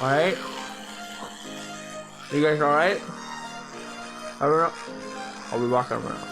Alright? You guys alright? I'll be back in a minute.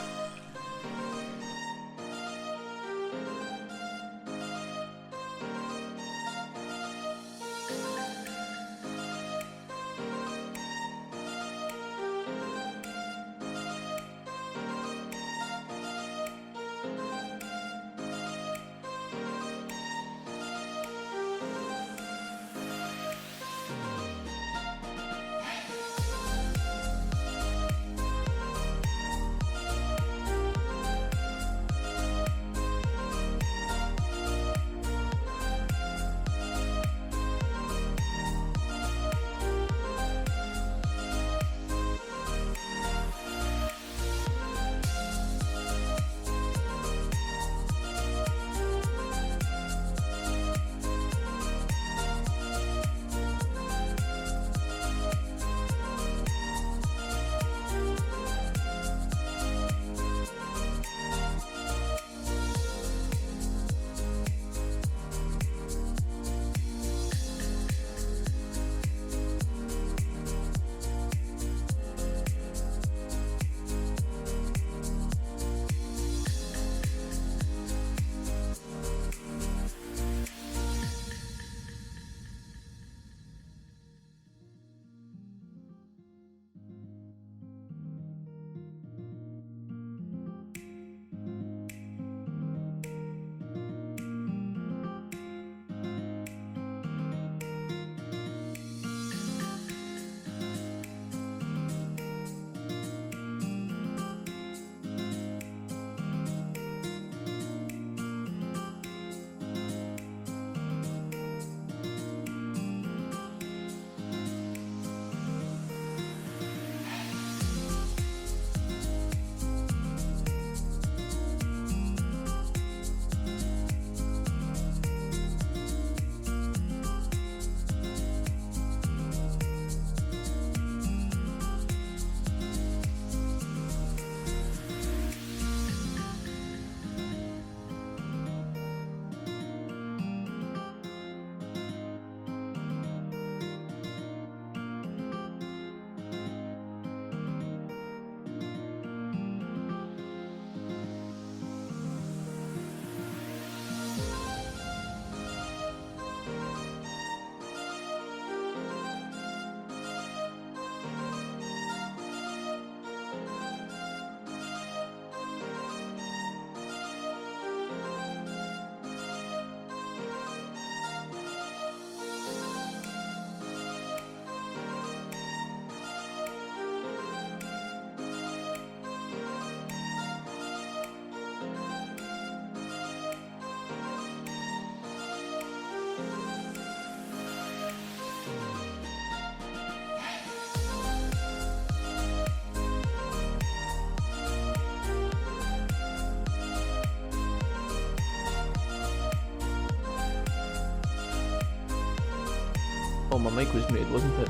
Oh, my mic was muted, wasn't it?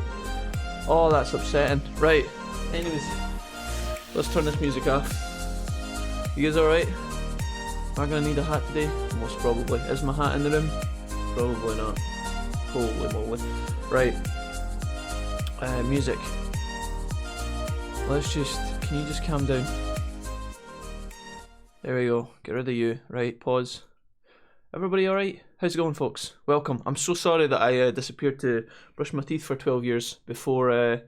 Oh, that's upsetting. Right. Anyways, let's turn this music off. You guys alright? Am I gonna need a hat today? Most probably. Is my hat in the room? Probably not. Holy moly. Right. Music. Let's just... Can you just calm down? There we go. Get rid of you. Right, pause. Everybody alright? How's it going, folks? Welcome. I'm so sorry that I disappeared to brush my teeth for 12 years before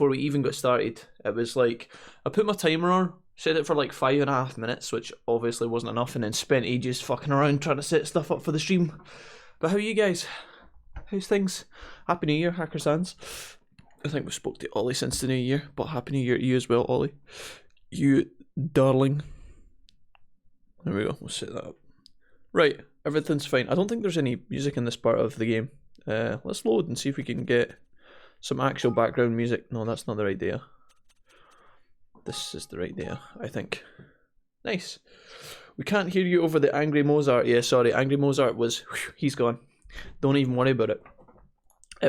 we even got started. It was like, I put my timer on, set it for like 5.5 minutes, which obviously wasn't enough, and then spent ages fucking around trying to set stuff up for the stream. But how are you guys? How's things? Happy New Year, Hacker Sans. I think we spoke to Ollie since the New Year, but Happy New Year to you as well, Ollie. You darling. There we go, we'll set that up. Right, everything's fine. I don't think there's any music in this part of the game. Let's load and see if we can get some actual background music. No, that's not the right data. This is the right data, I think. Nice. We can't hear you over the Angry Mozart. Yeah, sorry, Angry Mozart was... Whew, he's gone. Don't even worry about it.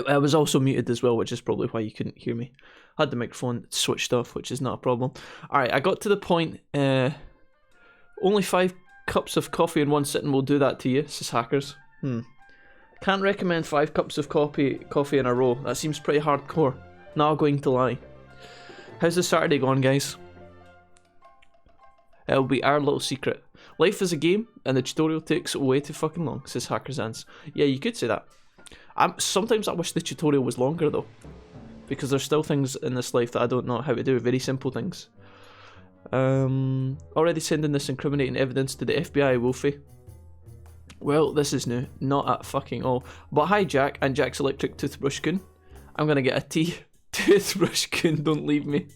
I was also muted as well, which is probably why you couldn't hear me. I had the microphone switched off, which is not a problem. Alright, I got to the point... only 5 cups of coffee in one sitting will do that to you, says Hackers. Can't recommend 5 cups of coffee in a row. That seems pretty hardcore. Not going to lie. How's the Saturday going, guys? It'll be our little secret. Life is a game, and the tutorial takes way too fucking long, says Hackersans. Yeah, you could say that. Sometimes I wish the tutorial was longer, though. Because there's still things in this life that I don't know how to do. Very simple things. Already sending this incriminating evidence to the FBI, Wolfie. Well, this is new. Not at fucking all. But hi, Jack, and Jack's electric toothbrushkin. I'm gonna get a tea. Toothbrushkin, don't leave me.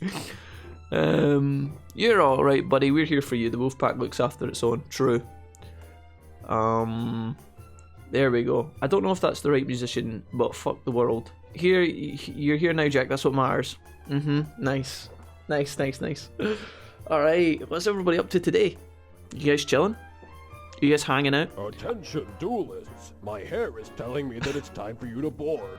You're alright, buddy. We're here for you. The wolf pack looks after its own. True. There we go. I don't know if that's the right musician, but fuck the world. Here, you're here now, Jack. That's what matters. Nice. Nice. Alright, what's everybody up to today? You guys chilling? You guys hanging out? Attention, duelists. My hair is telling me that it's time for you to board.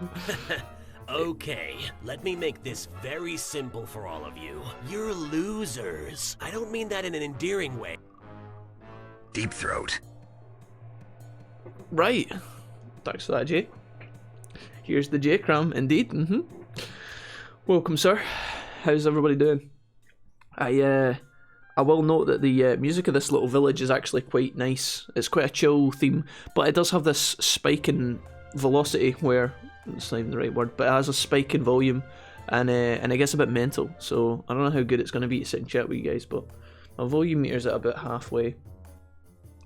Okay, let me make this very simple for all of you. You're losers. I don't mean that in an endearing way. Deep throat. Right. Thanks for that, Jay. Here's the J-Cram, indeed. Welcome, sir. How's everybody doing? I will note that the music of this little village is actually quite nice. It's quite a chill theme, but it does have this spike in velocity where, it's not even the right word, but it has a spike in volume, and it gets a bit mental. So I don't know how good it's going to be to sit and chat with you guys, but my volume meter's at about halfway.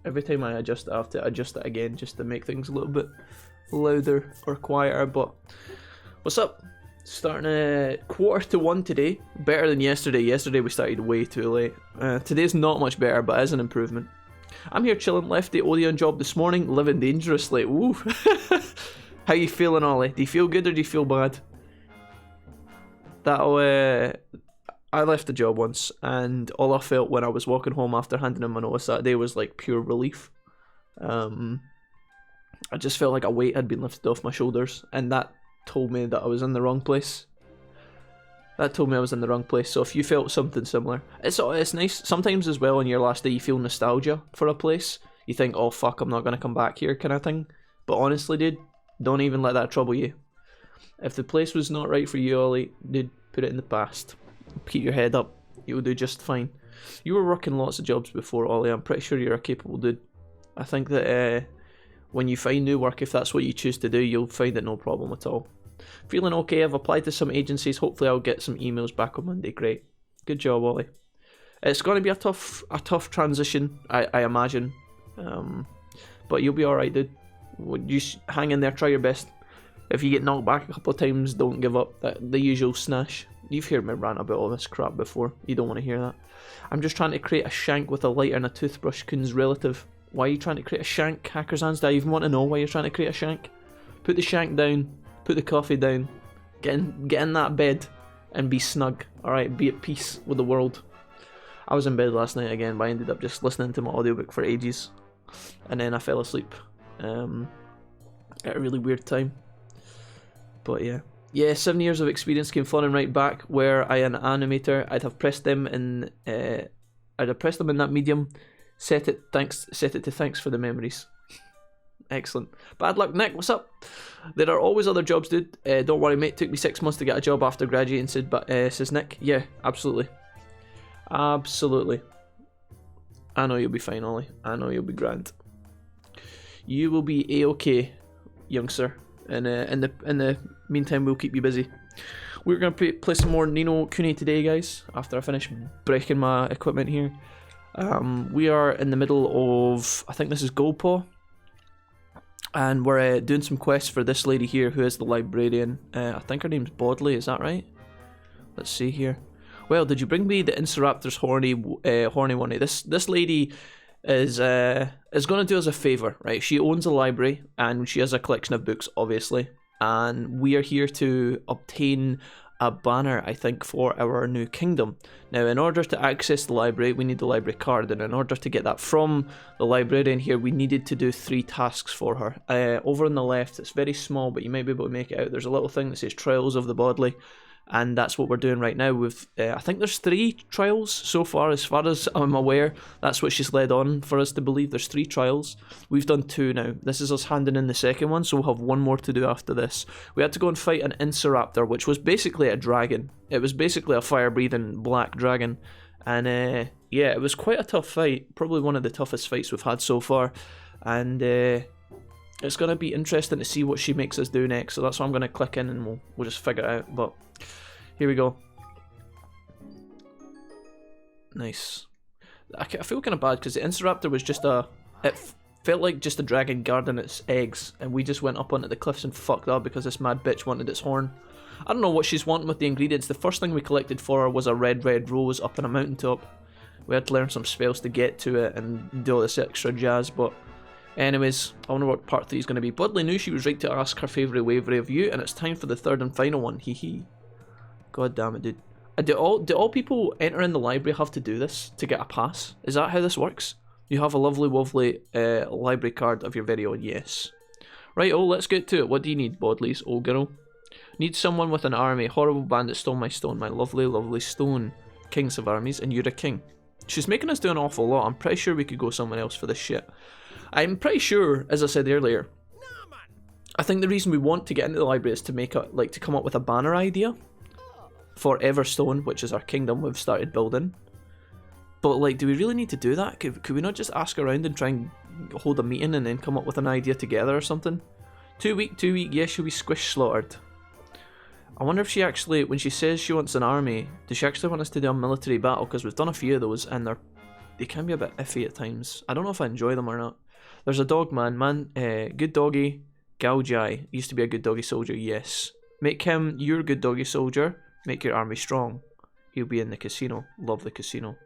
Every time I adjust it, I have to adjust it again just to make things a little bit louder or quieter. But what's up? Starting at 1:45 today. Better than yesterday. Yesterday we started way too late. Today's not much better, but it is an improvement. I'm here chilling. Left the Odeon job this morning, living dangerously. Ooh. How you feeling, Ollie? Do you feel good or do you feel bad? I left the job once, and all I felt when I was walking home after handing in my notice that day was like pure relief. I just felt like a weight had been lifted off my shoulders, and that told me that I was in the wrong place. So if you felt something similar, it's nice. Sometimes as well on your last day you feel nostalgia for a place. You think, oh fuck, I'm not going to come back here kind of thing. But honestly, dude, don't even let that trouble you. If the place was not right for you, Ollie, dude, put it in the past. Keep your head up. You'll do just fine. You were working lots of jobs before, Ollie. I'm pretty sure you're a capable dude. I think that when you find new work, if that's what you choose to do, you'll find it no problem at all. Feeling okay. I've applied to some agencies. Hopefully I'll get some emails back on Monday. Great. Good job, Ollie. It's going to be a tough transition, I imagine. But you'll be alright, dude. You hang in there, try your best. If you get knocked back a couple of times, don't give up. The usual snash. You've heard me rant about all this crap before. You don't want to hear that. I'm just trying to create a shank with a lighter and a toothbrush. Kun's relative. Why are you trying to create a shank? Hackersans, do I even want to know why you're trying to create a shank? Put the shank down. Put the coffee down. Get in that bed and be snug. Alright, be at peace with the world. I was in bed last night again, but I ended up just listening to my audiobook for ages. And then I fell asleep. At a really weird time. But yeah. Yeah, 7 years of experience came flooding right back. Were I an animator, I'd have pressed them in that medium. Set it to thanks for the memories. Excellent. Bad luck, Nick. What's up? There are always other jobs, dude. Don't worry, mate. Took me 6 months to get a job after graduating, says Nick. Yeah, absolutely. Absolutely. I know you'll be fine, Ollie. I know you'll be grand. You will be a-okay, young sir. And in the meantime, we'll keep you busy. We're going to play some more Ni no Kuni today, guys, after I finish breaking my equipment here. We are in the middle of, I think this is Goldpaw. And we're doing some quests for this lady here, who is the librarian. I think her name's Bodley, is that right? Let's see here. Well, did you bring me the Insuraptor's horny one? This lady is going to do us a favour, right? She owns a library, and she has a collection of books, obviously. And we are here to obtain a banner, I think, for our new kingdom. Now, in order to access the library, we need the library card, and in order to get that from the librarian here, we needed to do 3 tasks for her. Over on the left, it's very small, but you might be able to make it out. There's a little thing that says Trials of the Bodley. and that's what we're doing right now. With I think there's 3 trials so far as I'm aware. That's what she's led on for us to believe. There's 3 trials. We've done 2 now. This is us handing in the second one, so we'll have 1 more to do after this. We had to go and fight an Insuraptor, which was basically a dragon. It was basically a fire-breathing black dragon, and yeah, it was quite a tough fight. Probably one of the toughest fights we've had so far, and it's going to be interesting to see what she makes us do next. So that's why I'm going to click in and we'll just figure it out. But here we go. Nice. I feel kind of bad because the Insuraptor was just it felt like just a dragon guarding its eggs, and we just went up onto the cliffs and fucked up because this mad bitch wanted its horn. I don't know what she's wanting with the ingredients. The first thing we collected for her was a red rose up on a mountaintop. We had to learn some spells to get to it and do all this extra jazz, but anyways, I wonder what part 3 is going to be. Budley knew she was right to ask her favourite wavery of you, and it's time for the 3rd and final one. Hee hee. God damn it, dude. Do all people entering the library have to do this to get a pass? Is that how this works? You have a lovely library card of your very own, yes. Right, let's get to it. What do you need, Bodley's old girl? Need someone with an army. Horrible bandit stole my stone. My lovely stone. Kings have armies, and you're a king. She's making us do an awful lot. I'm pretty sure we could go somewhere else for this shit. I'm pretty sure, as I said earlier, I think the reason we want to get into the library is to to come up with a banner idea for Everstone, which is our kingdom we've started building. But like, do we really need to do that? Could we not just ask around and try and hold a meeting and then come up with an idea together or something? 2 week, yeah, she'll be squish slaughtered. I wonder if she actually, when she says she wants an army, does she actually want us to do a military battle? Because we've done a few of those and they can be a bit iffy at times. I don't know if I enjoy them or not. There's a dog man, good doggy, Gaojai, used to be a good doggy soldier, yes. Make him your good doggy soldier, make your army strong. He'll be in the casino, love the casino.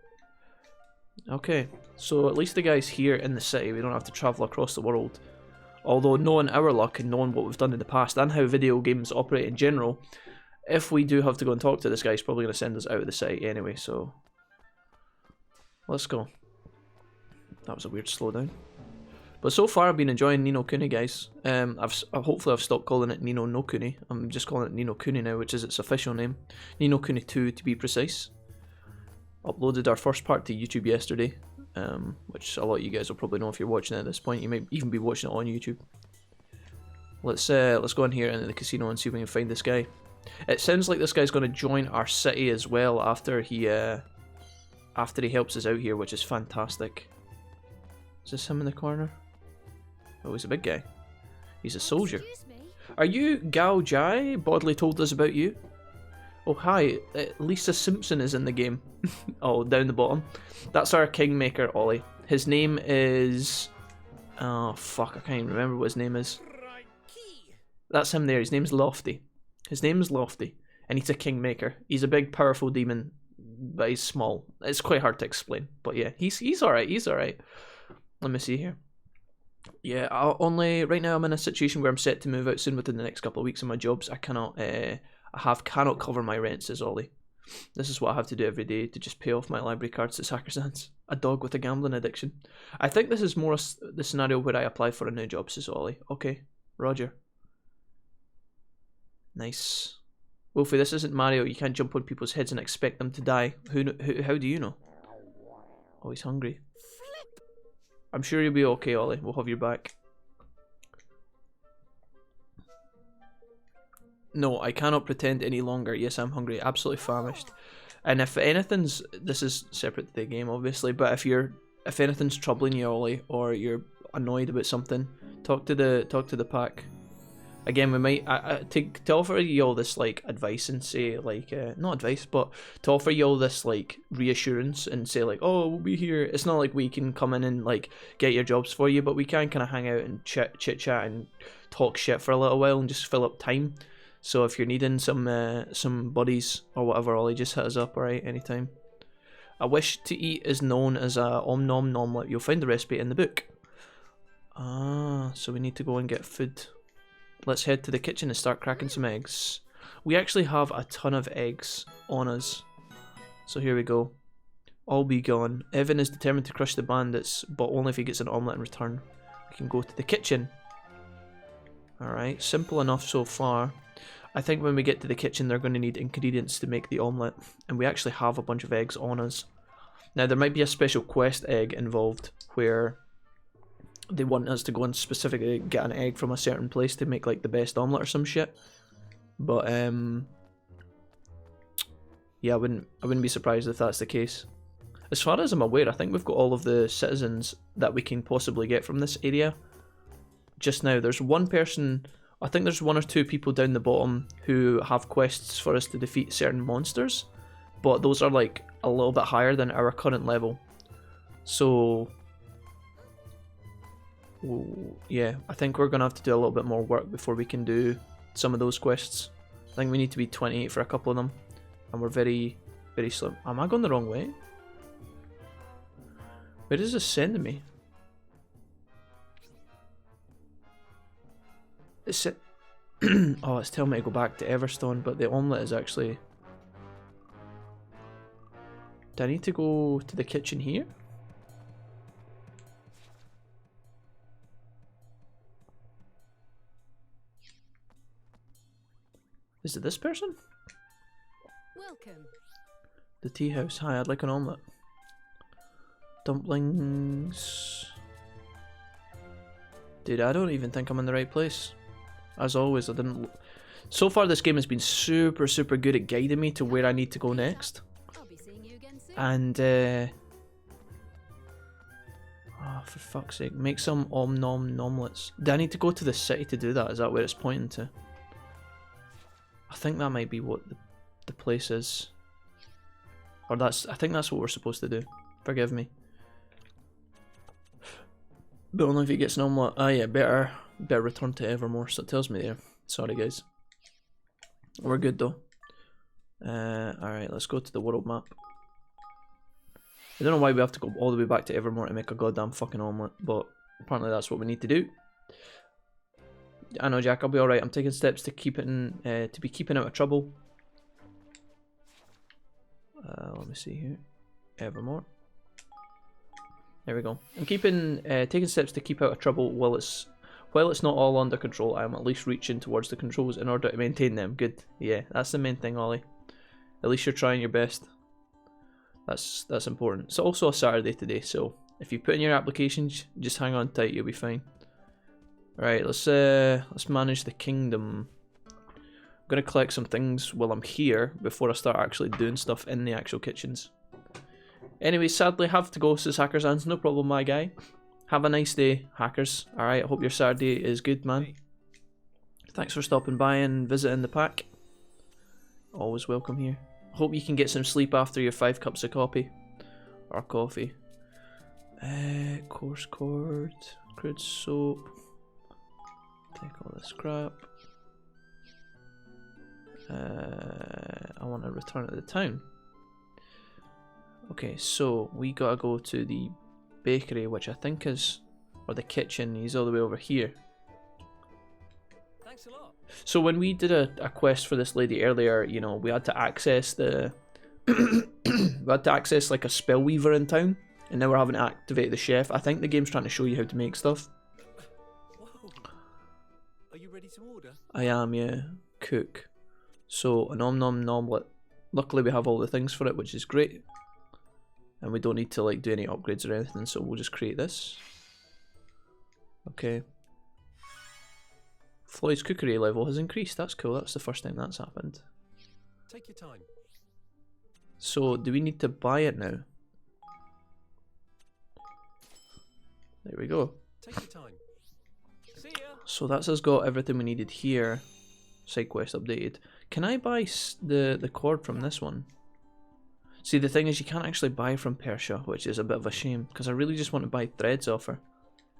Okay, so at least the guy's here in the city, we don't have to travel across the world. Although knowing our luck and knowing what we've done in the past and how video games operate in general, if we do have to go and talk to this guy, he's probably going to send us out of the city anyway, so let's go. That was a weird slowdown. But so far I've been enjoying Ni no Kuni, guys. Hopefully I've stopped calling it Ni no Kuni. I'm just calling it Ni no Kuni now, which is its official name. Ni no Kuni II to be precise. Uploaded our first part to YouTube yesterday, which a lot of you guys will probably know if you're watching it at this point. You might even be watching it on YouTube. Let's go in here into the casino and see if we can find this guy. It sounds like this guy's going to join our city as well after he helps us out here, which is fantastic. Is this him in the corner? Oh, he's a big guy. He's a soldier. Are you Gao Jai? Bodley told us about you. Oh, hi. Lisa Simpson is in the game. Oh, down the bottom. That's our kingmaker, Ollie. His name is... Oh, fuck. I can't even remember what his name is. That's him there. His name's Lofty. His name is Lofty. And he's a kingmaker. He's a big, powerful demon. But he's small. It's quite hard to explain. But yeah, he's alright. He's alright. Let me see here. Yeah, right now I'm in a situation where I'm set to move out soon within the next couple of weeks of my jobs. I cannot cover my rent, says Ollie. This is what I have to do every day to just pay off my library cards to Sacrosanct. A dog with a gambling addiction. I think this is more the scenario where I apply for a new job, says Ollie. Okay, Roger. Nice. Wolfie, this isn't Mario. You can't jump on people's heads and expect them to die. How do you know? Oh, he's hungry. I'm sure you'll be okay, Ollie. We'll have your back. No, I cannot pretend any longer. Yes, I'm hungry. Absolutely famished. And if anything's... This is separate to the game, obviously. But if anything's troubling you, Ollie, or you're annoyed about something, talk to the pack. Again, we might... to offer you all this, like, advice and say, like... not advice, but to offer you all this, like, reassurance and say, like, oh, we'll be here. It's not like we can come in and, like, get your jobs for you, but we can kind of hang out and chit-chat and talk shit for a little while and just fill up time. So if you're needing some buddies or whatever, Ollie, just hit us up, alright, anytime. A wish to eat is known as a om nom nom. You'll find the recipe in the book. Ah, so we need to go and get food. Let's head to the kitchen and start cracking some eggs. We actually have a ton of eggs on us. So here we go. All be gone. Evan is determined to crush the bandits, but only if he gets an omelette in return. We can go to the kitchen. Alright, simple enough so far. I think when we get to the kitchen, they're going to need ingredients to make the omelette, and we actually have a bunch of eggs on us. Now, there might be a special quest egg involved where they want us to go and specifically get an egg from a certain place to make like the best omelette or some shit. But yeah, I wouldn't be surprised if that's the case. As far as I'm aware, I think we've got all of the citizens that we can possibly get from this area. Just now, there's one person, I think there's one or two people down the bottom who have quests for us to defeat certain monsters, but those are like a little bit higher than our current level. So yeah, I think we're gonna have to do a little bit more work before we can do some of those quests. I think we need to be 28 for a couple of them, and we're very, very slim. Am I going the wrong way? Where is this sending me? It's it. Oh, it's telling me to go back to Everstone, but the omelette is actually. Do I need to go to the kitchen here? Is it this person? Welcome. The tea house. Hi, I'd like an omelette. Dumplings. Dude, I don't even think I'm in the right place. As always, I didn't. So far, this game has been super, super good at guiding me to where I need to go next. I'll be seeing you again soon. And, oh, for fuck's sake. Make some omelets. Do I need to go to the city to do that? Is that where it's pointing to? I think that might be what the place is. Or I think that's what we're supposed to do. Forgive me. But only if he gets an omelette. Ah yeah, better return to Evermore. So it tells me there. Sorry guys. We're good though. Alright, let's go to the world map. I don't know why we have to go all the way back to Evermore to make a goddamn fucking omelette, but apparently that's what we need to do. I know, Jack, I'll be alright. I'm taking steps to be keeping out of trouble. Let me see here. Evermore. There we go. I'm taking steps to keep out of trouble while it's not all under control. I'm at least reaching towards the controls in order to maintain them. Good. Yeah, that's the main thing, Ollie. At least you're trying your best. That's important. It's also a Saturday today, so if you put in your applications, just hang on tight. You'll be fine. Right, let's manage the kingdom. I'm gonna collect some things while I'm here before I start actually doing stuff in the actual kitchens. Anyway, sadly, have to go, says Hackers Hands. No problem, my guy. Have a nice day, Hackers. Alright, I hope your Saturday is good, man. Thanks for stopping by and visiting the pack. Always welcome here. Hope you can get some sleep after your 5 cups of coffee. Or coffee. Coarse cord. Crude soap. Take all this crap. I want to return to the town. Okay, so we gotta go to the bakery, which I think is, or the kitchen. He's all the way over here. Thanks a lot. So when we did a quest for this lady earlier, you know, we had to access the, we had to access like a spell weaver in town, and now we're having to activate the chef. I think the game's trying to show you how to make stuff. Whoa. Are you ready to order? I am, yeah. Cook. So an omelette. Luckily we have all the things for it, which is great. And we don't need to like do any upgrades or anything, so we'll just create this. Okay. Floyd's cookery level has increased. That's cool. That's the first time that's happened. Take your time. So do we need to buy it now? There we go. Take your time. See ya. So that's us got everything we needed here. Side quest updated. Can I buy the cord from this one? See, the thing is, you can't actually buy from Persia, which is a bit of a shame, because I really just want to buy threads off her.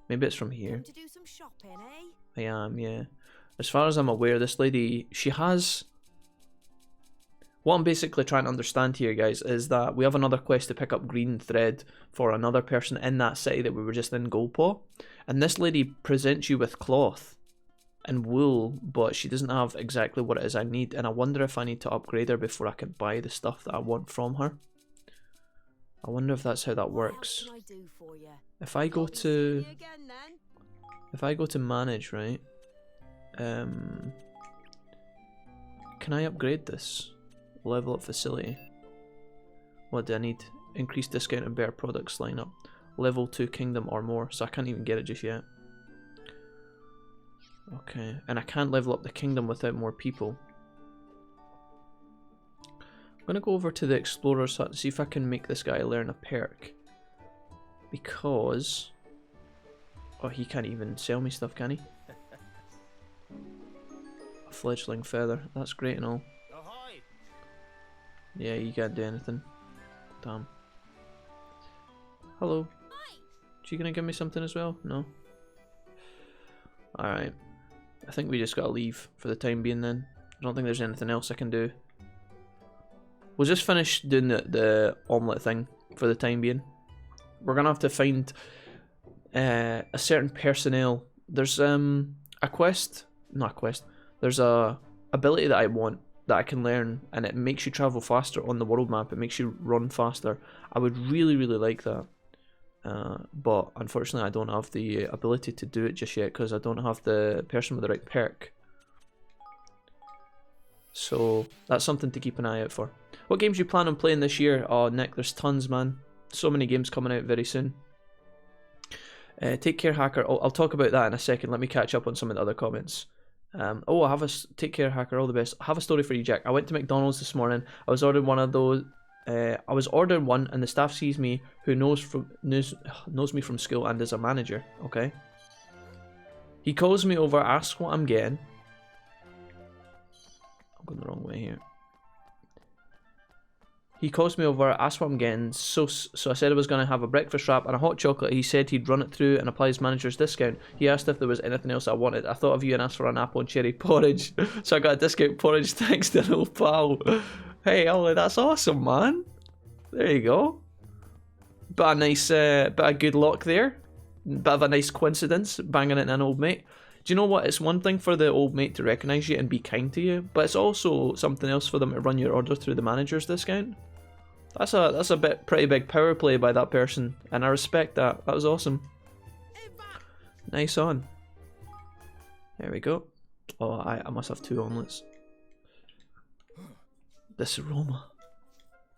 Maybe it's from here. To do some shopping, eh? I am, yeah. As far as I'm aware, this lady, she has... What I'm basically trying to understand here, guys, is that we have another quest to pick up green thread for another person in that city that we were just in, Goldpaw. And this lady presents you with cloth and wool, but she doesn't have exactly what it is I need, and I wonder if I need to upgrade her before I can buy the stuff that I want from her. I wonder if that's how that works. What else can I do for you? If I go See to... you again, then. If I go to manage, right? can I upgrade this? Level up facility. What do I need? Increase discount and better products lineup. Level 2 kingdom or more, so I can't even get it just yet. Okay, and I can't level up the kingdom without more people. I'm gonna go over to the explorer's hut and see if I can make this guy learn a perk. Because... oh, he can't even sell me stuff, can he? A fledgling feather, that's great and all. Yeah, you can't do anything. Damn. Hello. You gonna give me something as well? No? Alright. I think we just gotta leave for the time being then. I don't think there's anything else I can do. We'll just finish doing the omelette thing for the time being. We're gonna have to find a certain personnel. There's a quest, not a quest. There's a ability that I want that I can learn, and it makes you travel faster on the world map. It makes you run faster. I would really like that. But unfortunately I don't have the ability to do it just yet because I don't have the person with the right perk. So that's something to keep an eye out for. What games you plan on playing this year? Oh, Nick, there's tons, man. So many games coming out very soon. Take care, hacker. I'll talk about that in a second. Let me catch up on some of the other comments. Oh, I have a take care, hacker. All the best. I have a story for you, Jack. I went to McDonald's this morning. I was ordering one of those. I was ordering one, and the staff sees me, who knows me from school and is a manager. Okay. He calls me over, asks what I'm getting. I'm going the wrong way here. He calls me over, asks what I'm getting. So I said I was going to have a breakfast wrap and a hot chocolate. He said he'd run it through and apply his manager's discount. He asked if there was anything else I wanted. I thought of you and asked for an apple and cherry porridge. So I got a discount porridge thanks to an old pal. Hey, Ollie, that's awesome, man. There you go. Bit of nice, bit of good luck there. Bit of a nice coincidence, banging it in an old mate. Do you know what? It's one thing for the old mate to recognise you and be kind to you, but it's also something else for them to run your order through the manager's discount. That's a pretty big power play by that person, and I respect that. That was awesome. Nice on. There we go. Oh, I must have 2 omelettes. This aroma.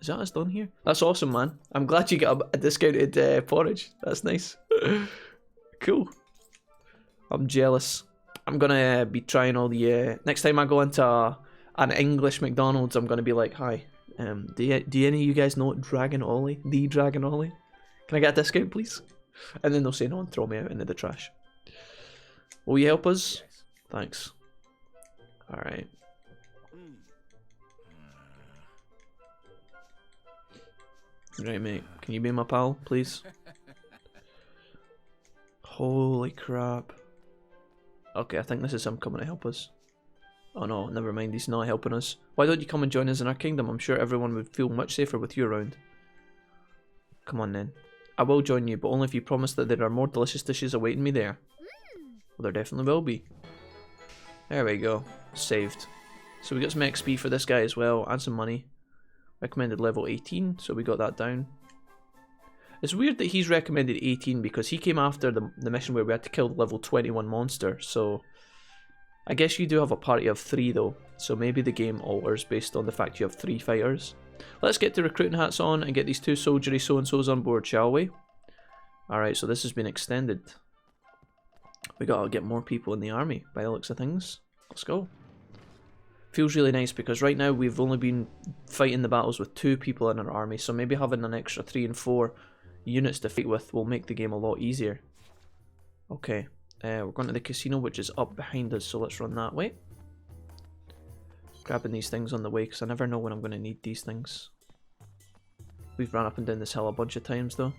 Is that us done here? That's awesome, man. I'm glad you got a discounted porridge. That's nice. Cool. I'm jealous. I'm gonna be trying all the... next time I go into an English McDonald's, I'm gonna be like, hi, do any of you guys know Dragon Ollie? The Dragon Ollie? Can I get a discount, please? And then they'll say no and throw me out into the trash. Will you help us? Yes. Thanks. Alright. Right, mate. Can you be my pal, please? Holy crap. Okay, I think this is him coming to help us. Oh no, never mind, he's not helping us. Why don't you come and join us in our kingdom? I'm sure everyone would feel much safer with you around. Come on then. I will join you, but only if you promise that there are more delicious dishes awaiting me there. Well, there definitely will be. There we go. Saved. So we got some XP for this guy as well, and some money. Recommended level 18, so we got that down. It's weird that he's recommended 18 because he came after the mission where we had to kill the level 21 monster, so... I guess you do have a party of 3 though, so maybe the game alters based on the fact you have 3 fighters. Let's get the recruiting hats on and get these 2 soldiery so-and-sos on board, shall we? Alright, so this has been extended. We gotta get more people in the army, by the looks of things. Let's go. Feels really nice because right now we've only been fighting the battles with 2 people in our army, so maybe having an extra 3 and 4 units to fight with will make the game a lot easier. Okay, we're going to the casino, which is up behind us, so let's run that way. Grabbing these things on the way because I never know when I'm going to need these things. We've run up and down this hill a bunch of times though.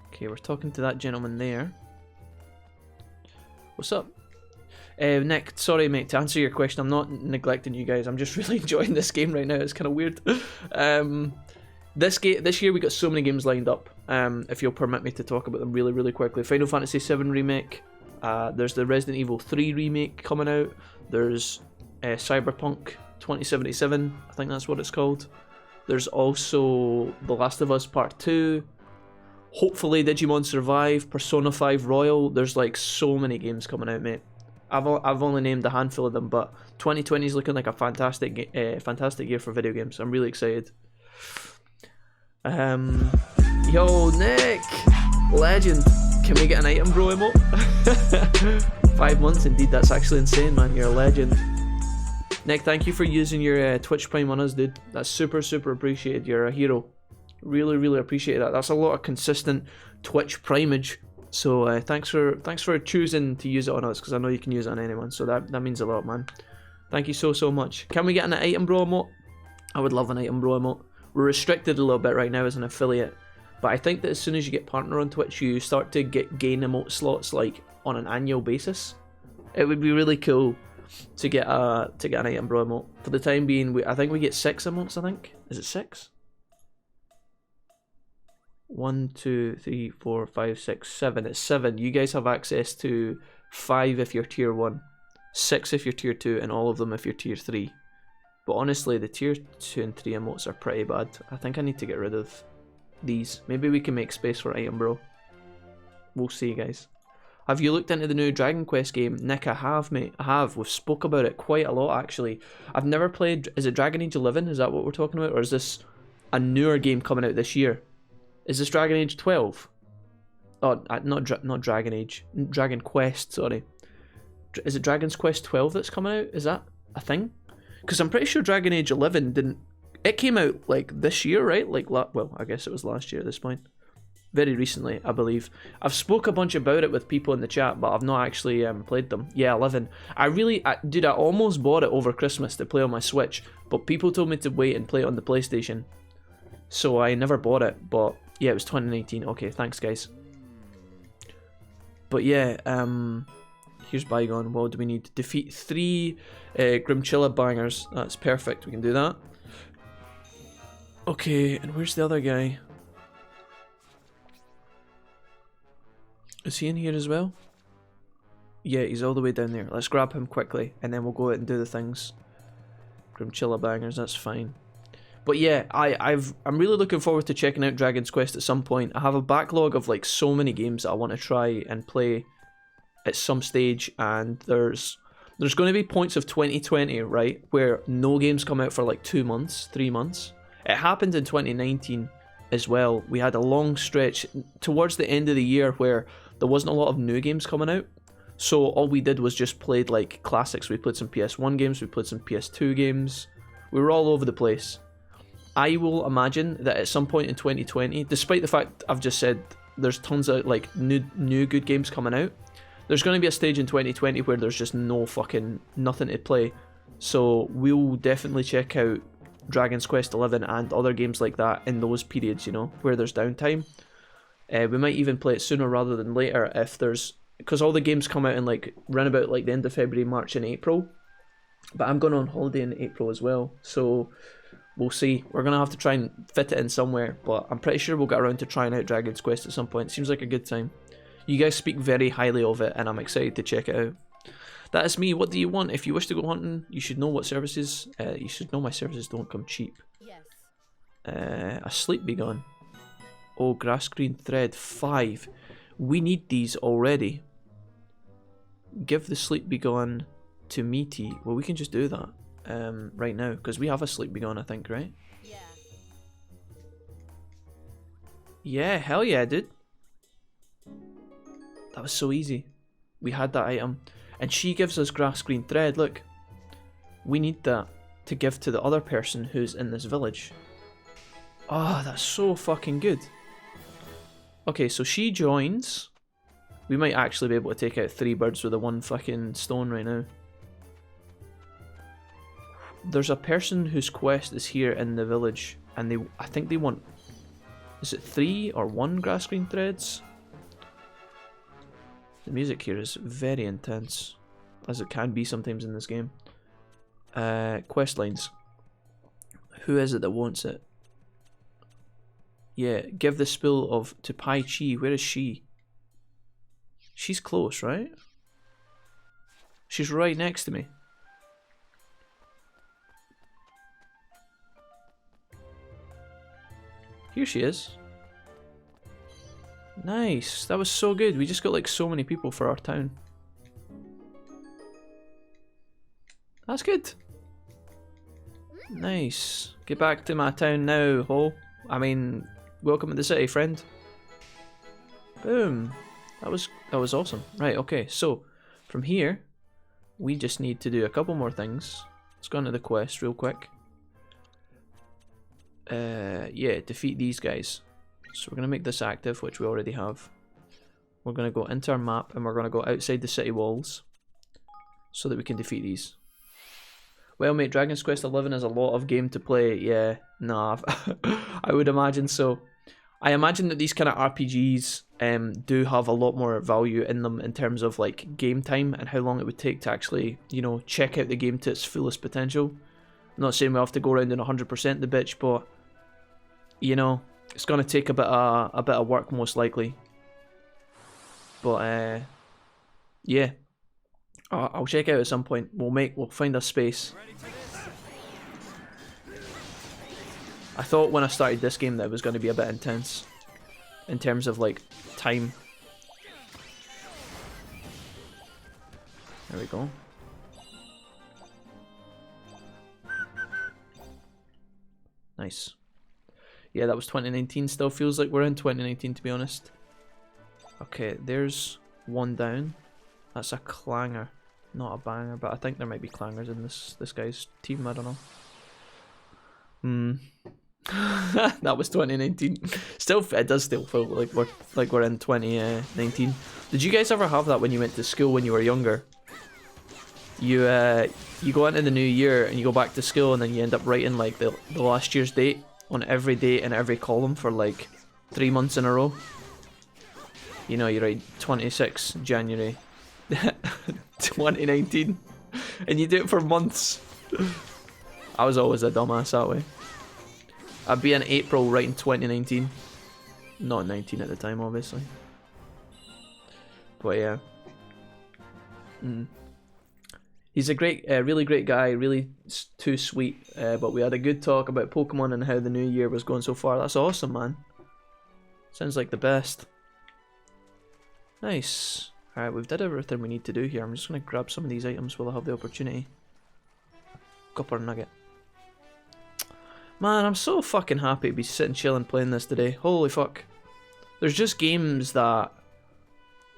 Okay, we're talking to that gentleman there. What's up? Nick, sorry mate, to answer your question, I'm not neglecting you guys, I'm just really enjoying this game right now, it's kind of weird. This year we got so many games lined up, if you'll permit me to talk about them really quickly. Final Fantasy VII Remake, there's the Resident Evil 3 Remake coming out, there's Cyberpunk 2077, I think that's what it's called. There's also The Last of Us Part 2, hopefully Digimon Survive, Persona 5 Royal, there's like so many games coming out, mate. I've only named a handful of them, but 2020 is looking like a fantastic year for video games. I'm really excited. Yo, Nick, legend. Can we get an item bro emote? 5 months, indeed. That's actually insane, man. You're a legend. Nick, thank you for using your Twitch Prime on us, dude. That's super appreciated. You're a hero. Really appreciate that. That's a lot of consistent Twitch Primeage. So thanks for choosing to use it on us, because I know you can use it on anyone. So that means a lot, man. Thank you so much. Can we get an item bro emote? I would love an item bro emote. We're restricted a little bit right now as an affiliate, but I think that as soon as you get partner on Twitch, you start to gain emote slots like on an annual basis. It would be really cool to get an item bro emote. For the time being, I think we get 6 emotes. I think, is it 6? 1, 2, 3, 4, 5, 6, 7. It's 7. You guys have access to 5 if you're tier 1, 6 if you're tier 2, and all of them if you're tier 3. But honestly, the tier 2 and 3 emotes are pretty bad. I think I need to get rid of these. Maybe we can make space for item bro. We'll see, guys. Have you looked into the new Dragon Quest game? Nick, I have, mate. I have. We've spoke about it quite a lot, actually. I've never played... Is it Dragon Age 11? Is that what we're talking about? Or is this a newer game coming out this year? Is this Dragon Age 12? Oh, not Dragon Age. Dragon Quest, sorry. Is it Dragon's Quest 12 that's coming out? Is that a thing? Because I'm pretty sure Dragon Age 11 didn't... It came out, like, this year, right? Like, well, I guess it was last year at this point. Very recently, I believe. I've spoke a bunch about it with people in the chat, but I've not actually played them. Yeah, 11. Dude, I almost bought it over Christmas to play on my Switch, but people told me to wait and play it on the PlayStation. So I never bought it, but yeah, it was 2019. Okay, thanks, guys. But yeah, here's Bygone. What do we need? Defeat 3 Grimchilla bangers. That's perfect. We can do that. Okay, and where's the other guy? Is he in here as well? Yeah, he's all the way down there. Let's grab him quickly, and then we'll go out and do the things. Grimchilla bangers, that's fine. But yeah, I'm really looking forward to checking out Dragon's Quest at some point. I have a backlog of like so many games that I want to try and play at some stage, and there's going to be points of 2020, right, where no games come out for like 2 months, 3 months. It happened in 2019 as well. We had a long stretch towards the end of the year where there wasn't a lot of new games coming out. So all we did was just played like classics. We played some PS1 games, we played some PS2 games. We were all over the place. I will imagine that at some point in 2020, despite the fact I've just said there's tons of like new good games coming out, there's going to be a stage in 2020 where there's just nothing to play. So we'll definitely check out Dragon's Quest 11 and other games like that in those periods, you know, where there's downtime. We might even play it sooner rather than later if there's... Because all the games come out in like round about like the end of February, March and April. But I'm going on holiday in April as well, so we'll see. We're going to have to try and fit it in somewhere, but I'm pretty sure we'll get around to trying out Dragon's Quest at some point. Seems like a good time. You guys speak very highly of it, and I'm excited to check it out. That is me. What do you want? If you wish to go hunting, you should know what services... you should know my services don't come cheap. Yes. A sleep be gone. Oh, grass green thread. 5. We need these already. Give the sleep be gone to Meaty. Well, we can just do that right now, because we have a sleep be gone, I think, right? Yeah. Yeah, hell yeah, dude. That was so easy. We had that item. And she gives us grass green thread, look. We need that to give to the other person who's in this village. Oh, that's so fucking good. Okay, so she joins. We might actually be able to take out 3 birds with a 1 fucking stone right now. There's a person whose quest is here in the village, and I think they want... Is it 3 or 1 grass green threads? The music here is very intense, as it can be sometimes in this game. Quest lines. Who is it that wants it? Yeah, give the spill of to Pai Chi. Where is she? She's close, right? She's right next to me. Here she is. Nice. That was so good. We just got like so many people for our town. That's good. Nice. Get back to my town now, ho. I mean, welcome to the city, friend. Boom. That was awesome. Right, okay, so from here we just need to do a couple more things. Let's go into the quest real quick. Yeah, defeat these guys. So we're gonna make this active, which we already have. We're gonna go into our map and we're gonna go outside the city walls so that we can defeat these. Well, mate, Dragon's Quest XI is a lot of game to play. Yeah, nah, I would imagine so. I imagine that these kind of RPGs do have a lot more value in them in terms of like game time and how long it would take to actually, you know, check out the game to its fullest potential. I'm not saying we have to go around and 100% the bitch, but you know, it's gonna take a bit of work most likely. But yeah, I'll check out at some point. We'll find a space. I thought when I started this game that it was going to be a bit intense in terms of like time. There we go. Nice. Yeah, that was 2019. Still feels like we're in 2019, to be honest. Okay, there's one down. That's a clanger, not a banger, but I think there might be clangers in this guy's team. I don't know. That was 2019. Still, it does still feel like we're in 2019. Did you guys ever have that when you went to school when you were younger? You go into the new year and you go back to school and then you end up writing like the last year's date on every date in every column for like 3 months in a row. You know, you write 26 January 2019 and you do it for months. I was always a dumbass that way. I'd be in April writing 2019. Not 19 at the time, obviously. But yeah. He's a great, really great guy, really too sweet. But we had a good talk about Pokemon and how the new year was going so far. That's awesome, man. Sounds like the best. Nice. Alright, we've did everything we need to do here. I'm just going to grab some of these items while I have the opportunity. Copper nugget. Man, I'm so fucking happy to be sitting chilling playing this today. Holy fuck. There's just games that...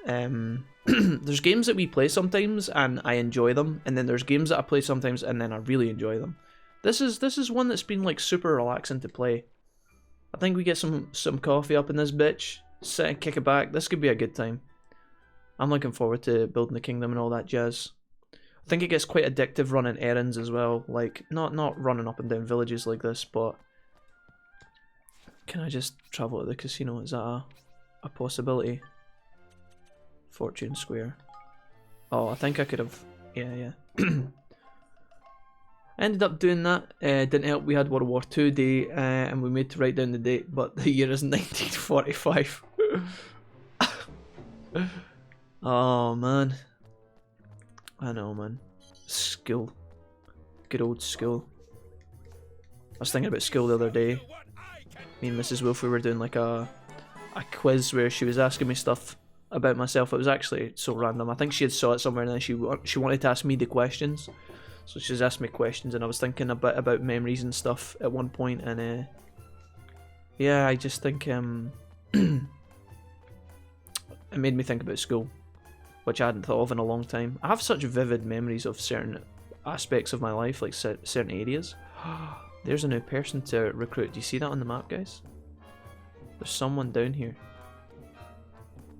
there's games that we play sometimes and I enjoy them. And then there's games that I play sometimes and then I really enjoy them. This is one that's been like super relaxing to play. I think we get some coffee up in this bitch. Sit and kick it back. This could be a good time. I'm looking forward to building the kingdom and all that jazz. I think it gets quite addictive running errands as well. Like, not running up and down villages like this, but... Can I just travel to the casino? Is that a possibility? Fortune Square. Oh, I think I could have... Yeah. Ended up doing that. Didn't help we had World War II Day, and we made to write down the date, but the year is 1945. Oh, man. I know, man. School. Good old school. I was thinking about school the other day. Me and Mrs. Wolf, we were doing like a quiz where she was asking me stuff about myself. It was actually so random. I think she had saw it somewhere and then she wanted to ask me the questions. So she was asking me questions and I was thinking a bit about memories and stuff at one point, and yeah, I just think it made me think about school, which I hadn't thought of in a long time. I have such vivid memories of certain aspects of my life, like certain areas. There's a new person to recruit. Do you see that on the map, guys? There's someone down here.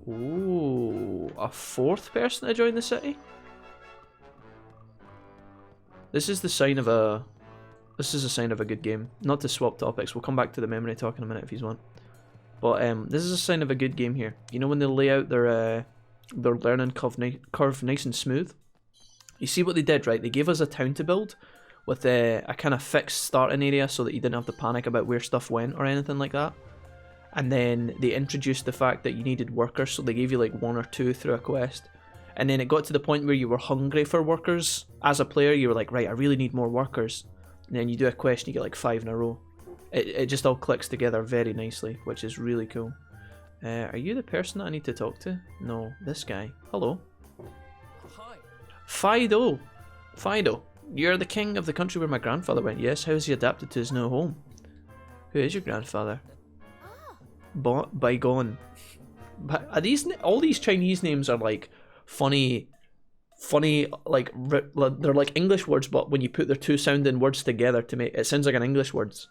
Ooh, a fourth person to join the city? This is the sign of a... This is a sign of a good game. Not to swap topics, we'll come back to the memory talk in a minute if you want. But this is a sign of a good game here. You know when they lay out their learning curve nice and smooth? You see what they did, right? They gave us a town to build with a kind of fixed starting area so that you didn't have to panic about where stuff went or anything like that. And then they introduced the fact that you needed workers, so they gave you like 1 or 2 through a quest. And then it got to the point where you were hungry for workers. As a player, you were like, right, I really need more workers. And then you do a quest and you get like 5 in a row. It just all clicks together very nicely, which is really cool. Are you the person that I need to talk to? No, this guy. Hello. Hi. Fido. You're the king of the country where my grandfather went. Yes, how is he adapted to his new home? Who is your grandfather? Bygone. Are these all these Chinese names are like funny, like they're like English words, but when you put their two sounding words together to make it sounds like an English words.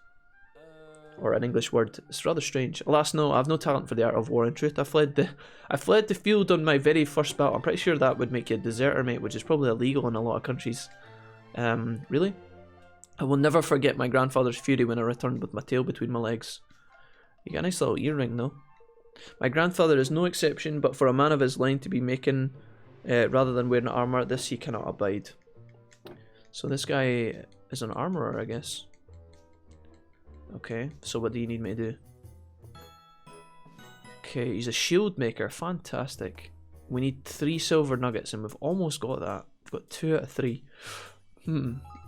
Or an English word. It's rather strange. Alas, no, I have no talent for the art of war. In truth, I fled the field on my very first battle. I'm pretty sure that would make you a deserter, mate, which is probably illegal in a lot of countries. Really? I will never forget my grandfather's fury when I returned with my tail between my legs. You got a nice little earring, though. My grandfather is no exception, but for a man of his line to be making, rather than wearing armour, this he cannot abide. So this guy is an armourer, I guess. Okay, so what do you need me to do? Okay, he's a shield maker. Fantastic. We need 3 silver nuggets, and we've almost got that. We've got 2 out of 3.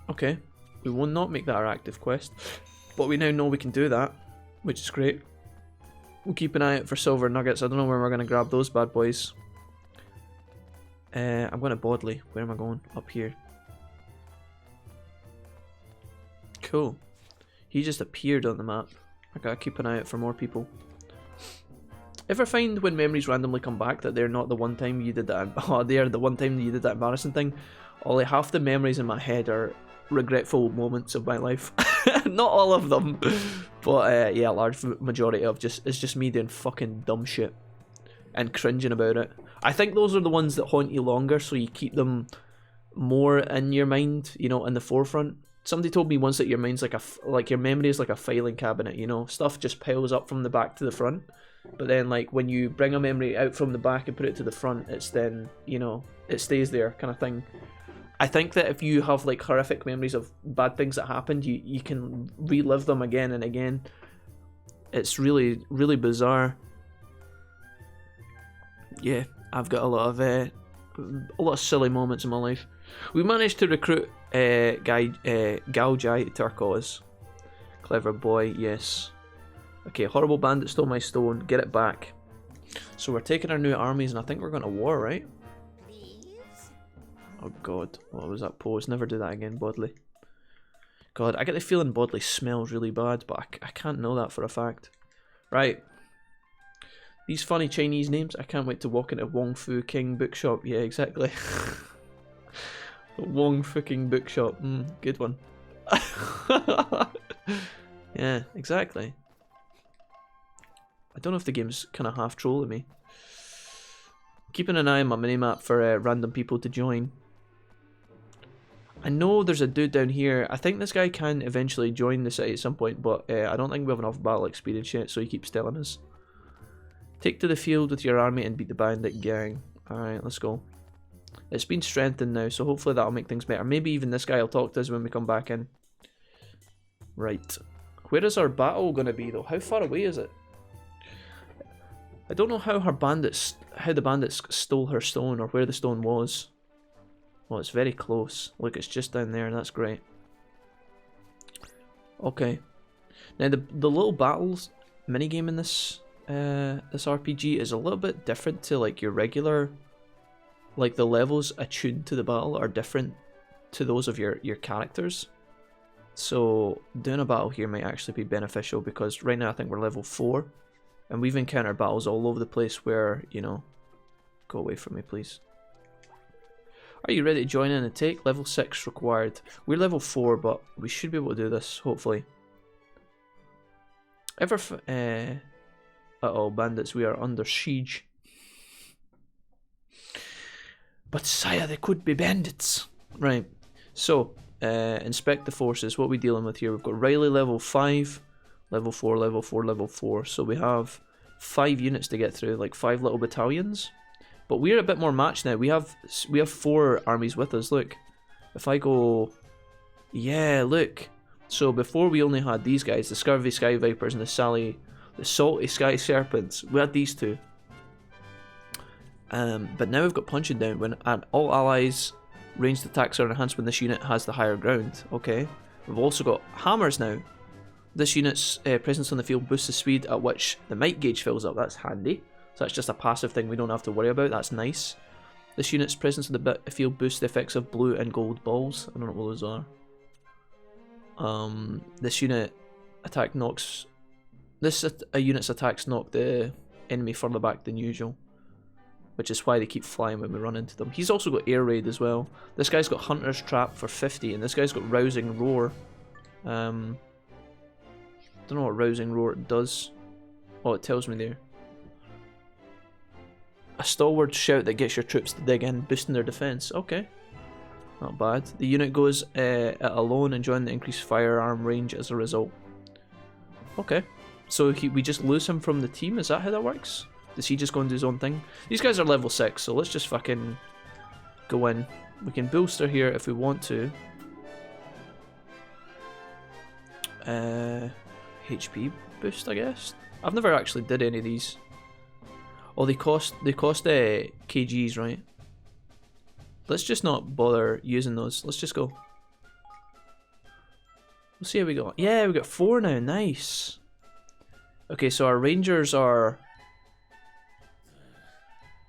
Okay. We will not make that our active quest, but we now know we can do that, which is great. We'll keep an eye out for silver nuggets. I don't know where we're going to grab those bad boys. I'm going to Bodley. Where am I going? Up here. Cool. He just appeared on the map. I gotta keep an eye out for more people. Ever find when memories randomly come back that they're not the one time you did that? Oh, they are the one time you did that embarrassing thing. Only half the memories in my head are regretful moments of my life. Not all of them, but yeah, a large majority of it's just me doing fucking dumb shit and cringing about it. I think those are the ones that haunt you longer, so you keep more in your mind, you know, in the forefront. Somebody told me once that your mind's like your memory is like a filing cabinet, you know, stuff just piles up from the back to the front. But then, like, when you bring a memory out from the back and put it to the front, it's then, you know, it stays there, kind of thing. I think that if you have like horrific memories of bad things that happened, you can relive them again and again. It's really, really bizarre. Yeah, I've got a lot of silly moments in my life. We managed to recruit Gaojai to our cause. Clever boy, yes. Okay, horrible bandit stole my stone. Get it back. So we're taking our new armies, and I think we're going to war, right? Oh god, what was that pose? Never do that again, Bodley. God, I get the feeling Bodley smells really bad, but I can't know that for a fact. Right. These funny Chinese names, I can't wait to walk into Wong Fu King bookshop. Yeah, exactly. Wong Fucking bookshop. Good one. Yeah, exactly. I don't know if the game's kind of half trolling me. Keeping an eye on my minimap for random people to join. I know there's a dude down here. I think this guy can eventually join the city at some point, but I don't think we have enough battle experience yet, so he keeps telling us. Take to the field with your army and beat the bandit gang. Alright, let's go. It's been strengthened now, so hopefully that'll make things better. Maybe even this guy will talk to us when we come back in. Right. Where is our battle going to be, though? How far away is it? I don't know how the bandits stole her stone, or where the stone was. Well, it's very close. Look, it's just down there. That's great. Okay. Now, the little battles minigame in this this RPG is a little bit different to like your regular. Like the levels attuned to the battle are different to those of your characters. So doing a battle here might actually be beneficial, because right now I think we're level 4. And we've encountered battles all over the place where, you know... Go away from me, please. Are you ready to join in and take? Level 6 required. We're level 4, but we should be able to do this, hopefully. Uh-oh, bandits, we are under siege. But sire, they could be bandits. Right, so, inspect the forces. What are we dealing with here? We've got Riley level 5, level 4, level 4, level 4. So we have 5 units to get through, like 5 little battalions. But we're a bit more matched now. We have 4 armies with us, look. If I go... Yeah, look. So before we only had these guys, the Scurvy Sky Vipers and the Salty Sky Serpents. We had these 2. But now we've got Punching Down. When all allies ranged attacks are enhanced when this unit has the higher ground. Okay. We've also got Hammers now. This unit's presence on the field boosts the speed at which the might gauge fills up. That's handy. So that's just a passive thing we don't have to worry about. That's nice. This unit's presence in the field boosts the effects of blue and gold balls. I don't know what those are. This unit attack knocks... a unit's attacks knock the enemy further back than usual, which is why they keep flying when we run into them. He's also got air raid as well. This guy's got Hunter's Trap for 50, and this guy's got Rousing Roar. Don't know what Rousing Roar does. Oh, it tells me there. A stalwart shout that gets your troops to dig in, boosting their defense. Okay, not bad. The unit goes alone, enjoying the increased firearm range as a result. Okay, so we just lose him from the team. Is that how that works? Does he just go and do his own thing? These guys are level 6, so let's just fucking go in. We can bolster here if we want to. HP boost, I guess. I've never actually did any of these. Oh, they cost kgs, right? Let's just not bother using those. Let's just go. We'll see how we got. Yeah, we got 4 now. Nice. Okay, so our rangers are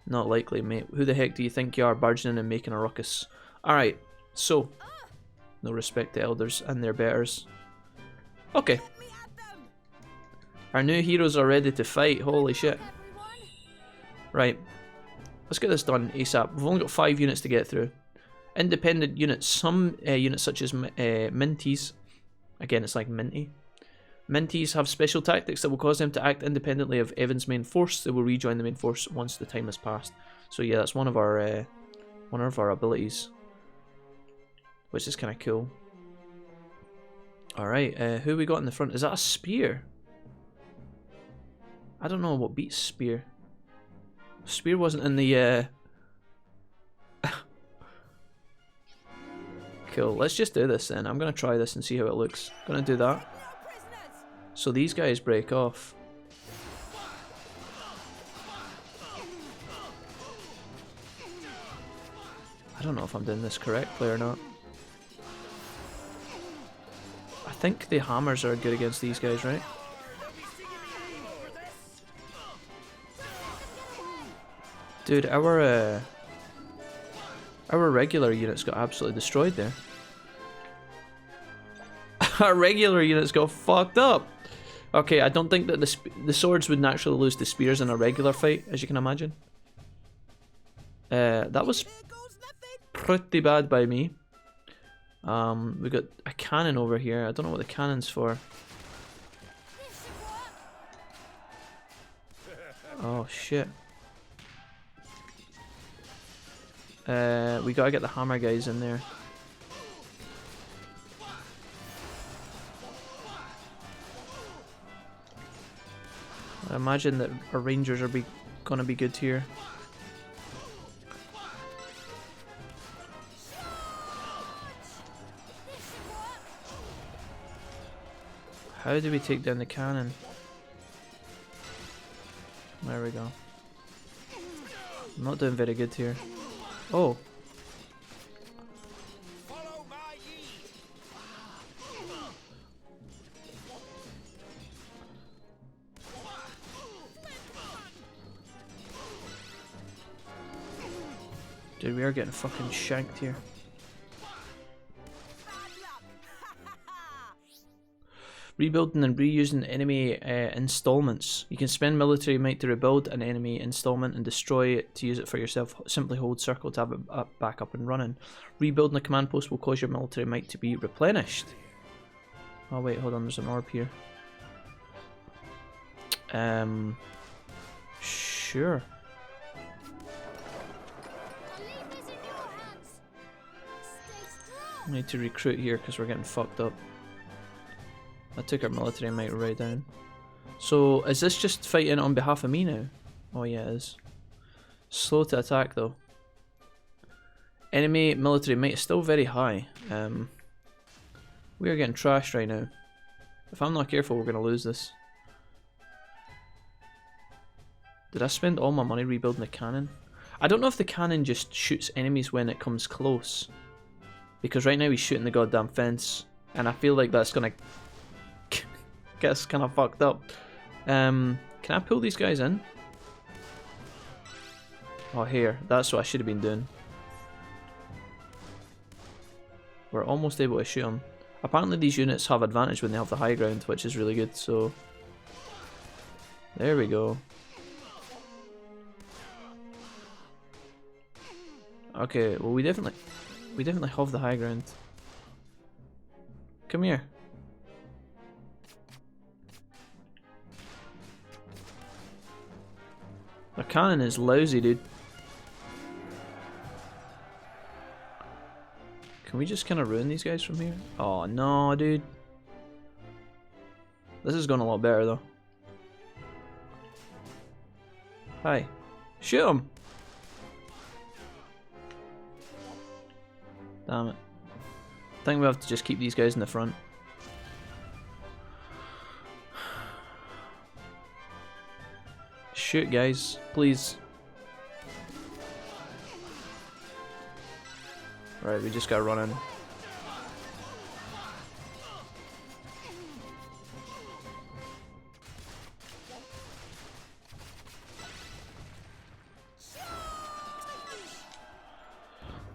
not likely, mate. Who the heck do you think you are, barging in and making a ruckus? Alright, so no respect to elders and their betters. Okay. Our new heroes are ready to fight. Holy shit. Right. Let's get this done ASAP. We've only got 5 units to get through. Independent units. Some units such as Minties. Again, it's like Minty. Minties have special tactics that will cause them to act independently of Evan's main force. They will rejoin the main force once the time has passed. So yeah, that's one of our abilities, which is kind of cool. Alright, who we got in the front? Is that a spear? I don't know what beats spear. Spear wasn't in the... Cool, let's just do this then. I'm going to try this and see how it looks. I'm going to do that. So these guys break off. I don't know if I'm doing this correctly or not. I think the hammers are good against these guys, right? Dude, our regular units got absolutely destroyed there. Our regular units got fucked up. Okay, I don't think that the swords would naturally lose to spears in a regular fight, as you can imagine. That was pretty bad by me. We got a cannon over here. I don't know what the cannon's for. Oh shit. We gotta get the hammer guys in there. I imagine that our rangers are gonna be good here. How do we take down the cannon? There we go. I'm not doing very good here. Oh. Dude, we are getting fucking shanked here. Rebuilding and reusing enemy installments. You can spend military might to rebuild an enemy installment and destroy it to use it for yourself. Simply hold circle to have it back up and running. Rebuilding a command post will cause your military might to be replenished. Oh wait, hold on, there's an orb here. Sure. I need to recruit here because we're getting fucked up. I took our military might right down. So, is this just fighting on behalf of me now? Oh yeah, it is. Slow to attack though. Enemy military might is still very high. We are getting trashed right now. If I'm not careful, we're going to lose this. Did I spend all my money rebuilding the cannon? I don't know if the cannon just shoots enemies when it comes close. Because right now he's shooting the goddamn fence. And I feel like that's going to get us kind of fucked up. Can I pull these guys in? Oh, here. That's what I should have been doing. We're almost able to shoot them. Apparently these units have advantage when they have the high ground, which is really good, so... There we go. Okay, well we definitely have the high ground. Come here. The cannon is lousy, dude. Can we just kind of ruin these guys from here? Oh no, dude. This is going a lot better though. Hi. Shoot him! Damn it. I think we have to just keep these guys in the front. Shoot, guys. Please. Right, we just gotta run in.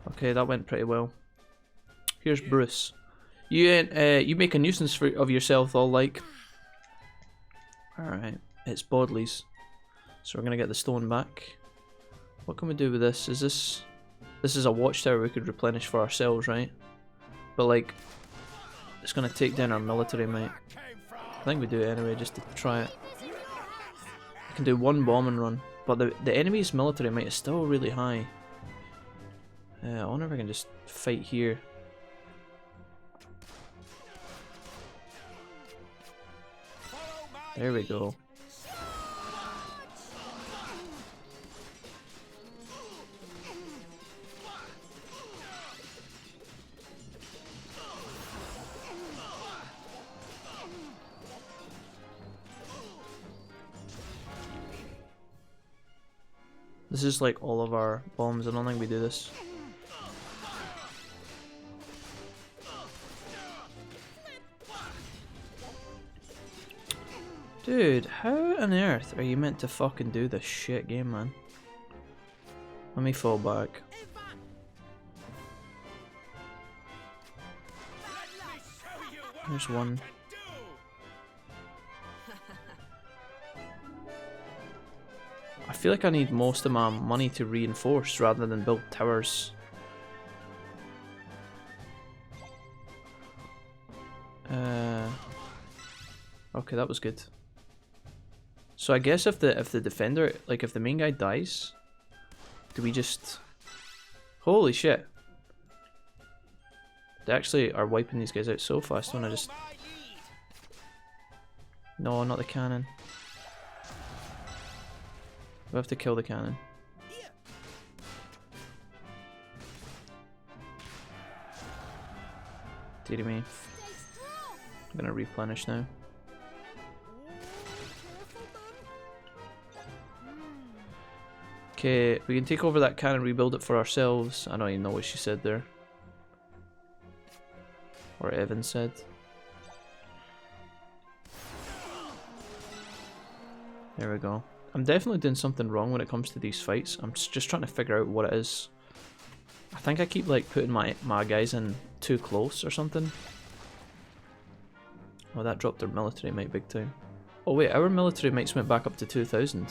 Okay, that went pretty well. Here's Bruce. You make a nuisance of yourself, all like. Alright, it's Bodley's. So we're gonna get the stone back. What can we do with this? Is this... This is a watchtower we could replenish for ourselves, right? But like, it's gonna take down our military might. I think we do it anyway, just to try it. I can do one bomb and run, but the enemy's military might is still really high. I wonder if I can just fight here. There we go. This is like all of our bombs. I don't think we do this. Dude, how on earth are you meant to fucking do this shit game, man? Let me fall back. There's one. I feel like I need most of my money to reinforce rather than build towers. Okay, that was good. So I guess if the defender, like if the main guy dies, do we just... Holy shit. They actually are wiping these guys out so fast when I just... No, not the cannon. We have to kill the cannon. Dear me. I'm gonna replenish now. Okay, we can take over that cannon and rebuild it for ourselves. I don't even know what she said there. Or Evan said. There we go. I'm definitely doing something wrong when it comes to these fights. I'm just trying to figure out what it is. I think I keep like putting my guys in too close or something. Oh, that dropped their military might big time. Oh wait, our military mights went back up to 2,000.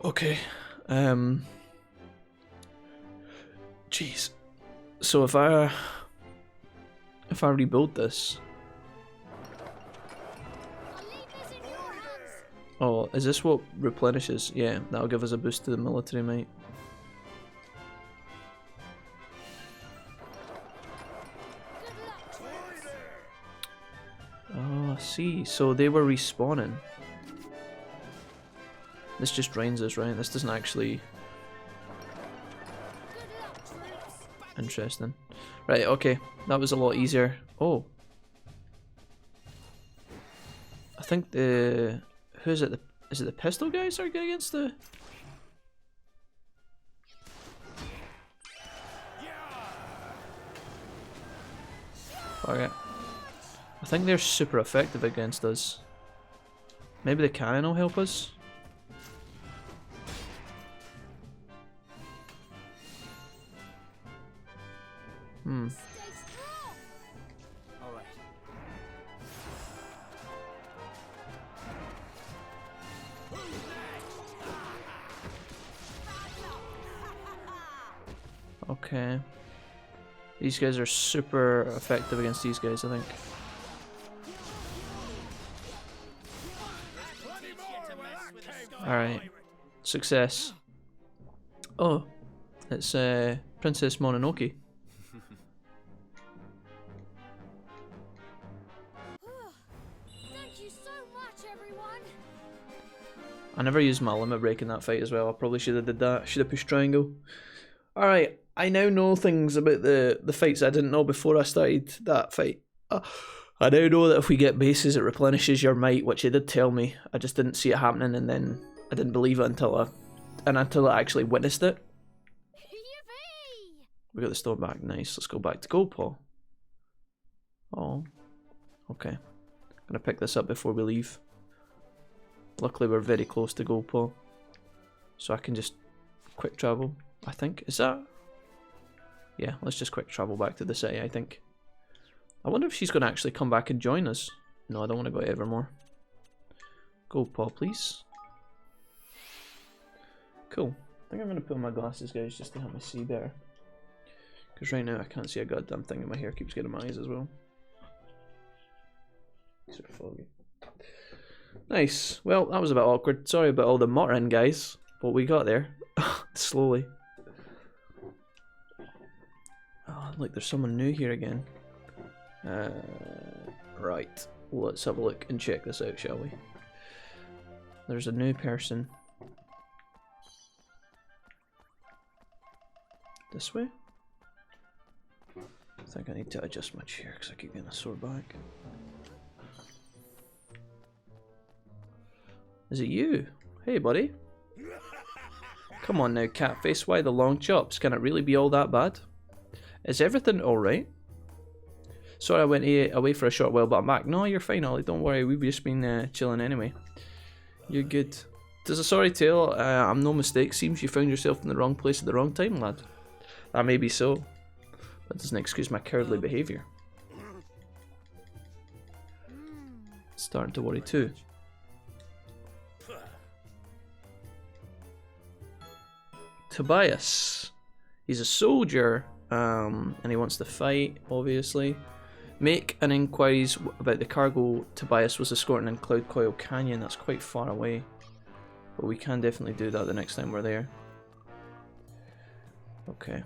Okay. Jeez. So if I rebuild this. Oh, is this what replenishes? Yeah, that'll give us a boost to the military might. Oh, I see. So they were respawning. This just drains us, right? This doesn't actually... Interesting. Right, okay. That was a lot easier. Oh. I think the... Who is it? Is it the pistol guys are good against the... Okay. I think they're super effective against us. Maybe the cannon will help us. Okay. These guys are super effective against these guys, I think. Alright. Success. Oh. It's Princess Mononoke. Thank you so much, everyone. I never used my limit break in that fight as well. I probably should have did that. Should have pushed triangle. Alright. I now know things about the fights I didn't know before I started that fight. I now know that if we get bases, it replenishes your might, which it did tell me. I just didn't see it happening, and then I didn't believe it until I actually witnessed it. Yippee! We got the stone back. Nice. Let's go back to Gold Paw. Oh. Okay. I'm gonna pick this up before we leave. Luckily, we're very close to Gold Paw, so I can just quick travel. I think. Is that? Yeah, let's just quick travel back to the city, I think. I wonder if she's going to actually come back and join us. No, I don't want to go to Evermore. Gold Paw, please. Cool. I think I'm going to put on my glasses, guys, just to help me see better. Because right now I can't see a goddamn thing, and my hair keeps getting in my eyes as well. Sort of foggy. Nice. Well, that was a bit awkward. Sorry about all the muttering, guys. But we got there. Slowly. Oh, look, there's someone new here again. Right. Let's have a look and check this out, shall we? There's a new person. This way? I think I need to adjust my chair because I keep getting a sore back. Is it you? Hey, buddy. Come on now, Catface. Why the long chops? Can it really be all that bad? Is everything alright? Sorry I went away for a short while, but I'm back. No, you're fine, Ollie. Don't worry. We've just been chilling anyway. You're good. Does a sorry tale? I'm no mistake. Seems you found yourself in the wrong place at the wrong time, lad. That may be so. That doesn't excuse my cowardly behaviour. Starting to worry too. Tobias. He's a soldier, and he wants to fight, obviously. Make an inquiries about the cargo Tobias was escorting in Cloud Coil Canyon. That's quite far away, but we can definitely do that the next time we're there. Okay,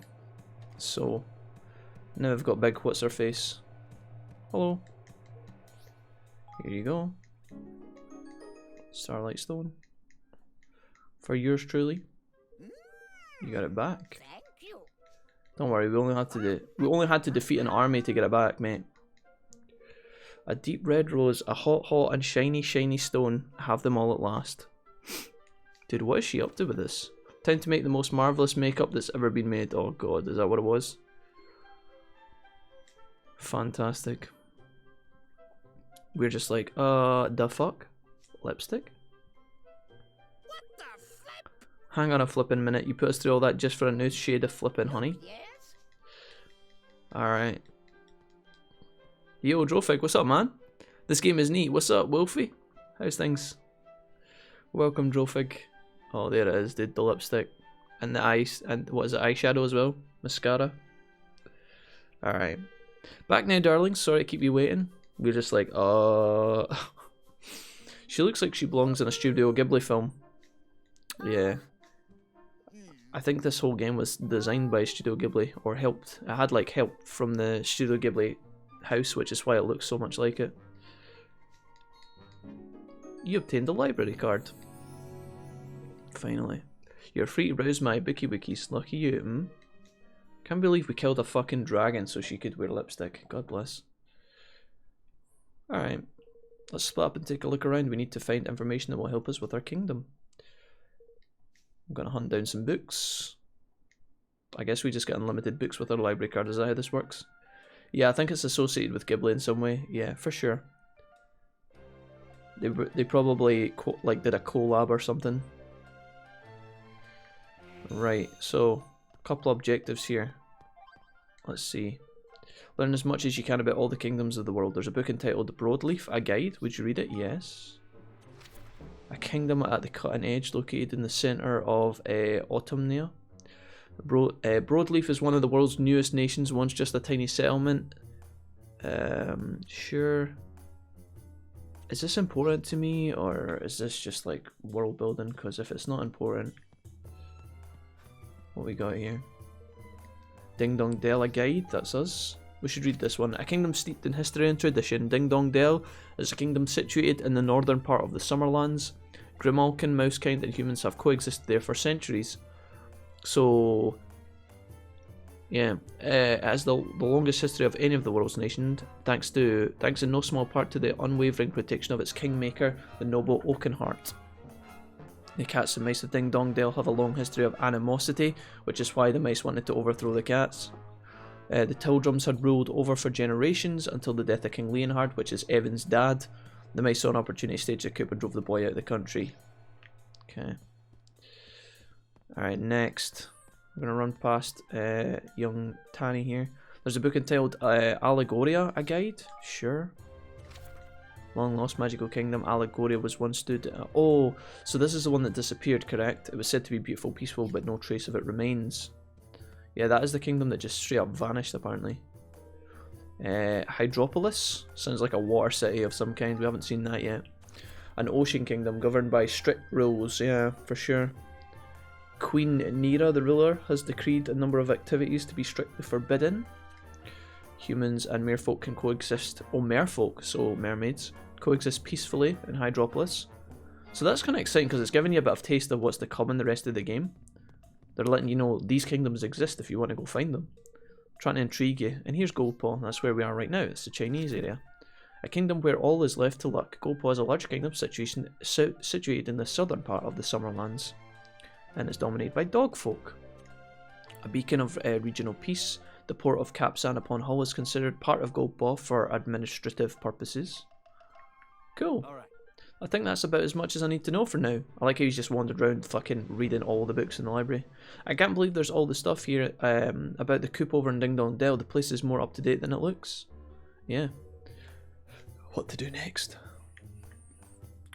so now we've got big what's her face. Hello. Here you go. Starlight Stone. For yours truly. You got it back. Thank you. Don't worry, we only had to defeat an army to get it back, mate. A deep red rose, a hot and shiny stone. Have them all at last. Dude, what is she up to with this? Time to make the most marvelous makeup that's ever been made. Oh god, is that what it was? Fantastic. We're just like, the fuck? Lipstick? What the flip? Hang on a flippin' minute, you put us through all that just for a new shade of flippin', honey? Yes? Alright. Yo, Drofig, what's up, man? This game is neat. What's up, Wolfie? How's things? Welcome, Drofig. Oh, there it is, dude. The lipstick. And the eyes. And what is it? Eyeshadow as well? Mascara. Alright. Back now, darling. Sorry to keep you waiting. We're just like, She looks like she belongs in a Studio Ghibli film. Yeah. I think this whole game was designed by Studio Ghibli, or helped. It had like help from the Studio Ghibli house, which is why it looks so much like it. You obtained a library card. Finally. You're free to browse my bookie wikis. Lucky you, hmm? Can't believe we killed a fucking dragon so she could wear lipstick. God bless. Alright. Let's split up and take a look around. We need to find information that will help us with our kingdom. I'm gonna hunt down some books. I guess we just get unlimited books with our library card. Is that how this works? Yeah, I think it's associated with Ghibli in some way. Yeah, for sure. They probably like did a collab or something. Right, so a couple objectives here. Let's see. Learn as much as you can about all the kingdoms of the world. There's a book entitled Broadleaf, a guide. Would you read it? Yes. A kingdom at the cutting edge, located in the center of Autumnia. Broadleaf is one of the world's newest nations, once just a tiny settlement. Sure. Is this important to me, or is this just like world building? Because if it's not important, what we got here? Ding Dong Dell, a guide, that's us. We should read this one. A kingdom steeped in history and tradition, Ding Dong Dell is a kingdom situated in the northern part of the Summerlands. Grimalkin, Mousekin, and humans have coexisted there for centuries. So, yeah, it has the longest history of any of the world's nations, thanks in no small part to the unwavering protection of its kingmaker, the noble Oakenheart. The cats and mice of Ding Dong Dell have a long history of animosity, which is why the mice wanted to overthrow the cats. The Tildrums had ruled over for generations until the death of King Leonhard, which is Evan's dad. The mice saw an opportunity to stage a coup and drove the boy out of the country. Okay. Alright, next. I'm going to run past young Tanny here. There's a book entitled Allegoria, a guide? Sure. Long lost magical kingdom, Allegoria was once stood... oh, so this is the one that disappeared, correct? It was said to be beautiful, peaceful, but no trace of it remains. Yeah, that is the kingdom that just straight up vanished, apparently. Hydropolis? Sounds like a water city of some kind. We haven't seen that yet. An ocean kingdom governed by strict rules. Yeah, for sure. Queen Nira, the ruler, has decreed a number of activities to be strictly forbidden. Humans and merfolk can coexist. Oh, merfolk, so mermaids, coexist peacefully in Hydropolis. So that's kind of exciting because it's giving you a bit of taste of what's to come in the rest of the game. They're letting you know these kingdoms exist if you want to go find them. Trying to intrigue you. And here's Goldpaw. That's where we are right now. It's the Chinese area. A kingdom where all is left to luck. Goldpaw is a large kingdom situated in the southern part of the Summerlands. And it's dominated by dogfolk. A beacon of regional peace. The port of Capsan upon Hull is considered part of Goldpaw for administrative purposes. Cool. All right. I think that's about as much as I need to know for now. I like how he's just wandered around fucking reading all the books in the library. I can't believe there's all the stuff here about the coup over in Ding Dong Dell. The place is more up to date than it looks. Yeah. What to do next?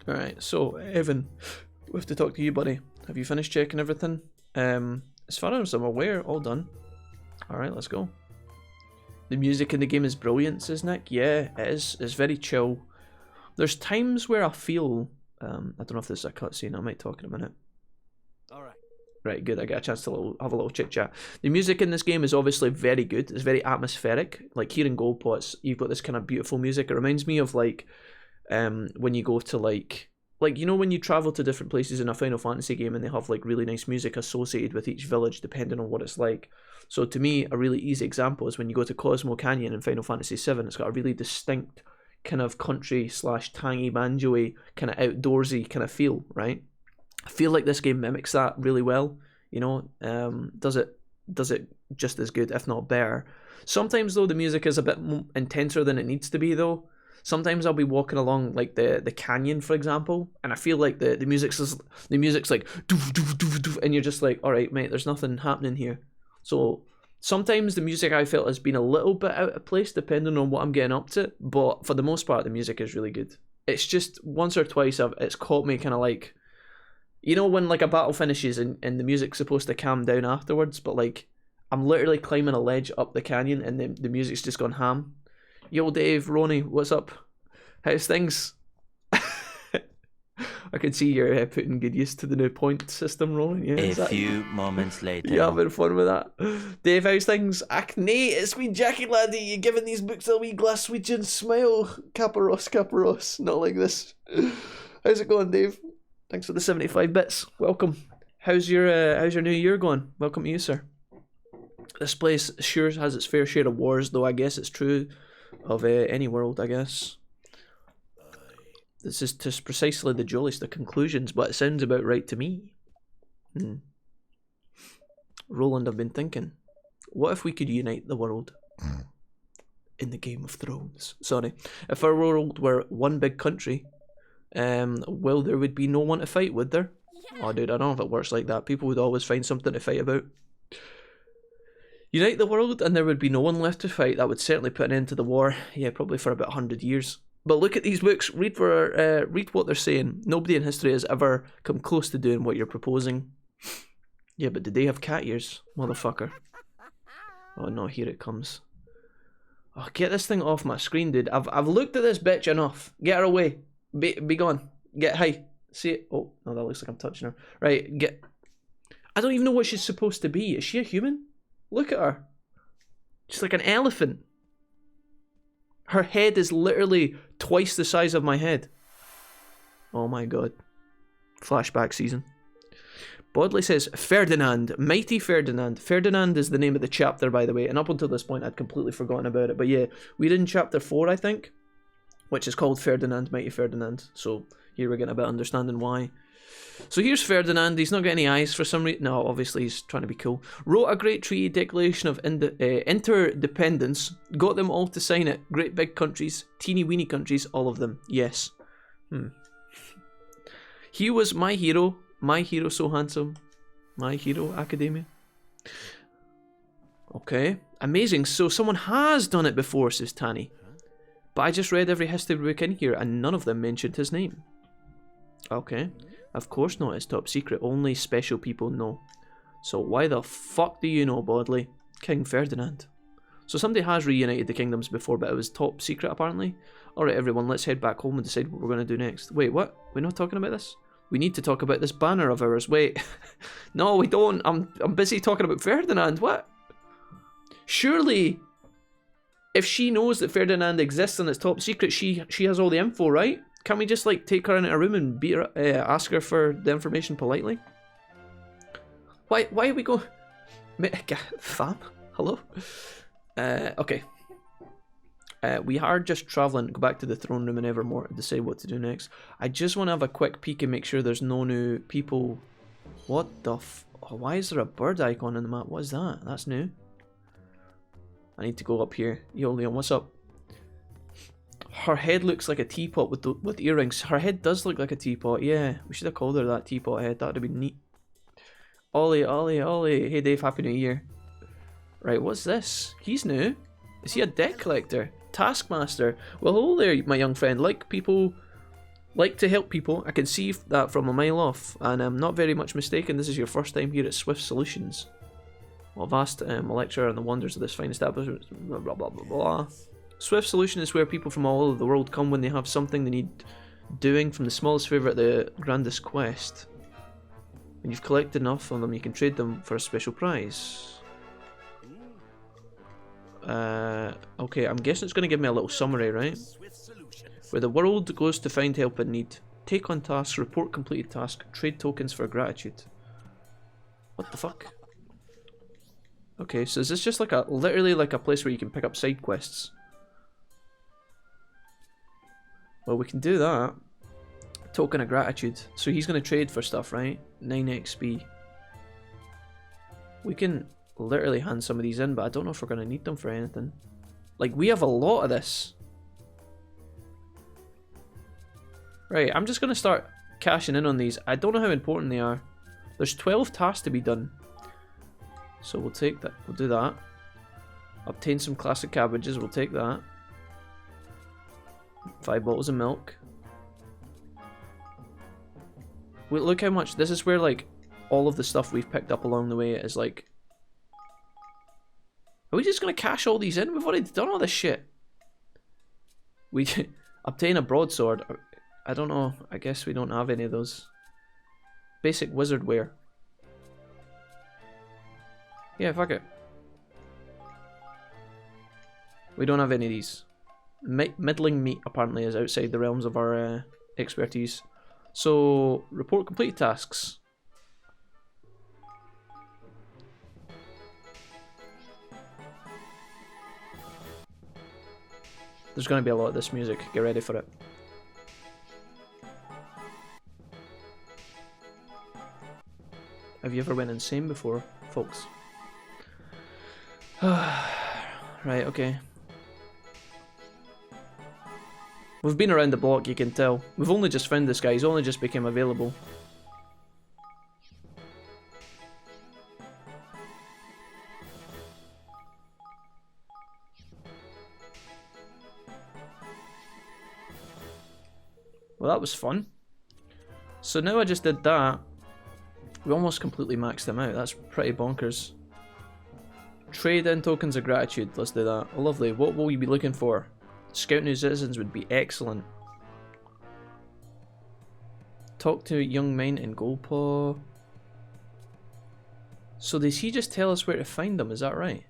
Alright, so Evan, we have to talk to you, buddy. Have you finished checking everything? As far as I'm aware, all done. Alright, let's go. The music in the game is brilliant, says Nick. Yeah, it is. It's very chill. There's times where I feel, I don't know if this is a cutscene, I might talk in a minute. Alright. Right, good, I get a chance to have a little chit chat. The music in this game is obviously very good, it's very atmospheric. Like here in Goldpaw, you've got this kind of beautiful music. It reminds me of like, when you go to like, you know when you travel to different places in a Final Fantasy game and they have like really nice music associated with each village depending on what it's like. So to me, a really easy example is when you go to Cosmo Canyon in Final Fantasy VII, it's got a really distinct kind of country / tangy banjo-y kind of outdoorsy kind of feel, right? I feel like this game mimics that really well, you know. Does it just as good, if not better. Sometimes though the music is a bit intenser than it needs to be though. Sometimes I'll be walking along like the canyon, for example, and I feel like the music's like doof, doof, doof, doof, and you're just like, all right, mate, there's nothing happening here. So sometimes the music I felt has been a little bit out of place depending on what I'm getting up to, but for the most part the music is really good. It's just once or twice it's caught me kind of like, you know when like a battle finishes and the music's supposed to calm down afterwards, but like I'm literally climbing a ledge up the canyon and the music's just gone ham. Yo Dave, Ronnie, what's up? How's things? I can see you're putting good use to the new point system, Ronnie. Yeah, a few moments later. You having fun with that? Dave, how's things? Acne, it's me, Jackie laddie. You giving these books a wee Glaswegian smile? Caparos. Not like this. How's it going, Dave? Thanks for the 75 bits. Welcome. How's your new year going? Welcome to you, sir. This place sure has its fair share of wars, though I guess it's true of any world, I guess. This is just precisely the jolliest of conclusions, but it sounds about right to me. Roland, I've been thinking, what if we could unite the world in the Game of Thrones? Sorry. If our world were one big country, well, there would be no one to fight, would there? Yeah. Oh, dude, I don't know if it works like that. People would always find something to fight about. Unite the world and there would be no one left to fight. That would certainly put an end to the war. Yeah, probably for about 100 years. But look at these books. Read what they're saying. Nobody in history has ever come close to doing what you're proposing. Yeah, but did they have cat ears, motherfucker? Oh no, here it comes. Oh, get this thing off my screen, dude. I've looked at this bitch enough. Get her away. Be gone. Get hi. See it? Oh no, that looks like I'm touching her. Right, get. I don't even know what she's supposed to be. Is she a human? Look at her. She's like an elephant. Her head is literally twice the size of my head. Oh my god. Flashback season. Bodley says, Ferdinand, mighty Ferdinand. Ferdinand is the name of the chapter, by the way, and up until this point I'd completely forgotten about it. But yeah, we're in chapter 4, I think, which is called Ferdinand, mighty Ferdinand. So here we're getting a bit of understanding why. So here's Ferdinand. He's not got any eyes for some reason. No, obviously he's trying to be cool. Wrote a great treaty, declaration of interdependence. Got them all to sign it. Great big countries, teeny weeny countries, all of them. Yes. He was my hero. My hero so handsome. My hero academia. Okay. Amazing. So someone has done it before, says Tanny. But I just read every history book in here and none of them mentioned his name. Okay. Of course not. It's top secret. Only special people know. So why the fuck do you know, Bodley? King Ferdinand. So somebody has reunited the kingdoms before, but it was top secret apparently. Alright everyone, let's head back home and decide what we're going to do next. Wait, what? We're not talking about this? We need to talk about this banner of ours. Wait. No, we don't. I'm busy talking about Ferdinand. What? Surely, if she knows that Ferdinand exists and it's top secret, she has all the info, right? Can't we just like take her in a room and beat her, ask her for the information politely? Why are we going? Fam? Hello? Okay. We are just travelling, go back to the throne room and Evermore and decide what to do next. I just want to have a quick peek and make sure there's no new people. What the oh, why is there a bird icon on the map? What is that? That's new. I need to go up here. Yo, Leon, what's up? Her head looks like a teapot with earrings. Her head does look like a teapot, yeah. We should have called her that teapot head. That would have been neat. Ollie, Ollie, Ollie. Hey Dave, Happy New Year. Right, what's this? He's new. Is he a deck collector? Taskmaster. Well, hello there, my young friend. Like to help people. I can see that from a mile off, and I'm not very much mistaken. This is your first time here at Swift Solutions. Well, vast lecture on the wonders of this fine establishment. Blah blah blah blah blah. Swift Solution is where people from all over the world come when they have something they need doing, from the smallest favour to the grandest quest. When you've collected enough of them, you can trade them for a special prize. Okay, I'm guessing it's going to give me a little summary, right? Where the world goes to find help in need. Take on tasks, report completed task, trade tokens for gratitude. What the fuck? Okay, so is this just like literally like a place where you can pick up side quests? Well, we can do that. Token of gratitude. So he's going to trade for stuff, right? 9 XP. We can literally hand some of these in, but I don't know if we're going to need them for anything. Like, we have a lot of this. Right, I'm just going to start cashing in on these. I don't know how important they are. There's 12 tasks to be done. So we'll take that. We'll do that. Obtain some classic cabbages. We'll take that. 5 bottles of milk. Wait, look how much. This is where, like, all of the stuff we've picked up along the way is, like... Are we just going to cash all these in? We've already done all this shit. We obtain a broadsword. I don't know. I guess we don't have any of those. Basic wizard wear. Yeah, fuck it. We don't have any of these. Middling meat apparently is outside the realms of our expertise. So, report complete tasks. There's going to be a lot of this music. Get ready for it. Have you ever went insane before, folks? Right, okay. We've been around the block, you can tell. We've only just found this guy. He's only just became available. Well, that was fun. So now I just did that. We almost completely maxed them out. That's pretty bonkers. Trade in tokens of gratitude. Let's do that. Oh, lovely. What will we be looking for? Scout new citizens would be excellent. Talk to young men in Goldpaw. So does he just tell us where to find them? Is that right?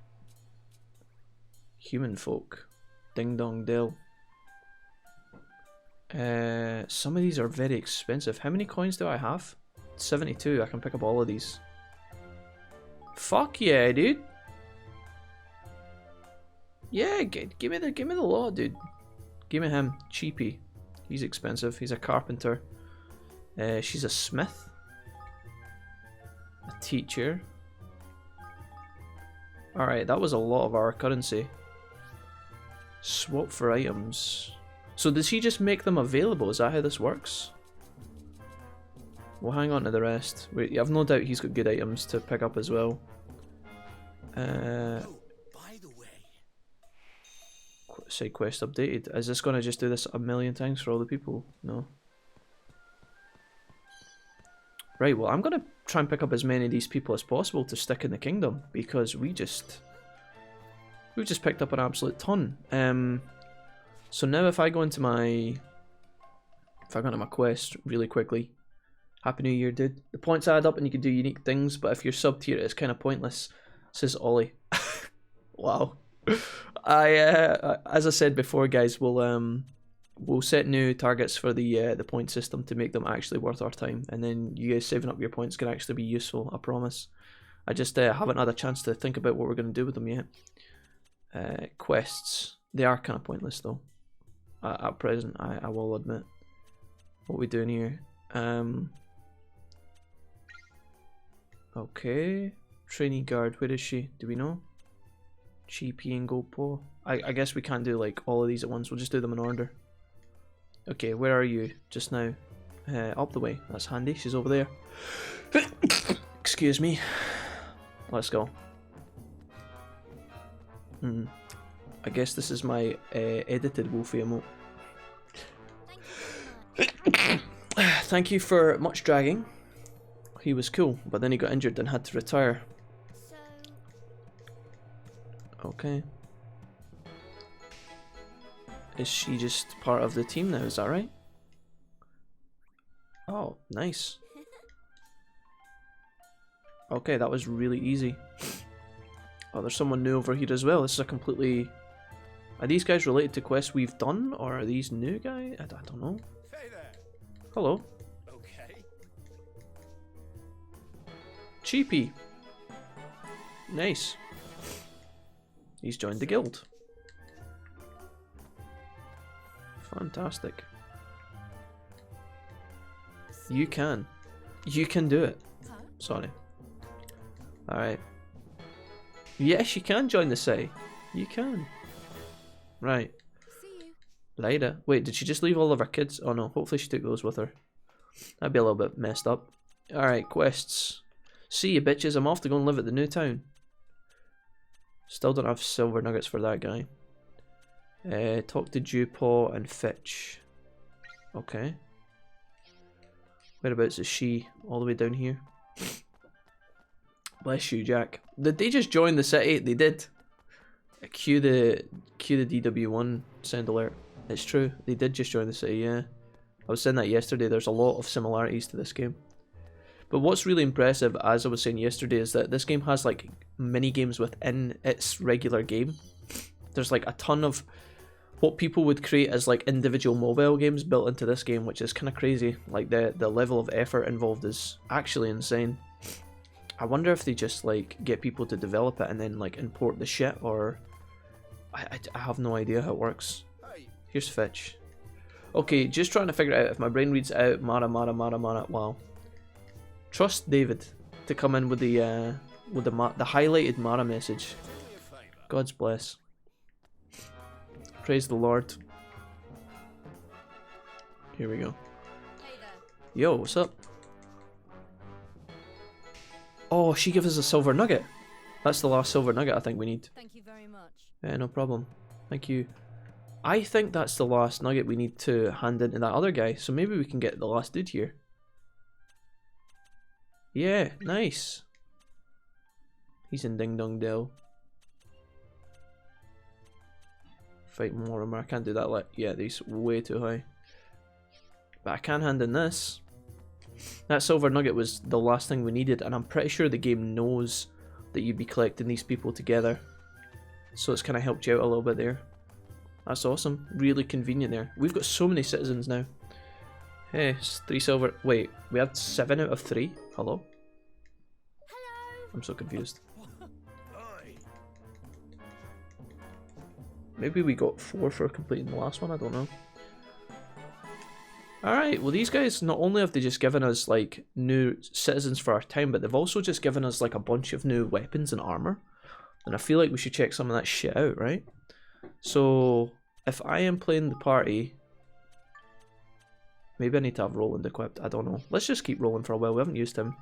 Human folk. Ding Dong Dell. Some of these are very expensive. How many coins do I have? 72. I can pick up all of these. Fuck yeah, dude. Yeah, give me the lot, dude. Give me him. Cheapy. He's expensive. He's a carpenter. She's a smith. A teacher. Alright, that was a lot of our currency. Swap for items. So does he just make them available? Is that how this works? We'll hang on to the rest. Wait, I've no doubt he's got good items to pick up as well. By the way, Side quest updated. Is this going to just do this a million times for all the people? No. Right, well, I'm going to try and pick up as many of these people as possible to stick in the kingdom, because we've just picked up an absolute ton. So now if I go into my quest really quickly. Happy New Year, dude. The points add up and you can do unique things, but if you're sub tier, it's kind of pointless, says Ollie. Wow. As I said before, guys, we'll set new targets for the point system to make them actually worth our time, and then you guys saving up your points can actually be useful, I promise. I just haven't had a chance to think about what we're going to do with them yet. Quests, they are kind of pointless though. At present, I will admit. What are we doing here? Okay. Trainee guard, where is she? Do we know? GP and Gopo. I guess we can't do like all of these at once, we'll just do them in order. Okay, where are you just now? Up the way, that's handy, she's over there. Excuse me. Let's go. I guess this is my edited Wolfie emote. Thank you for much dragging. He was cool, but then he got injured and had to retire. Okay. Is she just part of the team now, is that right? Oh, nice. Okay, that was really easy. Oh, there's someone new over here as well. This is a completely... Are these guys related to quests we've done, or are these new guys? I don't know. hey there. Hello. Okay. Cheapy. Nice. He's joined the guild. Fantastic. You can. You can do it. Sorry. Alright. Yes, you can join the city. You can. Right. Later. Wait, did she just leave all of her kids? Oh no, hopefully she took those with her. That'd be a little bit messed up. Alright, quests. See you bitches, I'm off to go and live at the new town. Still don't have silver nuggets for that guy. Talk to Dewpaw and Fitch. Okay. Whereabouts is she? All the way down here. Bless you, Jack. Did they just join the city? They did. Cue the DW1 sound alert. It's true. They did just join the city, yeah. I was saying that yesterday. There's a lot of similarities to this game. But what's really impressive, as I was saying yesterday, is that this game has like mini games within its regular game. There's like a ton of what people would create as like individual mobile games built into this game, which is kind of crazy. Like the level of effort involved is actually insane. I wonder if they just like get people to develop it and then like import the shit, or I have no idea how it works. Here's Fitch. Okay, just trying to figure out if my brain reads out Mara. Wow. Trust David to come in with the highlighted Mara message. God's bless. Praise the Lord. Here we go. Yo, what's up? Oh, she gives us a silver nugget. That's the last silver nugget I think we need. Thank you very much. Yeah, no problem. Thank you. I think that's the last nugget we need to hand in to that other guy, so maybe we can get the last dude here. Yeah, nice. He's in Ding Dong Dell. Fight Mortimer. I can't do that. Yeah, these way too high. But I can hand in this. That silver nugget was the last thing we needed, and I'm pretty sure the game knows that you'd be collecting these people together. So it's kind of helped you out a little bit there. That's awesome. Really convenient there. We've got so many citizens now. Hey, it's 3 silver. Wait, we had 7 out of 3? Hello? Hello. I'm so confused. Maybe we got 4 for completing the last one, I don't know. Alright, well these guys, not only have they just given us like new citizens for our town, but they've also just given us like a bunch of new weapons and armor. And I feel like we should check some of that shit out, right? So, if I am playing the party, maybe I need to have Roland equipped, I don't know. Let's just keep Roland for a while, we haven't used him.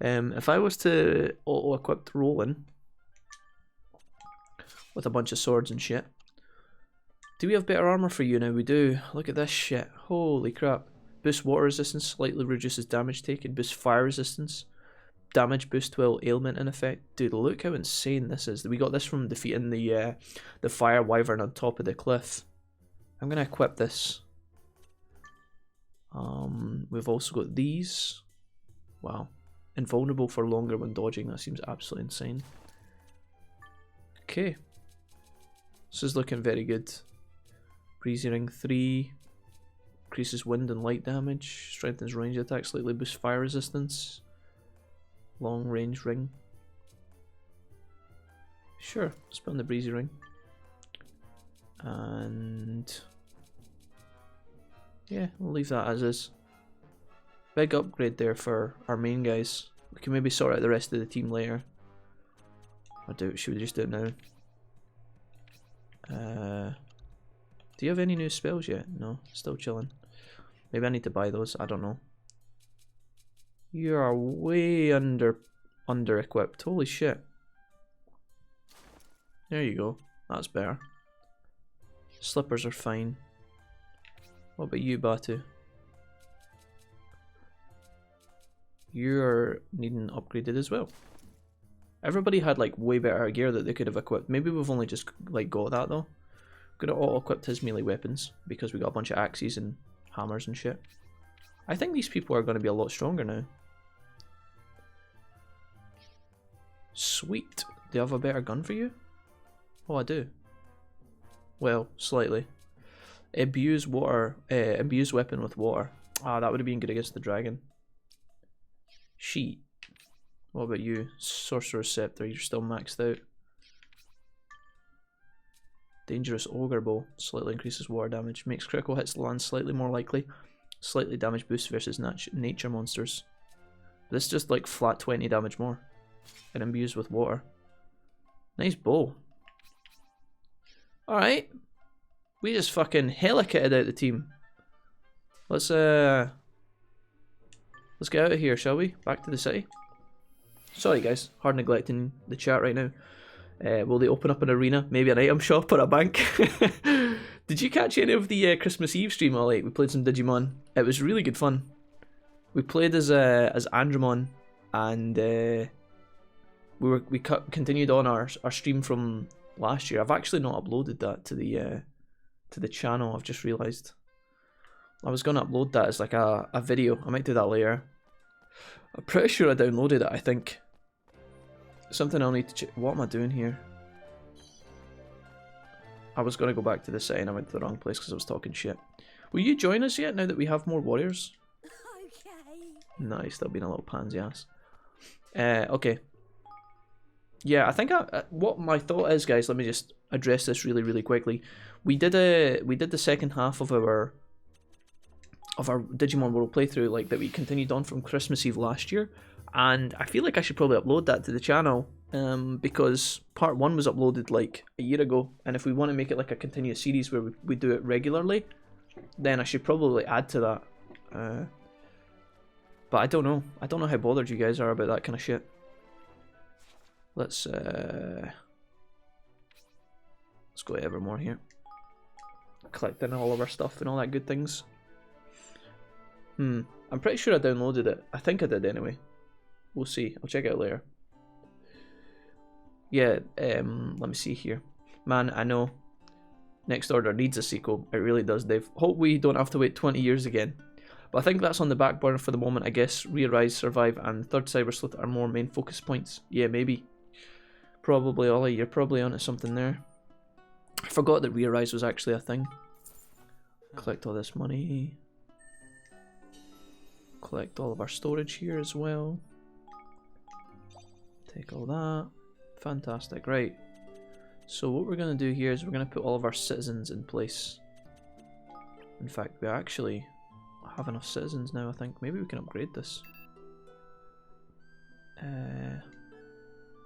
If I was to auto-equip Roland with a bunch of swords and shit. Do we have better armor for you now? We do. Look at this shit. Holy crap. Boost water resistance, slightly reduces damage taken. Boost fire resistance. Damage boost while ailment in effect. Dude, look how insane this is. We got this from defeating the fire wyvern on top of the cliff. I'm gonna equip this. We've also got these. Wow. Invulnerable for longer when dodging. That seems absolutely insane. Okay. This is looking very good. Breezy Ring 3. Increases wind and light damage. Strengthens range attack. Slightly boosts fire resistance. Long range ring. Sure, let's put on the Breezy Ring. And yeah, we'll leave that as is. Big upgrade there for our main guys. We can maybe sort out the rest of the team later. Should we just do it now? Do you have any new spells yet? No, still chilling. Maybe I need to buy those, I don't know. You are way under equipped. Holy shit. There you go. That's better. Slippers are fine. What about you, Batu? You're needing upgraded as well. Everybody had like way better gear that they could have equipped. Maybe we've only just like got that though. Gonna auto-equip his melee weapons because we got a bunch of axes and hammers and shit. I think these people are going to be a lot stronger now. Sweet. Do you have a better gun for you? Oh, I do. Well, slightly. Abuse water. Abuse weapon with water. Ah, that would have been good against the dragon. Sheet. What about you? Sorcerer's Scepter. You're still maxed out. Dangerous Ogre Bow. Slightly increases water damage. Makes critical hits land slightly more likely. Slightly damage boost versus nature monsters. This just like flat 20 damage more. And imbues with water. Nice bow. Alright. We just fucking hella-kitted out the team. Let's get out of here, shall we? Back to the city. Sorry guys, hard neglecting the chat right now. Will they open up an arena? Maybe an item shop or a bank? Did you catch any of the Christmas Eve stream all night? We played some Digimon. It was really good fun. We played as Andromon, and we continued on our stream from last year. I've actually not uploaded that to the channel. I've just realised. I was gonna upload that as like a video. I might do that later. I'm pretty sure I downloaded it. I think. Something I'll need to check. What am I doing here? I was going to go back to the site and I went to the wrong place because I was talking shit. Will you join us yet now that we have more warriors? Okay. Nice, that'll be a little pansy ass. Okay. Yeah, I think what my thought is, guys, let me just address this really quickly. We did the second half of our Digimon World playthrough, like that we continued on from Christmas Eve last year. And I feel like I should probably upload that to the channel because part 1 was uploaded like a year ago, and if we want to make it like a continuous series where we do it regularly, then I should probably add to that. But I don't know how bothered you guys are about that kind of shit. Let's go to Evermore here. Collecting all of our stuff and all that good things. I'm pretty sure I downloaded it. I think I did anyway. We'll see. I'll check it out later. Yeah, let me see here. Man, I know Next Order needs a sequel. It really does, Dave. Hope we don't have to wait 20 years again. But I think that's on the back burner for the moment. I guess Re-Arise, Survive, and Third Cyber Sleuth are more main focus points. Yeah, maybe. Probably, Ollie. You're probably onto something there. I forgot that Re-Arise was actually a thing. Collect all this money. Collect all of our storage here as well. Take all that. Fantastic. Right. So what we're going to do here is we're going to put all of our citizens in place. In fact, we actually have enough citizens now, I think. Maybe we can upgrade this.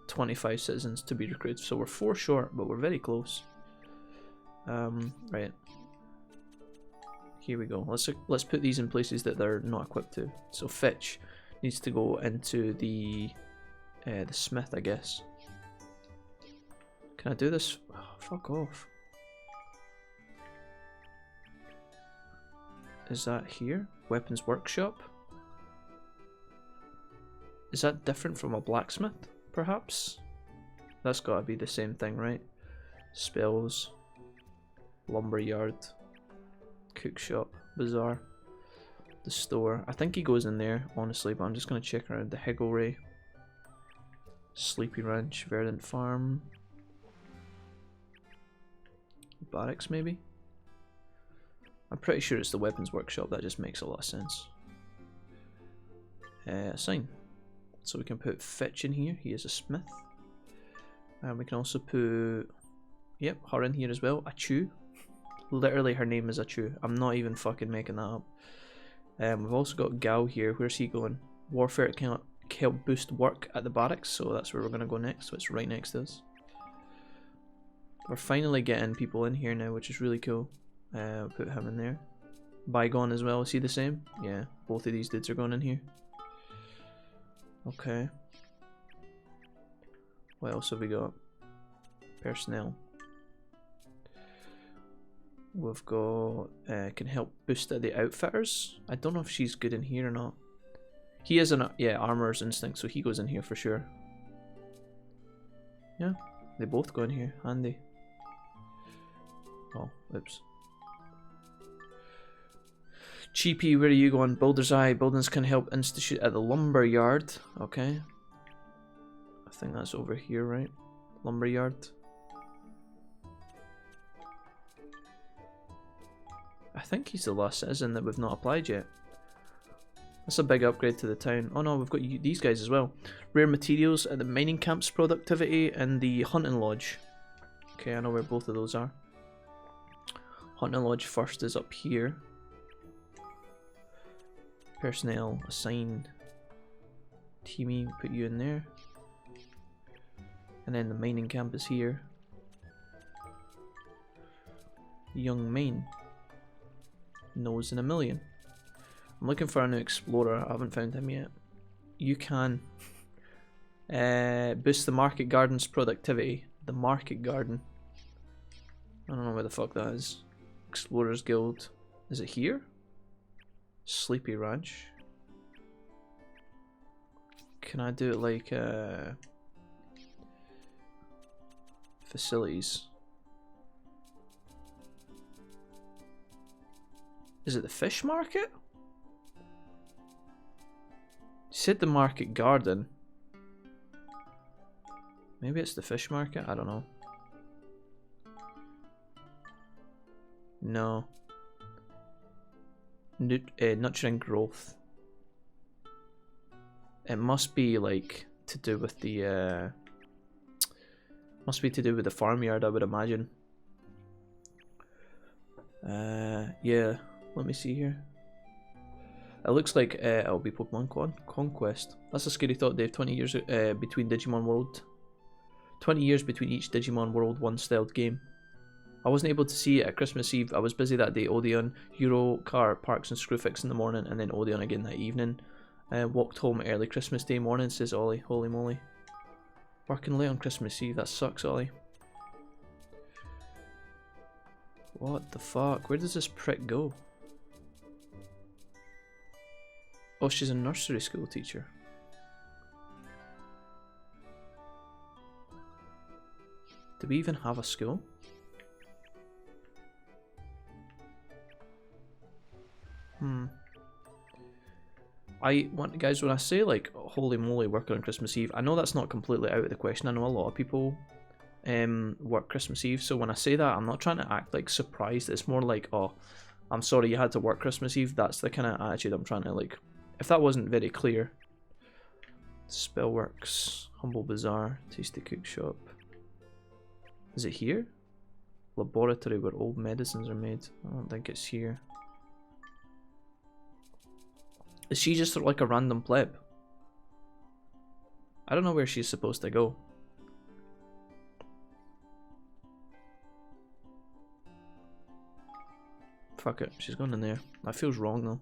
25 citizens to be recruited. So we're 4 short, but we're very close. Right. Here we go. Let's put these in places that they're not equipped to. So Fitch needs to go into the smith, I guess. Can I do this? Oh, fuck off. Is that here? Weapons workshop? Is that different from a blacksmith, perhaps? That's gotta be the same thing, right? Spells. Lumberyard. Cook shop. Bazaar. The store. I think he goes in there, honestly, but I'm just gonna check around. The Higgley. Sleepy Ranch. Verdant Farm. Barracks, maybe? I'm pretty sure it's the weapons workshop. That just makes a lot of sense. Assign. So we can put Fitch in here. He is a smith. And we can also put... Yep, her in here as well. Achu. Literally her name is Achu. I'm not even fucking making that up. We've also got Gao here. Where's he going? Warfare can help boost work at the barracks. So that's where we're going to go next. So it's right next to us. We're finally getting people in here now, which is really cool. Put him in there. Bygone as well, is he the same? Yeah, both of these dudes are going in here. Okay. What else have we got? Personnel. We've got, can help boost at the outfitters. I don't know if she's good in here or not. He is an, yeah, armorer's instinct, so he goes in here for sure. Yeah, they both go in here, handy. Oh, oops. Cheapy, where are you going? Builder's Eye. Buildings can help institute at the lumberyard. Okay. I think that's over here, right? Lumberyard. I think he's the last citizen that we've not applied yet. That's a big upgrade to the town. Oh no, we've got these guys as well. Rare materials at the mining camp's productivity and the hunting lodge. Okay, I know where both of those are. Hunting lodge first is up here. Personnel, assign. Teamy, put you in there. And then the mining camp is here. Young Main. Nose in a million. I'm looking for a new explorer. I haven't found him yet. You can boost the market garden's productivity. The market garden. I don't know where the fuck that is. Explorers Guild. Is it here? Sleepy Ranch. Can I do it like facilities? Is it the fish market? You said the market garden. Maybe it's the fish market? I don't know. No. Nurturing growth. It must be like to do with the must be to do with the farmyard, I would imagine. Yeah, let me see here. It looks like it'll be Pokemon Conquest. That's a scary thought, Dave. 20 years between Digimon World. 20 years between each Digimon World 1 stealth game. I wasn't able to see it at Christmas Eve. I was busy that day. Odeon, Euro, Car, Parks and Screwfix in the morning, and then Odeon again that evening. Walked home early Christmas Day morning, says Ollie. Holy moly. Working late on Christmas Eve. That sucks, Ollie. What the fuck? Where does this prick go? Oh, she's a nursery school teacher. Do we even have a school? Guys, when I say like holy moly working on Christmas Eve, I know that's not completely out of the question. I know a lot of people work Christmas Eve, so when I say that, I'm not trying to act like surprised. It's more like, oh, I'm sorry you had to work Christmas Eve. That's the kind of attitude I'm trying to, like, if that wasn't very clear. Spellworks, Humble Bazaar, Tasty Cook Shop. Is it here? Laboratory where old medicines are made. I don't think it's here. Is she just like a random pleb? I don't know where she's supposed to go. Fuck it, she's going in there. That feels wrong though.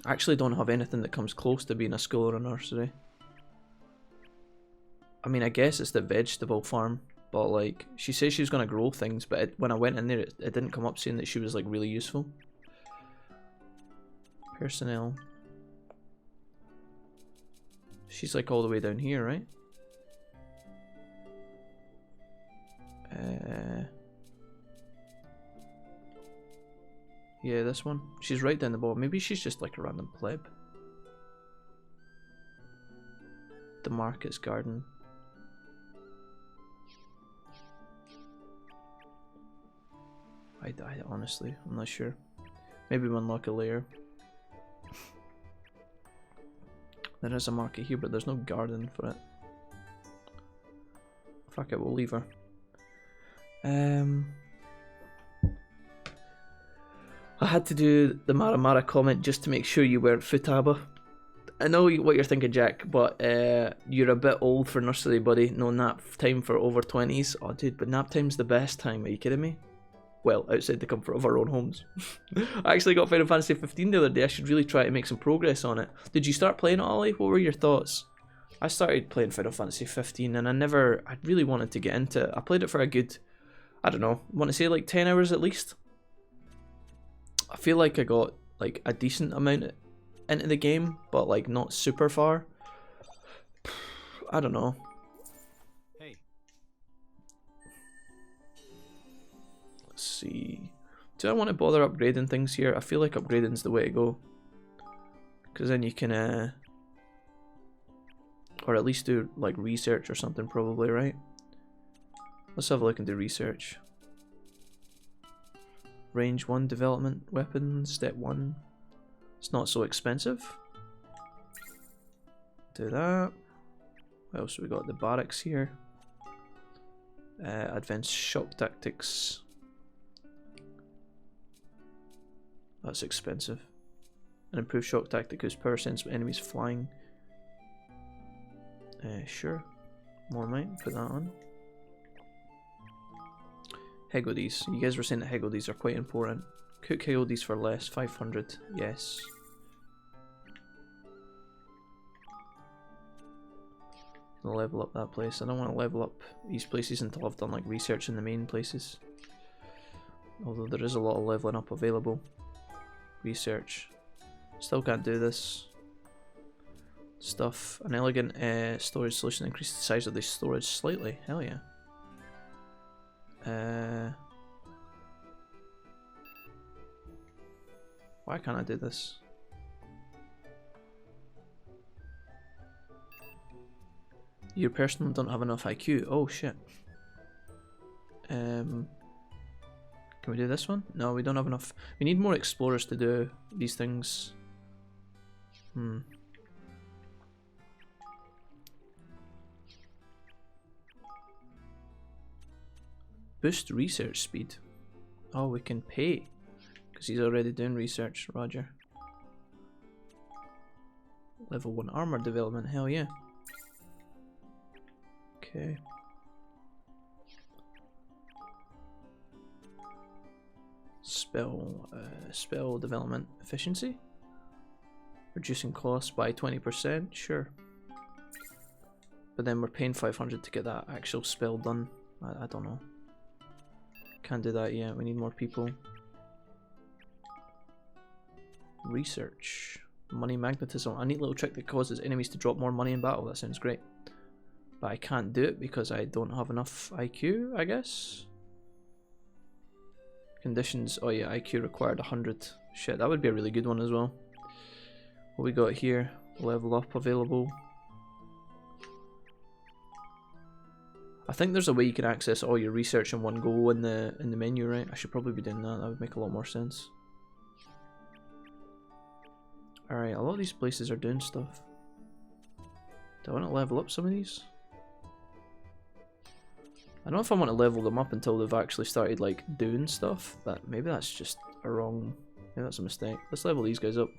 I actually don't have anything that comes close to being a school or a nursery. I mean, I guess it's the vegetable farm, but like, she says she's gonna grow things, but when I went in there, it didn't come up saying that she was like really useful. Personnel. She's like all the way down here, right? Yeah, this one. She's right down the bottom. Maybe she's just like a random pleb. The Market's Garden. I honestly, I'm not sure. Maybe we unlock a layer. There is a market here, but there's no garden for it. Fuck it, we'll leave her. I had to do the Mara comment just to make sure you weren't Futaba. I know what you're thinking, Jack, but you're a bit old for nursery, buddy. No nap time for over 20s. Oh, dude, but nap time's the best time. Are you kidding me? Well, outside the comfort of our own homes. I actually got Final Fantasy 15 the other day. I should really try to make some progress on it. Did you start playing it, Ollie? What were your thoughts? I started playing Final Fantasy 15 and I really wanted to get into it. I played it for a good, I don't know, want to say like 10 hours at least. I feel like I got like a decent amount into the game, but like not super far. I don't know. Hey. Let's see. Do I want to bother upgrading things here? I feel like upgrading's the way to go. Because then you can, or at least do like research or something probably, right? Let's have a look into research. Range 1 development weapon, step 1. It's not so expensive. Do that. What else have we got? The barracks here. Advanced shock tactics. That's expensive. An improved shock tactic whose power sends enemies flying. Sure. More might. Put that on. Heggledies. You guys were saying that Heggledies are quite important. Cook Heggledies for less. 500. Yes. I'll level up that place. I don't want to level up these places until I've done like research in the main places. Although there is a lot of leveling up available. Research. Still can't do this. Stuff. An elegant storage solution. Increase the size of the storage slightly. Hell yeah. Why can't I do this? Your personal don't have enough IQ. Oh shit. Can we do this one? No, we don't have enough. We need more explorers to do these things. Boost research speed. Oh, we can pay. Because he's already doing research. Roger. Level 1 armor development. Hell yeah. Okay. Spell development efficiency. Reducing costs by 20%. Sure. But then we're paying 500 to get that actual spell done. I don't know. Can't do that yet. We need more people. Research. Money magnetism. A neat little trick that causes enemies to drop more money in battle. That sounds great. But I can't do it because I don't have enough IQ, I guess. Conditions, oh yeah, IQ required 100. Shit, that would be a really good one as well. What we got here? Level up available. I think there's a way you can access all your research in one go in the menu, right? I should probably be doing that. That would make a lot more sense. Alright, a lot of these places are doing stuff. Do I want to level up some of these? I don't know if I want to level them up until they've actually started like doing stuff, but maybe that's just a wrong, maybe that's a mistake. Let's level these guys up.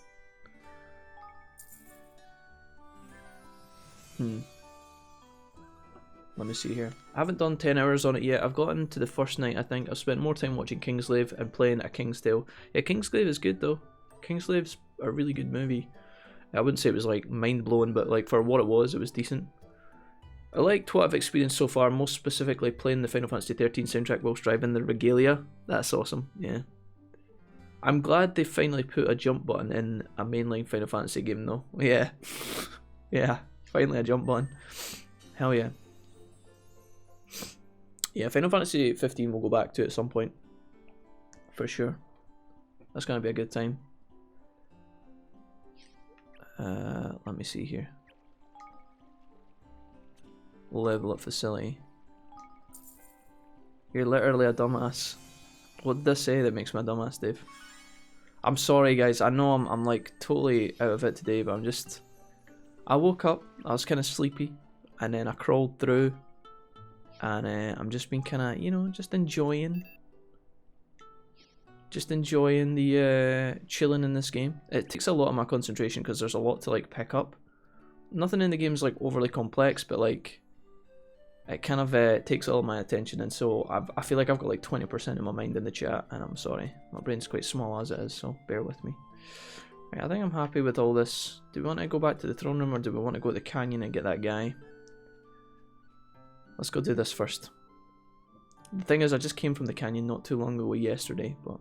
Let me see here. I haven't done 10 hours on it yet. I've gotten to the first night, I think. I've spent more time watching Kingslave and playing A King's Tale. Yeah, Kingslave is good though. Kingslave's a really good movie. I wouldn't say it was like mind-blowing, but like for what it was decent. I liked what I've experienced so far, most specifically playing the Final Fantasy XIII soundtrack whilst driving the Regalia. That's awesome, yeah. I'm glad they finally put a jump button in a mainline Final Fantasy game though. Yeah. Yeah, finally a jump button. Hell yeah. Yeah, Final Fantasy 15 we'll go back to at some point. For sure. That's gonna be a good time. Let me see here. Level up facility. You're literally a dumbass. What did this say that makes me a dumbass, Dave? I'm sorry guys, I know I'm like totally out of it today, but I woke up, I was kind of sleepy, and then I crawled through, and I'm just been kind of, you know, just enjoying the chilling in this game. It takes a lot of my concentration because there's a lot to like pick up. Nothing in the game is like overly complex, but like it kind of takes all of my attention, and so I feel like I've got like 20% of my mind in the chat, and I'm sorry, my brain's quite small as it is, so bear with me. Right, I think I'm happy with all this. Do we want to go back to the throne room, or do we want to go to the canyon and get that guy? Let's go do this first. The thing is, I just came from the canyon not too long ago yesterday, but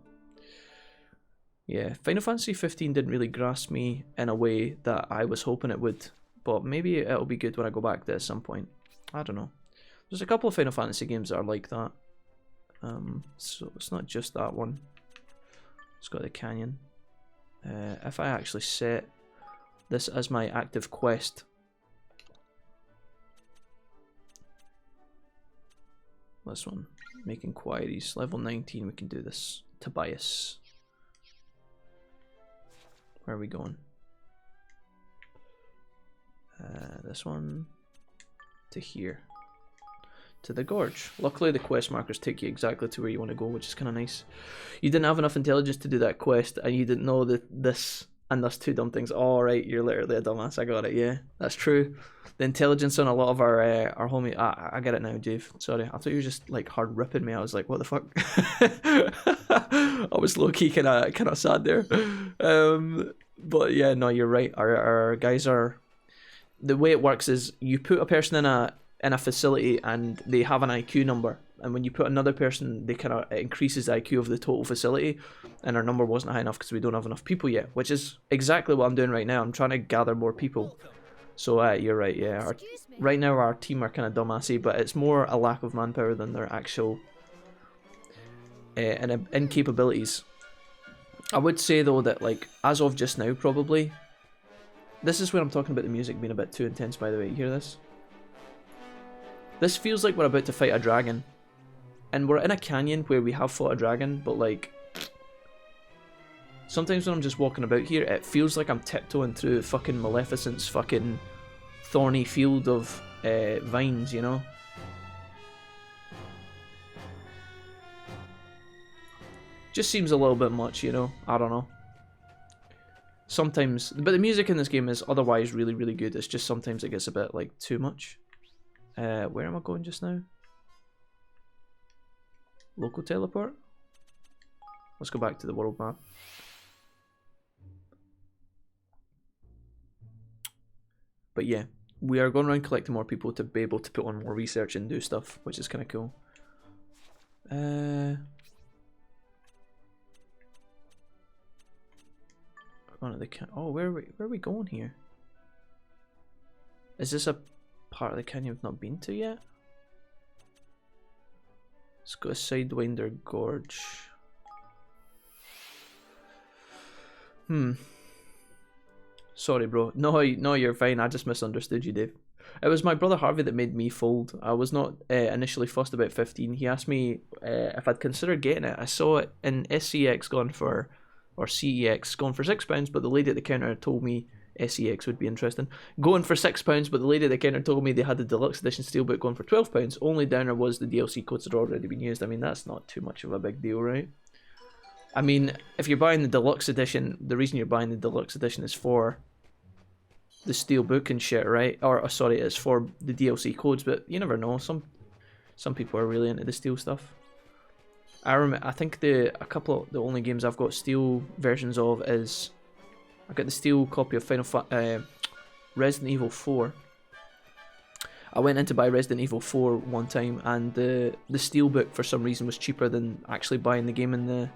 yeah, Final Fantasy 15 didn't really grasp me in a way that I was hoping it would, but maybe it'll be good when I go back there at some point. I don't know. There's a couple of Final Fantasy games that are like that. So it's not just that one. It's got the canyon. If I actually set this as my active quest, this one, make inquiries, level 19, we can do this. Tobias. Where are we going? This one to here. To the gorge. Luckily the quest markers take you exactly to where you want to go, which is kind of nice. You didn't have enough intelligence to do that quest, and you didn't know that this and thus two dumb things. Oh, right, you're literally a dumbass. I got it, yeah. That's true. The intelligence on a lot of our homie... I get it now, Dave. Sorry, I thought you were just like hard ripping me. I was like, what the fuck? I was low-key kind of sad there. But yeah, no, you're right. Our guys are... The way it works is you put a person in a facility and they have an IQ number, and when you put another person, they kind of increases the IQ of the total facility, and our number wasn't high enough because we don't have enough people yet, which is exactly what I'm doing right now. I'm trying to gather more people. So you're right, yeah. Right now our team are kind of dumbassy, but it's more a lack of manpower than their actual incapabilities. I would say though that like as of just now probably, this is where I'm talking about the music being a bit too intense, by the way. You hear this? This feels like we're about to fight a dragon. And we're in a canyon where we have fought a dragon, but like... Sometimes when I'm just walking about here, it feels like I'm tiptoeing through fucking Maleficent's fucking thorny field of vines, you know? Just seems a little bit much, you know? I don't know. Sometimes... But the music in this game is otherwise really, really good. It's just sometimes it gets a bit, like, too much. Where am I going just now? Local teleport? Let's go back to the world map. But yeah, we are going around collecting more people to be able to put on more research and do stuff, which is kind of cool. Where are we going here? Is this a part of the canyon I've not been to yet? Let's go to Sidewinder Gorge. Sorry, bro. No, you're fine. I just misunderstood you, Dave. It was my brother Harvey that made me fold. I was not initially fussed about 15. He asked me if I'd consider getting it. I saw it in SCX gone for, or CEX gone for £6, but the lady at the counter told me SEX would be interesting. Going for £6, but the lady at the counter told me they had the deluxe edition steelbook going for £12. Only downer was the DLC codes had already been used. I mean, that's not too much of a big deal, right? I mean, if you're buying the deluxe edition, the reason you're buying the deluxe edition is for the steelbook and shit, right? Or sorry, it's for the DLC codes, but you never know. Some people are really into the steel stuff. I think the only games I've got steel versions of is I got the steel copy of Resident Evil 4. I went in to buy Resident Evil 4 one time, and the steelbook for some reason was cheaper than actually buying the game in the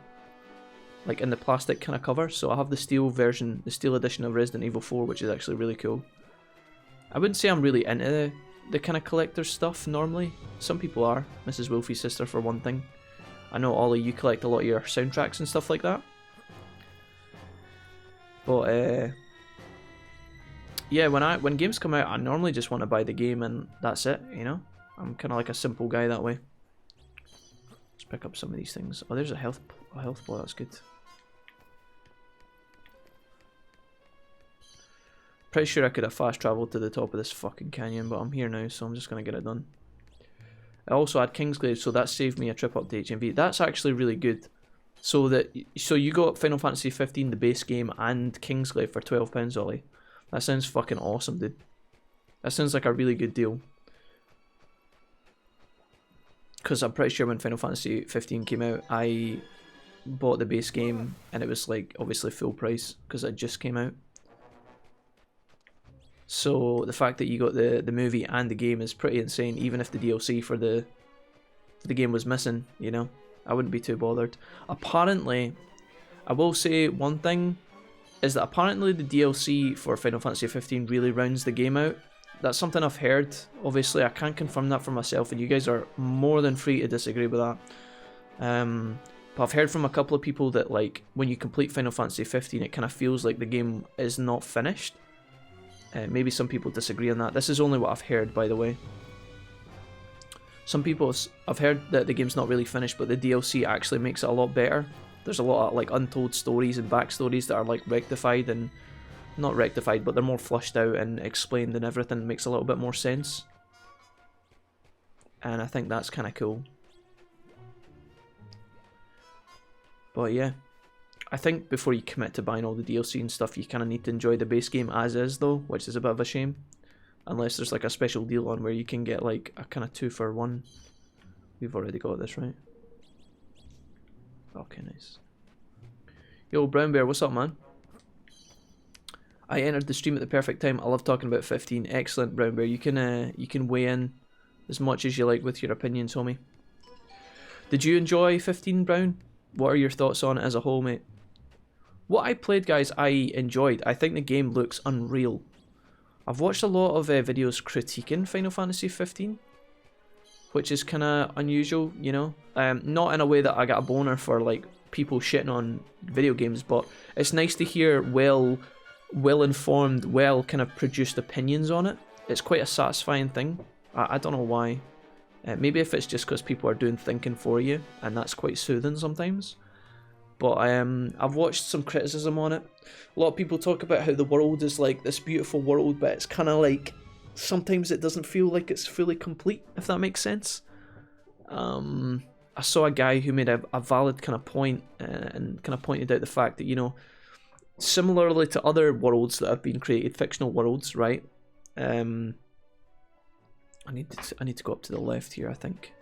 plastic kind of cover. So I have the steel version, the steel edition of Resident Evil 4, which is actually really cool. I wouldn't say I'm really into the kind of collector stuff normally. Some people are. Mrs. Wolfie's sister for one thing. I know Ollie, you collect a lot of your soundtracks and stuff like that. But yeah, when games come out, I normally just want to buy the game and that's it, you know? I'm kind of like a simple guy that way. Let's pick up some of these things. Oh, there's a health ball, that's good. Pretty sure I could have fast travelled to the top of this fucking canyon, but I'm here now, so I'm just going to get it done. I also had Kingsglaive, so that saved me a trip up to HMV. That's actually really good. So you got Final Fantasy 15, the base game, and Kingsglaive for £12, Ollie. That sounds fucking awesome, dude. That sounds like a really good deal. Because I'm pretty sure when Final Fantasy 15 came out, I bought the base game, and it was like obviously full price because it just came out. So the fact that you got the movie and the game is pretty insane, even if the DLC for the game was missing, you know? I wouldn't be too bothered. Apparently, I will say one thing, is that apparently the DLC for Final Fantasy 15 really rounds the game out. That's something I've heard. Obviously, I can't confirm that for myself, and you guys are more than free to disagree with that. But I've heard from a couple of people that, like, when you complete Final Fantasy 15, it kind of feels like the game is not finished. Maybe some people disagree on that. This is only what I've heard, by the way. Some people, I've heard that the game's not really finished, but the DLC actually makes it a lot better. There's a lot of like untold stories and backstories that are like rectified and not rectified, but they're more flushed out and explained and everything. It makes a little bit more sense. And I think that's kind of cool. But yeah, I think before you commit to buying all the DLC and stuff, you kind of need to enjoy the base game as is though, which is a bit of a shame. Unless there's like a special deal on where you can get like a kind of 2-for-1. We've already got this, right? Okay, nice. Yo, Brown Bear, what's up, man? I entered the stream at the perfect time. I love talking about 15. Excellent, Brown Bear. You can weigh in as much as you like with your opinions, homie. Did you enjoy 15, Brown? What are your thoughts on it as a whole, mate? What I played, guys, I enjoyed. I think the game looks unreal. I've watched a lot of videos critiquing Final Fantasy 15, which is kind of unusual, you know? Not in a way that I got a boner for like people shitting on video games, but it's nice to hear well-informed, kind of produced opinions on it. It's quite a satisfying thing. I don't know why. Maybe if it's just because people are doing thinking for you, and that's quite soothing sometimes. But I've watched some criticism on it. A lot of people talk about how the world is like this beautiful world, but it's kind of like sometimes it doesn't feel like it's fully complete, if that makes sense. I saw a guy who made a valid kind of point and kind of pointed out the fact that, you know, similarly to other worlds that have been created, fictional worlds, right? I need to go up to the left here, I think.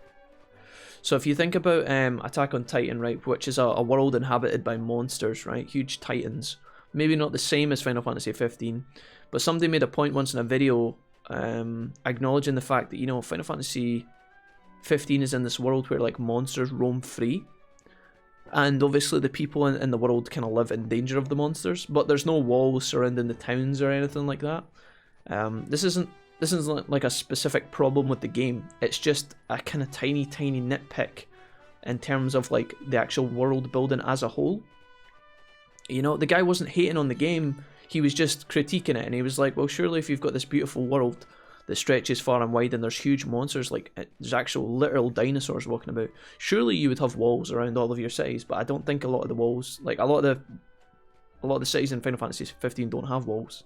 So if you think about Attack on Titan, right, which is a world inhabited by monsters, right, huge titans, maybe not the same as Final Fantasy 15, but somebody made a point once in a video acknowledging the fact that, you know, Final Fantasy 15 is in this world where like monsters roam free, and obviously the people in the world kind of live in danger of the monsters, but there's no walls surrounding the towns or anything like that. This isn't this isn't like a specific problem with the game. It's just a kind of tiny nitpick in terms of like the actual world building as a whole. You know, the guy wasn't hating on the game, he was just critiquing it, and he was like, well, surely if you've got this beautiful world that stretches far and wide and there's huge monsters, like there's actual literal dinosaurs walking about, surely you would have walls around all of your cities. But I don't think a lot of the walls, like a lot of the cities in Final Fantasy 15 don't have walls.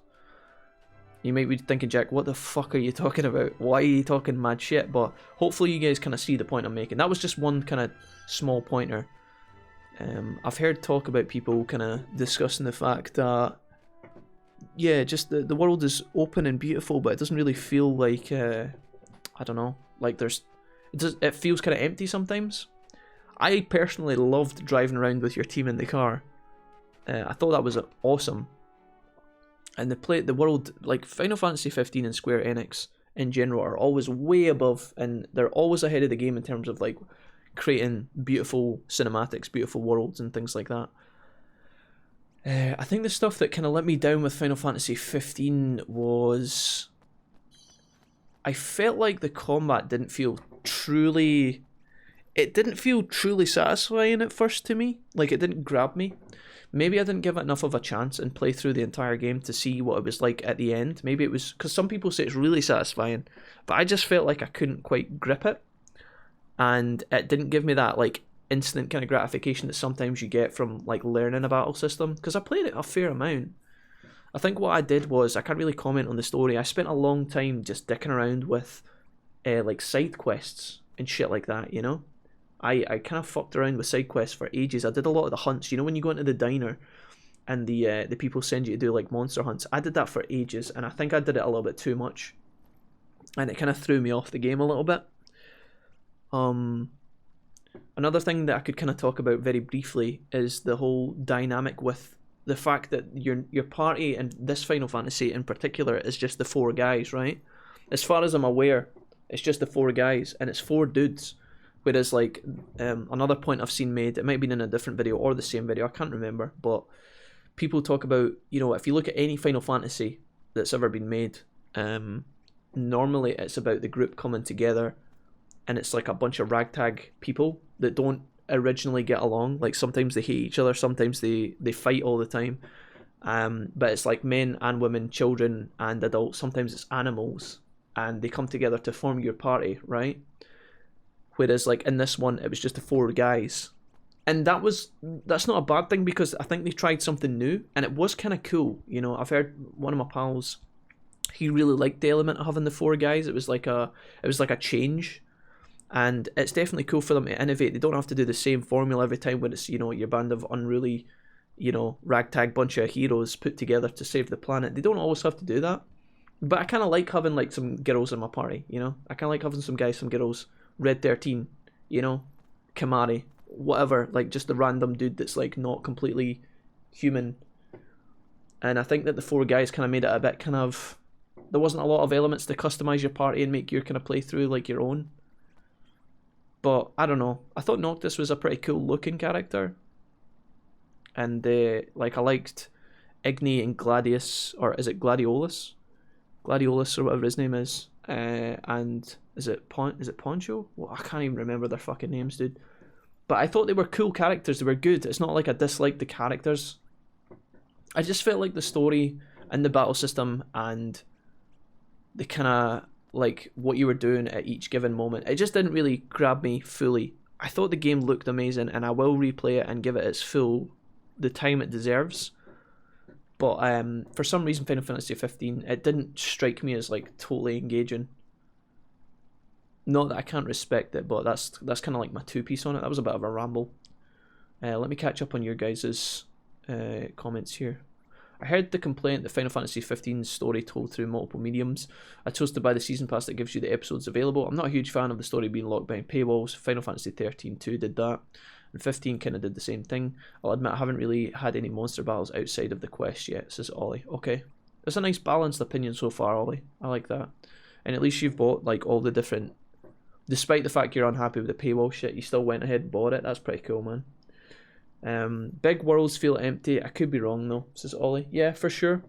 You might be thinking, Jack, what the fuck are you talking about? Why are you talking mad shit? But hopefully you guys kind of see the point I'm making. That was just one kind of small pointer. I've heard talk about people kind of discussing the fact that, yeah, just the world is open and beautiful, but it doesn't really feel like, I don't know, like it feels kind of empty sometimes. I personally loved driving around with your team in the car. I thought that was awesome. And the world, like Final Fantasy 15 and Square Enix in general, are always way above, and they're always ahead of the game in terms of like creating beautiful cinematics, beautiful worlds, and things like that. I think the stuff that kind of let me down with Final Fantasy 15 was, I felt like the combat didn't feel truly satisfying at first to me. Like, it didn't grab me. Maybe I didn't give it enough of a chance and play through the entire game to see what it was like at the end. Maybe it was, because some people say it's really satisfying, but I just felt like I couldn't quite grip it. And it didn't give me that like instant kind of gratification that sometimes you get from like learning a battle system, because I played it a fair amount. I think what I did was, I can't really comment on the story, I spent a long time just dicking around with like side quests and shit like that, you know. I kind of fucked around with side quests for ages. I did a lot of the hunts, you know, when you go into the diner and the people send you to do like monster hunts. I did that for ages, and I think I did it a little bit too much, and it kind of threw me off the game a little bit. Another thing that I could kind of talk about very briefly is the whole dynamic with the fact that your party in this Final Fantasy in particular is just the 4 guys, right? As far as I'm aware, it's just the 4 guys, and it's 4 dudes. Whereas like another point I've seen made, it might have been in a different video or the same video, I can't remember, but people talk about, you know, if you look at any Final Fantasy that's ever been made, normally it's about the group coming together, and it's like a bunch of ragtag people that don't originally get along. Like sometimes they hate each other, sometimes they fight all the time. But it's like men and women, children and adults, sometimes it's animals, and they come together to form your party, right? Whereas like in this one, it was just the 4 guys. And that's not a bad thing, because I think they tried something new, and it was kind of cool. You know, I've heard one of my pals, he really liked the element of having the 4 guys. It was like a change. And it's definitely cool for them to innovate. They don't have to do the same formula every time when it's, you know, your band of unruly, you know, ragtag bunch of heroes put together to save the planet. They don't always have to do that. But I kind of like having like some girls in my party, you know. I kind of like having some guys, some girls. Red 13, you know, Kamari, whatever. Like just the random dude that's like not completely human. And I think that the 4 guys kind of made it a bit kind of... There wasn't a lot of elements to customize your party and make your kind of playthrough like your own. But I don't know. I thought Noctis was a pretty cool looking character, and like I liked Igni and Gladius, or is it Gladiolus? Gladiolus or whatever his name is. And is it Poncho? Well, I can't even remember their fucking names, dude. But I thought they were cool characters. They were good. It's not like I disliked the characters. I just felt like the story and the battle system and the kind of like what you were doing at each given moment, it just didn't really grab me fully. I thought the game looked amazing, and I will replay it and give it the time it deserves. But for some reason, Final Fantasy 15, it didn't strike me as like totally engaging. Not that I can't respect it, but that's kind of like my 2-piece on it. That was a bit of a ramble. Let me catch up on your guys' comments here. I heard the complaint that Final Fantasy 15's story told through multiple mediums. I chose to buy the season pass that gives you the episodes available. I'm not a huge fan of the story being locked behind paywalls. Final Fantasy 13 too did that, and 15 kind of did the same thing. I'll admit I haven't really had any monster battles outside of the quest yet, says Ollie. Okay, that's a nice balanced opinion so far, Ollie. I like that. And at least you've bought like all the different... Despite the fact you're unhappy with the paywall shit, you still went ahead and bought it. That's pretty cool, man. Big worlds feel empty. I could be wrong though, says Ollie. Yeah, for sure.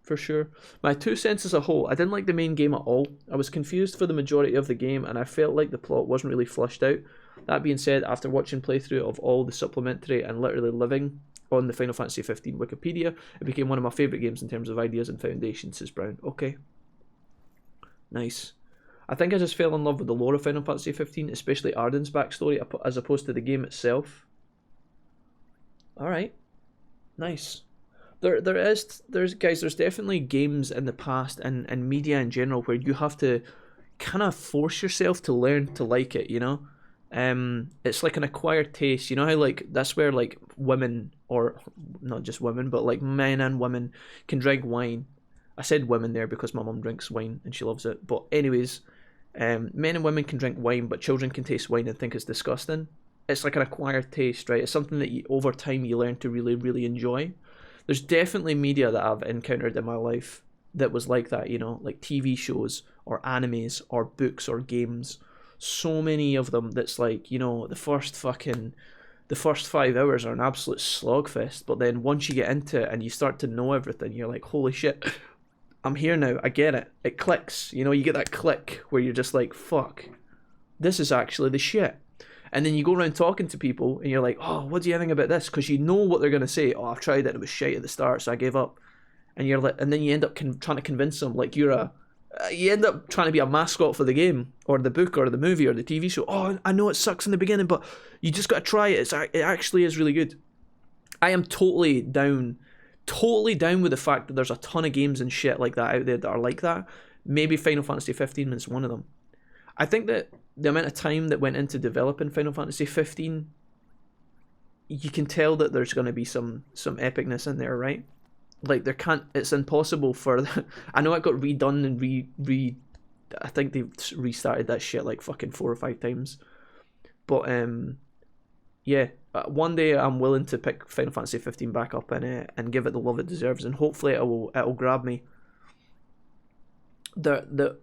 for sure. My 2 cents as a whole, I didn't like the main game at all. I was confused for the majority of the game, and I felt like the plot wasn't really flushed out. That being said, after watching playthrough of all the supplementary and literally living on the Final Fantasy 15 Wikipedia, it became one of my favourite games in terms of ideas and foundation, says Brown. Okay. Nice. I think I just fell in love with the lore of Final Fantasy 15, especially Arden's backstory, as opposed to the game itself. Alright. Nice. There's definitely games in the past and media in general where you have to kind of force yourself to learn to like it, you know? It's like an acquired taste, you know how like that's where like women, or not just women, but like men and women can drink wine. I said women there because my mum drinks wine and she loves it. But anyways, men and women can drink wine, but children can taste wine and think it's disgusting. It's like an acquired taste, right? It's something that over time you learn to really, really enjoy. There's definitely media that I've encountered in my life that was like that, you know, like TV shows or animes or books or games. So many of them that's like, you know, the first 5 hours are an absolute slogfest, but then once you get into it and you start to know everything, you're like, holy shit, I'm here now, I get it. It clicks, you know, you get that click where you're just like, fuck, this is actually the shit. And then you go around talking to people and you're like, oh, what do you think about this? Because you know what they're going to say. Oh, I've tried it, it was shite at the start, so I gave up. And you're like, and then you end up trying to convince them like you end up trying to be a mascot for the game or the book or the movie or the TV show. Oh, I know it sucks in the beginning, but you just got to try it. It actually is really good. I am totally down with the fact that there's a ton of games and shit like that out there that are like that. Maybe Final Fantasy 15 is one of them. I think that the amount of time that went into developing Final Fantasy 15, you can tell that there's going to be some epicness in there, right? Like it's impossible for, I know it got redone and I think they've restarted that shit like fucking 4 or 5 times. But yeah, one day I'm willing to pick Final Fantasy 15 back up and give it the love it deserves, and hopefully it'll grab me. The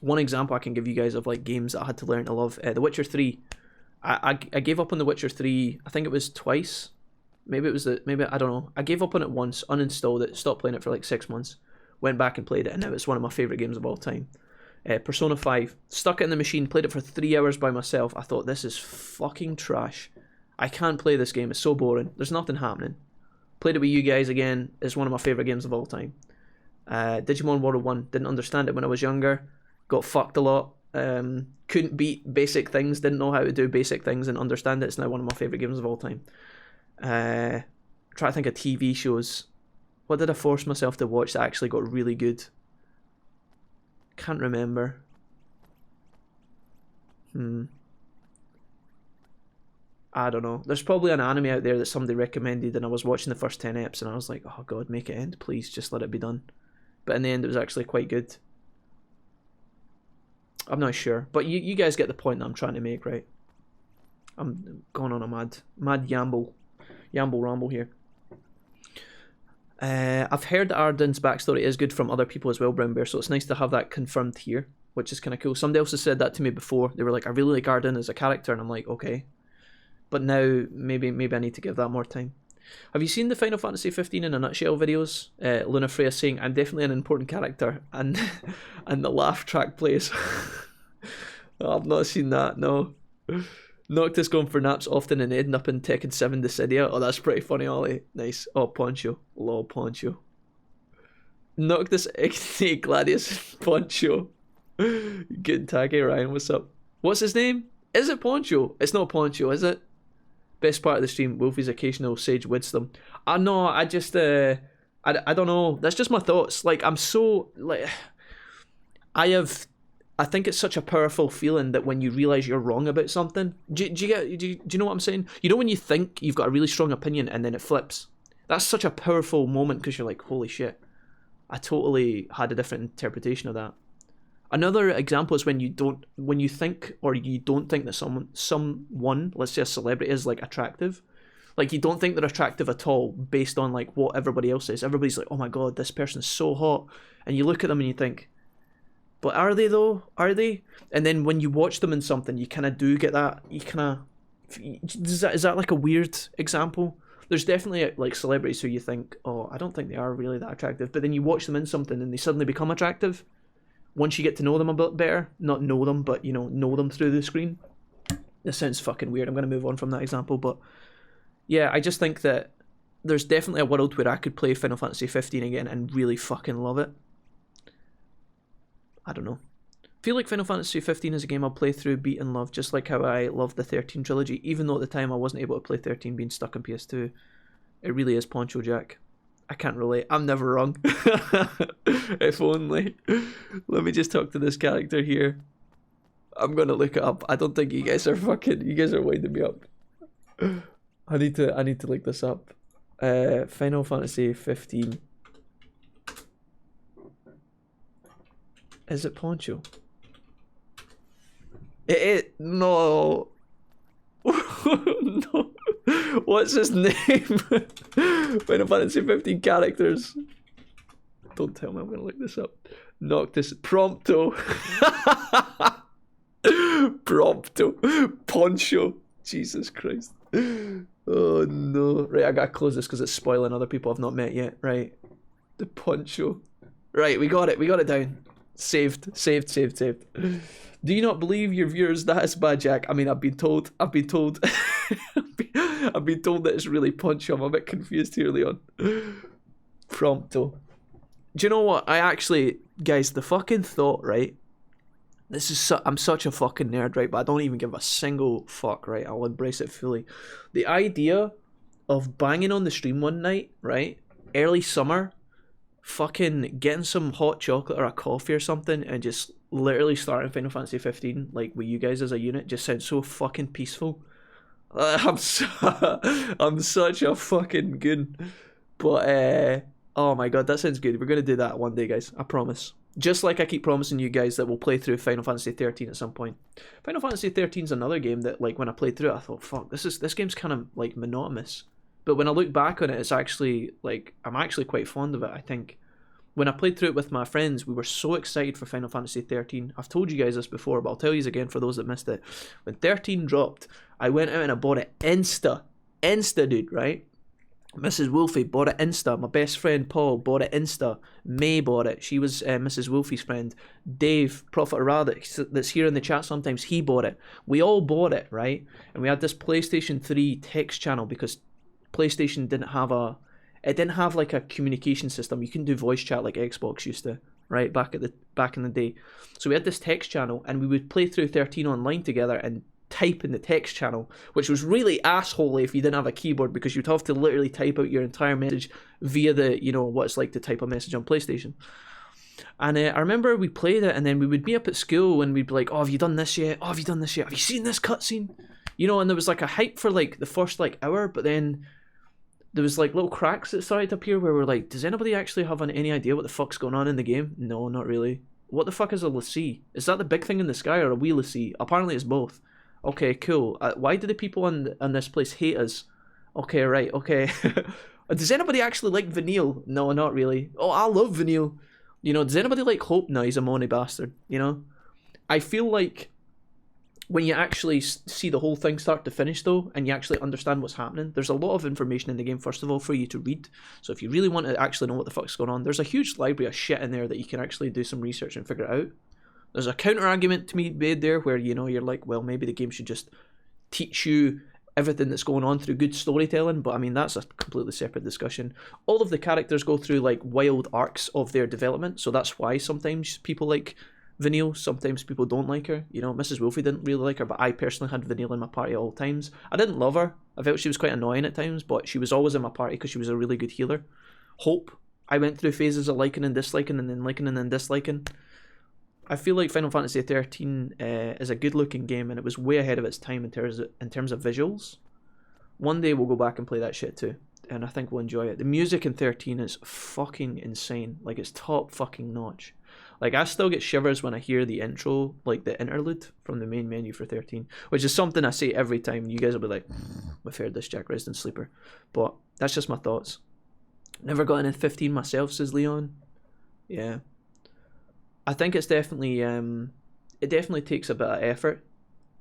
one example I can give you guys of like games that I had to learn to love, The Witcher 3. I gave up on The Witcher 3, I think it was twice. Maybe I don't know. I gave up on it once, uninstalled it, stopped playing it for like 6 months, went back and played it, and now it's one of my favourite games of all time. Persona 5, stuck it in the machine, played it for 3 hours by myself. I thought, this is fucking trash. I can't play this game, it's so boring. There's nothing happening. Played it with you guys again, it's one of my favourite games of all time. Digimon World 1, didn't understand it when I was younger. Got fucked a lot. Couldn't beat basic things. Didn't know how to do basic things and understand it. It's now one of my favourite games of all time. Try to think of TV shows. What did I force myself to watch that actually got really good? Can't remember. I don't know. There's probably an anime out there that somebody recommended and I was watching the first 10 eps and I was like, oh god, make it end, please. Just let it be done. But in the end it was actually quite good. I'm not sure, but you guys get the point that I'm trying to make, right? I'm going on a mad ramble here. I've heard that Arden's backstory is good from other people as well, Brown Bear, so it's nice to have that confirmed here, which is kind of cool. Somebody else has said that to me before. They were like, I really like Arden as a character, and I'm like, okay. But now, maybe I need to give that more time. Have you seen the Final Fantasy 15 in a nutshell videos? Luna Freya saying, I'm definitely an important character, and the laugh track plays. Oh, I've not seen that, no. Noctis going for naps often and ending up in Tekken 7 Dissidia. Oh, that's pretty funny, Ollie. Nice. Oh, Poncho. Lol, Poncho. Noctis Ignite Gladius Poncho. Good tag, hey Ryan, what's up? What's his name? Is it Poncho? It's not Poncho, is it? Best part of the stream, Wolfie's occasional sage wisdom. No, I just, I don't know. That's just my thoughts. Like, I'm so, like, I think it's such a powerful feeling that when you realise you're wrong about something. Do you know what I'm saying? You know when you think you've got a really strong opinion and then it flips? That's such a powerful moment because you're like, holy shit. I totally had a different interpretation of that. Another example is when you think or you don't think that someone, let's say a celebrity, is like attractive. Like you don't think they're attractive at all based on like what everybody else says. Everybody's like, oh my god, this person's so hot. And you look at them and you think, but are they though? Are they? And then when you watch them in something, you kind of do get that. You kind of... Is that like a weird example? there's definitely like celebrities who you think, oh, I don't think they are really that attractive, but then you watch them in something and they suddenly become attractive once you get to know them a bit better. Not know them, but know them through the screen. This sounds fucking weird. I'm going to move on from that example, but yeah, I just think that there's definitely a world where I could play Final Fantasy 15 again and really fucking love it. I don't know. I feel like Final Fantasy 15 is a game I'll play through, beat and love, just like how I love the 13 trilogy, even though at the time I wasn't able to play 13 being stuck on PS2. It really is Poncho Jack. I can't relate. I'm never wrong. If only. Let me just talk to this character here. I'm gonna look it up. I don't think you guys are winding me up. I need to look this up. Final Fantasy 15. Is it Poncho? No. No. What's his name? Final Fantasy 15 characters. Don't tell me I'm gonna look this up. Noctis. Prompto. Prompto. Poncho. Jesus Christ. Oh no. Right, I gotta close this because it's spoiling other people I've not met yet. Right. The Poncho. Right, we got it down. Saved. Do you not believe your viewers that it's bad, Jack? I mean, I've been told I've been told that it's really Poncho. I'm a bit confused here, Leon. Prompto. Do you know what? I actually, guys, the fucking thought, right? This is I'm such a fucking nerd, right? But I don't even give a single fuck, right? I'll embrace it fully. The idea of banging on the stream one night, right? Early summer, fucking getting some hot chocolate or a coffee or something and just literally starting Final Fantasy 15 like with you guys as a unit just sounds so fucking peaceful. I'm such a fucking goon. But oh my god, that sounds good. We're gonna do that one day, guys. I promise. Just like I keep promising you guys that we'll play through Final Fantasy 13 at some point. Final Fantasy 13 is another game that, like, when I played through it, I thought, fuck, this game's kind of like monotonous. But when I look back on it, it's actually like I'm actually quite fond of it. I think when I played through it with my friends, we were so excited for Final Fantasy 13. I've told you guys this before, but I'll tell you again for those that missed it. When 13 dropped, I went out and I bought it insta, dude, right? Mrs. Wolfie bought it insta. My best friend Paul bought it insta. May bought it. She was Mrs. Wolfie's friend. Dave, Prophet Radix, that's here in the chat sometimes, he bought it. We all bought it, right? And we had this PlayStation 3 text channel because PlayStation didn't have like a communication system. You couldn't do voice chat like Xbox used to, right? Back in the day. So we had this text channel and we would play through 13 online together and type in the text channel, which was really assholey if you didn't have a keyboard because you'd have to literally type out your entire message via the, what it's like to type a message on PlayStation. And I remember we played it and then we would be up at school and we'd be like, oh, have you done this yet? Oh, have you done this yet? Have you seen this cutscene? And there was like a hype for like the first like hour, but then there was like little cracks that started to appear where we're like, does anybody actually have any idea what the fuck's going on in the game? No, not really. What the fuck is a l'Cie? Is that the big thing in the sky or a wee l'Cie? Apparently it's both. Okay, cool. Why do the people on this place hate us? Okay, right, okay. Does anybody actually like Vanille? No, not really. Oh, I love Vanille. Does anybody like Hope? No, he's a moany bastard, I feel like when you actually see the whole thing start to finish, though, and you actually understand what's happening, there's a lot of information in the game, first of all, for you to read. So if you really want to actually know what the fuck's going on, there's a huge library of shit in there that you can actually do some research and figure it out. There's a counter-argument to me made there where, you're like, well, maybe the game should just teach you everything that's going on through good storytelling, but I mean, that's a completely separate discussion. All of the characters go through, like, wild arcs of their development, so that's why sometimes people like Vanille, sometimes people don't like her. Mrs. Wolfie didn't really like her, but I personally had Vanille in my party at all times. I didn't love her. I felt she was quite annoying at times, but she was always in my party because she was a really good healer. Hope, I went through phases of liking and disliking and then liking and then disliking. I feel like Final Fantasy 13 is a good-looking game, and it was way ahead of its time in terms of visuals. One day we'll go back and play that shit too, and I think we'll enjoy it. The music in 13 is fucking insane. Like, it's top fucking notch. Like, I still get shivers when I hear the intro, like the interlude from the main menu for 13, which is something I say every time. You guys will be like, we've heard this, Jack Resident Sleeper. But that's just my thoughts. Never got into 15 myself, says Leon. Yeah. I think it's definitely, it definitely takes a bit of effort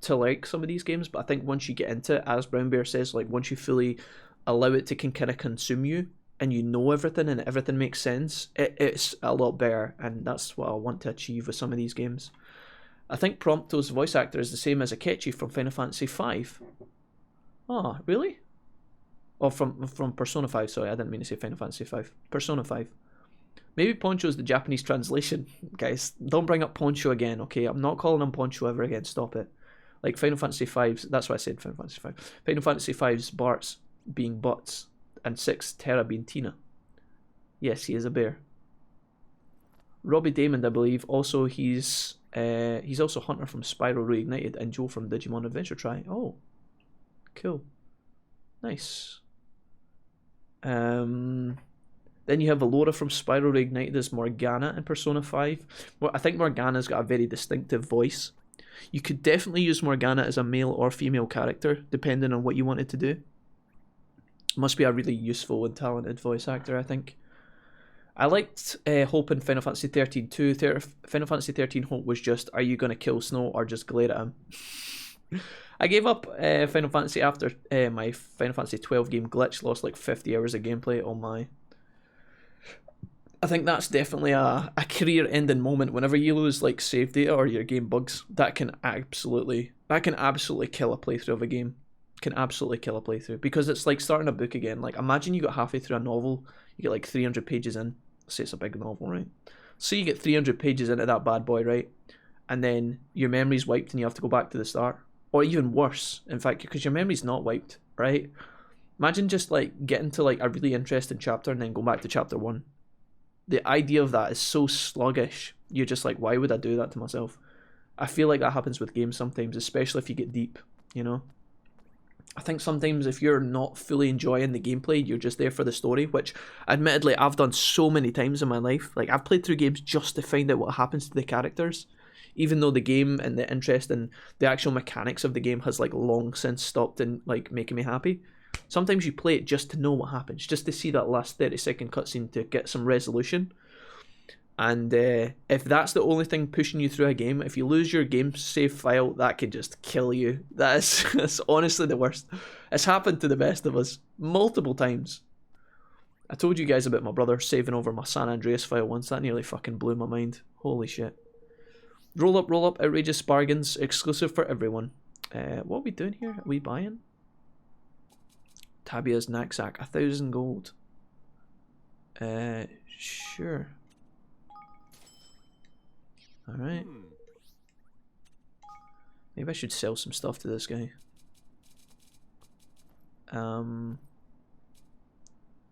to like some of these games, but I think once you get into it, as Brown Bear says, like, once you fully allow it to kind of consume you, and you know everything and everything makes sense, it's a lot better, and that's what I want to achieve with some of these games. I think Prompto's voice actor is the same as Akechi from Final Fantasy V. Oh, really? Oh, from Persona 5, sorry, I didn't mean to say Final Fantasy V. Persona 5. Maybe Poncho's the Japanese translation. Guys, don't bring up Poncho again, okay? I'm not calling him Poncho ever again, stop it. Like Final Fantasy V's, that's why I said Final Fantasy V. Final Fantasy V's Bart's being Butts, and 6 Terra being Tina. Yes, he is a bear. Robbie Damon, I believe, also he's also Hunter from Spyro Reignited and Joe from Digimon Adventure Tri. Oh, cool, nice. Then you have Alora from Spyro Reignited as Morgana in Persona 5. Well, I think Morgana's got a very distinctive voice. You could definitely use Morgana as a male or female character, depending on what you wanted to do. Must be a really useful and talented voice actor, I think. I liked Hope in Final Fantasy 13 too. Final Fantasy 13 Hope was just, are you going to kill Snow or just glare at him? I gave up Final Fantasy after my Final Fantasy 12 game glitch, lost like 50 hours of gameplay. Oh my. I think that's definitely a career-ending moment. Whenever you lose like save data or your game bugs, that can absolutely kill a playthrough of a game. Can absolutely kill a playthrough, because it's like starting a book again. Like, imagine you got halfway through a novel, you get like 300 pages in. Say it's a big novel, right? So you get 300 pages into that bad boy, right? And then your memory's wiped and you have to go back to the start. Or even worse, in fact, because your memory's not wiped, right? Imagine just like getting to like a really interesting chapter and then go back to chapter 1. The idea of that is so sluggish. You're just like, why would I do that to myself? I feel like that happens with games sometimes, especially if you get deep, you know? I think sometimes if you're not fully enjoying the gameplay, you're just there for the story, which admittedly I've done so many times in my life. Like, I've played through games just to find out what happens to the characters, even though the game and the interest in the actual mechanics of the game has like long since stopped and like making me happy. Sometimes you play it just to know what happens, just to see that last 30-second cutscene to get some resolution. And if that's the only thing pushing you through a game, if you lose your game save file, that can just kill you. That's honestly the worst. It's happened to the best of us multiple times. I told you guys about my brother saving over my San Andreas file once. That nearly fucking blew my mind. Holy shit. Roll up, outrageous bargains, exclusive for everyone. What are we doing here? Are we buying? Tabia's knapsack, 1,000 gold. Sure. Alright. Maybe I should sell some stuff to this guy.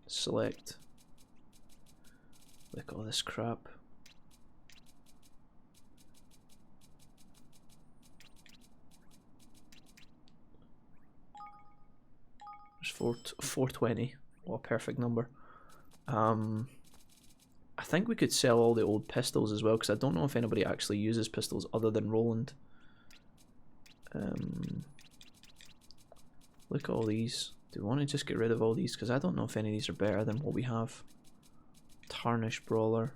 Select. Look at all this crap. There's 420. What a perfect number. I think we could sell all the old pistols as well, because I don't know if anybody actually uses pistols other than Roland. Look at all these. Do we want to just get rid of all these? Because I don't know if any of these are better than what we have. Tarnished Brawler.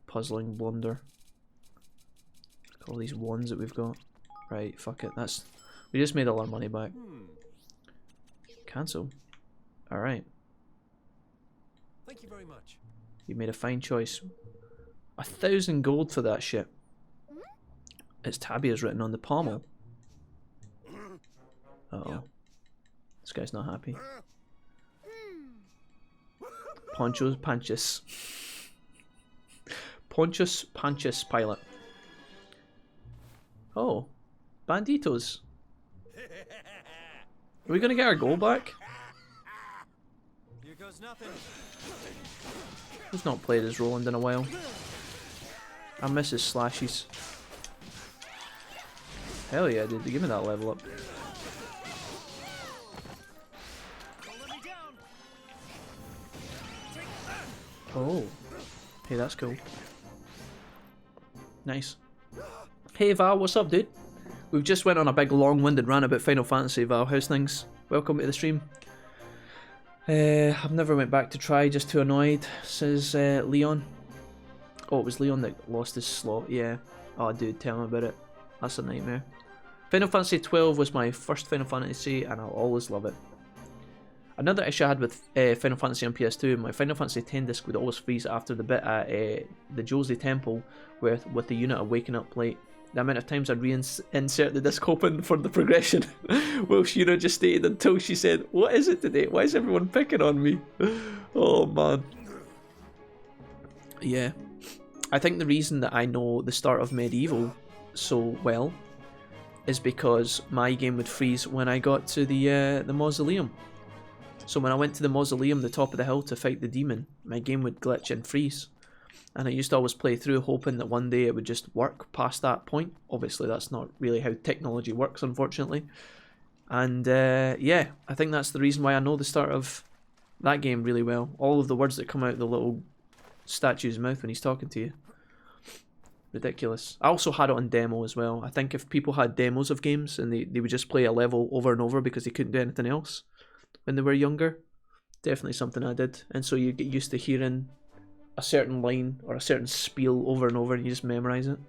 Puzzling Blunder. Look at all these ones that we've got. Right, fuck it. We just made all our money back. Cancel. Alright. Thank you very much. You made a fine choice. 1,000 gold for that shit. It's Tabia's written on the pommel. Uh-oh. This guy's not happy. Poncho's Panchus. Ponchus Panchus pilot. Oh. Banditos. Are we gonna get our gold back? Here goes nothing. I've not played as Roland in a while. I miss his slashes. Hell yeah, dude, give me that level up. Oh. Hey, that's cool. Nice. Hey Val, what's up, dude? We've just went on a big long-winded rant about Final Fantasy, Val. How's things? Welcome to the stream. I've never went back to try, just too annoyed, says Leon. Oh, it was Leon that lost his slot, yeah. Oh dude, tell me about it. That's a nightmare. Final Fantasy 12 was my first Final Fantasy and I'll always love it. Another issue I had with Final Fantasy on PS2, my Final Fantasy X disc would always freeze after the bit at the Josie Temple with the unit waking up late. The amount of times I'd reinsert the disc open for the progression, whilst Yuna just stayed until she said, "What is it today? Why is everyone picking on me?" Oh man. Yeah. I think the reason that I know the start of Medieval so well is because my game would freeze when I got to the mausoleum. So when I went to the mausoleum, the top of the hill, to fight the demon, my game would glitch and freeze. And I used to always play through hoping that one day it would just work past that point. Obviously that's not really how technology works, unfortunately. And yeah, I think that's the reason why I know the start of that game really well. All of the words that come out of the little statue's mouth when he's talking to you. Ridiculous. I also had it on demo as well. I think if people had demos of games and they would just play a level over and over because they couldn't do anything else when they were younger, definitely something I did. And so you get used to hearing a certain line or a certain spiel over and over and you just memorize it.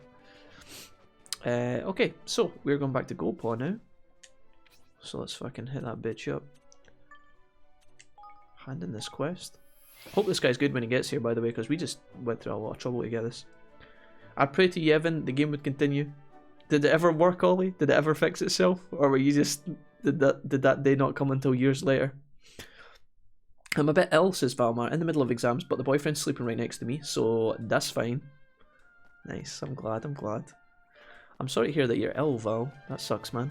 Okay, so we're going back to Goldpaw now. So let's fucking hit that bitch up. Hand in this quest. Hope this guy's good when he gets here, by the way, because we just went through a lot of trouble to get this. I pray to you, Evan, the game would continue. Did it ever work, Ollie? Did it ever fix itself? Or were you just... Did that day not come until years later? I'm a bit ill, says Valmar, in the middle of exams, but the boyfriend's sleeping right next to me, so that's fine. Nice, I'm glad. I'm sorry to hear that you're ill, Val. That sucks, man.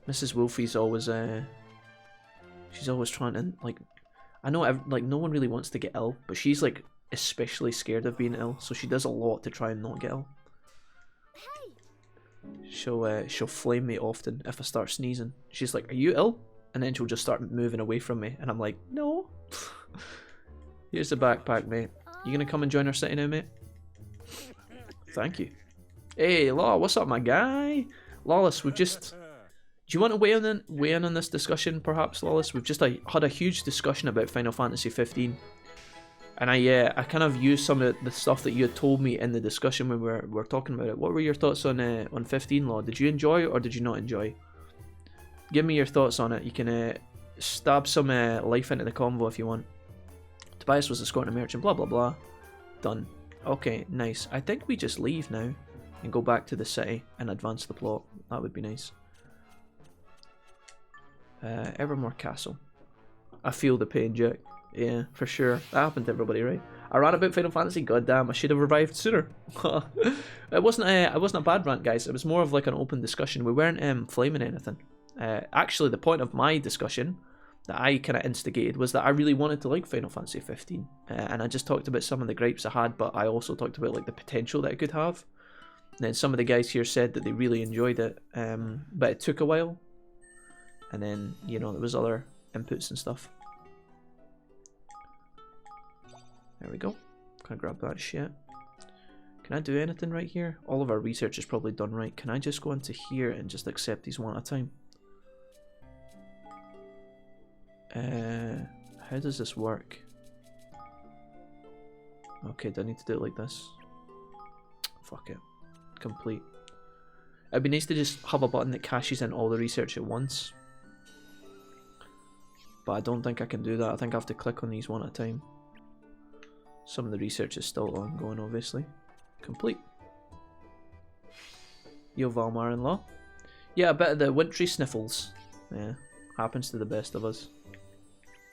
Mrs. Wolfie's always, she's always trying to, like... I know, like, no one really wants to get ill, but she's, like, especially scared of being ill, so she does a lot to try and not get ill. She'll flame me often if I start sneezing. She's like, "Are you ill?" And then she'll just start moving away from me, and I'm like, "No." Here's the backpack, mate. You gonna come and join our city now, mate? Thank you. Hey, Law, what's up, my guy? Lawless, we've just... Do you want to weigh in on this discussion, perhaps, Lawless? We've just had a huge discussion about Final Fantasy 15. And I kind of used some of the stuff that you had told me in the discussion when we were talking about it. What were your thoughts on 15, Law? Did you enjoy it or did you not enjoy? Give me your thoughts on it. You can stab some life into the convo if you want. Tobias was escorting a merchant, blah blah blah. Done. Okay, nice. I think we just leave now and go back to the city and advance the plot. That would be nice. Evermore Castle. I feel the pain, Jack. Yeah, for sure. That happened to everybody, right? I ran about Final Fantasy. Goddamn, I should have revived sooner. It wasn't a bad rant, guys. It was more of like an open discussion. We weren't flaming anything. Actually, the point of my discussion that I kind of instigated was that I really wanted to like Final Fantasy 15, and I just talked about some of the gripes I had, but I also talked about like the potential that it could have. And then some of the guys here said that they really enjoyed it, but it took a while. And then, you know, there was other inputs and stuff. There we go. Can I grab that shit? Can I do anything right here? All of our research is probably done right. Can I just go into here and just accept these one at a time? How does this work? Okay, do I need to do it like this? Fuck it. Complete. It'd be nice to just have a button that cashes in all the research at once. But I don't think I can do that. I think I have to click on these one at a time. Some of the research is still ongoing, obviously. Complete. Yo, Valmar-in-law. Yeah, a bit of the wintry sniffles. Yeah, happens to the best of us.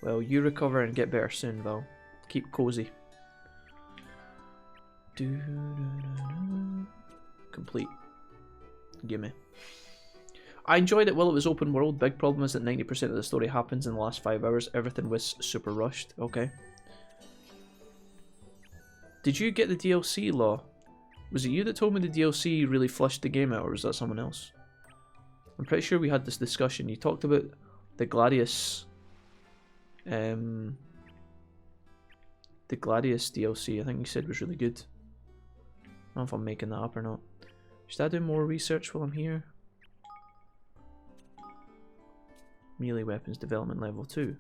Well, you recover and get better soon, Val. Keep cozy. Complete. Gimme. I enjoyed it while it was open world. Big problem is that 90% of the story happens in the last 5 hours. Everything was super rushed. Okay. Did you get the DLC, Law? Was it you that told me the DLC really flushed the game out, or was that someone else? I'm pretty sure we had this discussion. You talked about the Gladius... the Gladius DLC, I think you said was really good. I don't know if I'm making that up or not. Should I do more research while I'm here? Melee weapons development level 2.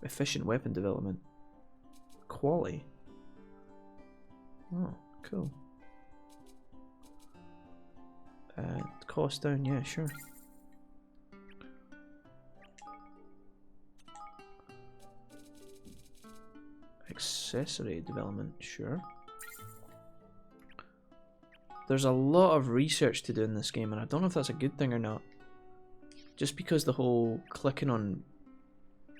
Efficient weapon development. Quality. Oh, cool. Cost down, yeah, sure. Accessory development, sure. There's a lot of research to do in this game, and I don't know if that's a good thing or not. Just because the whole clicking on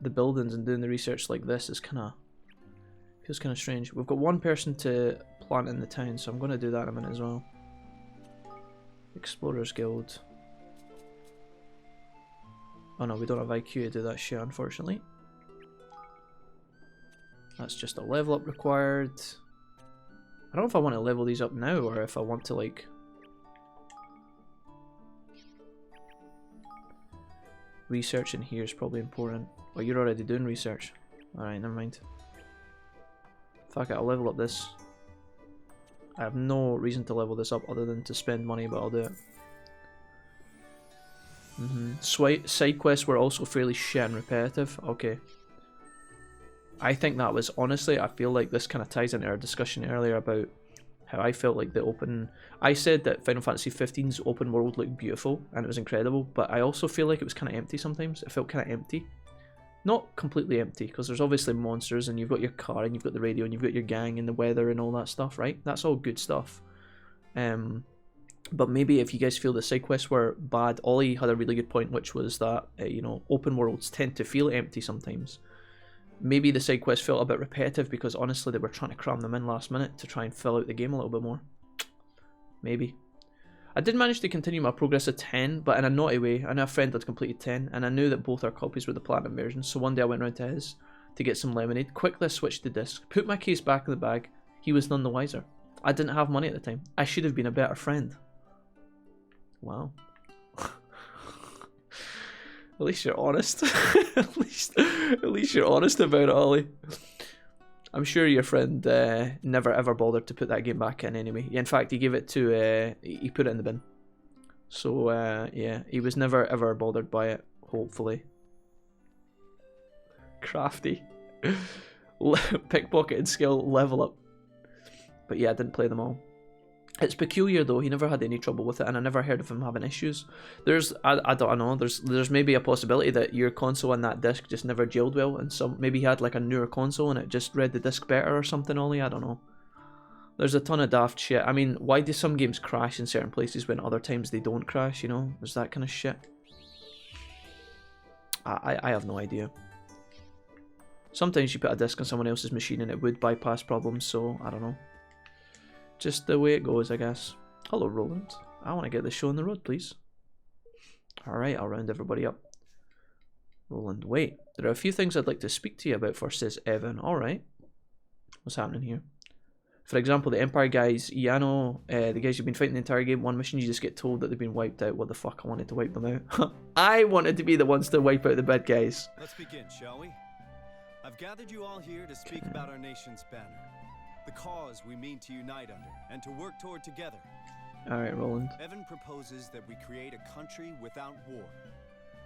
the buildings and doing the research like this is feels kind of strange. We've got one person to plant in the town, so I'm going to do that in a minute as well. Explorers Guild. Oh no, we don't have IQ to do that shit, unfortunately. That's just a level up required. I don't know if I want to level these up now or if I want to like... Research in here is probably important. Oh, you're already doing research. Alright, never mind. Fuck it, I'll level up this. I have no reason to level this up other than to spend money, but I'll do it. Side quests were also fairly shit and repetitive. Okay. I think that was, honestly, I feel like this kind of ties into our discussion earlier about how I felt like the open... I said that Final Fantasy XV's open world looked beautiful and it was incredible, but I also feel like it was kind of empty sometimes. It felt kind of empty. Not completely empty, because there's obviously monsters and you've got your car and you've got the radio and you've got your gang and the weather and all that stuff, right? That's all good stuff. But maybe if you guys feel the side quests were bad, Ollie had a really good point, which was that, you know, open worlds tend to feel empty sometimes. Maybe the side quests felt a bit repetitive because honestly they were trying to cram them in last minute to try and fill out the game a little bit more. Maybe. I did manage to continue my progress at 10, but in a naughty way. I know a friend had completed 10, and I knew that both our copies were the platinum version, so one day I went round to his to get some lemonade, quickly switched the disc, put my case back in the bag. He was none the wiser. I didn't have money at the time. I should have been a better friend. Wow. At least you're honest. at least you're honest about it, Ollie. I'm sure your friend never ever bothered to put that game back in anyway. In fact, he gave it to, he put it in the bin. So, yeah, he was never ever bothered by it, hopefully. Crafty. Pickpocketing skill, level up. But yeah, I didn't play them all. It's peculiar though, he never had any trouble with it, and I never heard of him having issues. I don't know, there's maybe a possibility that your console and that disc just never gelled well, and maybe he had like a newer console and it just read the disc better or something, Ollie, I don't know. There's a ton of daft shit. I mean, why do some games crash in certain places when other times they don't crash, you know? There's that kind of shit. I have no idea. Sometimes you put a disc on someone else's machine and it would bypass problems, so I don't know. Just the way it goes, I guess. Hello, Roland. I want to get this show on the road, please. Alright, I'll round everybody up. Roland, wait. There are a few things I'd like to speak to you about first, says Evan. Alright. What's happening here? For example, the Empire guys, Yano, the guys you've been fighting the entire game, one mission you just get told that they've been wiped out. What the fuck, I wanted to wipe them out. I wanted to be the ones to wipe out the bad guys. Let's begin, shall we? I've gathered you all here to speak about our nation's banner. The cause we mean to unite under and to work toward together. Alright, Roland. Evan proposes that we create a country without war.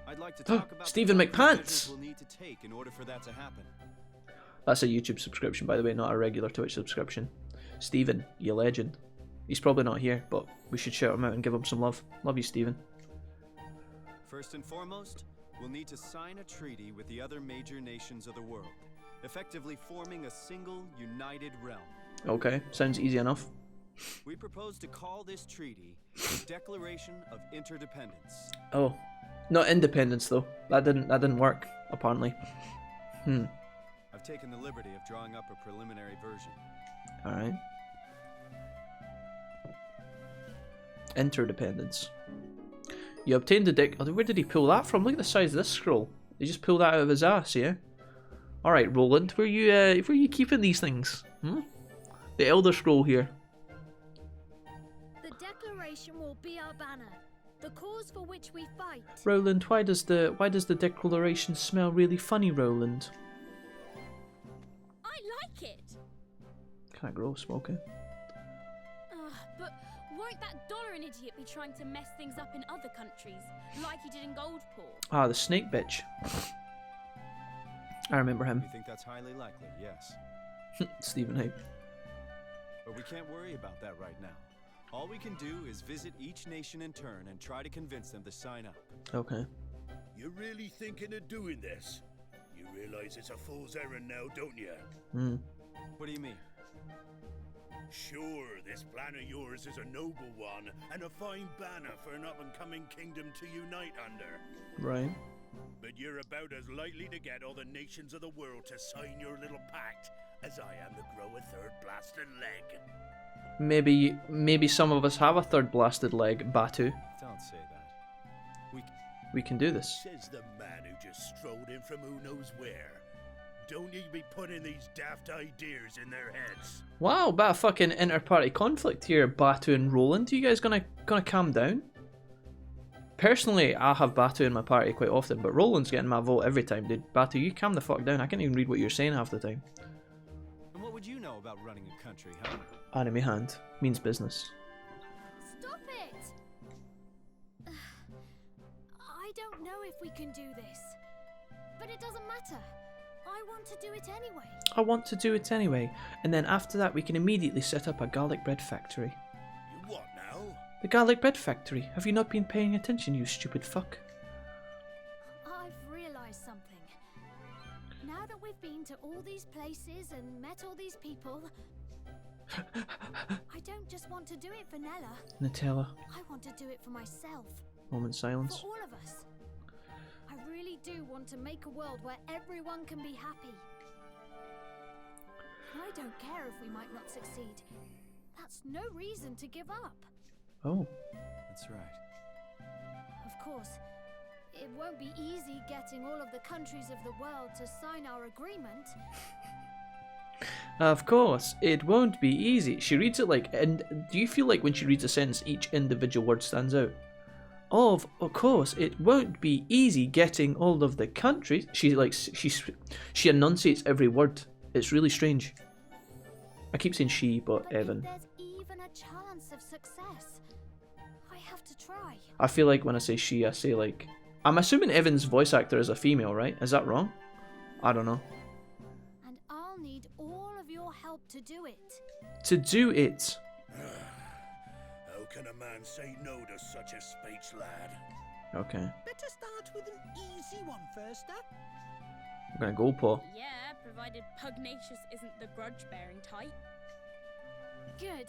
I'd like to talk about Stephen the McPants! we'll need to take in order for that to happen. That's a YouTube subscription, by the way, not a regular Twitch subscription. Stephen, you legend. He's probably not here, but we should shout him out and give him some love. Love you, Stephen. First and foremost, we'll need to sign a treaty with the other major nations of the world, effectively forming a single, united realm. Okay, sounds easy enough. We propose to call this treaty the Declaration of Interdependence. Oh, not independence though. That didn't work, apparently. I've taken the liberty of drawing up a preliminary version. Alright. Interdependence. You obtained the oh, where did he pull that from? Look at the size of this scroll. He just pulled that out of his ass, yeah? Alright, Roland, where you keeping these things? The Elder Scroll here. The declaration will be our banner, the cause for which we fight. Roland, why does the declaration smell really funny, Roland? I like it. Kinda gross, okay. But won't that Dollar-an idiot be trying to mess things up in other countries, like he did in Goldpaw? Ah, the snake bitch. I remember him. You think that's highly likely? Yes. Stephen Hype. But we can't worry about that right now. All we can do is visit each nation in turn and try to convince them to sign up. Okay. You're really thinking of doing this? You realize it's a fool's errand now, don't you? What do you mean? Sure, this plan of yours is a noble one, and a fine banner for an up-and-coming kingdom to unite under. Right. But you're about as likely to get all the nations of the world to sign your little pact as I am to grow a third blasted leg. Maybe some of us have a third blasted leg, Batu. Don't say that. We can do this. Says the man who just strolled in from who knows where. Don't you be putting these daft ideas in their heads. Wow, bit of fucking inter-party conflict here, Batu and Roland. You guys gonna calm down? Personally, I have Batu in my party quite often, but Roland's getting my vote every time, dude. Batu, you calm the fuck down. I can't even read what you're saying half the time. And what would you know about running a country, huh? Anime hand means business. Stop it! I don't know if we can do this, but it doesn't matter. I want to do it anyway. I want to do it anyway, and then after that we can immediately set up a garlic bread factory. You what now? The garlic bread factory. Have you not been paying attention, you stupid fuck? I've realised something. Now that we've been to all these places and met all these people, I don't just want to do it for Nella. Nutella. I want to do it for myself. Moment silence. For all of us. I really do want to make a world where everyone can be happy. I don't care if we might not succeed. That's no reason to give up. Oh. That's right. Of course, it won't be easy getting all of the countries of the world to sign our agreement. Of course, it won't be easy. She reads it like, and do you feel like when she reads a sentence, each individual word stands out? Of course, it won't be easy getting all of the countries. She enunciates every word. It's really strange. I keep saying she, but Evan. There's even a chance of success. I have to try. I feel like when I say she, I say like. I'm assuming Evan's voice actor is a female, right? Is that wrong? I don't know. And I'll need all of your help to do it. To do it. How can a man say no to such a speech, lad? Okay. Better start with an easy one first, huh? I'm gonna go, Paul. Yeah, provided Pugnacious isn't the grudge-bearing type. Good.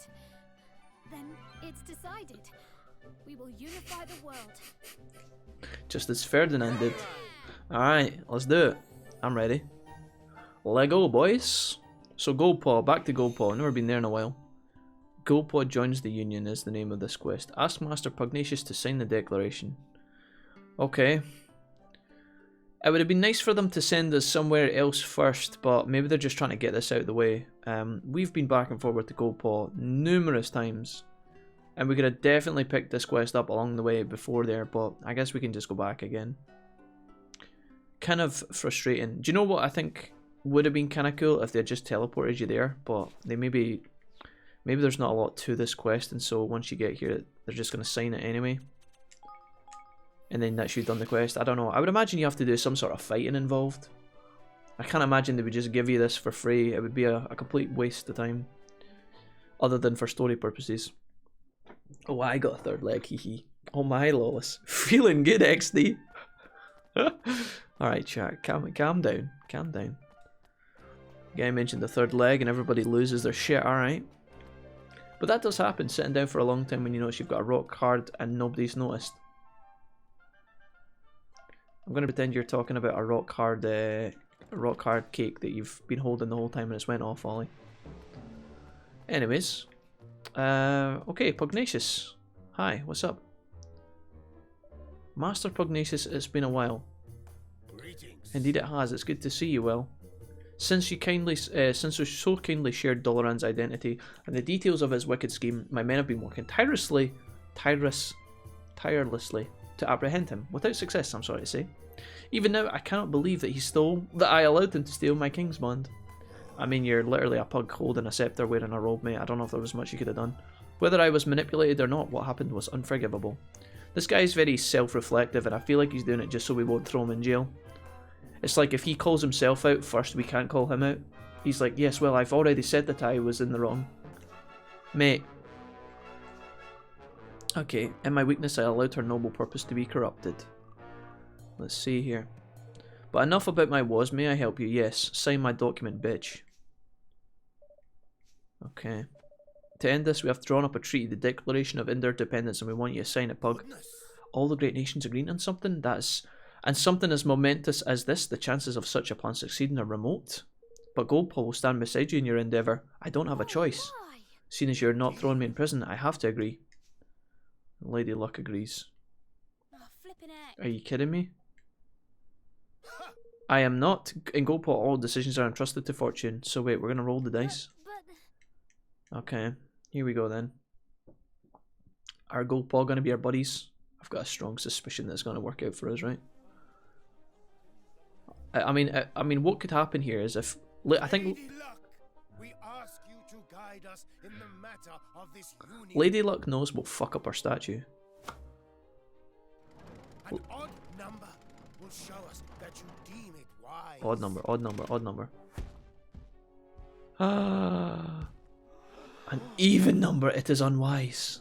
Then it's decided. We will unify the world. Just as Ferdinand did. Alright, let's do it. I'm ready. Lego, boys. So Goldpaw, back to Goldpaw. Never been there in a while. Goldpaw joins the Union is the name of this quest. Ask Master Pugnacious to sign the declaration. Okay. It would have been nice for them to send us somewhere else first, but maybe they're just trying to get this out of the way. We've been back and forward to Goldpaw numerous times, and we could have definitely picked this quest up along the way before there, but I guess we can just go back again. Kind of frustrating. Do you know what I think would have been kind of cool if they had just teleported you there, but they maybe there's not a lot to this quest, and so once you get here, they're just going to sign it anyway. And then that's you done the quest. I don't know. I would imagine you have to do some sort of fighting involved. I can't imagine they would just give you this for free. It would be a complete waste of time. Other than for story purposes. Oh, I got a third leg, hee. Oh my, Lawless. Feeling good, XD. Alright, chat. Calm down. Calm down. Guy mentioned the third leg and everybody loses their shit. Alright. But that does happen. Sitting down for a long time when you notice you've got a rock hard and nobody's noticed. I'm going to pretend you're talking about a rock hard cake that you've been holding the whole time and it's went off, Ollie. Anyways. Okay, Pugnacious. Hi, what's up? Master Pugnacious, it's been a while. Greetings. Indeed it has, it's good to see you well. Since you so kindly shared Doloran's identity and the details of his wicked scheme, my men have been working tirelessly to apprehend him, without success, I'm sorry to say. Even now, I cannot believe that I allowed him to steal my king's bond. I mean, you're literally a pug holding a scepter wearing a robe, mate. I don't know if there was much you could have done. Whether I was manipulated or not, what happened was unforgivable. This guy's very self-reflective, and I feel like he's doing it just so we won't throw him in jail. It's like if he calls himself out first, we can't call him out. He's like, yes, well, I've already said that I was in the wrong. Mate. Okay, in my weakness I allowed her noble purpose to be corrupted. Let's see here. But enough about my was. May I help you? Yes. Sign my document, bitch. Okay. To end this, we have drawn up a treaty, the Declaration of Interdependence, and we want you to sign it, Pug. All the great nations agreeing on something? And something as momentous as this, the chances of such a plan succeeding are remote. But Goldpaw will stand beside you in your endeavour. I don't have a choice. Seeing as you're not throwing me in prison, I have to agree. Lady Luck agrees. Are you kidding me? I am not. In Goldpaw, all decisions are entrusted to fortune. So wait, we're going to roll the dice. Okay, here we go then. Are Goldpaw going to be our buddies? I've got a strong suspicion that it's going to work out for us, right? I mean, what could happen here is if I think Lady Luck knows we'll fuck up our statue. An odd number will show us that you deem it wise. Odd number, odd number, odd number. Ah, an even number. It is unwise.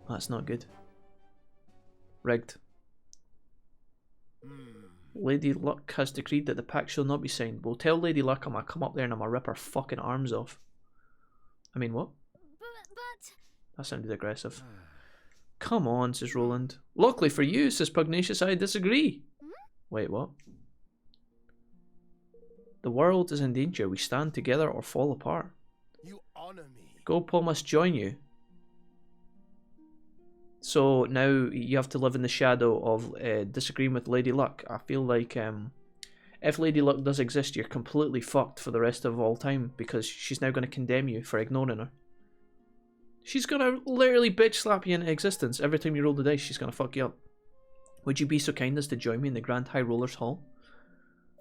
That's not good. Rigged. Lady Luck has decreed that the pact shall not be signed. We'll tell Lady Luck I'm gonna come up there and I'm gonna rip her fucking arms off. I mean, what? But... That sounded aggressive. Come on, says Roland. Luckily for you, says Pugnacious, I disagree. Wait, what? The world is in danger. We stand together or fall apart. You honor me. Goldpaw must join you. So now you have to live in the shadow of disagreeing with Lady Luck. I feel like if Lady Luck does exist, you're completely fucked for the rest of all time because she's now going to condemn you for ignoring her. She's going to literally bitch slap you into existence. Every time you roll the dice, she's going to fuck you up. Would you be so kind as to join me in the Grand High Rollers Hall?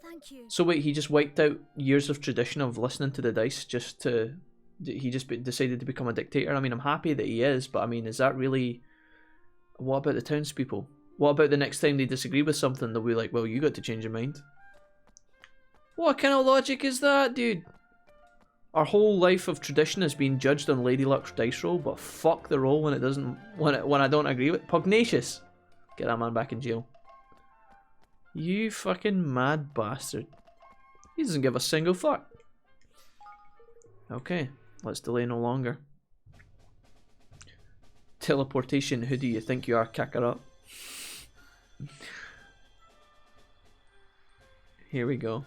Thank you. So wait, he just wiped out years of tradition of listening to the dice just to... He just decided to become a dictator? I mean, I'm happy that he is, but I mean, is that really... What about the townspeople? What about the next time they disagree with something, they'll be like, well, you got to change your mind? What kind of logic is that, dude? Our whole life of tradition has been judged on Lady Luck's dice roll, but fuck the roll when it doesn't, when I don't agree with. Pugnacious! Get that man back in jail. You fucking mad bastard. He doesn't give a single fuck. Okay, let's delay no longer. Teleportation, who do you think you are, Kakarot? Here we go.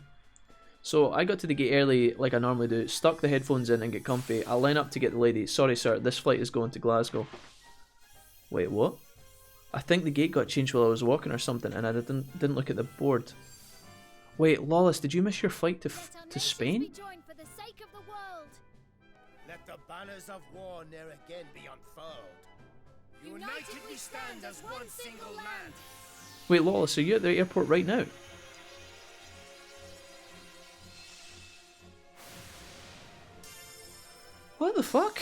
So I got to the gate early like I normally do, stuck the headphones in and get comfy. I line up to get the lady. Sorry sir, this flight is going to Glasgow. Wait, what? I think the gate got changed while I was walking or something and I didn't look at the board. Wait, Lawless, did you miss your flight to Spain? Let the banners of war ne'er again be unfurled. United we stand as one single land. Wait, Lawless, are you at the airport right now? What the fuck?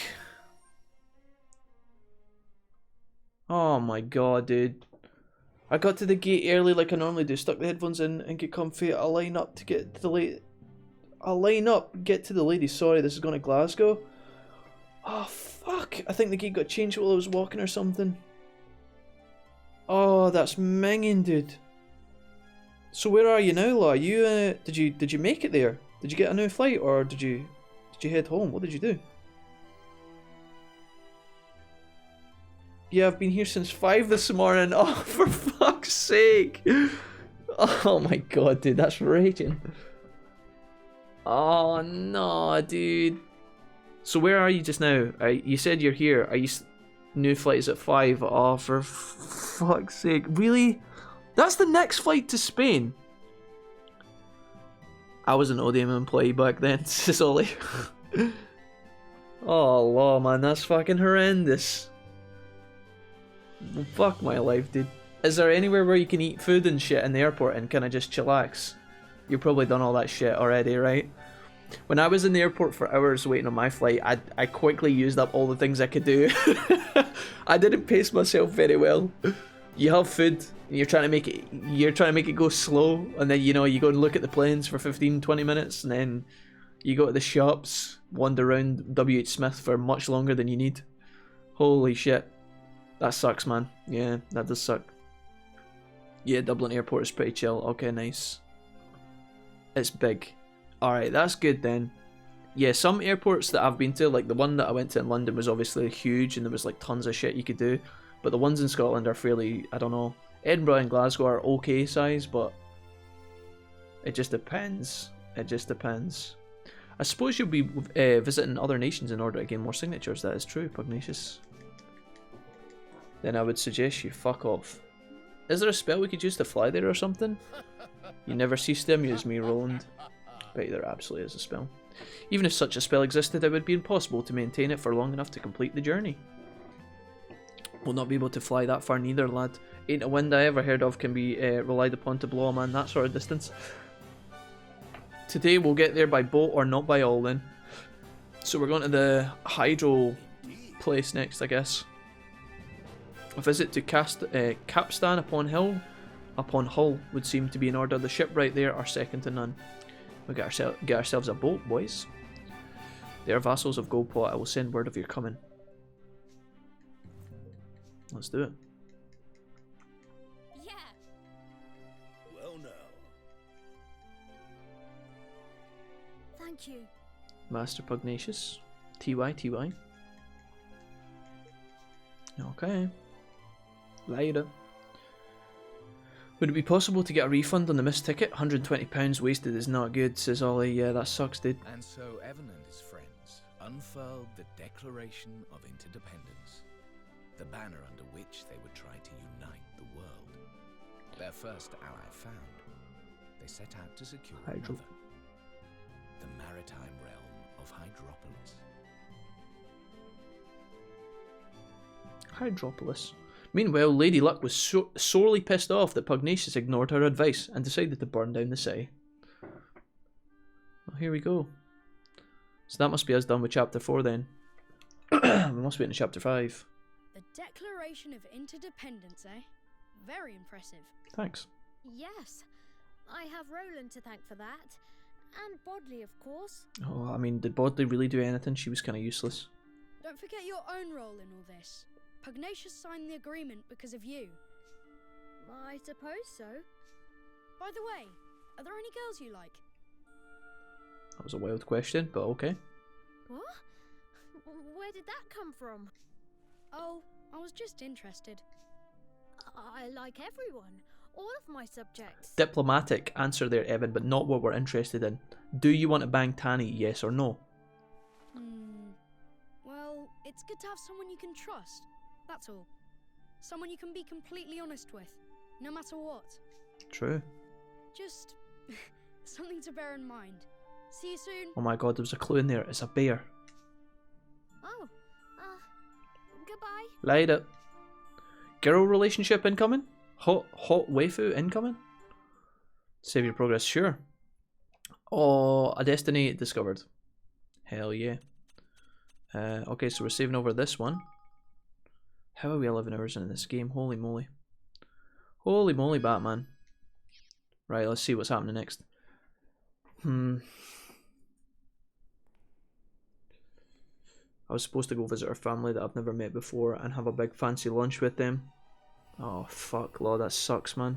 Oh my god, dude. I got to the gate early like I normally do, stuck the headphones in and get comfy. I line up to get to the lady. Get to the lady. Sorry, this is going to Glasgow. Oh fuck, I think the gate got changed while I was walking or something. Oh, that's minging, dude. So where are you now, Law? You did you make it there? Did you get a new flight or did you head home? What did you do? Yeah, I've been here since 5 this morning. Oh, for fuck's sake. Oh my god, dude, that's raging. Oh no, dude. So where are you just now? You said you're here. Are you... New flight is at 5. Oh, for fuck's sake. Really? That's the next flight to Spain? I was an Odeum employee back then, Sicily. Oh, law, man. That's fucking horrendous. Fuck my life, dude. Is there anywhere where you can eat food and shit in the airport and kind of just chillax? You've probably done all that shit already, right? When I was in the airport for hours waiting on my flight, I quickly used up all the things I could do. I didn't pace myself very well. You have food, and you're trying to make it go slow, and then you go and look at the planes for 15-20 minutes, and then you go to the shops, wander around WH Smith for much longer than you need. Holy shit. That sucks, man. Yeah, that does suck. Yeah, Dublin Airport is pretty chill. Okay, nice. It's big. Alright, that's good then. Yeah, some airports that I've been to, like the one that I went to in London was obviously huge and there was like tons of shit you could do. But the ones in Scotland are fairly, I don't know. Edinburgh and Glasgow are okay size, but it just depends. It just depends. I suppose you'll be visiting other nations in order to gain more signatures. That is true, Pugnacious. Then I would suggest you fuck off. Is there a spell we could use to fly there or something? You never cease to amuse me, Roland. Bet there absolutely is a spell. Even if such a spell existed, it would be impossible to maintain it for long enough to complete the journey. We'll not be able to fly that far neither, lad. Ain't a wind I ever heard of can be relied upon to blow a man that sort of distance. Today we'll get there by boat or not by all then. So we're going to the hydro place next, I guess. A visit to Capstan upon Hull would seem to be in order. The shipwright there are second to none. We'll get ourselves a boat, boys. They are vassals of Goldpot. I will send word of your coming. Let's do it. Yeah. Well, now. Thank you. Master Pugnacious. TY. Okay. Later. Would it be possible to get a refund on the missed ticket? £120 wasted is not good, says Ollie. Yeah, that sucks, dude. And so Evan and his friends unfurled the Declaration of Interdependence, the banner under which they would try to unite the world. Their first ally found, they set out to secure another, the maritime realm of Hydropolis. Meanwhile, Lady Luck was sorely pissed off that Pugnacious ignored her advice and decided to burn down the city. Well, here we go. So that must be us done with chapter 4 then. We must be in chapter 5. The Declaration of Interdependence, eh? Very impressive. Thanks. Yes. I have Roland to thank for that. And Bodley, of course. Oh, I mean, did Bodley really do anything? She was kind of useless. Don't forget your own role in all this. Pugnacious signed the agreement because of you. I suppose so. By the way, are there any girls you like? That was a wild question, but okay. What? Where did that come from? Oh, I was just interested. I like everyone. All of my subjects. Diplomatic answer there, Evan, but not what we're interested in. Do you want to bang Tanny, yes or no? Well, it's good to have someone you can trust. That's all. Someone you can be completely honest with, no matter what. True. Just something to bear in mind. See you soon. Oh my god, there was a clue in there. It's a bear. Oh, goodbye. Later. Girl relationship incoming? Hot waifu incoming? Save your progress, sure. Oh, a destiny discovered. Hell yeah. Okay, so we're saving over this one. How are we 11 hours into this game? Holy moly. Holy moly, Batman. Right, let's see what's happening next. I was supposed to go visit our family that I've never met before and have a big fancy lunch with them. Oh, fuck, Law, that sucks, man.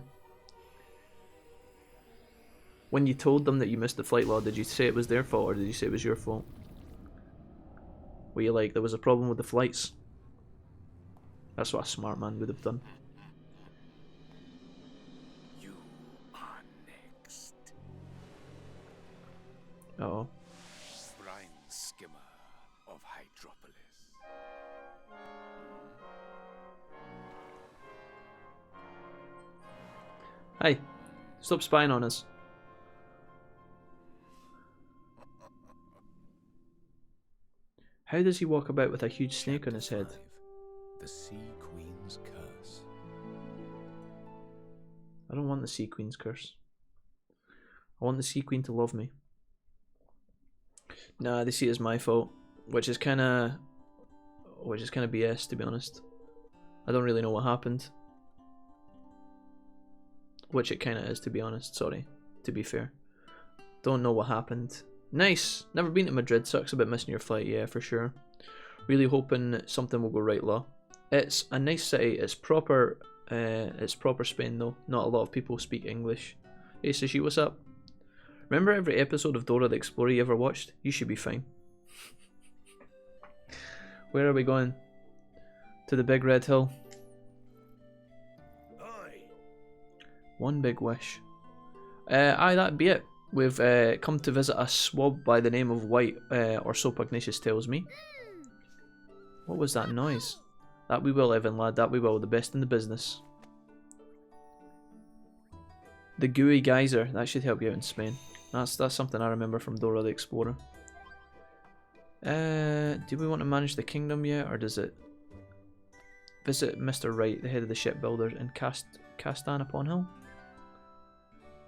When you told them that you missed the flight, Law, did you say it was their fault or did you say it was your fault? Were you like, there was a problem with the flights? That's what a smart man would have done. You are next. Uh-oh. Brine skimmer of Hydropolis. Hey, stop spying on us. How does he walk about with a huge snake on his head? The Sea Queen's Curse. I don't want the Sea Queen's curse. I want the Sea Queen to love me. Nah, they see it as my fault, which is kind of BS, to be honest. I don't really know what happened. Which it kind of is, to be honest. Sorry, to be fair. Don't know what happened. Nice! Never been to Madrid, sucks a bit missing your flight, yeah, for sure. Really hoping something will go right, Law. It's a nice city, it's proper it's proper Spain though. Not a lot of people speak English. Hey Sushi, what's up? Remember every episode of Dora the Explorer you ever watched? You should be fine. Where are we going? To the big red hill. One big wish. Aye, that'd be it. We've come to visit a swab by the name of White, or so Pugnacious tells me. What was that noise? That we will, Evan lad, that we will. The best in the business. The gooey geyser, that should help you out in Spain. That's something I remember from Dora the Explorer. Do we want to manage the kingdom yet, or does it visit Mr. Wright, the head of the shipbuilders, in Castan upon Hill?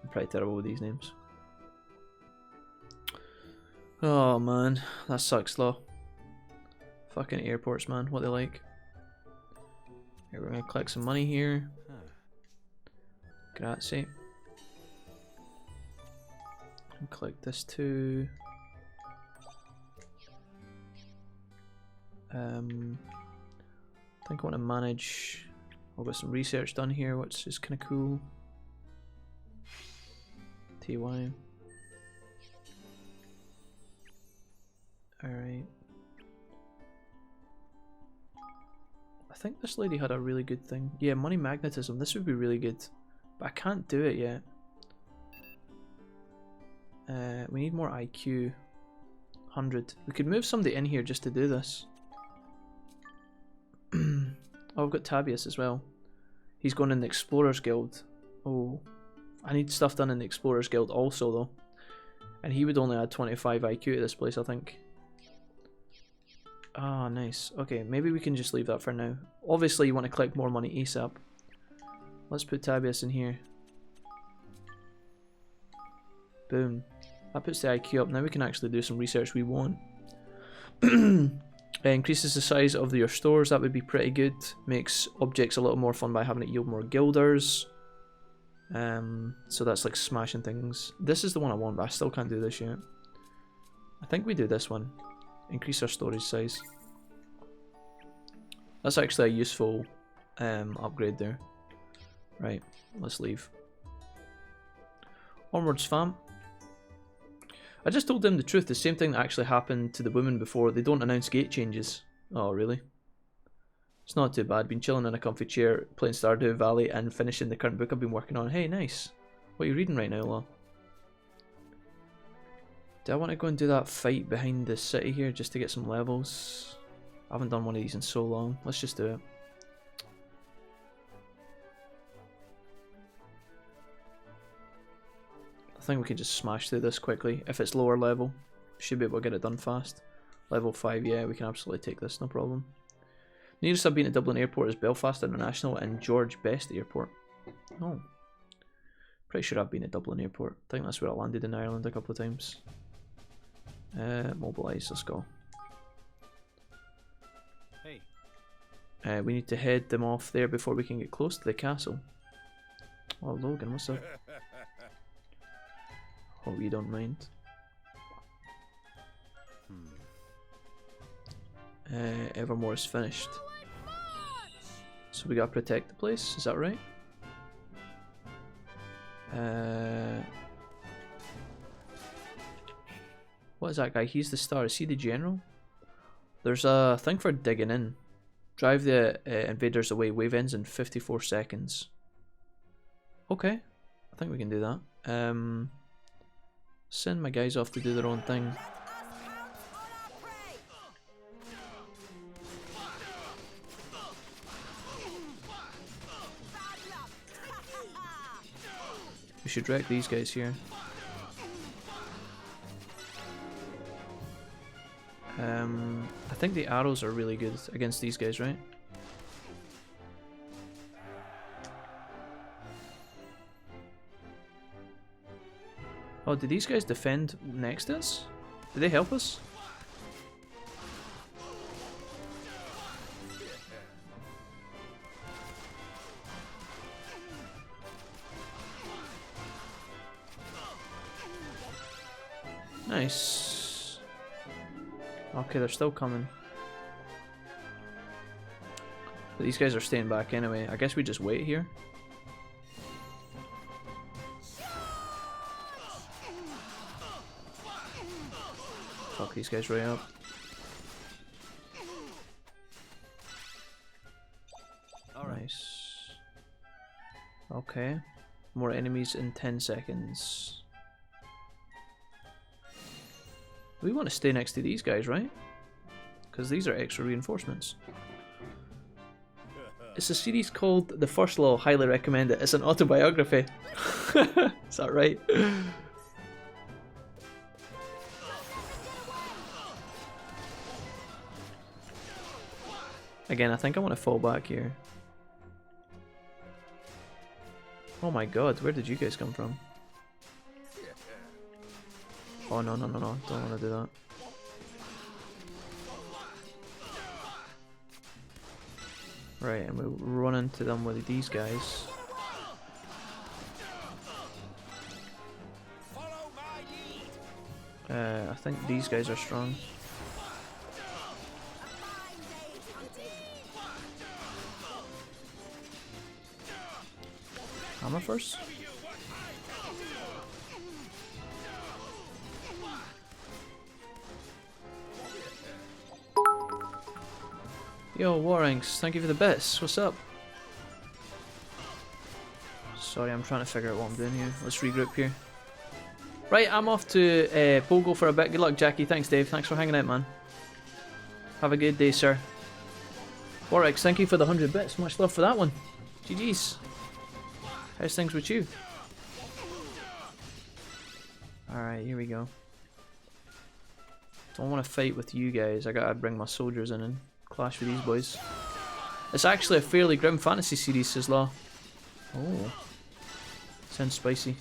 I'm pretty terrible with these names. Oh man, that sucks though. Fucking airports, man, what they like. Here, we're gonna collect some money here. Grazie. And collect this too. I think I want to manage. I've got some research done here, which is kind of cool. TY. Alright. I think this lady had a really good thing. Yeah, money magnetism. This would be really good. But I can't do it yet. We need more IQ. 100. We could move somebody in here just to do this. Oh, I've got Tabius as well. He's going in the Explorers Guild. Oh, I need stuff done in the Explorers Guild also though. And he would only add 25 IQ to this place, I think. Ah, nice. Okay, maybe we can just leave that for now. Obviously you want to collect more money ASAP. Let's put Tabius in here. Boom. That puts the IQ up. Now we can actually do some research we want. Increases the size of your stores, that would be pretty good. Makes objects a little more fun by having it yield more guilders. So that's like smashing things. This is the one I want, but I still can't do this yet. I think we do this one. Increase our storage size. That's actually a useful upgrade there. Right, let's leave. Onwards, fam. I just told them the truth, the same thing that actually happened to the women before. They don't announce gate changes. Oh, really? It's not too bad. Been chilling in a comfy chair, playing Stardew Valley, and finishing the current book I've been working on. Hey, nice. What are you reading right now, Law? Do I want to go and do that fight behind the city here just to get some levels? I haven't done one of these in so long. Let's just do it. I think we can just smash through this quickly. If it's lower level, should be able to get it done fast. Level 5, yeah, we can absolutely take this, no problem. Nearest I've been at Dublin Airport is Belfast International and George Best Airport. Oh. Pretty sure I've been at Dublin Airport. I think that's where I landed in Ireland a couple of times. Mobilise, let's go. Hey. We need to head them off there before we can get close to the castle. Oh, Logan, what's up? Hope you don't mind. Evermore is finished. So we gotta protect the place, is that right? What is that guy? He's the star. Is he the general? There's a thing for digging in. Drive the invaders away. Wave ends in 54 seconds. Okay. I think we can do that. Send my guys off to do their own thing. We should wreck these guys here. I think the arrows are really good against these guys, right? Oh, did these guys defend next to us? Did they help us? Nice. Okay, they're still coming. But these guys are staying back anyway. I guess we just wait here. Fuck these guys right up. Nice. Okay. More enemies in 10 seconds. We want to stay next to these guys, right? Because these are extra reinforcements. It's a series called The First Law. Highly recommend it. It's an autobiography. Is that right? Again, I think I want to fall back here. Oh my god, where did you guys come from? Oh no, no, no, no, don't want to do that. Right, and we'll run into them with these guys. I think these guys are strong. Hammer first? Yo, Warranks, thank you for the bits. What's up? Sorry, I'm trying to figure out what I'm doing here. Let's regroup here. Right, I'm off to Pogo for a bit. Good luck, Jackie. Thanks, Dave. Thanks for hanging out, man. Have a good day, sir. Warranks, thank you for the 100 bits. Much love for that one. GG's. How's things with you? Alright, here we go. Don't want to fight with you guys. I gotta bring my soldiers in and clash with these boys. It's actually a fairly grim fantasy series, says Law. Oh. Sounds spicy.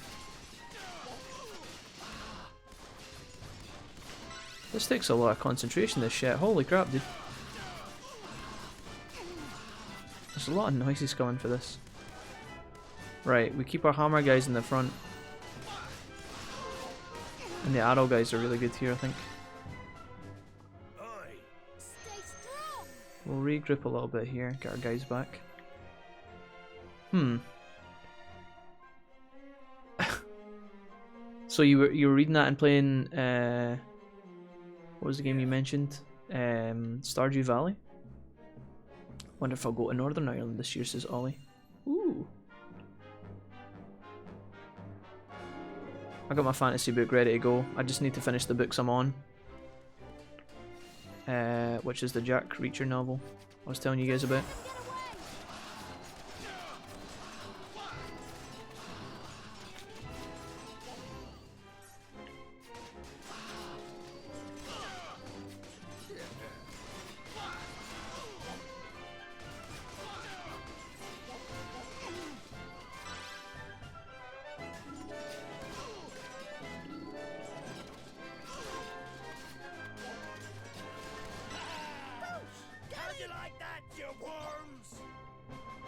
This takes a lot of concentration, this shit. Holy crap, dude. There's a lot of noises coming for this. Right, we keep our hammer guys in the front. And the arrow guys are really good here, I think. We'll regroup a little bit here, get our guys back. So you were reading that and playing what was the game you mentioned? Stardew Valley? Wonder if I'll go to Northern Ireland this year, says Ollie. Ooh. I got my fantasy book ready to go. I just need to finish the books I'm on. Which is the Jack Reacher novel I was telling you guys about.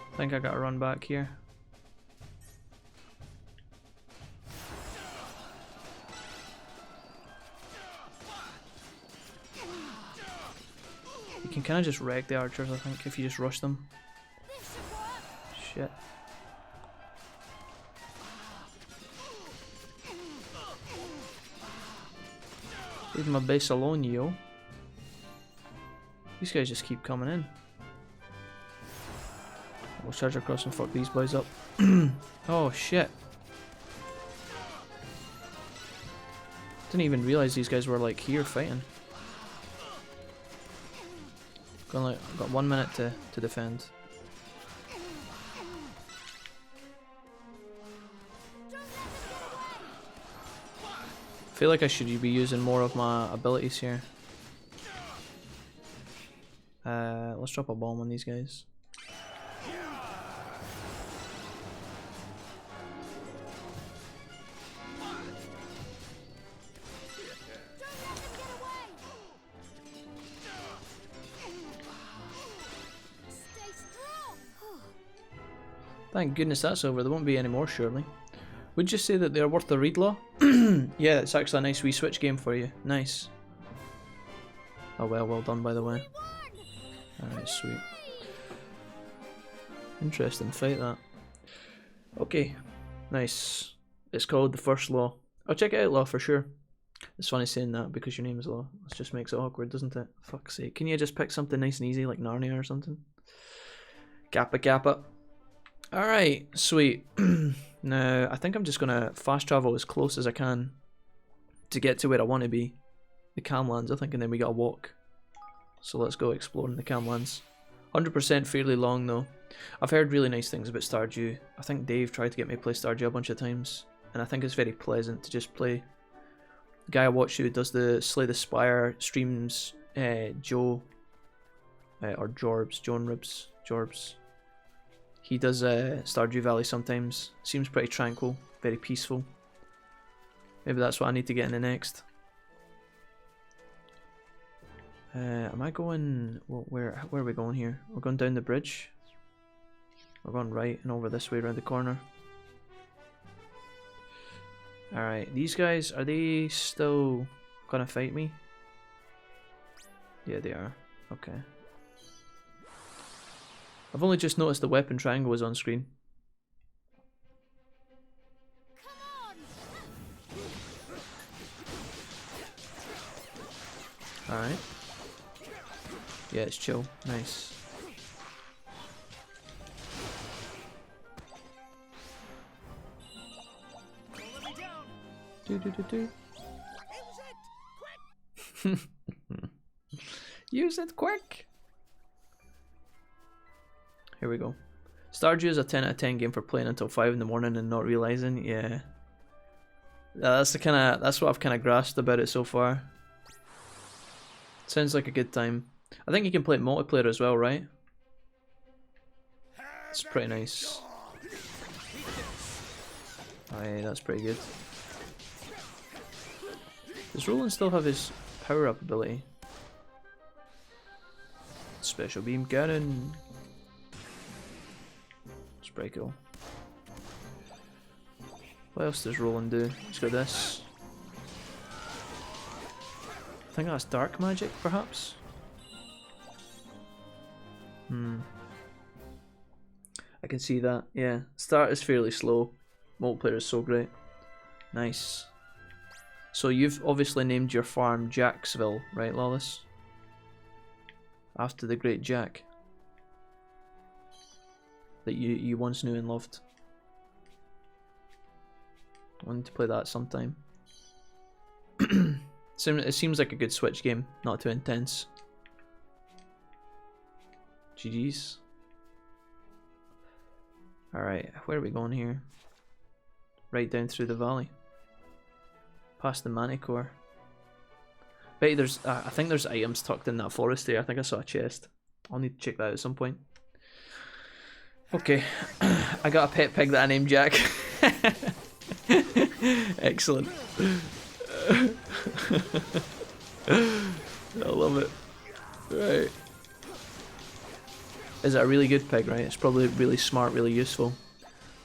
I think I gotta run back here. You can kind of just wreck the archers, I think, if you just rush them. Shit. Leave my base alone, yo. These guys just keep coming in. We'll charge across and fuck these boys up. Oh shit. Didn't even realize these guys were like here fighting. Got 1 minute to defend. I feel like I should be using more of my abilities here. Let's drop a bomb on these guys. Thank goodness that's over. There won't be any more, surely. Would you say that they're worth the read, Law? Yeah, it's actually a nice wee Switch game for you. Nice. Oh well done by the way. Alright, sweet. Interesting fight that. Okay, nice. It's called The First Law. I'll check it out, Law, for sure. It's funny saying that because your name is Law. It just makes it awkward, doesn't it? Fuck's sake. Can you just pick something nice and easy like Narnia or something? Kappa Kappa. Alright, sweet. Now, I think I'm just gonna fast travel as close as I can to get to where I want to be. The Camlands, I think, and then we gotta walk. So let's go exploring the Camlands. 100% fairly long though. I've heard really nice things about Stardew. I think Dave tried to get me to play Stardew a bunch of times, and I think it's very pleasant to just play. The guy I watch who does the Slay the Spire streams, Joe, or Jorbs, Joan Ribs, Jorbs. He does Stardew Valley sometimes. Seems pretty tranquil, very peaceful. Maybe that's what I need to get into next. Am I going... Well, where are we going here? We're going down the bridge. We're going right and over this way around the corner. Alright, these guys, are they still gonna fight me? Yeah, they are. Okay. I've only just noticed the weapon triangle was on screen. Alright. Yeah, it's chill. Nice. Do do do do. Use it quick. Here we go. Stardew is a 10 out of 10 game for playing until 5 in the morning and not realizing. Yeah. That's what I've kind of grasped about it so far. Sounds like a good time. I think you can play it multiplayer as well, right? It's pretty nice. Aye, that's pretty good. Does Roland still have his power-up ability? Special beam cannon. It's pretty cool. What else does Roland do? He's got this. I think that's dark magic, perhaps? I can see that, yeah. Start is fairly slow. Multiplayer is so great. Nice. So you've obviously named your farm Jacksville, right, Lawless? After the great Jack. That you once knew and loved. I need to play that sometime. It seems like a good Switch game, not too intense. GG's. Alright, where are we going here? Right down through the valley. Past the Manicore. Bet you there's, I think there's items tucked in that forest there. I think I saw a chest. I'll need to check that out at some point. Okay, I got a pet pig that I named Jack. Excellent. I love it. Right. Is it a really good pig, right? It's probably really smart, really useful.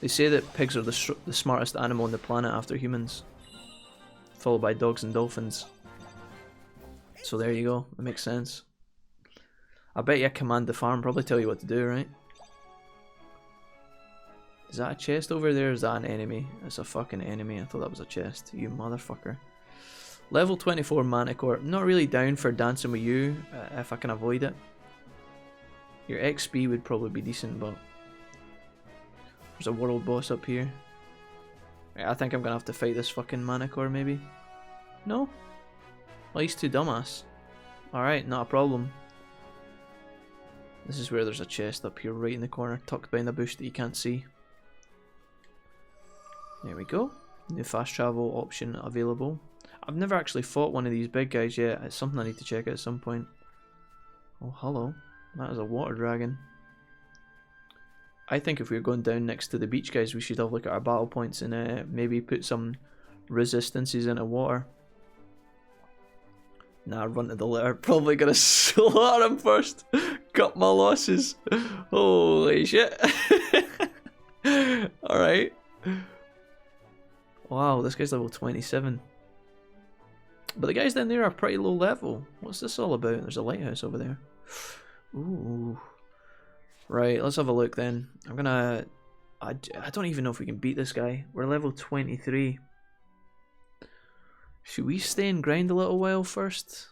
They say that pigs are the smartest animal on the planet after humans. Followed by dogs and dolphins. So there you go, it makes sense. I bet you command the farm probably tell you what to do, right? Is that a chest over there or is that an enemy? It's a fucking enemy, I thought that was a chest. You motherfucker. Level 24 Manicore. Not really down for dancing with you, if I can avoid it. Your XP would probably be decent, but... There's a world boss up here. I think I'm gonna have to fight this fucking Manicore, maybe? No? Well, he's too dumbass. Alright, not a problem. This is where there's a chest up here, right in the corner, tucked behind a bush that you can't see. There we go. New fast travel option available. I've never actually fought one of these big guys yet. It's something I need to check out at some point. Oh, hello. That is a water dragon. I think if we were going down next to the beach guys, we should have a look at our battle points and maybe put some resistances into water. Nah, run to the litter. Probably gonna slaughter him first. Cut my losses. Holy shit. Alright. Wow, this guy's level 27. But the guys down there are pretty low level. What's this all about? There's a lighthouse over there. Ooh. Right, let's have a look then. I'm gonna... I don't even know if we can beat this guy. We're level 23. Should we stay and grind a little while first?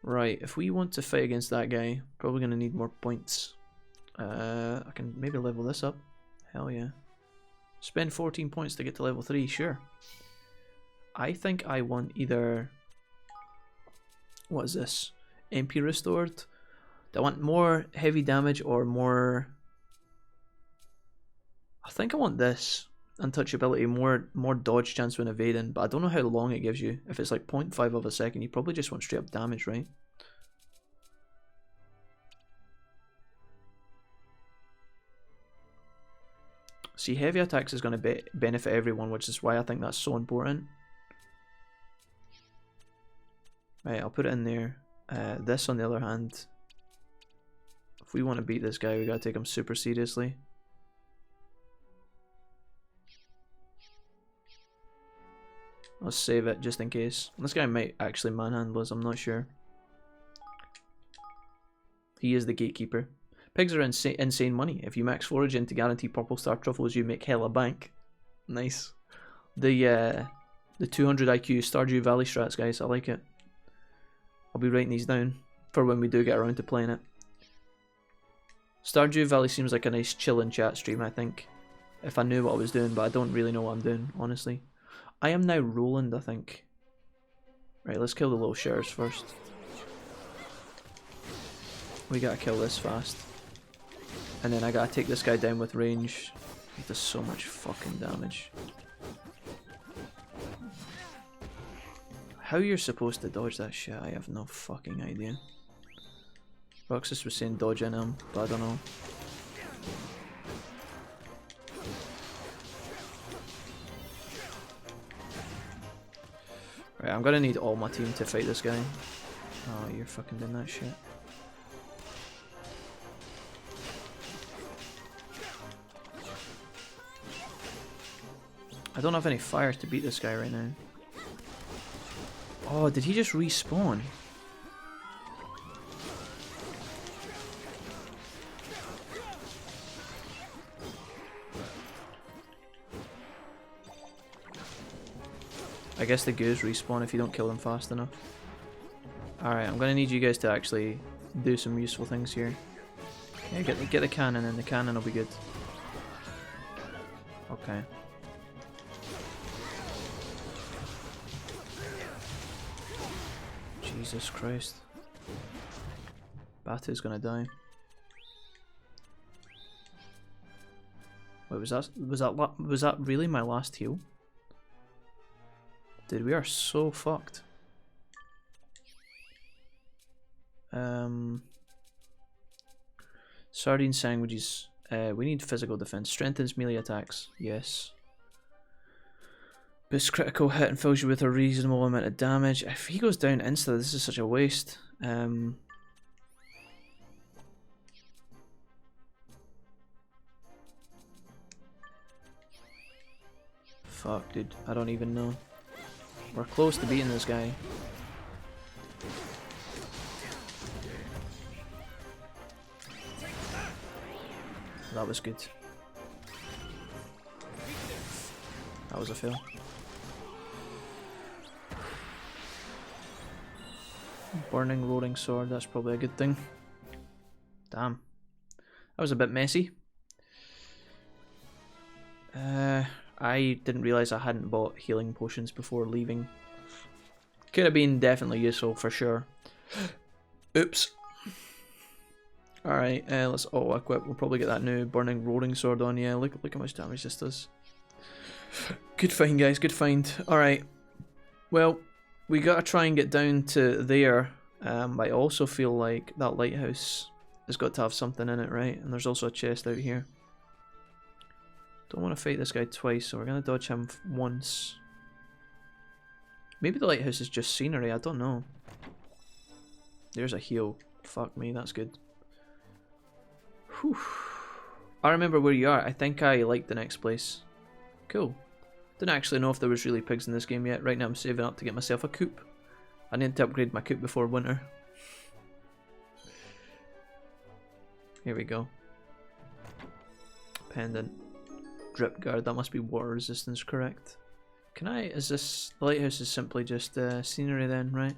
Right, if we want to fight against that guy, probably gonna need more points. I can maybe level this up. Hell yeah. Spend 14 points to get to level 3, sure. I think I want either... What is this? MP restored. Do I want more heavy damage or more... I think I want this. Untouchability, more dodge chance when evading, but I don't know how long it gives you. If it's like 0.5 of a second, you probably just want straight up damage, right? See, heavy attacks is going to benefit everyone, which is why I think that's so important. Right, I'll put it in there. This, on the other hand, if we want to beat this guy, we gotta take him super seriously. I'll save it just in case. This guy might actually manhandle us, I'm not sure. He is the gatekeeper. Pigs are insane money. If you max foraging to guarantee purple star truffles, you make hella bank. Nice. The 200 IQ Stardew Valley strats, guys. I like it. I'll be writing these down for when we do get around to playing it. Stardew Valley seems like a nice chilling chat stream, I think. If I knew what I was doing, but I don't really know what I'm doing, honestly. I am now Roland, I think. Right, let's kill the little shares first. We gotta kill this fast. And then I gotta take this guy down with range. He does so much fucking damage. How you're supposed to dodge that shit, I have no fucking idea. Roxas was saying dodge in him, but I don't know. Right, I'm gonna need all my team to fight this guy. Oh, you're fucking doing that shit. I don't have any fire to beat this guy right now. Oh, did he just respawn? I guess the goos respawn if you don't kill them fast enough. Alright, I'm gonna need you guys to actually do some useful things here. Yeah, get the cannon and the cannon will be good. Okay. Jesus Christ. Batu's gonna die. Wait, was that really my last heal? Dude, we are so fucked. Sardine sandwiches. We need physical defense. Strengthens melee attacks. Yes. Boosts critical hit and fills you with a reasonable amount of damage. If he goes down insta, this is such a waste. Fuck, dude. I don't even know. We're close to beating this guy. That was good. That was a fail. Burning rolling sword, that's probably a good thing. Damn. That was a bit messy. I didn't realise I hadn't bought healing potions before leaving. Could have been definitely useful for sure. Oops. Alright, let's auto equip. We'll probably get that new burning rolling sword on. Yeah, look how much damage this does. Good find, guys, good find. Alright. Well, we gotta try and get down to there. I also feel like that lighthouse has got to have something in it, right? And there's also a chest out here. Don't want to fight this guy twice, so we're going to dodge him once. Maybe the lighthouse is just scenery, I don't know. There's a heal. Fuck me, that's good. Whew. I remember where you are. I think I like the next place. Cool. Didn't actually know if there was really pigs in this game yet. Right now I'm saving up to get myself a coop. I need to upgrade my coop before winter. Here we go. Pendant. Drip guard, that must be water resistance, correct? Can I, is this, the lighthouse is simply just scenery then, right?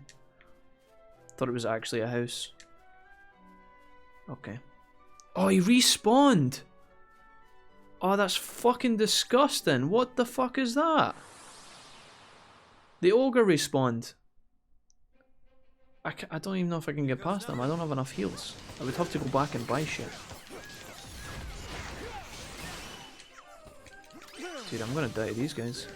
Thought it was actually a house. Okay. Oh, he respawned! Oh, that's fucking disgusting. What the fuck is that? The ogre respawned. I don't even know if I can get past them. I don't have enough heals. I would have to go back and buy shit. Dude, I'm gonna die to these guys.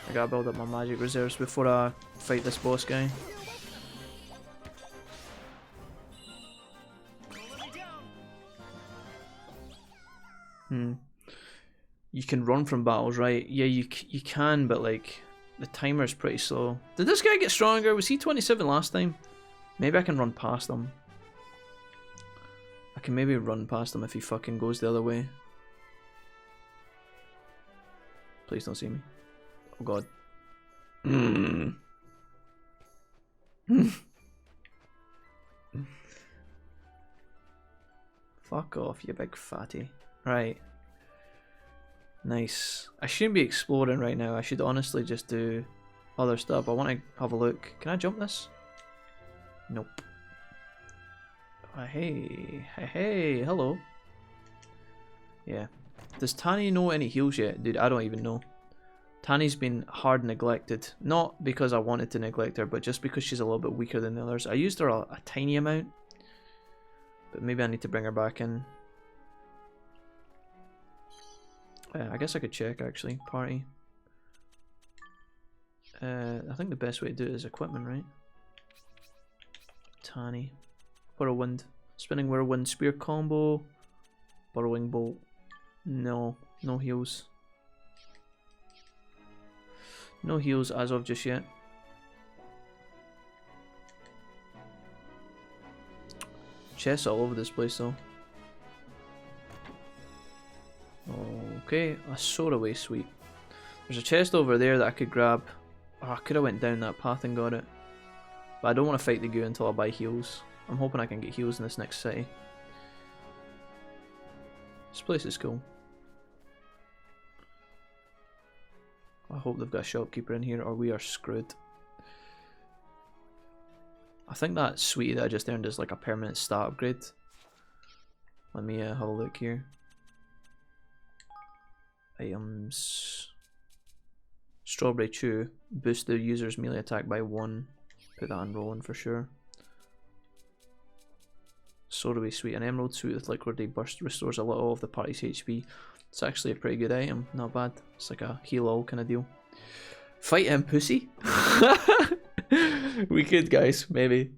I gotta build up my magic reserves before I fight this boss guy. You can run from battles, right? Yeah, you can, but like the timer's pretty slow. Did this guy get stronger? Was he 27 last time? Maybe I can run past him. I can maybe run past him if he fucking goes the other way. Please don't see me. Oh god. Fuck off, you big fatty. Right. Nice. I shouldn't be exploring right now. I should honestly just do other stuff. I want to have a look. Can I jump this? Nope. Hey, hello. Yeah. Does Tani know any heals yet? Dude, I don't even know. Tani's been hard neglected. Not because I wanted to neglect her, but just because she's a little bit weaker than the others. I used her a tiny amount. But maybe I need to bring her back in. I guess I could check actually. Party. I think the best way to do it is equipment, right? Tani. Whirlwind. Spinning whirlwind spear combo. Burrowing bolt. No. No heals. No heals as of just yet. Chests all over this place though. Okay, a sword away, sweet. There's a chest over there that I could grab. Oh, I could have went down that path and got it. But I don't want to fight the goo until I buy heals. I'm hoping I can get heals in this next city. This place is cool. I hope they've got a shopkeeper in here or we are screwed. I think that sweetie that I just earned is like a permanent stat upgrade. Let me have a look here. Items. Strawberry Chew. Boost the user's melee attack by 1. Put that on Roland for sure. Swordaway Sweet. An emerald suit with liquidity burst restores a little of the party's HP. It's actually a pretty good item. Not bad. It's like a heal all kind of deal. Fight him, pussy. We could, guys. Maybe.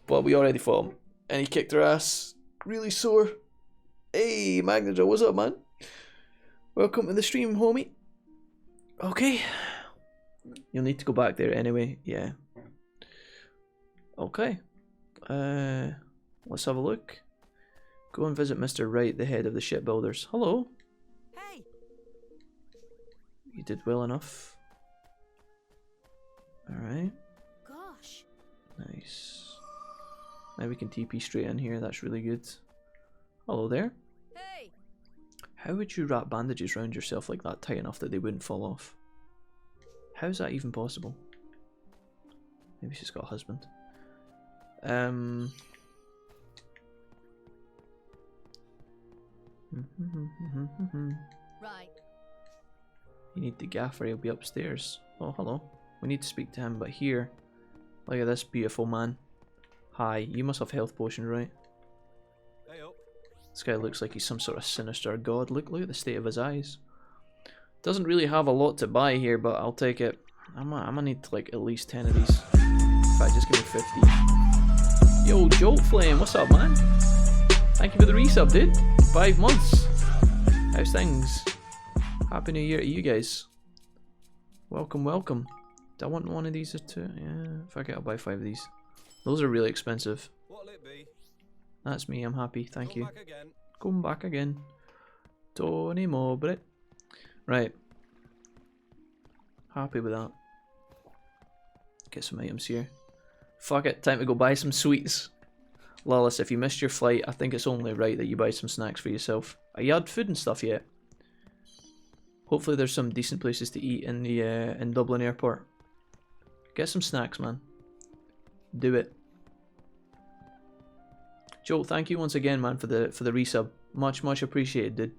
But we already fought him. And he kicked our ass. Really sore. Hey, Magnager. What's up, man? Welcome to the stream, homie. Okay. You'll need to go back there anyway. Yeah. Okay. Let's have a look. Go and visit Mr. Wright, the head of the shipbuilders. Hello. Hey. You did well enough. Alright. Gosh. Nice. Now we can TP straight in here. That's really good. Hello there. Hey. How would you wrap bandages around yourself like that tight enough that they wouldn't fall off? How's that even possible? Maybe she's got a husband. Right. You need the gaffer, he'll be upstairs. Oh, hello. We need to speak to him, but here. Look at this beautiful man. Hi, you must have health potions, right? Hey-o. This guy looks like he's some sort of sinister god. Look at the state of his eyes. Doesn't really have a lot to buy here, but I'll take it. I'm gonna need like at least 10 of these. In fact, just give me 50. Yo, Jolt Flame, what's up, man? Thank you for the resub, dude. 5 months. How's things? Happy New Year to you guys. Welcome, welcome. Do I want one of these or two? Yeah, fuck it, I'll buy 5 of these. Those are really expensive. What'll it be? That's me, I'm happy, thank you. Back again. Come back again. Tony Mowbray. Right. Happy with that. Get some items here. Fuck it, time to go buy some sweets. Lawless, if you missed your flight, I think it's only right that you buy some snacks for yourself. Are you had food and stuff yet? Hopefully there's some decent places to eat in the in Dublin airport. Get some snacks, man. Do it. Joe, thank you once again, man, for the resub. Much appreciated, dude.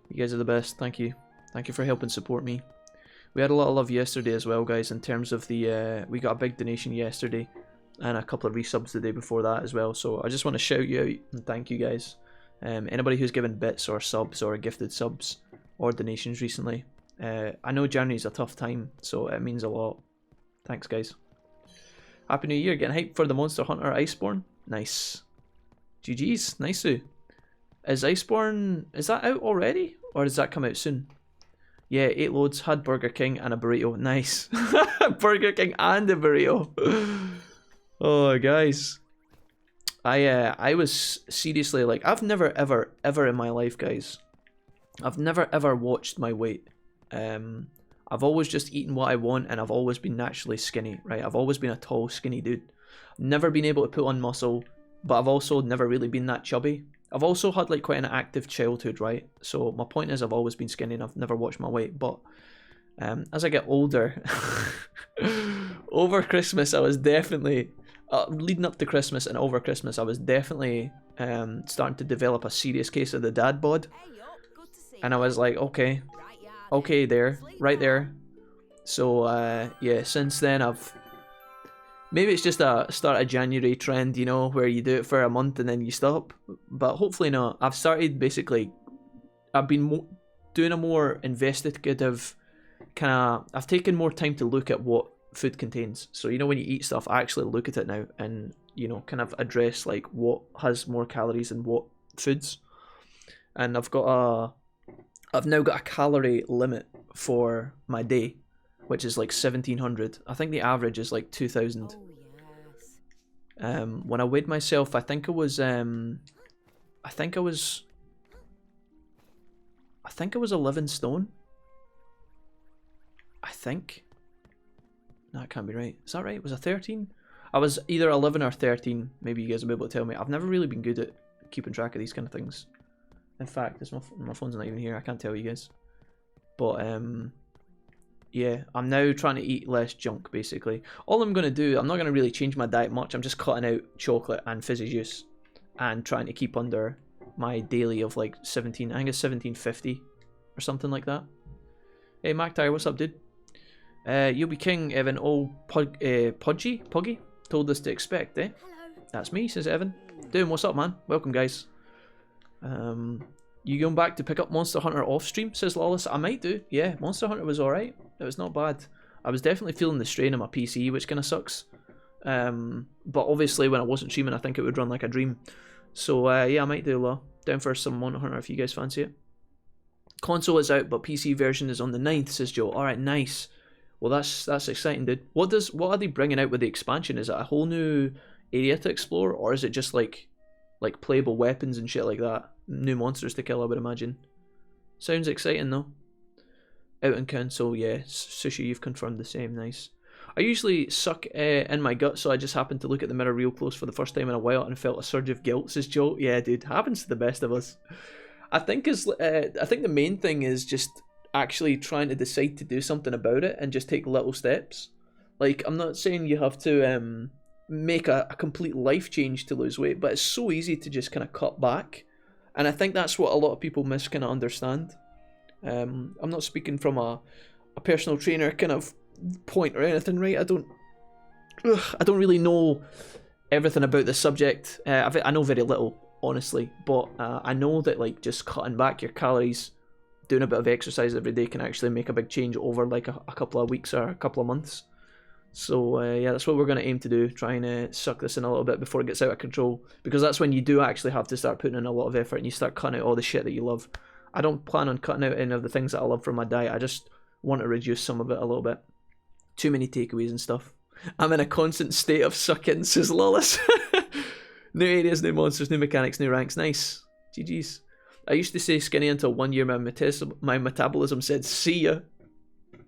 You guys are the best. Thank you. Thank you for helping support me. We had a lot of love yesterday as well, guys, in terms of the we got a big donation yesterday and a couple of resubs the day before that as well. So I just want to shout you out and thank you guys. Anybody who's given bits or subs or gifted subs or donations recently. I know January's a tough time, so it means a lot. Thanks, guys. Happy New Year. Getting hyped for the Monster Hunter Iceborne. Nice. GG's. Nice. Is Iceborne, is that out already? Or does that come out soon? Yeah, 8 loads, had Burger King and a burrito. Nice. Burger King and a burrito. Oh, guys. I was seriously like, I've never ever in my life, guys, I've never ever watched my weight. I've always just eaten what I want, and I've always been naturally skinny, right? I've always been a tall, skinny dude. Never been able to put on muscle, but I've also never really been that chubby. I've also had like quite an active childhood, right? So my point is, I've always been skinny and I've never watched my weight. But as I get older, over Christmas, I was definitely leading up to Christmas and over Christmas, I was definitely starting to develop a serious case of the dad bod. And I was like, okay, there, right there. So yeah, since then maybe it's just a start of January trend, you know, where you do it for a month and then you stop. But hopefully not. I've started basically, I've been doing a more investigative I've taken more time to look at what food contains. So, you know, when you eat stuff, I actually look at it now and, you know, kind of address like what has more calories and what foods. And I've now got a calorie limit for my day, which is like 1700. I think the average is like 2000. When I weighed myself, I think it was 11 stone. I think. No, that can't be right. Is that right? Was I 13? I was either 11 or 13. Maybe you guys will be able to tell me. I've never really been good at keeping track of these kind of things. In fact, my phone's not even here. I can't tell you guys. But yeah, I'm now trying to eat less junk, basically. All I'm going to do, I'm not going to really change my diet much. I'm just cutting out chocolate and fizzy juice and trying to keep under my daily of like 17, I think it's 1750 or something like that. Hey, MacTire, what's up, dude? You'll be king, Evan. Pudgy told us to expect, eh? Hello. That's me, says Evan. Doing, what's up, man? Welcome, guys. You going back to pick up Monster Hunter off stream, says Lawless. I might do, yeah. Monster Hunter was alright. It was not bad. I was definitely feeling the strain on my PC, which kind of sucks. But obviously when I wasn't streaming, I think it would run like a dream. So yeah, I might do Law. Down for some Monster Hunter if you guys fancy it. Console is out, but PC version is on the 9th, says Joe. Alright, nice. Well, that's exciting, dude. What are they bringing out with the expansion? Is it a whole new area to explore, or is it just like playable weapons and shit like that? New monsters to kill, I would imagine. Sounds exciting though. Out in console, yeah. Sushi, you've confirmed the same. Nice. I usually suck in my gut, so I just happened to look at the mirror real close for the first time in a while and felt a surge of guilt, says Joe. Yeah, dude, happens to the best of us. I think the main thing is just actually trying to decide to do something about it and just take little steps. Like, I'm not saying you have to make a complete life change to lose weight, but it's so easy to just kind of cut back. And I think that's what a lot of people kind of understand. I'm not speaking from a personal trainer kind of point or anything, right? I don't really know everything about the subject. I know very little, honestly, but I know that like just cutting back your calories, doing a bit of exercise every day can actually make a big change over like a couple of weeks or a couple of months. So yeah, that's what we're going to aim to do, trying to suck this in a little bit before it gets out of control, because that's when you do actually have to start putting in a lot of effort and you start cutting out all the shit that you love. I don't plan on cutting out any of the things that I love from my diet. I just want to reduce some of it a little bit. Too many takeaways and stuff. I'm in a constant state of suck-in, says Lawless. New areas, new monsters, new mechanics, new ranks. Nice. GG's. I used to say skinny until 1 year my metabolism said see ya.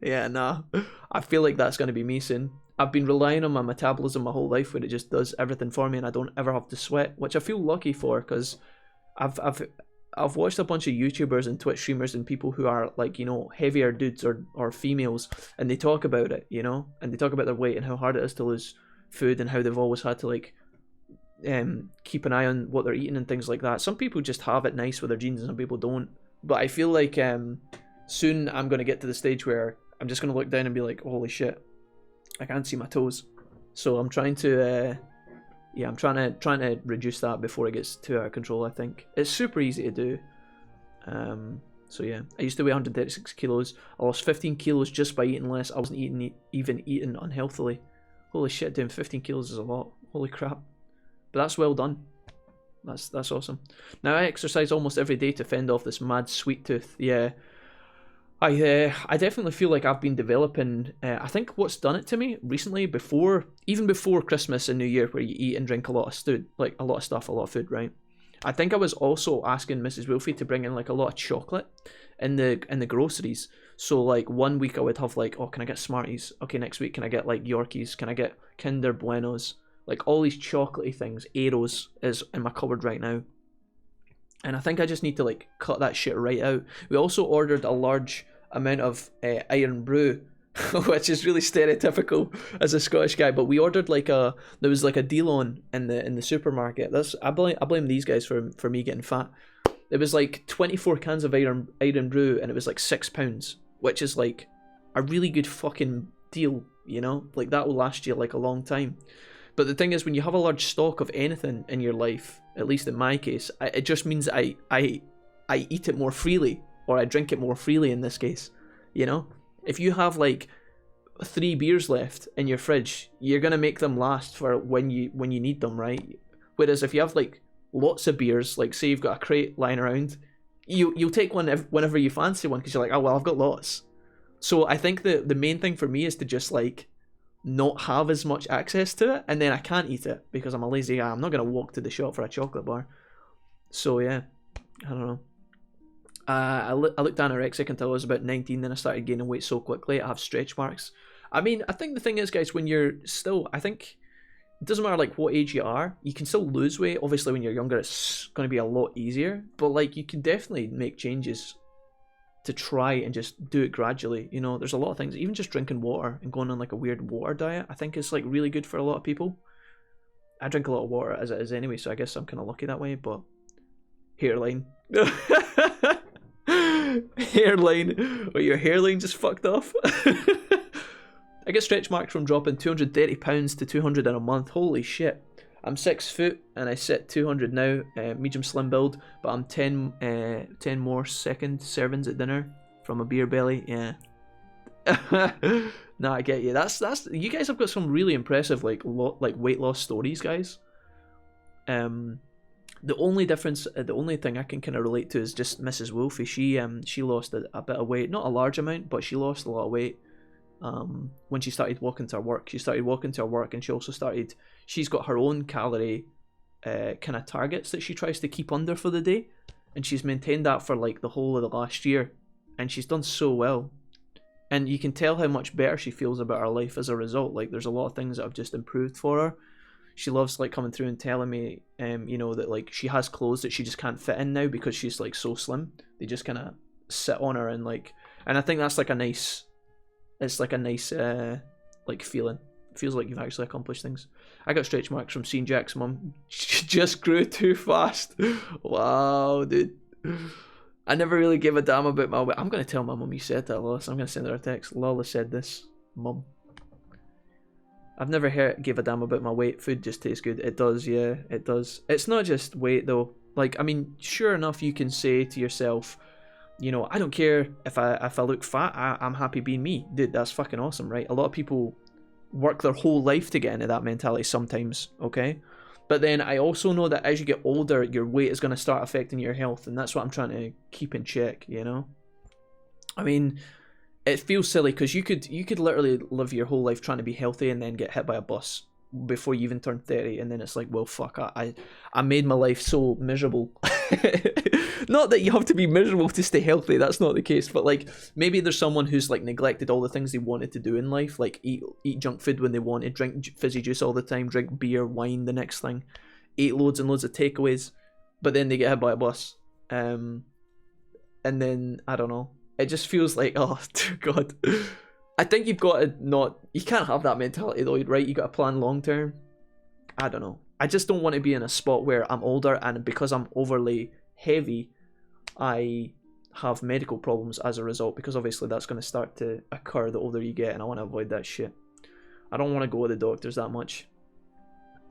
Yeah, nah. I feel like that's going to be me soon. I've been relying on my metabolism my whole life where it just does everything for me and I don't ever have to sweat, which I feel lucky for because I've watched a bunch of YouTubers and Twitch streamers and people who are like, you know, heavier dudes or females, and they talk about it, you know, and they talk about their weight and how hard it is to lose food and how they've always had to like keep an eye on what they're eating and things like that. Some people just have it nice with their genes and some people don't. But I feel like soon I'm going to get to the stage where I'm just going to look down and be like, holy shit, I can't see my toes. So I'm trying to yeah, I'm trying to reduce that before it gets too out of control. I think it's super easy to do. So yeah, I used to weigh 136 kilos. I lost 15 kilos just by eating less. I wasn't even eating unhealthily. Holy shit, doing 15 kilos is a lot. Holy crap. But that's well done. That's awesome. Now I exercise almost every day to fend off this mad sweet tooth. Yeah. I definitely feel like I've been developing, I think what's done it to me recently, even before Christmas and New Year, where you eat and drink a lot of food, like a lot of stuff, a lot of food, right? I think I was also asking Mrs. Wolfie to bring in like a lot of chocolate in the groceries. So like 1 week I would have like, oh, can I get Smarties? Okay, next week can I get like Yorkies? Can I get Kinder Buenos? Like all these chocolatey things. Aeros is in my cupboard right now. And I think I just need to like cut that shit right out. We also ordered a large amount of iron brew, which is really stereotypical as a Scottish guy. But we ordered like there was like a deal on in the supermarket. I blame these guys for me getting fat. It was like 24 cans of iron brew, and it was like £6, which is like a really good fucking deal. You know, like that will last you like a long time. But the thing is, when you have a large stock of anything in your life, at least in my case, it just means I eat it more freely, or I drink it more freely in this case. You know, if you have like 3 beers left in your fridge, you're gonna make them last for when you need them, right? Whereas if you have like lots of beers, like say you've got a crate lying around, you'll take one whenever you fancy one because you're like, oh well, I've got lots. So I think the main thing for me is to just like not have as much access to it, and then I can't eat it because I'm a lazy guy. I'm not gonna walk to the shop for a chocolate bar. So yeah, I don't know. I looked anorexic until I was about 19, then I started gaining weight so quickly. I have stretch marks. I mean, I think the thing is, guys, when you're still, I think it doesn't matter like what age you are, you can still lose weight. Obviously when you're younger it's going to be a lot easier, but like you can definitely make changes to try and just do it gradually. You know, there's a lot of things, even just drinking water and going on like a weird water diet, I think is like really good for a lot of people. I drink a lot of water as it is anyway, so I guess I'm kind of lucky that way. But hairline. Hairline. Or your hairline just fucked off. I get stretch marks from dropping 230 pounds to 200 in a month. Holy shit. I'm 6 foot and I sit 200 now, medium slim build, but I'm 10 more second servings at dinner from a beer belly. Yeah. No, I get you. That's you guys have got some really impressive like weight loss stories, guys. The only difference, the only thing I can kind of relate to is just Mrs. Wolfie. She lost a bit of weight, not a large amount, but she lost a lot of weight when she started walking to her work. She started walking to her work, and she also started. She's got her own calorie kind of targets that she tries to keep under for the day, and she's maintained that for like the whole of the last year, and she's done so well. And you can tell how much better she feels about her life as a result. Like there's a lot of things that have just improved for her. She loves like coming through and telling me, you know, that like she has clothes that she just can't fit in now because she's like so slim. They just kind of sit on her and like, and I think that's like a nice, it's like a nice like feeling. It feels like you've actually accomplished things. I got stretch marks from seeing Jack's mum. She just grew too fast. Wow, dude. I never really gave a damn about my weight. I'm gonna tell my mum you said that, Lola. I'm gonna send her a text. Lola said this, mum. I've never gave a damn about my weight. Food just tastes good. It does, yeah, it does. It's not just weight though. Like, I mean, sure enough, you can say to yourself, you know, I don't care if I look fat. I'm happy being me, dude. That's fucking awesome, right? A lot of people work their whole life to get into that mentality sometimes, okay? But then I also know that as you get older, your weight is going to start affecting your health, and that's what I'm trying to keep in check, you know? I mean, it feels silly because you could literally live your whole life trying to be healthy and then get hit by a bus before you even turn 30, and then it's like, well, fuck, I made my life so miserable. Not that you have to be miserable to stay healthy, that's not the case, but like maybe there's someone who's like neglected all the things they wanted to do in life, like eat junk food when they wanted, drink fizzy juice all the time, drink beer, wine, the next thing, eat loads and loads of takeaways, but then they get hit by a bus, and then I don't know, it just feels like, oh dear God. I think you've got to you can't have that mentality though, right? You got to plan long term. I don't know. I just don't want to be in a spot where I'm older and because I'm overly heavy, I have medical problems as a result, because obviously that's going to start to occur the older you get, and I want to avoid that shit. I don't want to go to the doctors that much.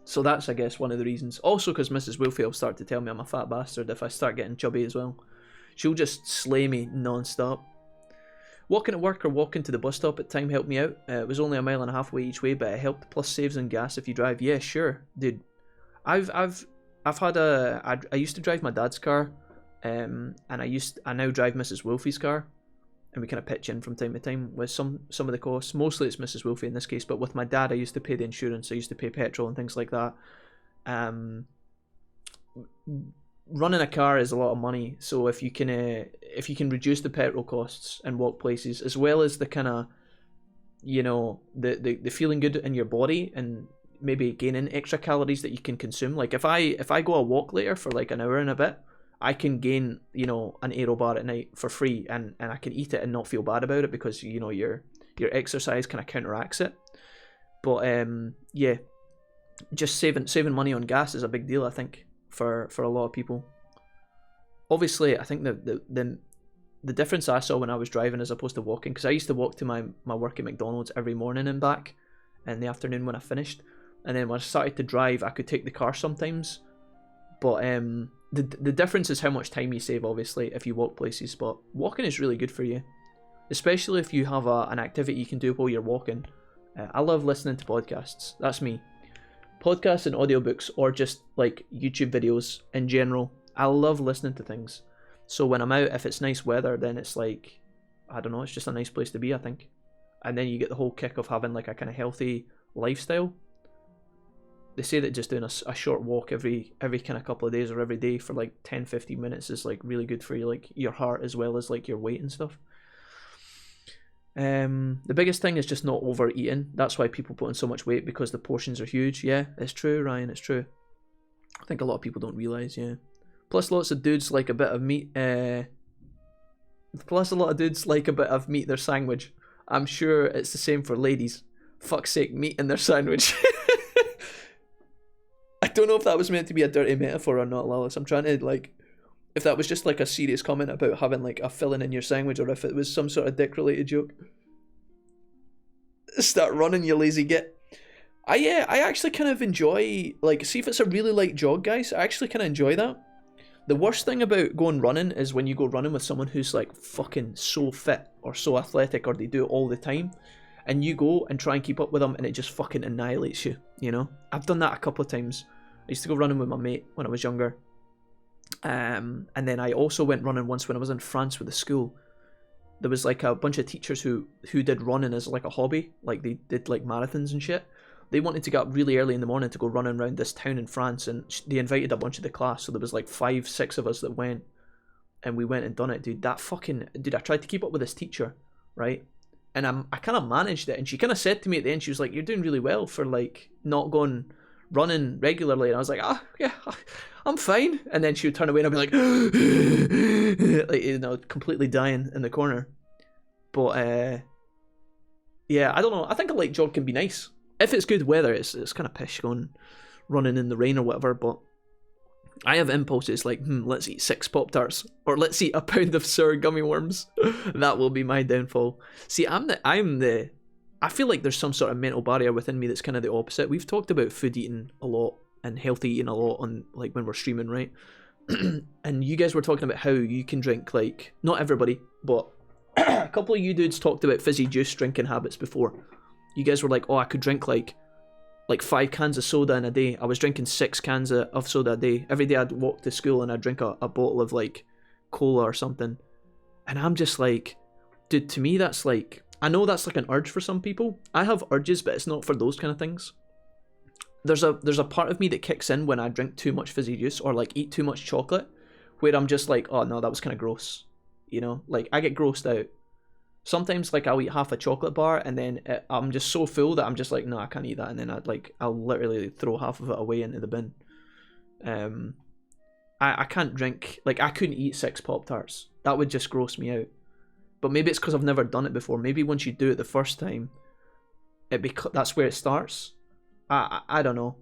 So that's, I guess, one of the reasons. Also because Mrs. Wolfie will start to tell me I'm a fat bastard if I start getting chubby as well. She'll just slay me non-stop. Walking to work or walking to the bus stop at time helped me out. It was only 1.5 miles away each way, but it helped. Plus saves on gas if you drive. Yeah, sure, dude. I've had I used to drive my dad's car, and I now drive Mrs. Wolfie's car, and we kind of pitch in from time to time with some of the costs. Mostly it's Mrs. Wolfie in this case, but with my dad I used to pay the insurance. I used to pay petrol and things like that. Running a car is a lot of money, so if you can reduce the petrol costs and walk places, as well as the kind of, you know, the feeling good in your body and maybe gaining extra calories that you can consume. Like if I go a walk later for like an hour and a bit, I can gain, you know, an Aero bar at night for free, and I can eat it and not feel bad about it, because, you know, your exercise kind of counteracts it. But yeah, just saving money on gas is a big deal, I think, for a lot of people. Obviously, I think the difference I saw when I was driving as opposed to walking, because I used to walk to my work at McDonald's every morning and back in the afternoon when I finished, and then when I started to drive I could take the car sometimes, but the difference is how much time you save, obviously, if you walk places. But walking is really good for you, especially if you have an activity you can do while you're walking. I love listening to podcasts. That's me. Podcasts and audiobooks, or just like YouTube videos in general. I love listening to things. So when I'm out, if it's nice weather, then it's like, I don't know, it's just a nice place to be, I think. And then you get the whole kick of having like a kind of healthy lifestyle. They say that just doing a short walk every kind of couple of days or every day for like 10-15 minutes is like really good for you, like your heart as well as like your weight and stuff. The biggest thing is just not overeating. That's why people put on so much weight, because the portions are huge. Yeah, it's true, Ryan, it's true. I think a lot of people don't realise, yeah. Plus lots of dudes like a bit of meat, in their sandwich. I'm sure it's the same for ladies. Fuck's sake, meat in their sandwich. I don't know if that was meant to be a dirty metaphor or not, Lawless. I'm trying to, like, if that was just like a serious comment about having like a filling in your sandwich, or if it was some sort of dick related joke. Start running, you lazy git. I actually kind of enjoy, like, see if it's a really light jog, guys. I actually kind of enjoy that. The worst thing about going running is when you go running with someone who's like fucking so fit or so athletic, or they do it all the time, and you go and try and keep up with them and it just fucking annihilates you, you know? I've done that a couple of times. I used to go running with my mate when I was younger. And then I also went running once when I was in France with the school. There was like a bunch of teachers who did running as like a hobby, like they did like marathons and shit. They wanted to get up really early in the morning to go running around this town in France, and they invited a bunch of the class, so there was like 5-6 of us that went, and we went and done it, dude. I tried to keep up with this teacher, right? And I kind of managed it, and she kind of said to me at the end, she was like, you're doing really well for like not going running regularly, and I was like, yeah, I'm fine. And then she would turn away and I'd be like, like, you know, completely dying in the corner. But yeah, I don't know, I think a light jog can be nice. If it's good weather, it's kind of pish going running in the rain or whatever, but I have impulses like, let's eat 6 Pop-Tarts, or let's eat a pound of sour gummy worms. That will be my downfall. See, I feel like there's some sort of mental barrier within me that's kind of the opposite. We've talked about food eating a lot and healthy eating a lot on, like, when we're streaming, right? And you guys were talking about how you can drink, like, not everybody, but a couple of you dudes talked about fizzy juice drinking habits before. You guys were like, oh, I could drink like 5 cans of soda in a day. I was drinking 6 cans of soda a day. Every day I'd walk to school and I'd drink a bottle of like cola or something. And I'm just like, dude, to me that's like, I know that's like an urge for some people. I have urges, but it's not for those kind of things. there's a part of me that kicks in when I drink too much fizzy juice or like eat too much chocolate, where I'm just like, oh no, that was kind of gross, you know, like I get grossed out. Sometimes like I'll eat half a chocolate bar and then I'm just so full that I'm just like, no, I can't eat that, and then I'll literally throw half of it away into the bin. I can't drink, like I couldn't eat 6 Pop-Tarts. That would just gross me out. But maybe it's because I've never done it before. Maybe once you do it the first time, that's where it starts. I don't know.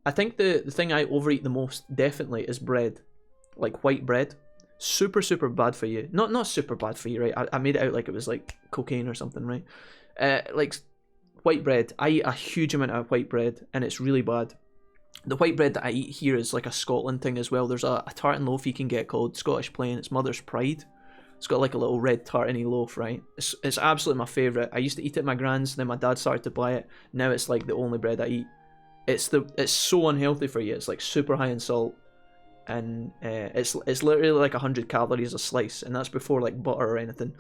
I think the thing I overeat the most definitely is bread, like white bread. Super bad for you. Not super bad for you, right? I made it out like it was like cocaine or something, right? Like white bread. I eat a huge amount of white bread, and it's really bad. The white bread that I eat here is like a Scotland thing as well. There's a tartan loaf you can get called Scottish Plain. It's Mother's Pride. It's got like a little red tartany loaf, right? It's absolutely my favourite. I used to eat it at my grand's, then my dad started to buy it. Now it's like the only bread I eat. It's so unhealthy for you. It's like super high in salt, and it's literally like 100 calories a slice, and that's before like butter or anything.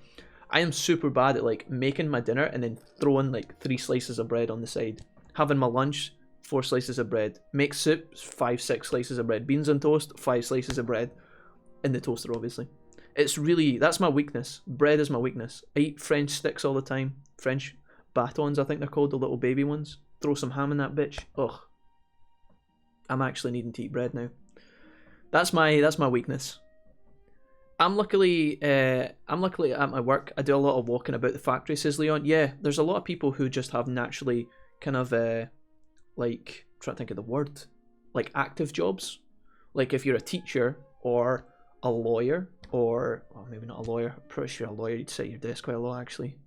I am super bad at like making my dinner and then throwing like 3 slices of bread on the side. Having my lunch, 4 slices of bread. Make soup, 5-6 slices of bread. Beans on toast, 5 slices of bread. In the toaster, obviously. It's really, that's my weakness. Bread is my weakness. I eat French sticks all the time. French batons, I think they're called, the little baby ones. Throw some ham in that bitch. Ugh. I'm actually needing to eat bread now. That's my weakness. I'm luckily at my work. I do a lot of walking about the factory, says Leon. Yeah, there's a lot of people who just have naturally kind of like, trying to think of the word, like active jobs. Like if you're a teacher or a lawyer, or well, maybe not a lawyer, I'm pretty sure a lawyer you'd sit at your desk quite a lot actually.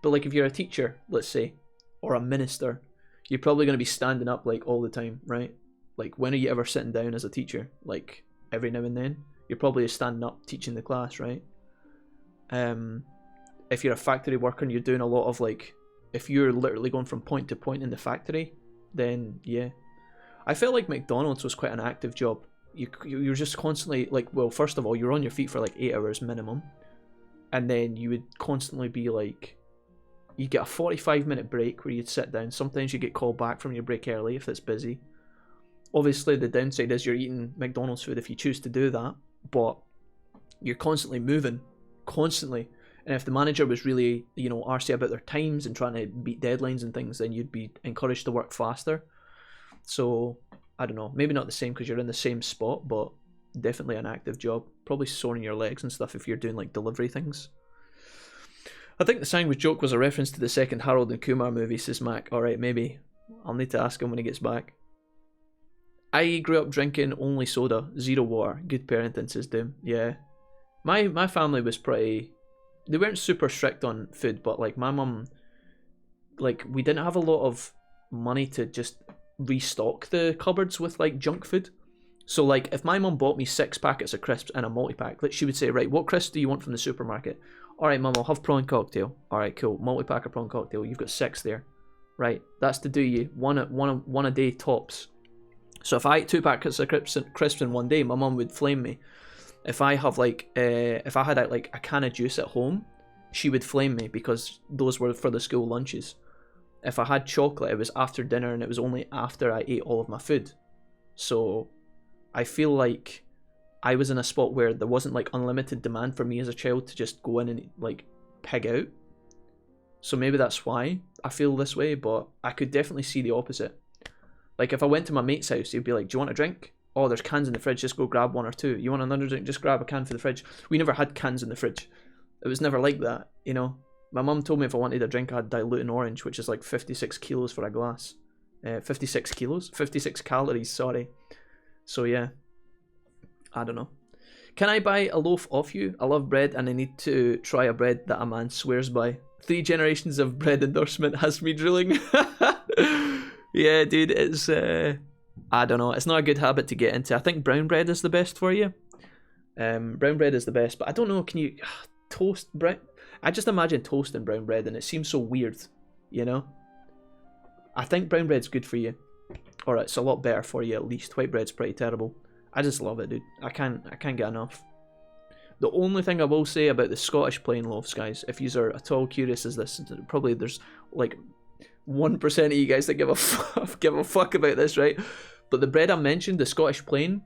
But like if you're a teacher, let's say, or a minister, you're probably going to be standing up like all the time, right? Like when are you ever sitting down as a teacher? Like every now and then. You're probably standing up teaching the class, right? If you're a factory worker and you're doing a lot of like, if you're literally going from point to point in the factory, then yeah. I felt like McDonald's was quite an active job. You're just constantly like, well, first of all, you're on your feet for like 8 hours minimum, and then you would constantly be like, you get a 45-minute break where you'd sit down. Sometimes you get called back from your break early if it's busy. Obviously the downside is you're eating McDonald's food if you choose to do that, but you're constantly moving, constantly. And if the manager was really, you know, arsy about their times and trying to beat deadlines and things, then you'd be encouraged to work faster. So I don't know, maybe not the same because you're in the same spot, but definitely an active job. Probably soring your legs and stuff if you're doing like delivery things. I think the sandwich joke was a reference to the second Harold and Kumar movie, says Mac. Alright, maybe. I'll need to ask him when he gets back. I grew up drinking only soda, 0 water. Good parenting, says Doom. Yeah. My family was pretty... They weren't super strict on food, but like my mum... Like, we didn't have a lot of money to just restock the cupboards with like junk food. So like if my mum bought me 6 packets of crisps and a multi-pack, like she would say, right, what crisps do you want from the supermarket? Alright mum, I'll have prawn cocktail. Alright, cool, multi-pack of prawn cocktail. You've got 6 there. Right, that's to do you one a day tops. So if I ate 2 packets of crisps in one day, my mum would flame me. If I have like if I had like a can of juice at home, she would flame me because those were for the school lunches. If I had chocolate, it was after dinner and it was only after I ate all of my food. So I feel like I was in a spot where there wasn't like unlimited demand for me as a child to just go in and like pig out. So maybe that's why I feel this way, but I could definitely see the opposite. Like if I went to my mate's house, he'd be like, do you want a drink? Oh, there's cans in the fridge, just go grab 1 or 2. You want another drink? Just grab a can for the fridge. We never had cans in the fridge. It was never like that, you know? My mum told me if I wanted a drink, I had diluting orange, which is like 56 kilos for a glass. 56 kilos? 56 calories, sorry. So yeah, I don't know. Can I buy a loaf off you? I love bread and I need to try a bread that a man swears by. 3 generations of bread endorsement has me drooling. Yeah, dude, it's... I don't know, it's not a good habit to get into. I think brown bread is the best for you. Brown bread is the best, but I don't know, can you... toast bread? I just imagine toasting brown bread and it seems so weird, you know? I think brown bread's good for you. Or it's a lot better for you at least. White bread's pretty terrible. I just love it, dude. I can't get enough. The only thing I will say about the Scottish plain loaves, guys, if you are at all curious, is this. Probably there's like 1% of you guys that give a fuck about this, right? But the bread I mentioned, the Scottish plain,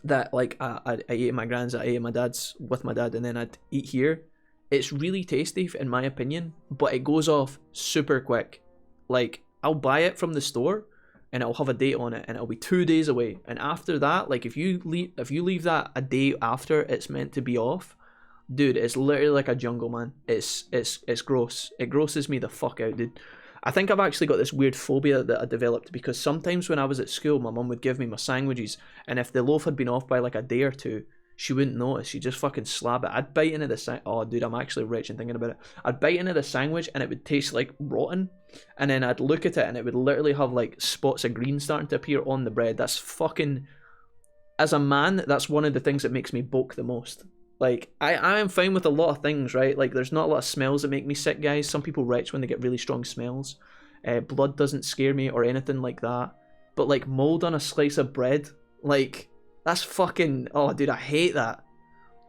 that like I ate at my grand's, I ate at my dad's with my dad, and then I'd eat here. It's really tasty in my opinion, but it goes off super quick. Like I'll buy it from the store, and it'll have a date on it, and it'll be 2 days away. And after that, like if you leave that a day after it's meant to be off, dude, it's literally like a jungle, man. It's gross. It grosses me the fuck out, dude. I think I've actually got this weird phobia that I developed because sometimes when I was at school, my mum would give me my sandwiches, and if the loaf had been off by like a day or two, she wouldn't notice. She'd just fucking slab it. I'd bite into the oh, dude, I'm actually rich and thinking about it. I'd bite into the sandwich and it would taste like rotten, and then I'd look at it and it would literally have like spots of green starting to appear on the bread. That's fucking... As a man, that's one of the things that makes me bulk the most. Like, I am fine with a lot of things, right? Like, there's not a lot of smells that make me sick, guys. Some people retch when they get really strong smells. Blood doesn't scare me or anything like that. But, like, mold on a slice of bread, like, that's fucking... Oh, dude, I hate that.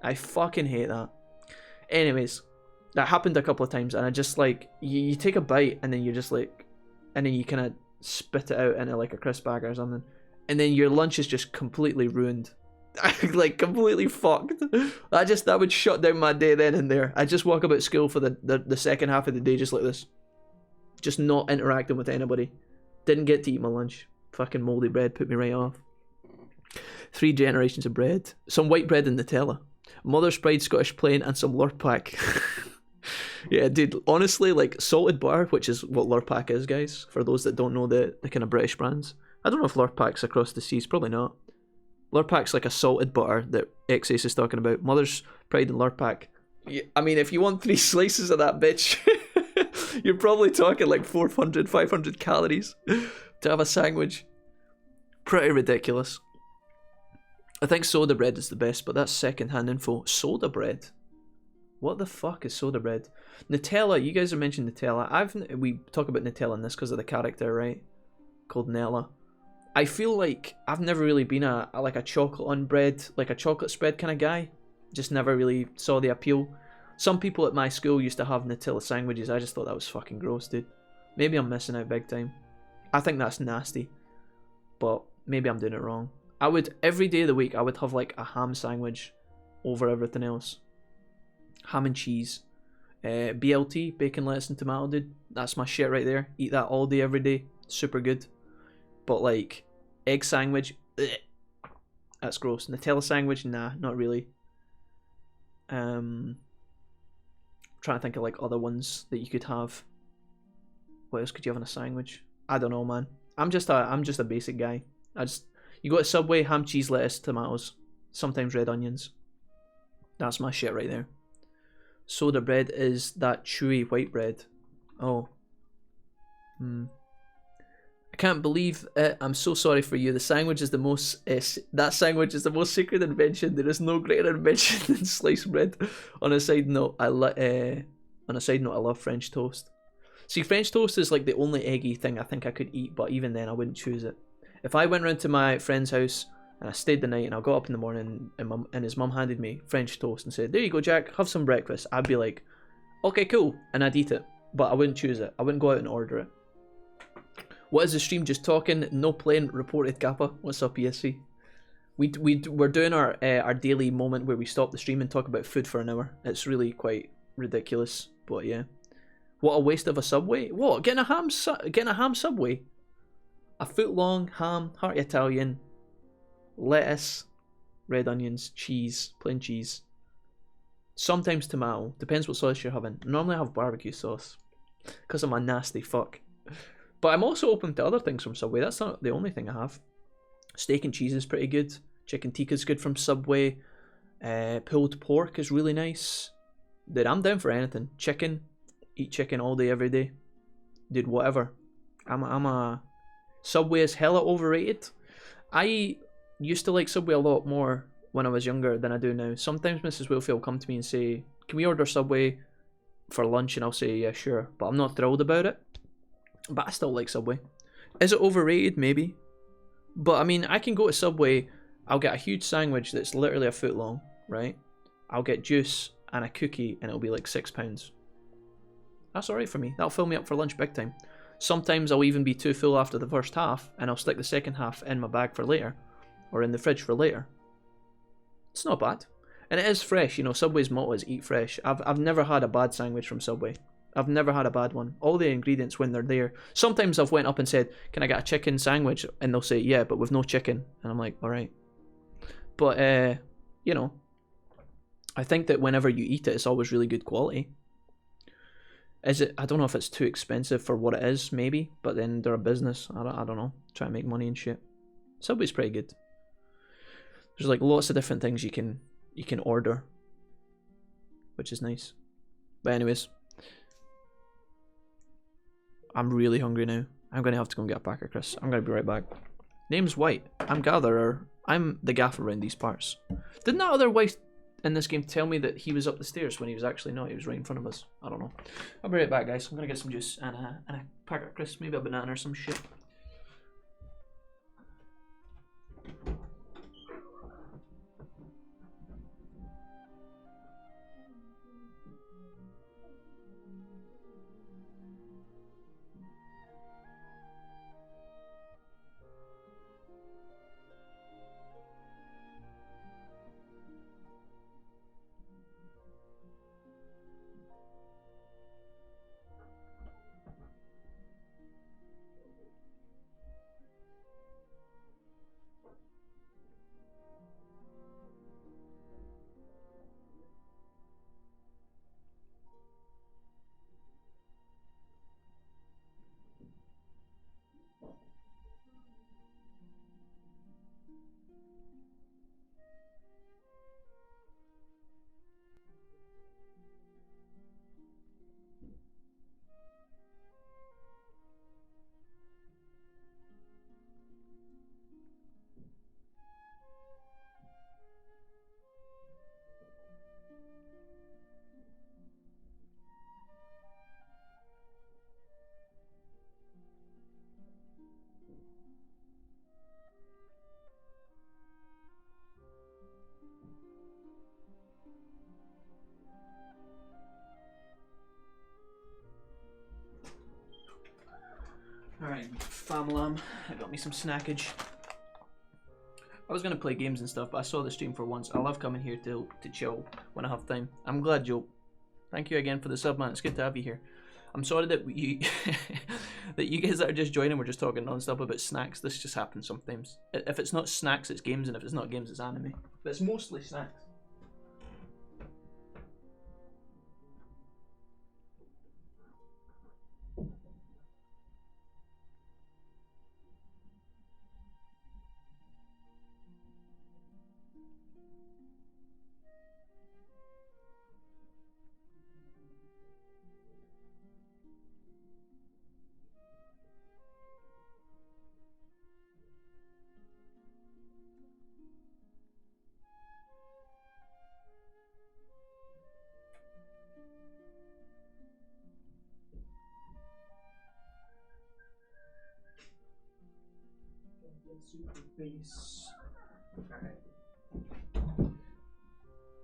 I fucking hate that. Anyways, that happened a couple of times, and I just, like, you take a bite, and then you're just, like... And then you kind of spit it out into, like, a crisp bag or something. And then your lunch is just completely ruined. Like completely fucked. That would shut down my day then and there. I just walk about school for the second half of the day just like this, just not interacting with anybody. Didn't get to eat my lunch. Fucking moldy bread put me right off. 3 generations of bread, some white bread and Nutella, Mother's Pride Scottish plain, and some Lurpak. Yeah, dude, honestly, like salted butter, which is what Lurpak is, guys, for those that don't know the kind of British brands. I don't know if Lurpak's across the seas, probably not. Lurpak's like a salted butter that XS is talking about. Mother's Pride and Lurpak. I mean, if you want 3 slices of that bitch, you're probably talking like 400, 500 calories to have a sandwich. Pretty ridiculous. I think soda bread is the best, but that's second-hand info. Soda bread? What the fuck is soda bread? Nutella, you guys have mentioned Nutella. We talk about Nutella in this because of the character, right? Called Nella. I feel like I've never really been a chocolate on bread, like a chocolate spread kind of guy. Just never really saw the appeal. Some people at my school used to have Nutella sandwiches. I just thought that was fucking gross, dude. Maybe I'm missing out big time. I think that's nasty. But maybe I'm doing it wrong. Every day of the week, I would have like a ham sandwich over everything else. Ham and cheese. BLT, bacon, lettuce and tomato, dude. That's my shit right there. Eat that all day, every day. Super good. But like, egg sandwich, ugh, that's gross. Nutella sandwich, nah, not really. Trying to think of like other ones that you could have. What else could you have in a sandwich? I don't know, man. I'm just a basic guy. You go to Subway, ham, cheese, lettuce, tomatoes, sometimes red onions. That's my shit right there. Soda bread is that chewy white bread. Oh. I can't believe it. I'm so sorry for you. The sandwich is the most... that sandwich is the most secret invention. There is no greater invention than sliced bread. On a side note, I love French toast. See, French toast is like the only eggy thing I think I could eat, but even then I wouldn't choose it. If I went round to my friend's house and I stayed the night and I got up in the morning and his mum handed me French toast and said, "There you go, Jack, have some breakfast," I'd be like, "Okay, cool," and I'd eat it, but I wouldn't choose it. I wouldn't go out and order it. What is the stream just talking? No playing reported, Kappa. What's up, ESC? We're doing our daily moment where we stop the stream and talk about food for an hour. It's really quite ridiculous, but yeah. What a waste of a Subway. What? Getting a ham Subway? A foot long ham, hearty Italian, lettuce, red onions, cheese, plain cheese. Sometimes tomato. Depends what sauce you're having. Normally I have barbecue sauce because I'm a nasty fuck. But I'm also open to other things from Subway. That's not the only thing I have. Steak and cheese is pretty good. Chicken tikka is good from Subway. Pulled pork is really nice. Dude, I'm down for anything. Chicken. Eat chicken all day, every day. Dude, whatever. I'm a... Subway is hella overrated. I used to like Subway a lot more when I was younger than I do now. Sometimes Mrs. Wilfie will come to me and say, "Can we order Subway for lunch?" And I'll say, "Yeah, sure." But I'm not thrilled about it. But I still like Subway. Is it overrated? Maybe. But I mean, I can go to Subway, I'll get a huge sandwich that's literally a foot long, right? I'll get juice and a cookie and it'll be like £6. That's alright for me. That'll fill me up for lunch big time. Sometimes I'll even be too full after the first half, and I'll stick the second half in my bag for later, or in the fridge for later. It's not bad. And it is fresh, you know, Subway's motto is eat fresh. I've never had a bad sandwich from Subway. I've never had a bad one. All the ingredients when they're there. Sometimes I've went up and said, can I get a chicken sandwich? And they'll say, yeah, but with no chicken. And I'm like, alright. But, you know, I think that whenever you eat it, it's always really good quality. Is it? I don't know if it's too expensive for what it is, maybe. But then they're a business. I don't know. Try to make money and shit. Subway's pretty good. There's like lots of different things you can order, which is nice. But anyways, I'm really hungry now. I'm gonna have to go and get a pack of crisps. I'm gonna be right back. Name's White. I'm Gatherer. I'm the gaffer around these parts. Didn't that other wife in this game tell me that he was up the stairs when he was actually not? He was right in front of us. I don't know. I'll be right back, guys. I'm gonna get some juice and a pack of crisps, maybe a banana or some shit. Alright, famlam, I got me some snackage. I was going to play games and stuff, but I saw the stream for once. I love coming here to chill when I have time. I'm glad, Joe. Thank you again for the sub, man. It's good to have you here. I'm sorry that you that you guys that are just joining, we're just talking non-stop about snacks. This just happens sometimes. If it's not snacks, it's games, and if it's not games, it's anime. But it's mostly snacks. Super base. Alright.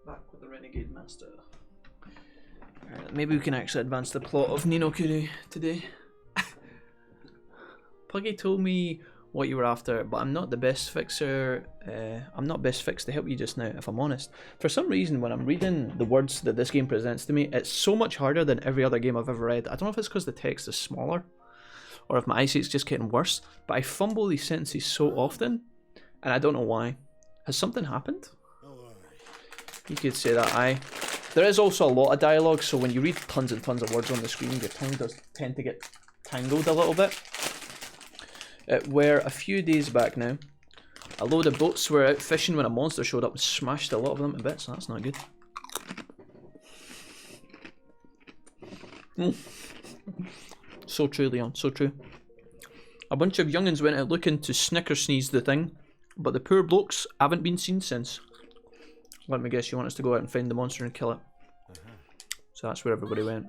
Back with the Renegade Master. Alright, maybe we can actually advance the plot of Ni no Kuni today. Pluggy told me what you were after, but I'm not the best fixer. I'm not best fixed to help you just now, if I'm honest. For some reason, when I'm reading the words that this game presents to me, it's so much harder than every other game I've ever read. I don't know if it's because the text is smaller, or if my eyesight's just getting worse, but I fumble these sentences so often, and I don't know why. Has something happened? You could say that, aye. There is also a lot of dialogue, so when you read tons and tons of words on the screen, your tongue does tend to get tangled a little bit. Where a few days back now, a load of boats were out fishing when a monster showed up and smashed a lot of them to bits. That's not good. So true, Leon, so true. A bunch of young'uns went out looking to snicker sneeze the thing, but the poor blokes haven't been seen since. Let me guess, you want us to go out and find the monster and kill it. So that's where everybody went.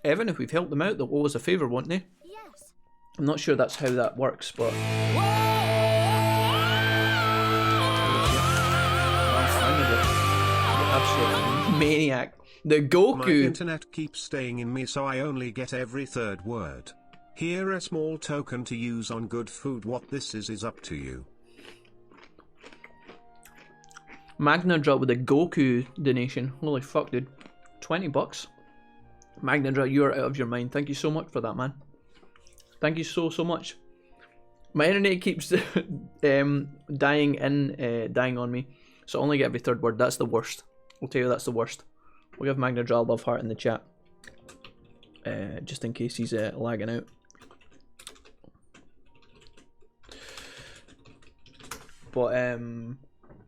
Evan, if we've helped them out, they'll owe us a favour, won't they? Yes. I'm not sure that's how that works, but... Absolute maniac. The Goku! My internet keeps staying in me, so I only get every third word. Here a small token to use on good food. What this is up to you. Magna drop with a Goku donation. Holy fuck, dude. 20 bucks. Magna drop, you are out of your mind. Thank you so much for that, man. Thank you so much. My internet keeps dying on me, so I only get every third word. That's the worst. I'll tell you, that's the worst. We'll give Magna Draw a love heart in the chat, just in case he's lagging out. But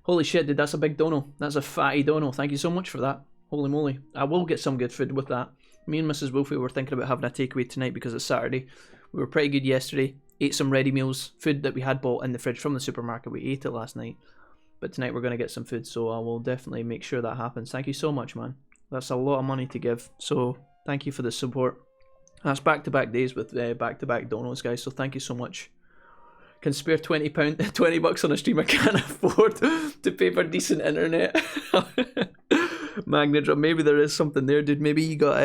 holy shit, dude, that's a big dono. That's a fatty dono. Thank you so much for that. Holy moly, I will get some good food with that. Me and Mrs. Wolfie were thinking about having a takeaway tonight because it's Saturday. We were pretty good yesterday. Ate some ready meals, food that we had bought in the fridge from the supermarket. We ate it last night. But tonight we're going to get some food, so I will definitely make sure that happens. Thank you so much, man. That's a lot of money to give, so thank you for the support. That's back-to-back days with back-to-back donos, guys, so thank you so much. Can spare £20, 20 bucks on a stream I can't afford to pay for decent internet. Magna Drop, maybe there is something there, dude. Maybe you got,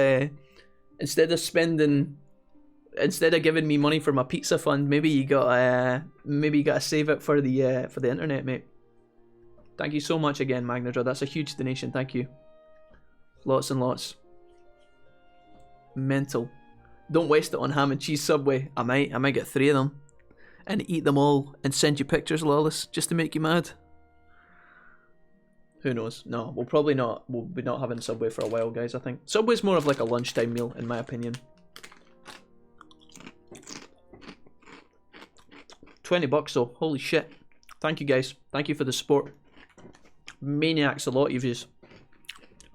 instead of giving me money for my pizza fund, maybe you got to save it for the internet, mate. Thank you so much again, Magna Drop. That's a huge donation. Thank you. Lots and lots. Mental. Don't waste it on ham and cheese Subway. I might get 3 of them and eat them all and send you pictures, Lawless, just to make you mad. Who knows? No, we'll probably not. We'll be not having Subway for a while, guys, I think. Subway's more of like a lunchtime meal, in my opinion. 20 bucks though. Holy shit. Thank you, guys. Thank you for the support. Maniacs, a lot of yous.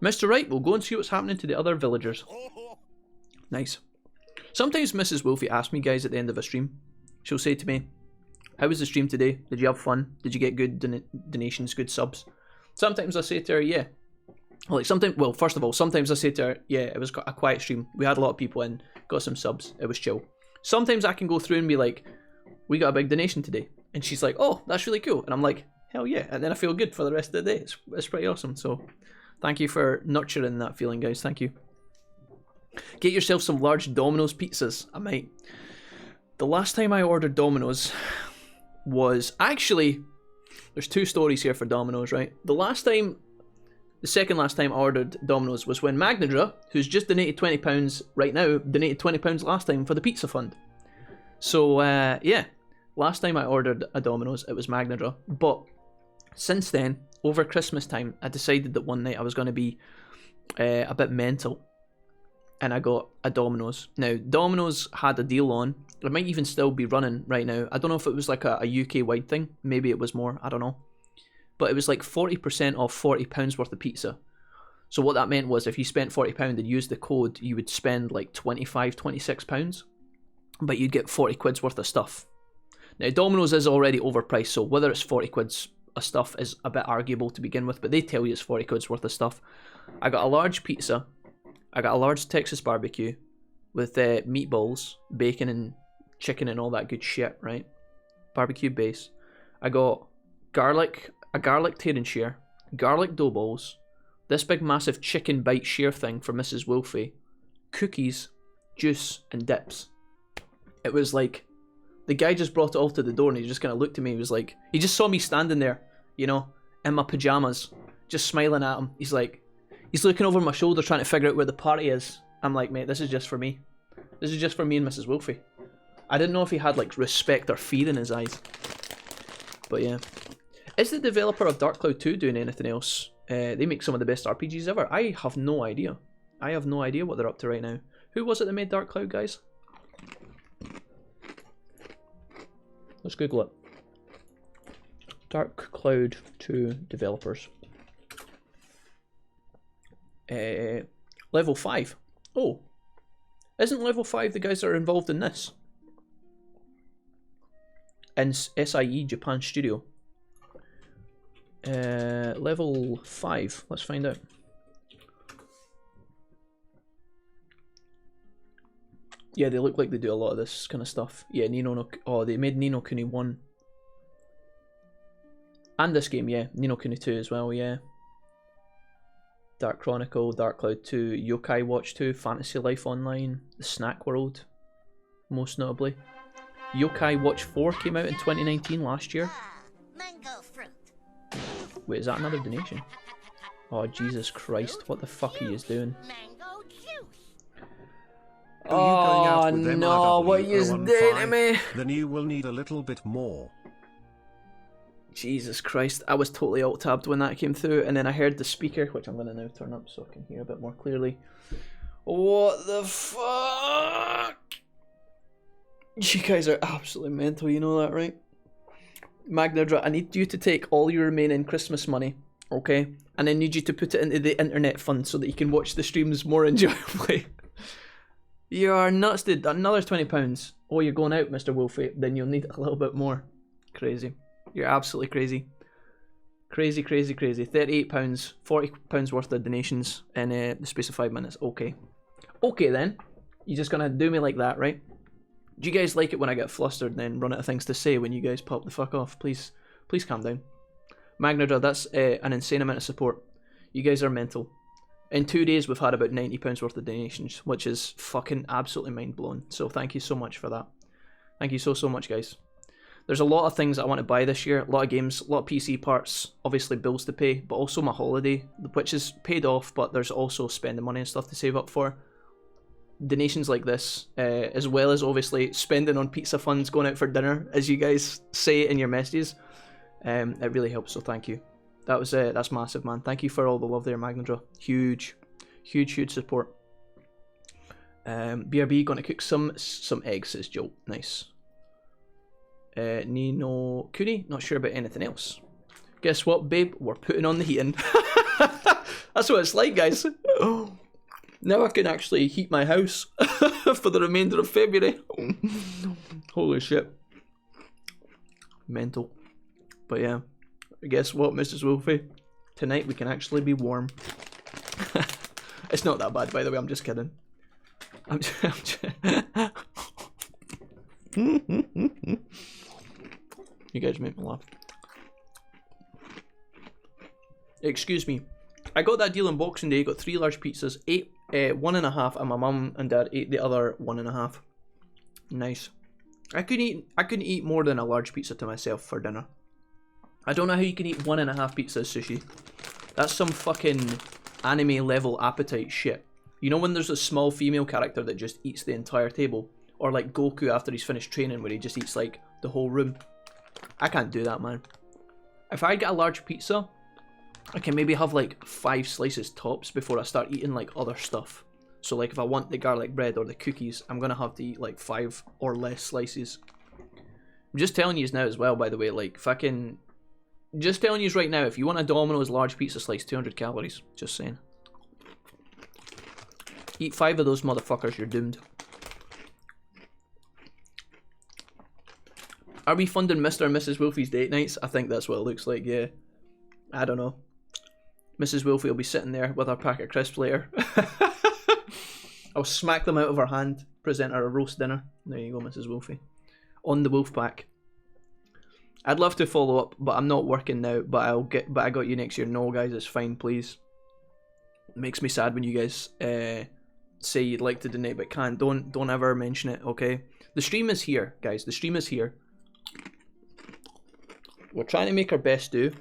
Mr. Right, we'll go and see what's happening to the other villagers. Nice. Sometimes Mrs. Wolfie asks me, guys, at the end of a stream. She'll say to me, how was the stream today? Did you have fun? Did you get good donations, good subs? Sometimes I say to her, yeah. Like sometimes, well, first of all, sometimes I say to her, yeah, it was a quiet stream. We had a lot of people in, got some subs. It was chill. Sometimes I can go through and be like, we got a big donation today. And she's like, oh, that's really cool. And I'm like, hell yeah. And then I feel good for the rest of the day. It's pretty awesome. So thank you for nurturing that feeling, guys. Thank you. Get yourself some large Domino's pizzas. I might. The last time I ordered Domino's was actually, there's 2 stories here for Domino's, right? The second last time I ordered Domino's was when Magnadra, who's just donated £20 right now, donated £20 last time for the pizza fund. So yeah, last time I ordered a Domino's, it was Magnadra. But since then, over Christmas time, I decided that one night I was going to be a bit mental. And I got a Domino's. Now, Domino's had a deal on. It might even still be running right now. I don't know if it was like a UK-wide thing. Maybe it was more. I don't know. But it was like 40% off £40 worth of pizza. So what that meant was if you spent £40 and used the code, you would spend like £25, £26. But you'd get 40 quid's worth of stuff. Now, Domino's is already overpriced, so whether it's 40 quid's of stuff is a bit arguable to begin with, but they tell you it's 40 quid's worth of stuff. I got a large pizza. I got a large Texas barbecue with meatballs, bacon and chicken and all that good shit, right? Barbecue base. I got a garlic tear and share, garlic dough balls, this big massive chicken bite share thing for Mrs. Wolfie, cookies, juice and dips. It was like, the guy just brought it all to the door and he just kind of looked at me. He was like, he just saw me standing there, you know, in my pajamas, just smiling at him. He's like, he's looking over my shoulder trying to figure out where the party is. I'm like, mate, this is just for me. This is just for me and Mrs. Wolfie. I didn't know if he had like respect or fear in his eyes. But yeah. Is the developer of Dark Cloud 2 doing anything else? They make some of the best RPGs ever. I have no idea. I have no idea what they're up to right now. Who was it that made Dark Cloud, guys? Let's Google it. Dark Cloud 2 developers. Level 5. Oh. Isn't Level 5 the guys that are involved in this? In SIE Japan Studio. Level 5. Let's find out. Yeah, they look like they do a lot of this kind of stuff. Yeah, oh, they made Ni no Kuni 1. And this game, yeah. Ni no Kuni 2 as well, yeah. Dark Chronicle, Dark Cloud 2, Yokai Watch 2, Fantasy Life Online, The Snack World. most notably. Yokai Watch 4 came out in 2019 last year. Mango fruit. Wait, is that another donation? Oh, Jesus Christ, what the fuck are you doing? Mango juice. Oh no, what are you doing to me? Then you will need a little bit more. Jesus Christ, I was totally alt-tabbed when that came through, and then I heard the speaker, which I'm going to now turn up so I can hear a bit more clearly. What the fuck? You guys are absolutely mental, you know that, right? Magnadra, I need you to take all your remaining Christmas money, okay? And I need you to put it into the internet fund so that you can watch the streams more enjoyably. You are nuts, dude. Another £20. Oh, you're going out, Mr. Wolfie. Then you'll need a little bit more. Crazy. You're absolutely crazy. Crazy, crazy, crazy. £38, £40 worth of donations in the space of 5 minutes. Okay. Okay then. You're just gonna do me like that, right? Do you guys like it when I get flustered and then run out of things to say when you guys pop the fuck off? Please calm down. Magnadra, that's an insane amount of support. You guys are mental. In 2 days we've had about £90 worth of donations, which is fucking absolutely mind-blowing. So thank you so much for that. Thank you so much, guys. There's a lot of things I want to buy this year, a lot of games, a lot of PC parts, obviously bills to pay, but also my holiday, which is paid off, but there's also spending money and stuff to save up for. Donations like this, as well as obviously spending on pizza funds, going out for dinner, as you guys say in your messages, it really helps, so thank you. That's massive, man. Thank you for all the love there, Magnadra. Huge support. BRB gonna cook some eggs, says Joe. Nice. Nino Kuni, not sure about anything else. Guess what, babe? We're putting on the heating. That's what it's like, guys. Now I can actually heat my house for the remainder of February. Holy shit. Mental. But yeah, guess what, Mrs. Wolfie? Tonight we can actually be warm. It's not that bad, by the way, I'm just kidding. You guys make me laugh. Excuse me. I got that deal on Boxing Day, got 3 large pizzas, ate 1.5, and my mum and dad ate the other 1.5. Nice. I couldn't eat more than a large pizza to myself for dinner. I don't know how you can eat 1.5 pizzas sushi. That's some fucking anime level appetite shit. You know when there's a small female character that just eats the entire table? Or like Goku after he's finished training where he just eats like the whole room. I can't do that, man. If I get a large pizza, I can maybe have like 5 slices tops before I start eating like other stuff. So like if I want the garlic bread or the cookies, I'm gonna have to eat like 5 or less slices. I'm just telling you now as well, by the way, like fucking... Just telling you right now, if you want a Domino's large pizza slice, 200 calories. Just saying. Eat 5 of those motherfuckers, you're doomed. Are we funding Mr. and Mrs. Wolfie's date nights? I think that's what it looks like, yeah. I don't know. Mrs. Wolfie will be sitting there with her pack of crisps later. I'll smack them out of her hand, present her a roast dinner. There you go, Mrs. Wolfie. On the wolf pack. I'd love to follow up, but I'm not working now. But I got you next year. No, guys, it's fine, please. It makes me sad when you guys say you'd like to donate but can't. Don't ever mention it, okay? The stream is here, guys. The stream is here. We're trying to make our best do.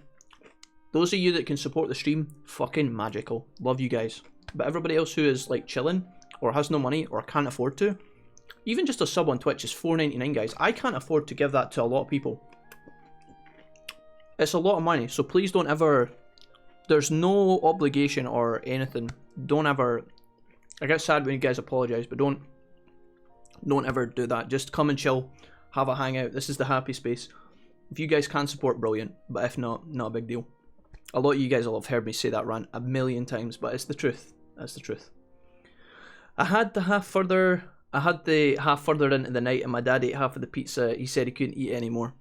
Those of you that can support the stream, fucking magical. Love you guys. But everybody else who is like chilling or has no money or can't afford to, even just a sub on Twitch is $4.99, guys. I can't afford to give that to a lot of people. It's a lot of money, so please don't ever... There's no obligation or anything. Don't ever... I get sad when you guys apologise, but don't ever do that. Just come and chill, have a hangout. This is the happy space. If you guys can support, brilliant. But if not, not a big deal. A lot of you guys will have heard me say that rant a million times, but it's the truth. That's the truth. I had the half further into the night, and my dad ate half of the pizza. He said he couldn't eat anymore.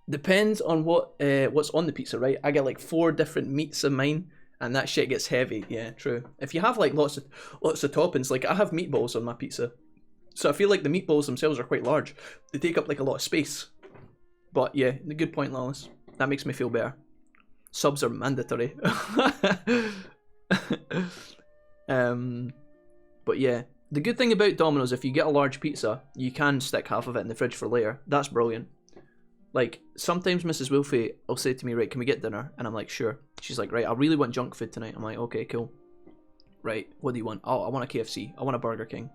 Depends on what's on the pizza, right? I get like 4 different meats in mine, and that shit gets heavy. Yeah, true. If you have like lots of toppings, like I have meatballs on my pizza, so I feel like the meatballs themselves are quite large. They take up like a lot of space. But yeah, the good point, Lawless. That makes me feel better. Subs are mandatory. But yeah, The good thing about Domino's, if you get a large pizza, you can stick half of it in the fridge for later. That's brilliant. Like, sometimes Mrs. Wilfie will say to me, right, can we get dinner? And I'm like, sure. She's like, right, I really want junk food tonight. I'm like, okay, cool. Right, what do you want? Oh, I want a KFC. I want a Burger King.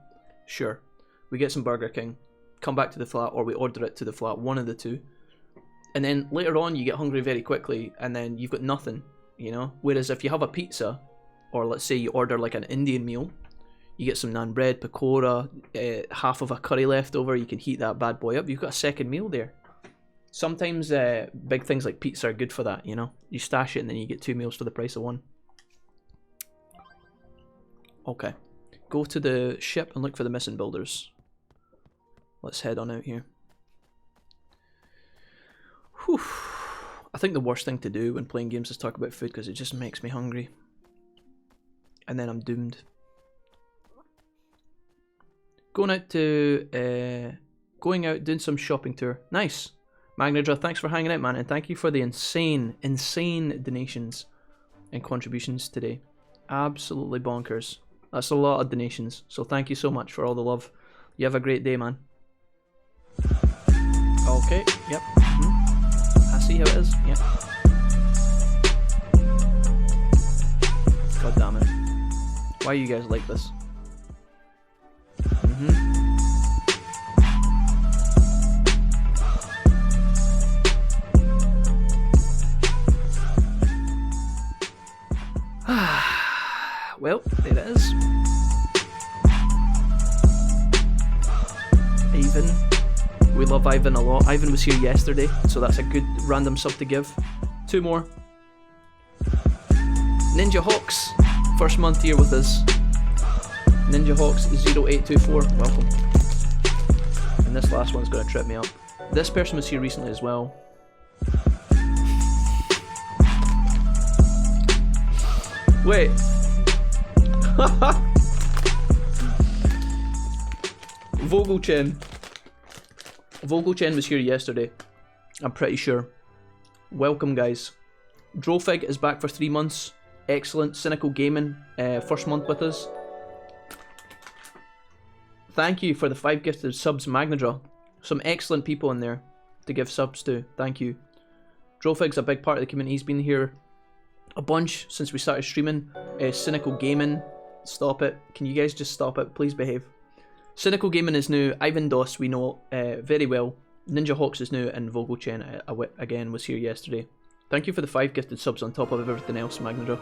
Sure. We get some Burger King, come back to the flat, or we order it to the flat, one of the two. And then later on, you get hungry very quickly, and then you've got nothing, you know? Whereas if you have a pizza, or let's say you order like an Indian meal, you get some naan bread, pakora, half of a curry left over, you can heat that bad boy up, you've got a second meal there. Sometimes big things like pizza are good for that, you know? You stash it and then you get 2 meals for the price of 1. Okay. Go to the ship and look for the missing builders. Let's head on out here. Whew. I think the worst thing to do when playing games is talk about food because it just makes me hungry. And then I'm doomed. Going out, doing some shopping tour. Nice. Magnadra, thanks for hanging out, man, and thank you for the insane donations and contributions today. Absolutely bonkers. That's a lot of donations, so thank you so much for all the love. You have a great day, man. Okay, yep. I see how it is, yep. God damn it. Why are you guys like this? Well, there it is. Ivan. We love Ivan a lot. Ivan was here yesterday, so that's a good random sub to give. 2 more. Ninja Hawks, first month here with us. Ninja Hawks 0824, welcome. And this last one's going to trip me up. This person was here recently as well. Wait. Vogelchen. Vogelchen was here yesterday, I'm pretty sure. Welcome, guys. Drofig is back for 3 months. Excellent. Cynical Gaming, first month with us. Thank you for the 5 gifted subs, Magnadra. Some excellent people in there to give subs to. Thank you. Drofig's a big part of the community. He's been here a bunch since we started streaming. Cynical Gaming. Stop it. Can you guys just stop it? Please behave. Cynical Gaming is new. Ivan Doss we know very well. Ninja Hawks is new, and Vogelchen again was here yesterday. Thank you for the 5 gifted subs on top of everything else, Magnadra.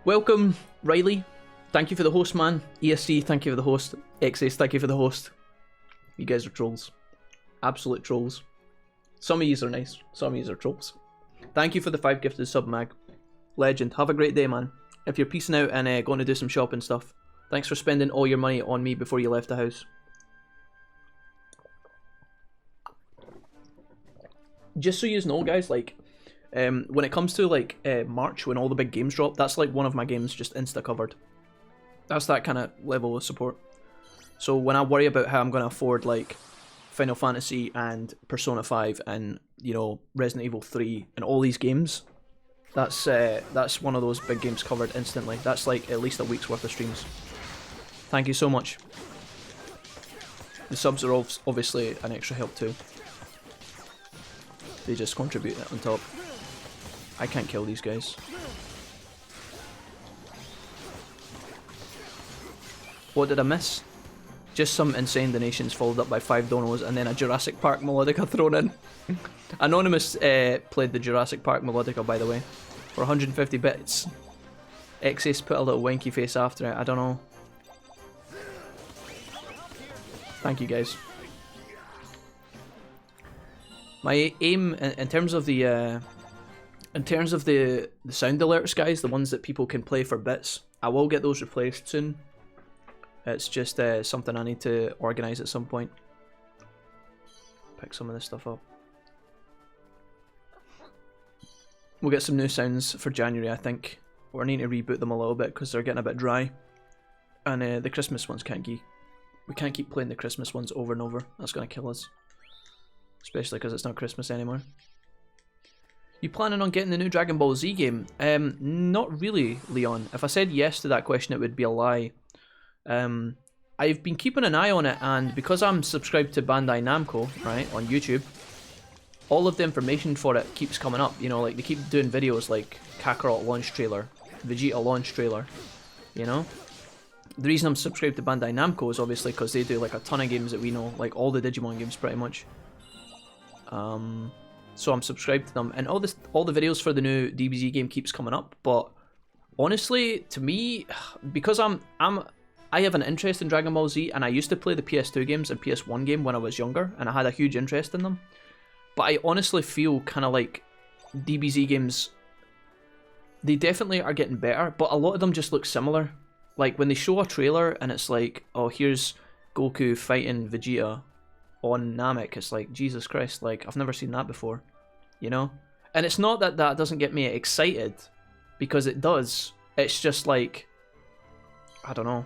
Welcome, Riley. Thank you for the host, man. ESC, thank you for the host. XS, thank you for the host. You guys are trolls. Absolute trolls. Some of yous are nice. Some of yous are trolls. Thank you for the 5 gifted sub, Mag. Legend. Have a great day, man. If you're peacing out and going to do some shopping stuff, thanks for spending all your money on me before you left the house. Just so you know, guys, like, when it comes to like March, when all the big games drop, that's like one of my games just insta covered. That's that kind of level of support. So when I worry about how I'm going to afford like Final Fantasy and Persona 5 and, you know, Resident Evil 3 and all these games, that's one of those big games covered instantly. That's like at least a week's worth of streams. Thank you so much. The subs are obviously an extra help too. They just contribute on top. I can't kill these guys. What did I miss? Just some insane donations followed up by 5 donos and then a Jurassic Park melodica thrown in. Anonymous played the Jurassic Park melodica, by the way, for 150 bits. XS put a little winky face after it, I don't know. Thank you, guys. My aim in terms of the sound alerts, guys, the ones that people can play for bits, I will get those replaced soon. It's just something I need to organise at some point. Pick some of this stuff up. We'll get some new sounds for January, I think. We're needing to reboot them a little bit because they're getting a bit dry. And the Christmas ones can't keep... We can't keep playing the Christmas ones over and over. That's going to kill us. Especially because it's not Christmas anymore. You planning on getting the new Dragon Ball Z game? Not really, Leon. If I said yes to that question, it would be a lie. I've been keeping an eye on it, and because I'm subscribed to Bandai Namco, right, on YouTube, all of the information for it keeps coming up. You know, like they keep doing videos like Kakarot launch trailer, Vegeta launch trailer, you know? The reason I'm subscribed to Bandai Namco is obviously because they do like a ton of games that we know, like all the Digimon games pretty much. So I'm subscribed to them, and all the videos for the new DBZ game keeps coming up. But honestly, to me, because I have an interest in Dragon Ball Z, and I used to play the PS2 games and PS1 game when I was younger, and I had a huge interest in them. But I honestly feel kind of like DBZ games, they definitely are getting better, but a lot of them just look similar. Like when they show a trailer and it's like, oh, here's Goku fighting Vegeta on Namek, it's like, Jesus Christ, like I've never seen that before, you know? And it's not that that doesn't get me excited, because it does. It's just like, I don't know.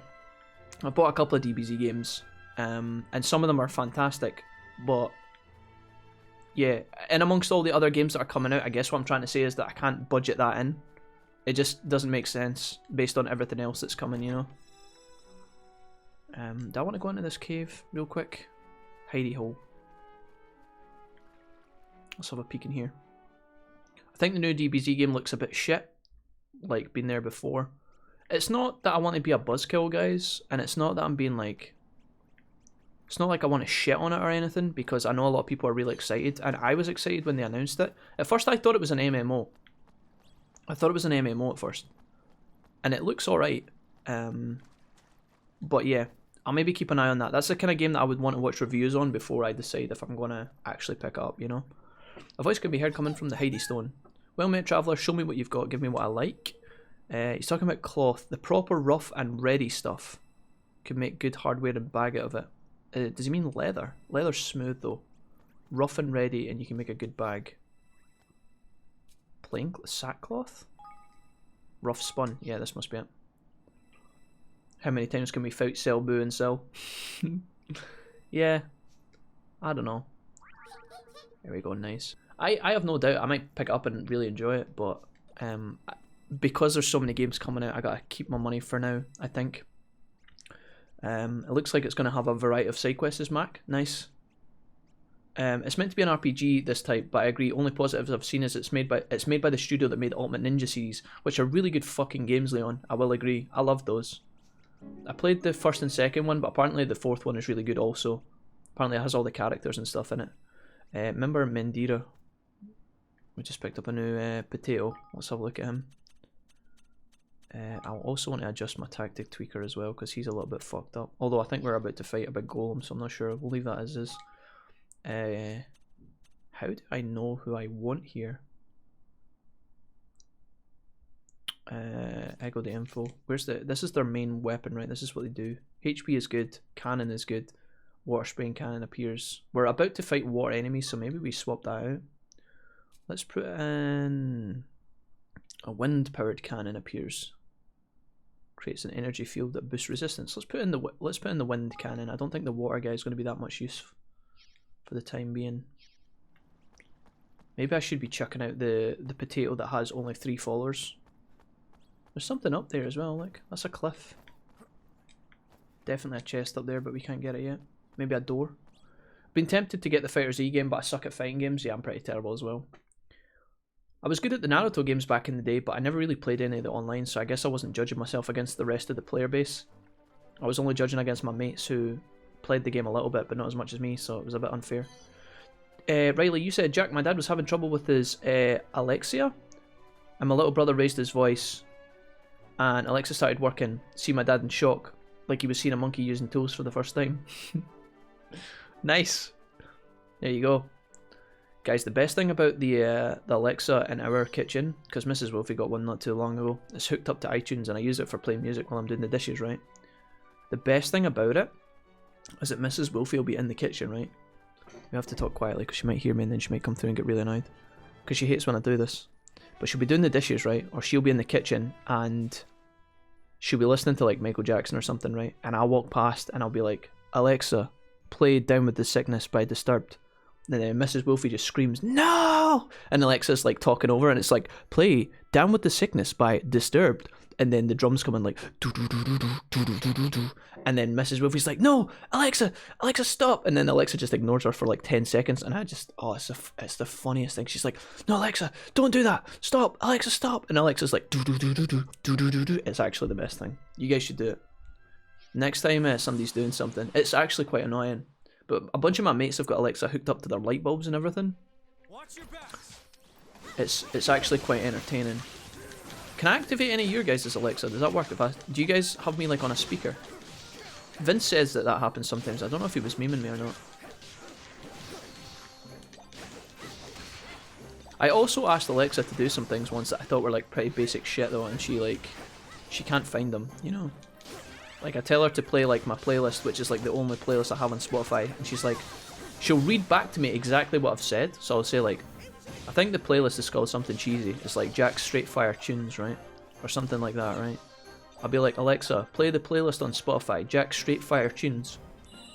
I bought a couple of DBZ games, and some of them are fantastic, but yeah, and amongst all the other games that are coming out, I guess what I'm trying to say is that I can't budget that in. It just doesn't make sense based on everything else that's coming, you know? Do I want to go into this cave real quick? Hidey hole. Let's have a peek in here. I think the new DBZ game looks a bit shit, like been there before. It's not that I want to be a buzzkill, guys, and it's not that I'm being like... It's not like I want to shit on it or anything, because I know a lot of people are really excited, and I was excited when they announced it. At first I thought it was an MMO. I thought it was an MMO at first. And it looks alright. But yeah, I'll maybe keep an eye on that. That's the kind of game that I would want to watch reviews on before I decide if I'm going to actually pick it up, you know? A voice can be heard coming from the Heidi Stone. Well met, traveller, show me what you've got, give me what I like. He's talking about cloth. The proper rough and ready stuff can make good hardware and bag out of it. Does he mean leather? Leather's smooth though. Rough and ready, and you can make a good bag. Plain sackcloth? Rough spun. Yeah, this must be it. How many times can we fight, sell, boo, and sell? Yeah. I don't know. There we go, nice. I have no doubt I might pick it up and really enjoy it, but because there's so many games coming out, I gotta keep my money for now, I think. It looks like it's going to have a variety of side quests, Mac. Nice. It's meant to be an RPG this type, but I agree, only positives I've seen is it's made by the studio that made the Ultimate Ninja series, which are really good fucking games, Leon. I will agree. I love those. I played the first and second one, but apparently the fourth one is really good also. Apparently it has all the characters and stuff in it. Remember Mendira? We just picked up a new potato. Let's have a look at him. I'll also want to adjust my tactic tweaker as well, because he's a little bit fucked up. Although I think we're about to fight a big golem, so I'm not sure. We'll leave that as is. How do I know who I want here? I got the info. Where's the... This is their main weapon, right? This is what they do. HP is good. Cannon is good. Water spraying cannon appears. We're about to fight water enemies, so maybe we swap that out. Let's put in... A wind-powered cannon appears. Creates an energy field that boosts resistance. Let's put in the wind cannon. I don't think the water guy is going to be that much use for the time being. Maybe I should be chucking out the potato that has only 3 followers. There's something up there as well. Like that's a cliff. Definitely a chest up there, but we can't get it yet. Maybe a door. Been tempted to get the Fighter Z game, but I suck at fighting games. Yeah, I'm pretty terrible as well. I was good at the Naruto games back in the day, but I never really played any of the online, so I guess I wasn't judging myself against the rest of the player base. I was only judging against my mates who played the game a little bit, but not as much as me, so it was a bit unfair. Riley, you said, Jack, my dad was having trouble with his Alexia, and my little brother raised his voice, and Alexa started working. See my dad in shock, like he was seeing a monkey using tools for the first time. Nice. There you go. Guys, the best thing about the Alexa in our kitchen, because Mrs. Wolfie got one not too long ago, it's hooked up to iTunes and I use it for playing music while I'm doing the dishes, right? The best thing about it is that Mrs. Wolfie will be in the kitchen, right? We have to talk quietly because she might hear me and then she might come through and get really annoyed. Because she hates when I do this. But she'll be doing the dishes, right? Or she'll be in the kitchen and she'll be listening to like Michael Jackson or something, right? And I'll walk past and I'll be like, Alexa, play Down with the Sickness by Disturbed. And then Mrs. Wolfie just screams, no! And Alexa's like talking over and it's like, play Down with the Sickness by Disturbed. And then the drums come in like, do do do do do do do do do. And then Mrs. Wolfie's like, no, Alexa, stop. And then Alexa just ignores her for like 10 seconds. And I just, it's the funniest thing. She's like, no, Alexa, don't do that. Stop, Alexa, stop. And Alexa's like, do do do do do do do do do. It's actually the best thing. You guys should do it. Next time somebody's doing something, it's actually quite annoying. But a bunch of my mates have got Alexa hooked up to their light bulbs and everything. Watch your backs. It's actually quite entertaining. Can I activate any of your guys' Alexa? Does that work? Do you guys have me like on a speaker? Vince says that happens sometimes. I don't know if he was memeing me or not. I also asked Alexa to do some things once that I thought were like pretty basic shit though, and she can't find them, you know? Like I tell her to play like my playlist, which is like the only playlist I have on Spotify, and she's like, she'll read back to me exactly what I've said, so I'll say like, I think the playlist is called something cheesy. It's like Jack's Straight Fire Tunes, right? Or something like that, right? I'll be like, Alexa, play the playlist on Spotify, Jack's Straight Fire Tunes.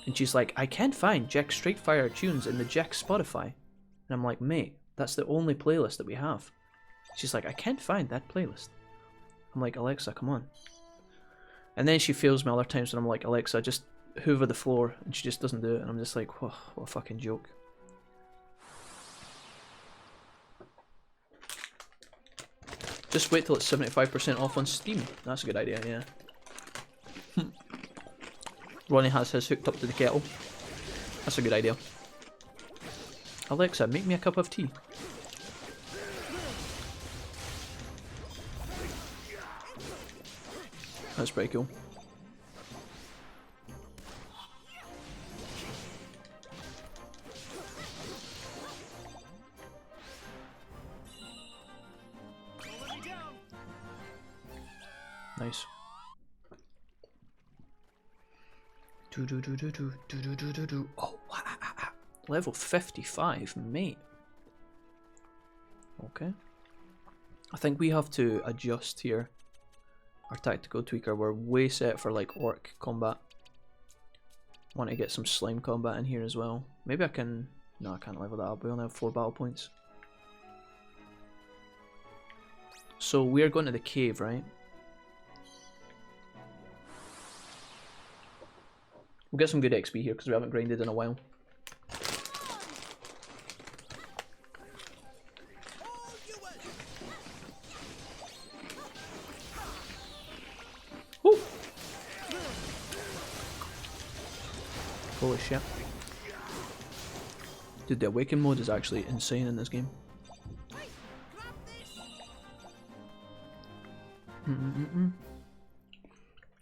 And she's like, I can't find Jack's Straight Fire Tunes in the Jack Spotify. And I'm like, mate, that's the only playlist that we have. She's like, I can't find that playlist. I'm like, Alexa, come on. And then she fails me other times when I'm like, Alexa, just hoover the floor. And she just doesn't do it. And I'm just like, whoa, what a fucking joke. Just wait till it's 75% off on Steam. That's a good idea, yeah. Ronnie has his hooked up to the kettle. That's a good idea. Alexa, make me a cup of tea. That's pretty cool. Nice. Oh, level 55, mate. Okay. I think we have to adjust here. Our tactical tweaker, we're way set for like orc combat. Want to get some slime combat in here as well. Maybe I can... No, I can't level that up. We only have 4 battle points. So we are going to the cave, right? We'll get some good XP here because we haven't grinded in a while. Woo! Holy shit. Dude, the awaken mode is actually insane in this game.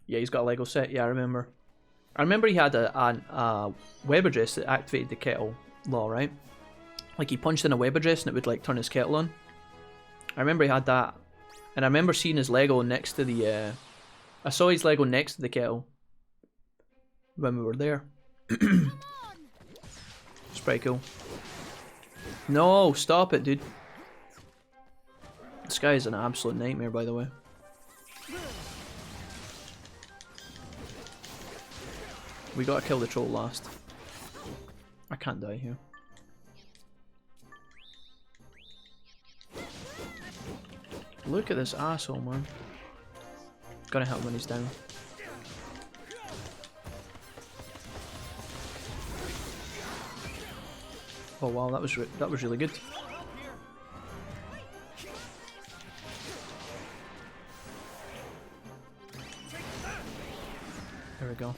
Yeah, he's got a Lego set. Yeah, I remember. I remember he had a web address that activated the kettle law, right? Like he punched in a web address and it would like turn his kettle on. I remember he had that. And I remember seeing his Lego next to the... I saw his Lego next to the kettle when we were there. It's pretty cool. No, stop it, dude. This guy is an absolute nightmare, by the way. We gotta kill the troll last. I can't die here. Look at this asshole, man. Gotta help when he's down. Oh wow, that was really good. There we go.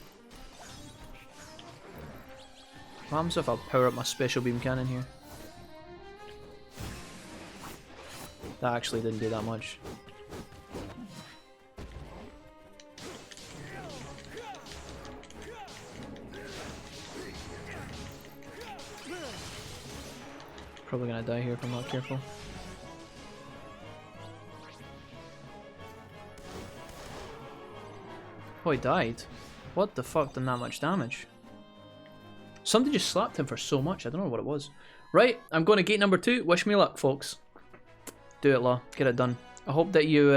What happens if I power up my special beam cannon here? That actually didn't do that much. Probably gonna die here if I'm not careful. Oh, he died. What the fuck done that much damage? Somebody just slapped him for so much. I don't know what it was. Right, I'm going to gate number 2. Wish me luck, folks. Do it, Law. Get it done. I hope that you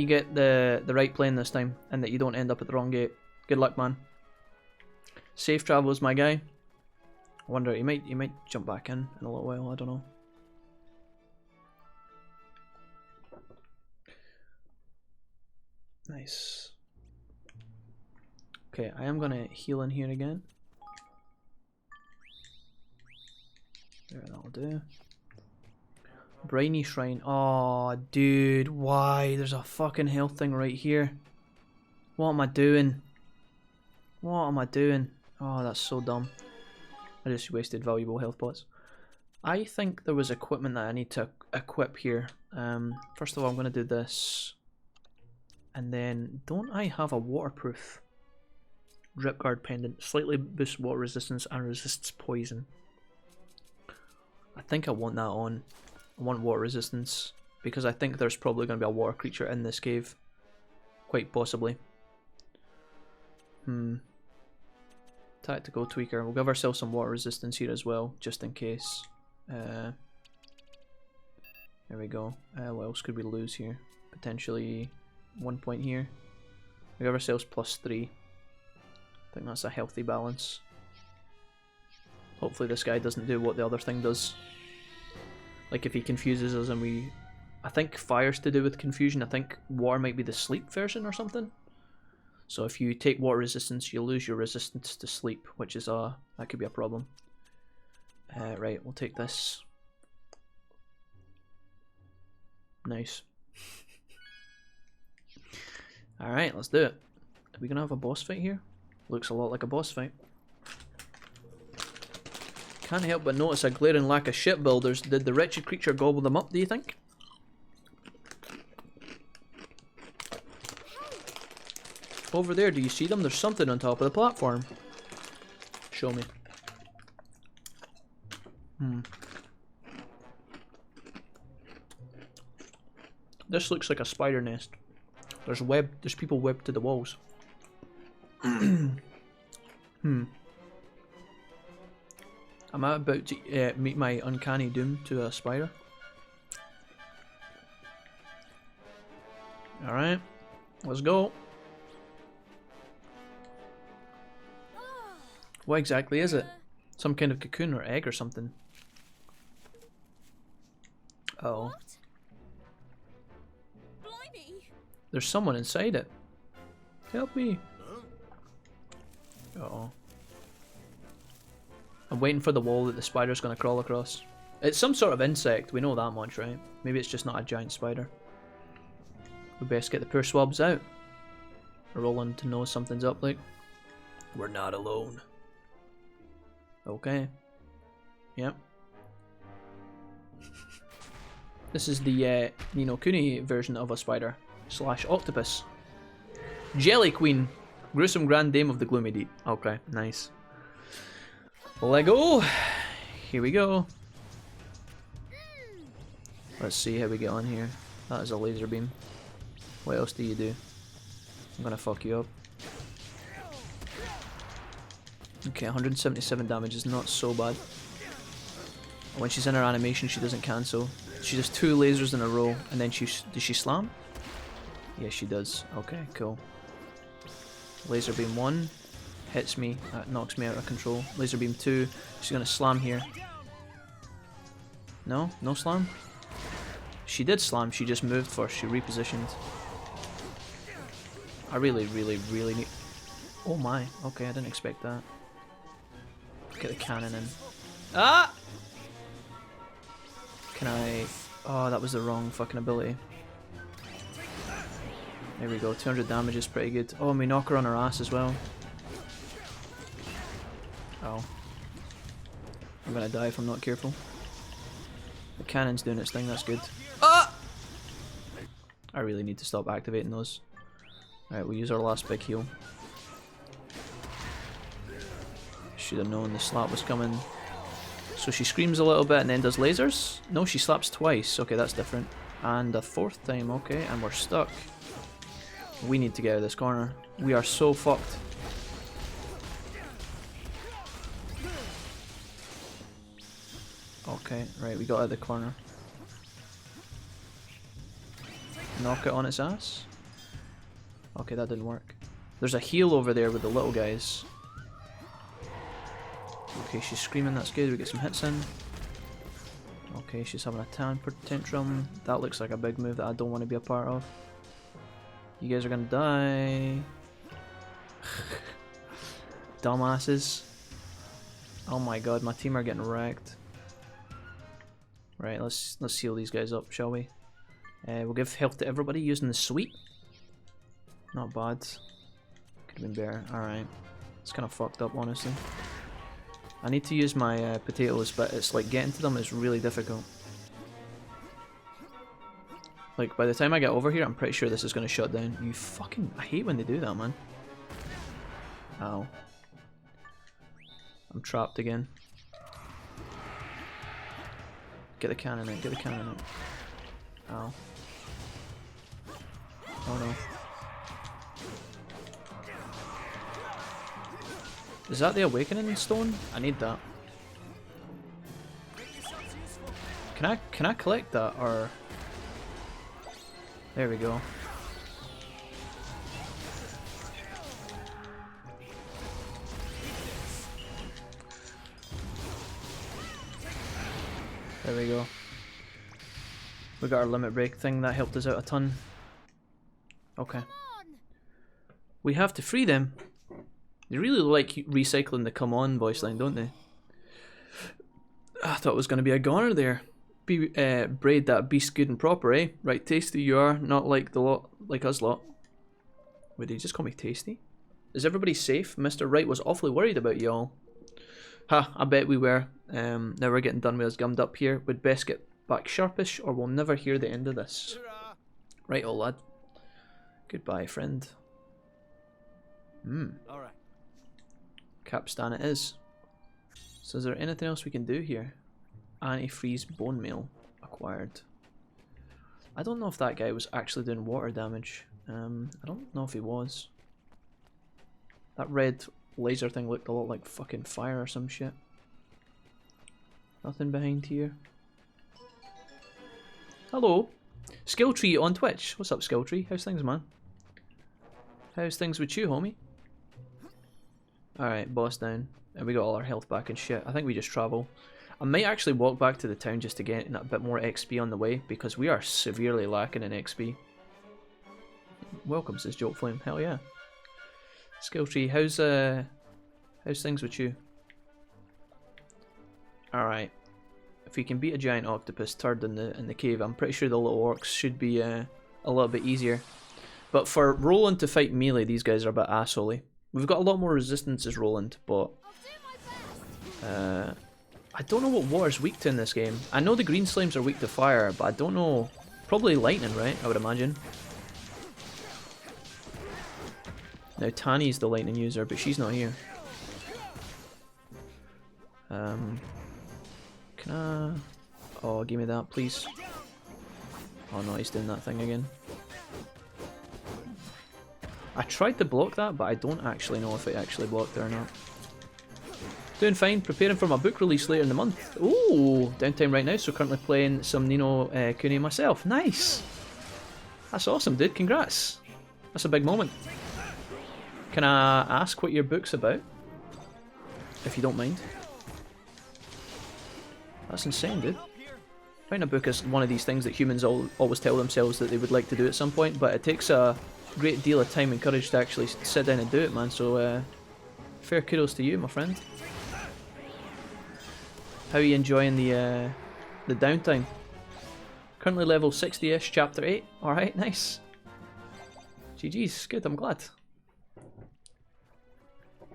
get the right plane this time, and that you don't end up at the wrong gate. Good luck, man. Safe travels, my guy. I wonder, he might jump back in a little while. I don't know. Nice. Okay, I am gonna heal in here again. There, that'll do. Briny Shrine. Oh, dude, why? There's a fucking health thing right here. What am I doing? What am I doing? Oh, that's so dumb. I just wasted valuable health pots. I think there was equipment that I need to equip here. First of all, I'm going to do this. And then, don't I have a waterproof drip guard pendant? Slightly boosts water resistance and resists poison. I think I want that on. I want water resistance because I think there's probably going to be a water creature in this cave. Quite possibly. Tactical tweaker. We'll give ourselves some water resistance here as well, just in case. There we go. What else could we lose here? Potentially 1 point here. We give ourselves +3. I think that's a healthy balance. Hopefully this guy doesn't do what the other thing does. Like if he confuses us and we... I think fire's to do with confusion. I think water might be the sleep version or something. So if you take water resistance, you lose your resistance to sleep, which is that could be a problem. Right, we'll take this. Nice. Alright, let's do it. Are we gonna have a boss fight here? Looks a lot like a boss fight. Can't help but notice a glaring lack of shipbuilders. Did the wretched creature gobble them up, do you think? Over there, do you see them? There's something on top of the platform. Show me. This looks like a spider nest. There's people webbed to the walls. I'm about to meet my uncanny doom to a spider. Alright, let's go. What exactly is it? Some kind of cocoon or egg or something. Oh. There's someone inside it. Help me. Uh-oh. I'm waiting for the wall that the spider's going to crawl across. It's some sort of insect, we know that much, right? Maybe it's just not a giant spider. We best get the poor swabs out. Roland to know something's up, like. We're not alone. Okay. Yep. This is the Ni no Kuni version of a spider / octopus. Jelly Queen. Gruesome Grand Dame of the Gloomy Deep. Okay, nice. Lego. Here we go. Let's see how we get on here. That is a laser beam. What else do you do? I'm gonna fuck you up. Okay, 177 damage is not so bad. When she's in her animation, she doesn't cancel. She does 2 lasers in a row, and then does she slam? Yes, she does. Okay, cool. Laser beam 1 hits me, that knocks me out of control. Laser beam 2, she's gonna slam here. No? No slam? She did slam, she just moved first, she repositioned. I really need... Oh my, okay, I didn't expect that. Get the cannon in. Ah! Can I... Oh, that was the wrong fucking ability. There we go, 200 damage is pretty good. Oh, and we knock her on her ass as well. Oh. I'm gonna die if I'm not careful. The cannon's doing its thing, that's good. Ah! I really need to stop activating those. Alright, we'll use our last big heal. Should have known the slap was coming. So she screams a little bit and then does lasers? No, she slaps twice. Okay, that's different. And a 4th time, okay, and we're stuck. We need to get out of this corner. We are so fucked. Okay, right, we got out of the corner. Knock it on its ass. Okay, that didn't work. There's a heal over there with the little guys. Okay, she's screaming, that's good, we get some hits in. Okay, she's having a temper tantrum. That looks like a big move that I don't want to be a part of. You guys are gonna die. Dumbasses. Oh my god, my team are getting wrecked. Right, let's heal these guys up, shall we? We'll give health to everybody using the sweep. Not bad. Could have been better. Alright. It's kind of fucked up, honestly. I need to use my potatoes, but it's like getting to them is really difficult. Like, by the time I get over here, I'm pretty sure this is going to shut down. You fucking... I hate when they do that, man. Ow. I'm trapped again. Get the cannon out, get the cannon out. Ow. Oh no. Is that the awakening stone? I need that. Can I collect that, or... There we go. There we go. We got our limit break thing, that helped us out a ton. Okay. We have to free them. They really like recycling the come on voice line, don't they? I thought it was going to be a goner there. Braid that beast good and proper, eh? Right, tasty you are, not like the lot, like us lot. Wait, did he just call me tasty? Is everybody safe? Mr. Wright was awfully worried about y'all. Ha, I bet we were. Now we're getting done with us gummed up here. We'd best get back sharpish or we'll never hear the end of this. Right, old lad. Goodbye, friend. Alright. Capstan it is. So is there anything else we can do here? Antifreeze bone meal acquired. I don't know if that guy was actually doing water damage. I don't know if he was. That red laser thing looked a lot like fucking fire or some shit. Nothing behind here. Hello. Skill Tree on Twitch. What's up, Skill Tree? How's things, man? How's things with you, homie? Alright, boss down. And we got all our health back and shit. I think we just travel. I might actually walk back to the town just to get a bit more XP on the way, because we are severely lacking in XP. Welcome, says Joke Flame. Hell yeah. Skill Tree, how's things with you? Alright. If we can beat a giant octopus turd in the cave, I'm pretty sure the little orcs should be a little bit easier. But for Roland to fight melee, these guys are a bit assholey. We've got a lot more resistance as Roland, but I don't know what water's weak to in this game. I know the green slimes are weak to fire, but I don't know. Probably lightning, right? I would imagine. Now Tani's the lightning user, but she's not here. Can I... Oh, give me that, please. Oh no, he's doing that thing again. I tried to block that, but I don't actually know if it actually blocked it or not. Doing fine, preparing for my book release later in the month. Ooh, downtime right now, so currently playing some Nino Kuni myself. Nice! That's awesome, dude, congrats. That's a big moment. Can I ask what your book's about? If you don't mind. That's insane, dude. Writing a book is one of these things that humans always tell themselves that they would like to do at some point, but it takes a great deal of time and courage to actually sit down and do it, man, so fair kudos to you, my friend. How are you enjoying the downtime? Currently level 60-ish, chapter 8. Alright, nice. GG's, good, I'm glad.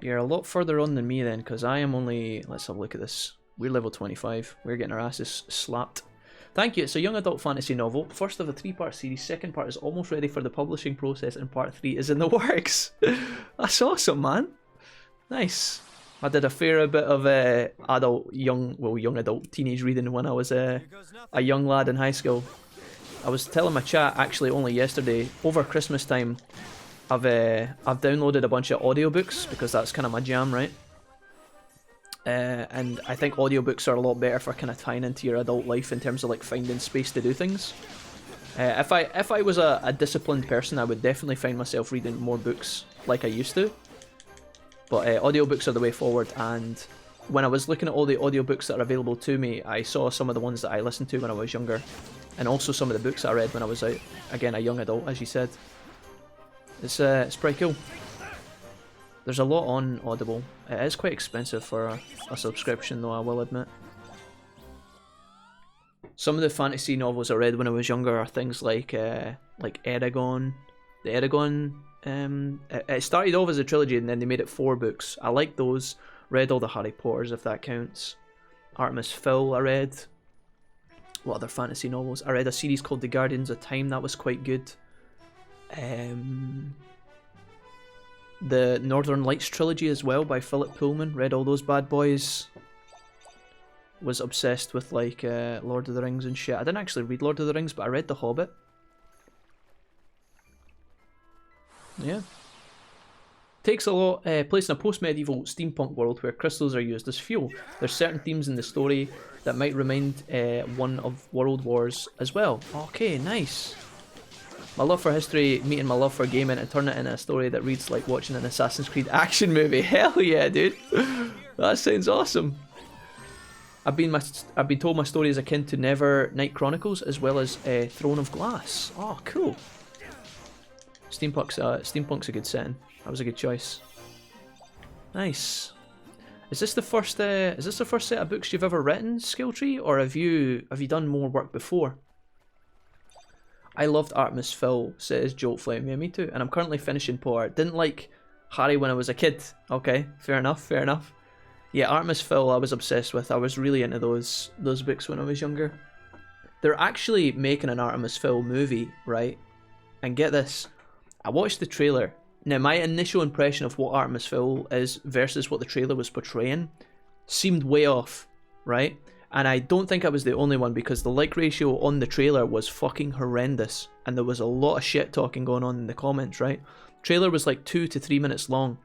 You're a lot further on than me then, because I am only... Let's have a look at this. We're level 25. We're getting our asses slapped. Thank you. It's a young adult fantasy novel. First of a 3-part series. Second part is almost ready for the publishing process, and part 3 is in the works. That's awesome, man. Nice. I did a fair bit of young adult, teenage reading when I was a young lad in high school. I was telling my chat actually only yesterday, over Christmas time, I've downloaded a bunch of audiobooks because that's kind of my jam, right? And I think audiobooks are a lot better for kind of tying into your adult life in terms of like finding space to do things. If I was a disciplined person, I would definitely find myself reading more books like I used to. But audiobooks are the way forward, and when I was looking at all the audiobooks that are available to me, I saw some of the ones that I listened to when I was younger, and also some of the books I read when I was a young adult, as you said. It's pretty cool. There's a lot on Audible. It is quite expensive for a subscription though, I will admit. Some of the fantasy novels I read when I was younger are things like Eragon. The Eragon, it started off as a trilogy and then they made it 4 books. I like those. Read all the Harry Potters, if that counts. Artemis Fowl I read. What other fantasy novels? I read a series called The Guardians of Time, that was quite good. The Northern Lights trilogy as well by Philip Pullman, read all those bad boys. Was obsessed with like Lord of the Rings and shit. I didn't actually read Lord of the Rings, but I read The Hobbit. Yeah. Takes a lot place in a post-medieval steampunk world where crystals are used as fuel. There's certain themes in the story that might remind one of World Wars as well. Okay, nice. My love for history meeting my love for gaming and turn it into a story that reads like watching an Assassin's Creed action movie. Hell yeah, dude. That sounds awesome. I've been told my story is akin to Never Night Chronicles as well as Throne of Glass. Oh, cool. Steampunk's a good setting. That was a good choice. Nice. Is this the first set of books you've ever written, Skilltree, or have you done more work before? I loved Artemis Fowl, says Jolt Flame. Yeah, me too. And I'm currently finishing Potter. Didn't like Harry when I was a kid. Okay, fair enough, fair enough. Yeah, Artemis Fowl I was obsessed with. I was really into those books when I was younger. They're actually making an Artemis Fowl movie, right? And get this, I watched the trailer. Now, my initial impression of what Artemis Fowl is versus what the trailer was portraying seemed way off, right? And I don't think I was the only one because the like ratio on the trailer was fucking horrendous. And there was a lot of shit talking going on in the comments, right? Trailer was like 2 to 3 minutes long.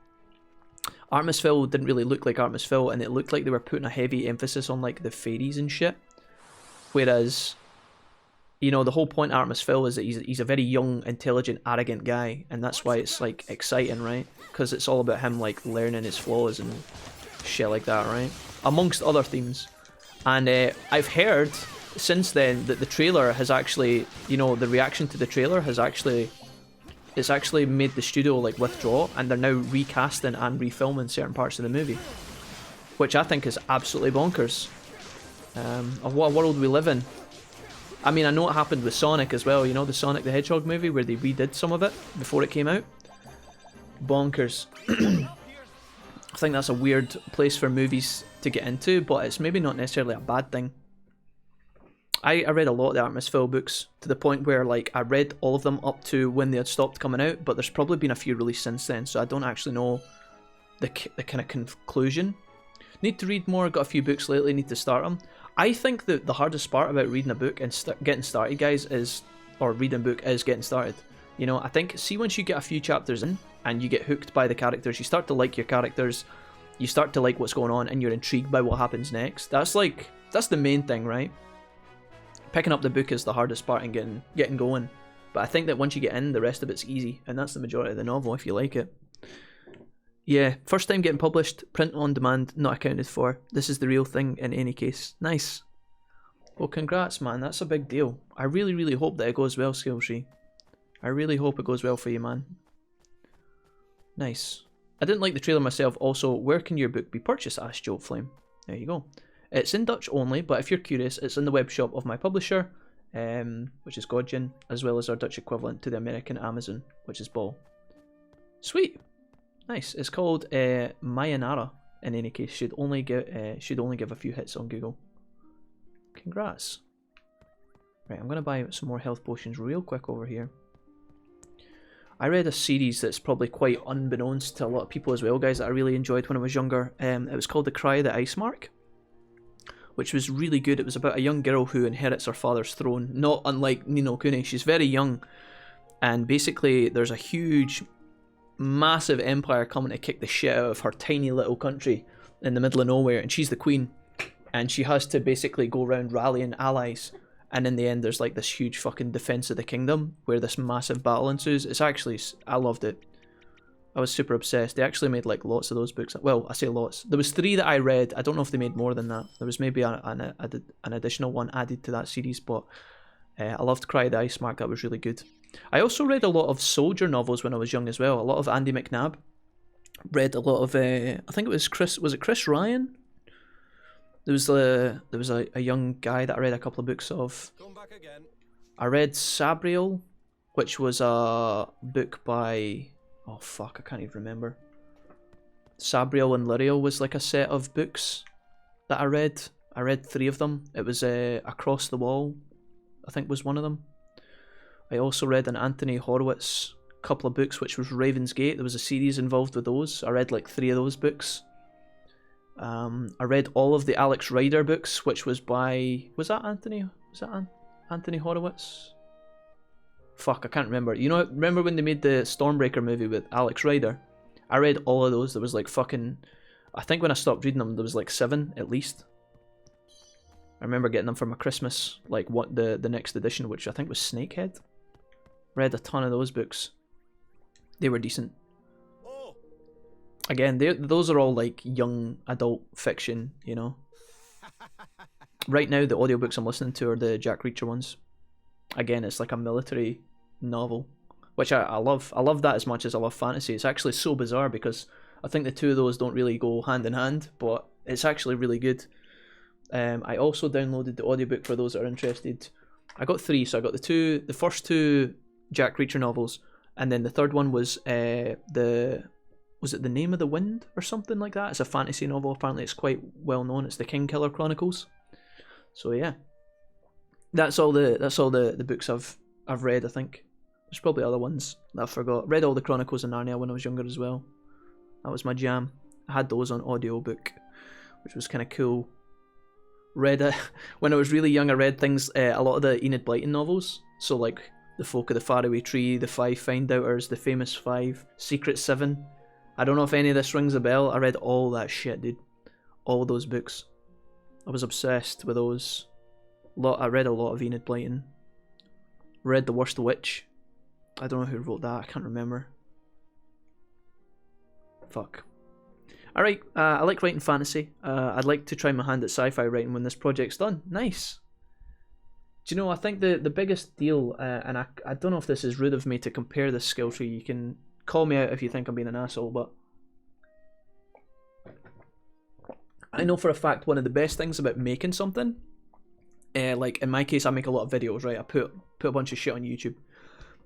Artemis Fowl didn't really look like Artemis Fowl, and it looked like they were putting a heavy emphasis on like the fairies and shit. Whereas, you know, the whole point of Artemis Fowl is that he's a very young, intelligent, arrogant guy, and that's why it's like exciting, right? Because it's all about him like learning his flaws and shit like that, right? Amongst other themes. And I've heard since then that the trailer has actually, you know, the reaction to the trailer has actually, it's actually made the studio like withdraw, and they're now recasting and refilming certain parts of the movie, which I think is absolutely bonkers. Of what a world we live in. I mean, I know it happened with Sonic as well, you know, the Sonic the Hedgehog movie where they redid some of it before it came out. Bonkers. I think that's a weird place for movies to get into, but it's maybe not necessarily a bad thing. I read a lot of the Artemis Fowl books to the point where like I read all of them up to when they had stopped coming out, but there's probably been a few released since then, so I don't actually know the kind of conclusion. Need to read more, got a few books lately, need to start them. I think that the hardest part about reading a book and getting started, guys, reading a book is getting started. You know, I think, see, once you get a few chapters in and you get hooked by the characters, you start to like your characters, you start to like what's going on, and you're intrigued by what happens next. That's the main thing, right? Picking up the book is the hardest part and getting going. But I think that once you get in, the rest of it's easy, and that's the majority of the novel if you like it. Yeah, first time getting published, print on demand, not accounted for. This is the real thing in any case. Nice. Well, congrats, man. That's a big deal. I really, really hope that it goes well, Skilltree. I really hope it goes well for you, man. Nice. I didn't like the trailer myself. Also, where can your book be purchased? Asked Jolt Flame. There you go. It's in Dutch only, but if you're curious, it's in the web shop of my publisher, which is Godjin, as well as our Dutch equivalent to the American Amazon, which is Ball. Sweet. Nice. It's called Mayanara. In any case, should only give a few hits on Google. Congrats. Right, I'm gonna buy some more health potions real quick over here. I read a series that's probably quite unbeknownst to a lot of people as well, guys, that I really enjoyed when I was younger. It was called The Cry of the Ice Mark, which was really good. It was about a young girl who inherits her father's throne, not unlike Ni no Kuni. She's very young, and basically there's a huge, massive empire coming to kick the shit out of her tiny little country in the middle of nowhere, and she's the queen, and she has to basically go around rallying allies, and in the end there's like this huge fucking defense of the kingdom where this massive battle ensues. It's actually, I loved it. I was super obsessed. They actually made like lots of those books. Well, I say lots. There was 3 that I read. I don't know if they made more than that. There was maybe an additional one added to that series, but I loved Cry the Ice Mark. That was really good. I also read a lot of soldier novels when I was young as well. A lot of Andy McNabb. Read a lot of I think it was Chris Ryan? There was a young guy that I read a couple of books of. Come back again. I read Sabriel, which was a book by, oh fuck, I can't even remember. Sabriel and Liriel was like a set of books that I read. I read 3 of them. It was Across the Wall, I think was one of them. I also read an Anthony Horowitz couple of books, which was Raven's Gate. There was a series involved with those. I read like 3 of those books. I read all of the Alex Rider books, which was by, was that Anthony Horowitz? Fuck, I can't remember. You know, remember when they made the Stormbreaker movie with Alex Rider? I read all of those. There was like fucking, I think when I stopped reading them, there was like 7 at least. I remember getting them for my Christmas, like what the next edition, which I think was Snakehead. Read a ton of those books. They were decent. Again, those are all like young adult fiction, you know. Right now, the audiobooks I'm listening to are the Jack Reacher ones. Again, it's like a military novel, which I love. I love that as much as I love fantasy. It's actually so bizarre because I think the two of those don't really go hand in hand, but it's actually really good. I also downloaded the audiobook for those that are interested. I got 3, so I got the first 2 Jack Reacher novels, and then the third one was was it The Name of the Wind or something like that? It's a fantasy novel. Apparently, it's quite well known. It's the Kingkiller Chronicles. So yeah, that's all the books I've read. I think there's probably other ones that I forgot. Read all the Chronicles of Narnia when I was younger as well. That was my jam. I had those on audiobook, which was kind of cool. Read when I was really young. I read things, a lot of the Enid Blyton novels. So like The Folk of the Faraway Tree, The 5 Findouters, The Famous 5, Secret 7. I don't know if any of this rings a bell. I read all that shit, dude. All those books. I was obsessed with those. I read a lot of Enid Blyton. Read The Worst Witch. I don't know who wrote that. I can't remember. Fuck. Alright, I like writing fantasy. I'd like to try my hand at sci-fi writing when this project's done. Nice. Do you know, I think the biggest deal, and I don't know if this is rude of me to compare this skill tree. You can call me out if you think I'm being an asshole, but I know for a fact one of the best things about making something, like in my case I make a lot of videos, right? I put a bunch of shit on YouTube.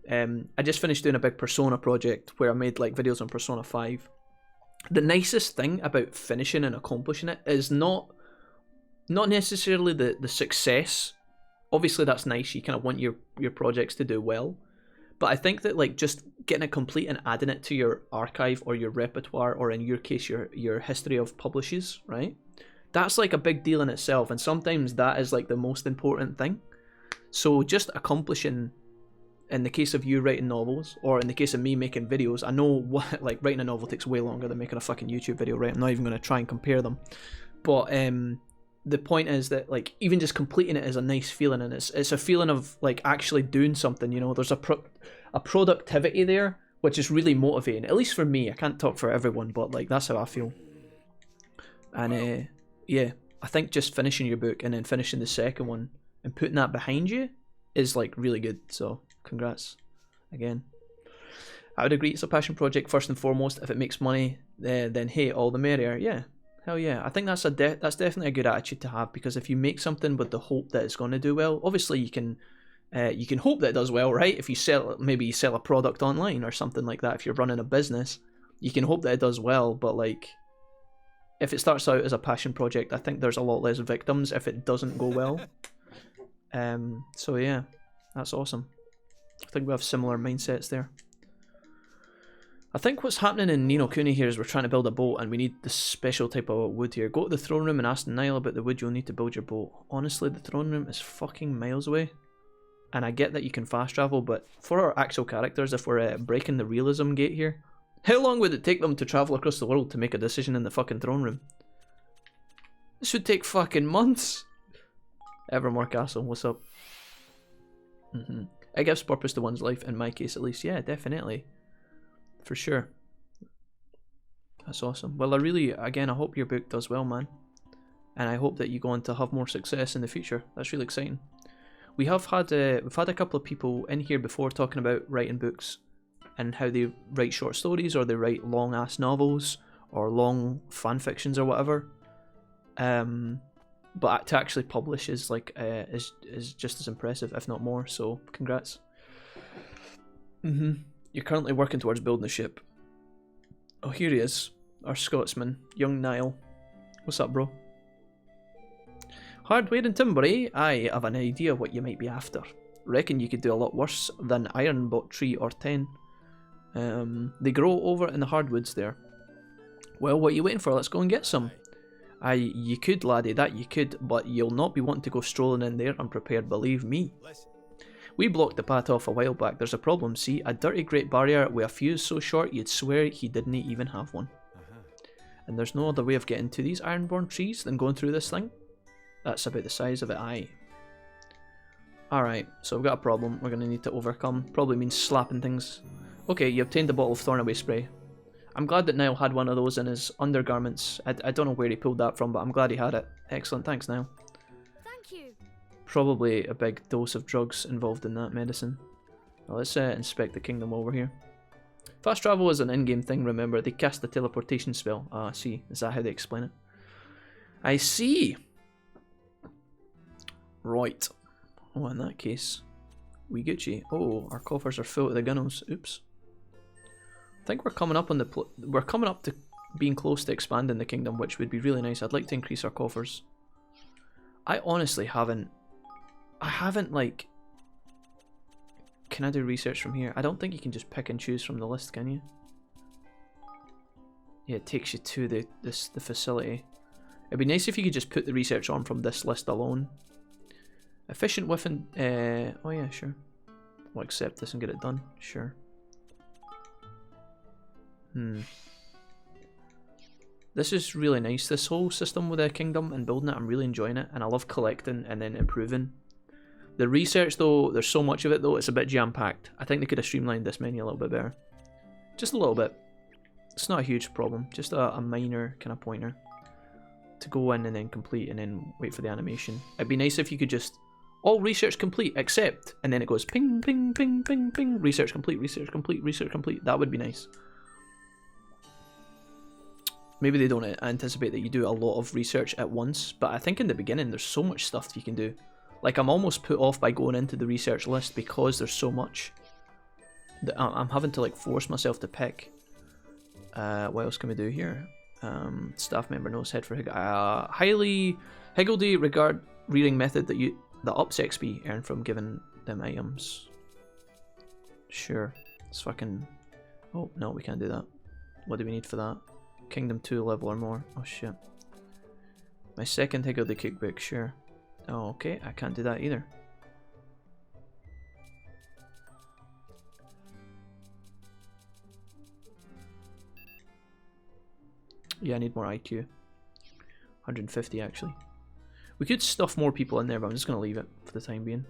I just finished doing a big Persona project where I made like videos on Persona 5. The nicest thing about finishing and accomplishing it is not necessarily the success. Obviously that's nice, you kind of want your projects to do well. But I think that like just getting it complete and adding it to your archive or your repertoire, or in your case your history of publishes, right? That's like a big deal in itself, and sometimes that is like the most important thing. So just accomplishing, in the case of you writing novels, or in the case of me making videos, I know what, like writing a novel takes way longer than making a fucking YouTube video, right? I'm not even going to try and compare them. But the point is that like even just completing it is a nice feeling, and it's a feeling of like actually doing something, you know. There's a productivity there which is really motivating, at least for me. I can't talk for everyone, but like that's how I feel. And yeah, I think just finishing your book and then finishing the second one and putting that behind you is like really good. So congrats again. I would agree it's a passion project first and foremost. If it makes money, then hey, all the merrier. Yeah. Hell yeah, I think that's definitely a good attitude to have, because if you make something with the hope that it's going to do well, obviously you can hope that it does well, right? If you maybe you sell a product online or something like that, if you're running a business, you can hope that it does well, but like if it starts out as a passion project, I think there's a lot less victims if it doesn't go well. So yeah, that's awesome. I think we have similar mindsets there. I think what's happening in Ni no Kuni here is we're trying to build a boat and we need this special type of wood here. Go to the throne room and ask Niall about the wood you'll need to build your boat. Honestly, the throne room is fucking miles away. And I get that you can fast travel, but for our actual characters, if we're breaking the realism gate here, how long would it take them to travel across the world to make a decision in the fucking throne room? This would take fucking months. Evermore Castle, what's up? It gives purpose to one's life, in my case at least. Yeah, definitely. For sure. That's awesome. Well, again, I hope your book does well, man. And I hope that you go on to have more success in the future. That's really exciting. We've had a couple of people in here before talking about writing books and how they write short stories or they write long ass novels or long fan fictions or whatever. But to actually publish is like is just as impressive, if not more. So congrats. You're currently working towards building a ship. Oh, here he is, our Scotsman, young Niall. What's up, bro? Hardware and timber, eh? I have an idea what you might be after. Reckon you could do a lot worse than iron bought tree or 10. They grow over in the hardwoods there. Well, what are you waiting for? Let's go and get some. You could, laddie, that you could, but you'll not be wanting to go strolling in there unprepared, believe me. We blocked the path off a while back. There's a problem, see? A dirty great barrier with a fuse so short you'd swear he didn't even have one. And there's no other way of getting to these ironborn trees than going through this thing. That's about the size of it, aye. Alright, so we've got a problem we're going to need to overcome. Probably means slapping things. Okay, you obtained a bottle of Thornaway spray. I'm glad that Niall had one of those in his undergarments. I don't know where he pulled that from, but I'm glad he had it. Excellent, thanks Niall. Thank you. Probably a big dose of drugs involved in that medicine. Well, let's inspect the kingdom over here. Fast travel is an in-game thing, remember. They cast the teleportation spell. Ah, I see. Is that how they explain it? I see! Right. Oh, in that case, we Gucci. Oh, our coffers are full to the gunnels. Oops. I think we're coming up to being close to expanding the kingdom, which would be really nice. I'd like to increase our coffers. I honestly haven't like. Can I do research from here? I don't think you can just pick and choose from the list, can you? Yeah, it takes you to the facility. It'd be nice if you could just put the research on from this list alone. Efficient whiffing. Oh yeah, sure. We'll accept this and get it done. Sure. This is really nice. This whole system with the kingdom and building it, I'm really enjoying it, and I love collecting and then improving. The research though, there's so much of it though, it's a bit jam-packed. I think they could have streamlined this menu a little bit better. Just a little bit. It's not a huge problem. Just a minor kind of pointer. To go in and then complete and then wait for the animation. It'd be nice if you could just all research complete except, and then it goes ping ping ping ping ping, research complete, research complete, research complete. That would be nice. Maybe they don't anticipate that you do a lot of research at once, but I think in the beginning there's so much stuff that you can do. Like, I'm almost put off by going into the research list because there's so much that I'm having to like force myself to pick. What else can we do here? Staff member knows head for highly higgledy regard reading method that ups XP earned from giving them items. Sure. It's fucking. Oh no, we can't do that. What do we need for that? Kingdom 2 level or more. Oh shit. My second higgledy cookbook, sure. Oh okay, I can't do that either. Yeah, I need more IQ. 150 actually. We could stuff more people in there, but I'm just going to leave it for the time being.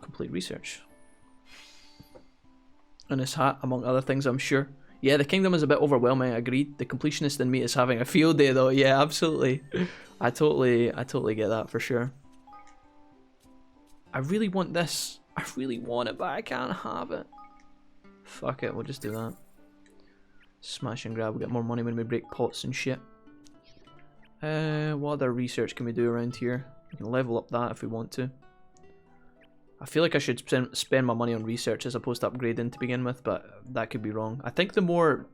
Complete research. And his hat, among other things, I'm sure. Yeah, the kingdom is a bit overwhelming, I agreed. The completionist in me is having a field day though. Yeah, absolutely. I totally get that for sure. I really want this. I really want it, but I can't have it. Fuck it, we'll just do that. Smash and grab, we'll get more money when we break pots and shit. What other research can we do around here? We can level up that if we want to. I feel like I should spend my money on research as opposed to upgrading to begin with, but that could be wrong. I think the more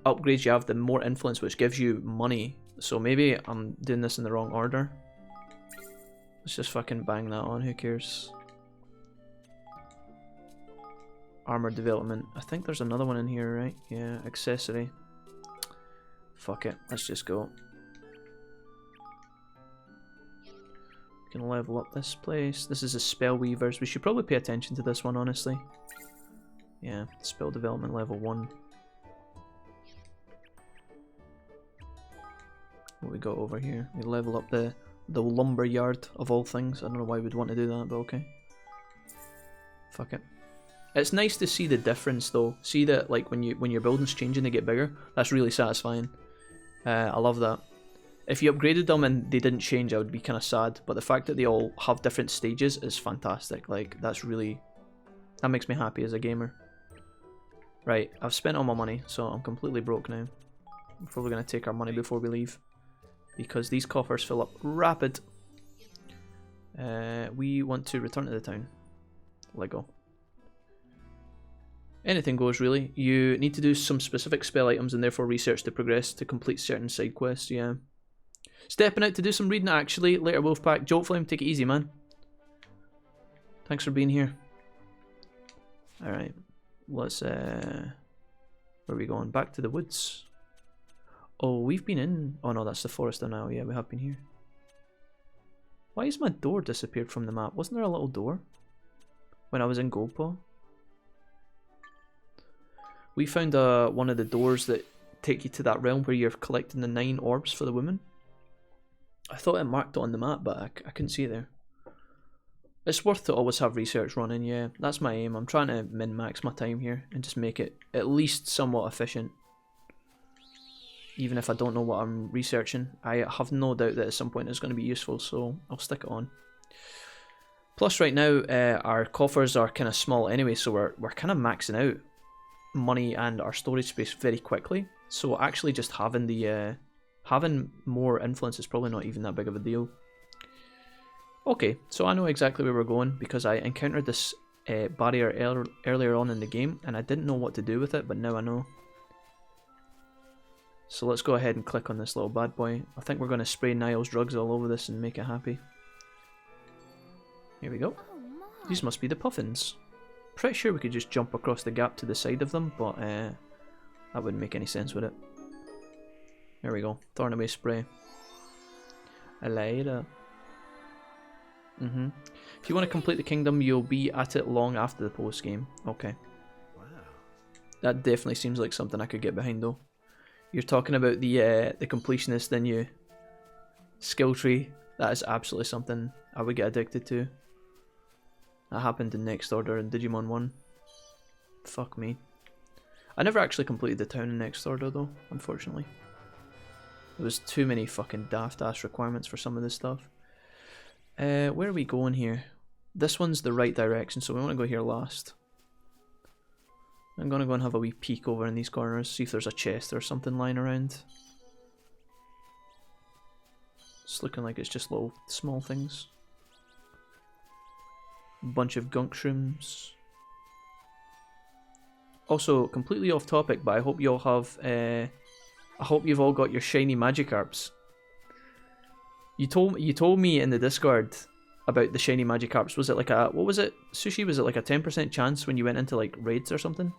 upgrades you have, the more influence, which gives you money. So maybe I'm doing this in the wrong order. Let's just fucking bang that on, who cares? Armor development. I think there's another one in here, right? Yeah, accessory. Fuck it, let's just go. We can level up this place. This is a spell weavers. We should probably pay attention to this one, honestly. Yeah, spell development level 1. What we got over here? We level up the lumber yard of all things. I don't know why we'd want to do that, but okay. Fuck it. It's nice to see the difference though. See that like when your buildings change and they get bigger. That's really satisfying. I love that. If you upgraded them and they didn't change, I would be kind of sad. But the fact that they all have different stages is fantastic. Like that makes me happy as a gamer. Right, I've spent all my money, so I'm completely broke now. I'm probably gonna take our money before we leave, because these coffers fill up rapid. We want to return to the town. Lego. Anything goes, really. You need to do some specific spell items and therefore research to progress to complete certain side quests, yeah. Stepping out to do some reading, actually. Later, Wolfpack. Joltflame, take it easy, man. Thanks for being here. Alright. Let's, where are we going? Back to the woods. Oh, we've been in... Oh no, that's the forest now. Yeah, we have been here. Why has my door disappeared from the map? Wasn't there a little door when I was in Goldpaw? We found one of the doors that take you to that realm where you're collecting the 9 orbs for the woman. I thought it marked it on the map, but I couldn't see it there. It's worth to always have research running, yeah. That's my aim. I'm trying to min-max my time here and just make it at least somewhat efficient. Even if I don't know what I'm researching, I have no doubt that at some point it's going to be useful, so I'll stick it on. Plus right now, our coffers are kind of small anyway, so we're kind of maxing out money and our storage space very quickly. So actually just having the having more influence is probably not even that big of a deal. Okay, so I know exactly where we're going because I encountered this barrier earlier on in the game and I didn't know what to do with it, but now I know. So let's go ahead and click on this little bad boy. I think we're going to spray Niall's drugs all over this and make it happy. Here we go. These must be the puffins. Pretty sure we could just jump across the gap to the side of them, but that wouldn't make any sense, would it? There we go. Thorn away spray. Later. If you want to complete the kingdom, you'll be at it long after the post game. Okay. Wow. That definitely seems like something I could get behind, though. You're talking about the completionist in you. Skill tree. That is absolutely something I would get addicted to. That happened in Next Order and Digimon 1. Fuck me. I never actually completed the town in Next Order though, unfortunately. There was too many fucking daft ass requirements for some of this stuff. Where are we going here? This one's the right direction, so we want to go here last. I'm going to go and have a wee peek over in these corners, see if there's a chest or something lying around. It's looking like it's just little small things. Bunch of gunk shrooms. Also, completely off topic, but I hope you all have. I hope you've all got your shiny Magikarps. You told me in the Discord about the shiny Magikarps. Was it like a, what was it, Sushi? Was it like a 10% chance when you went into like raids or something?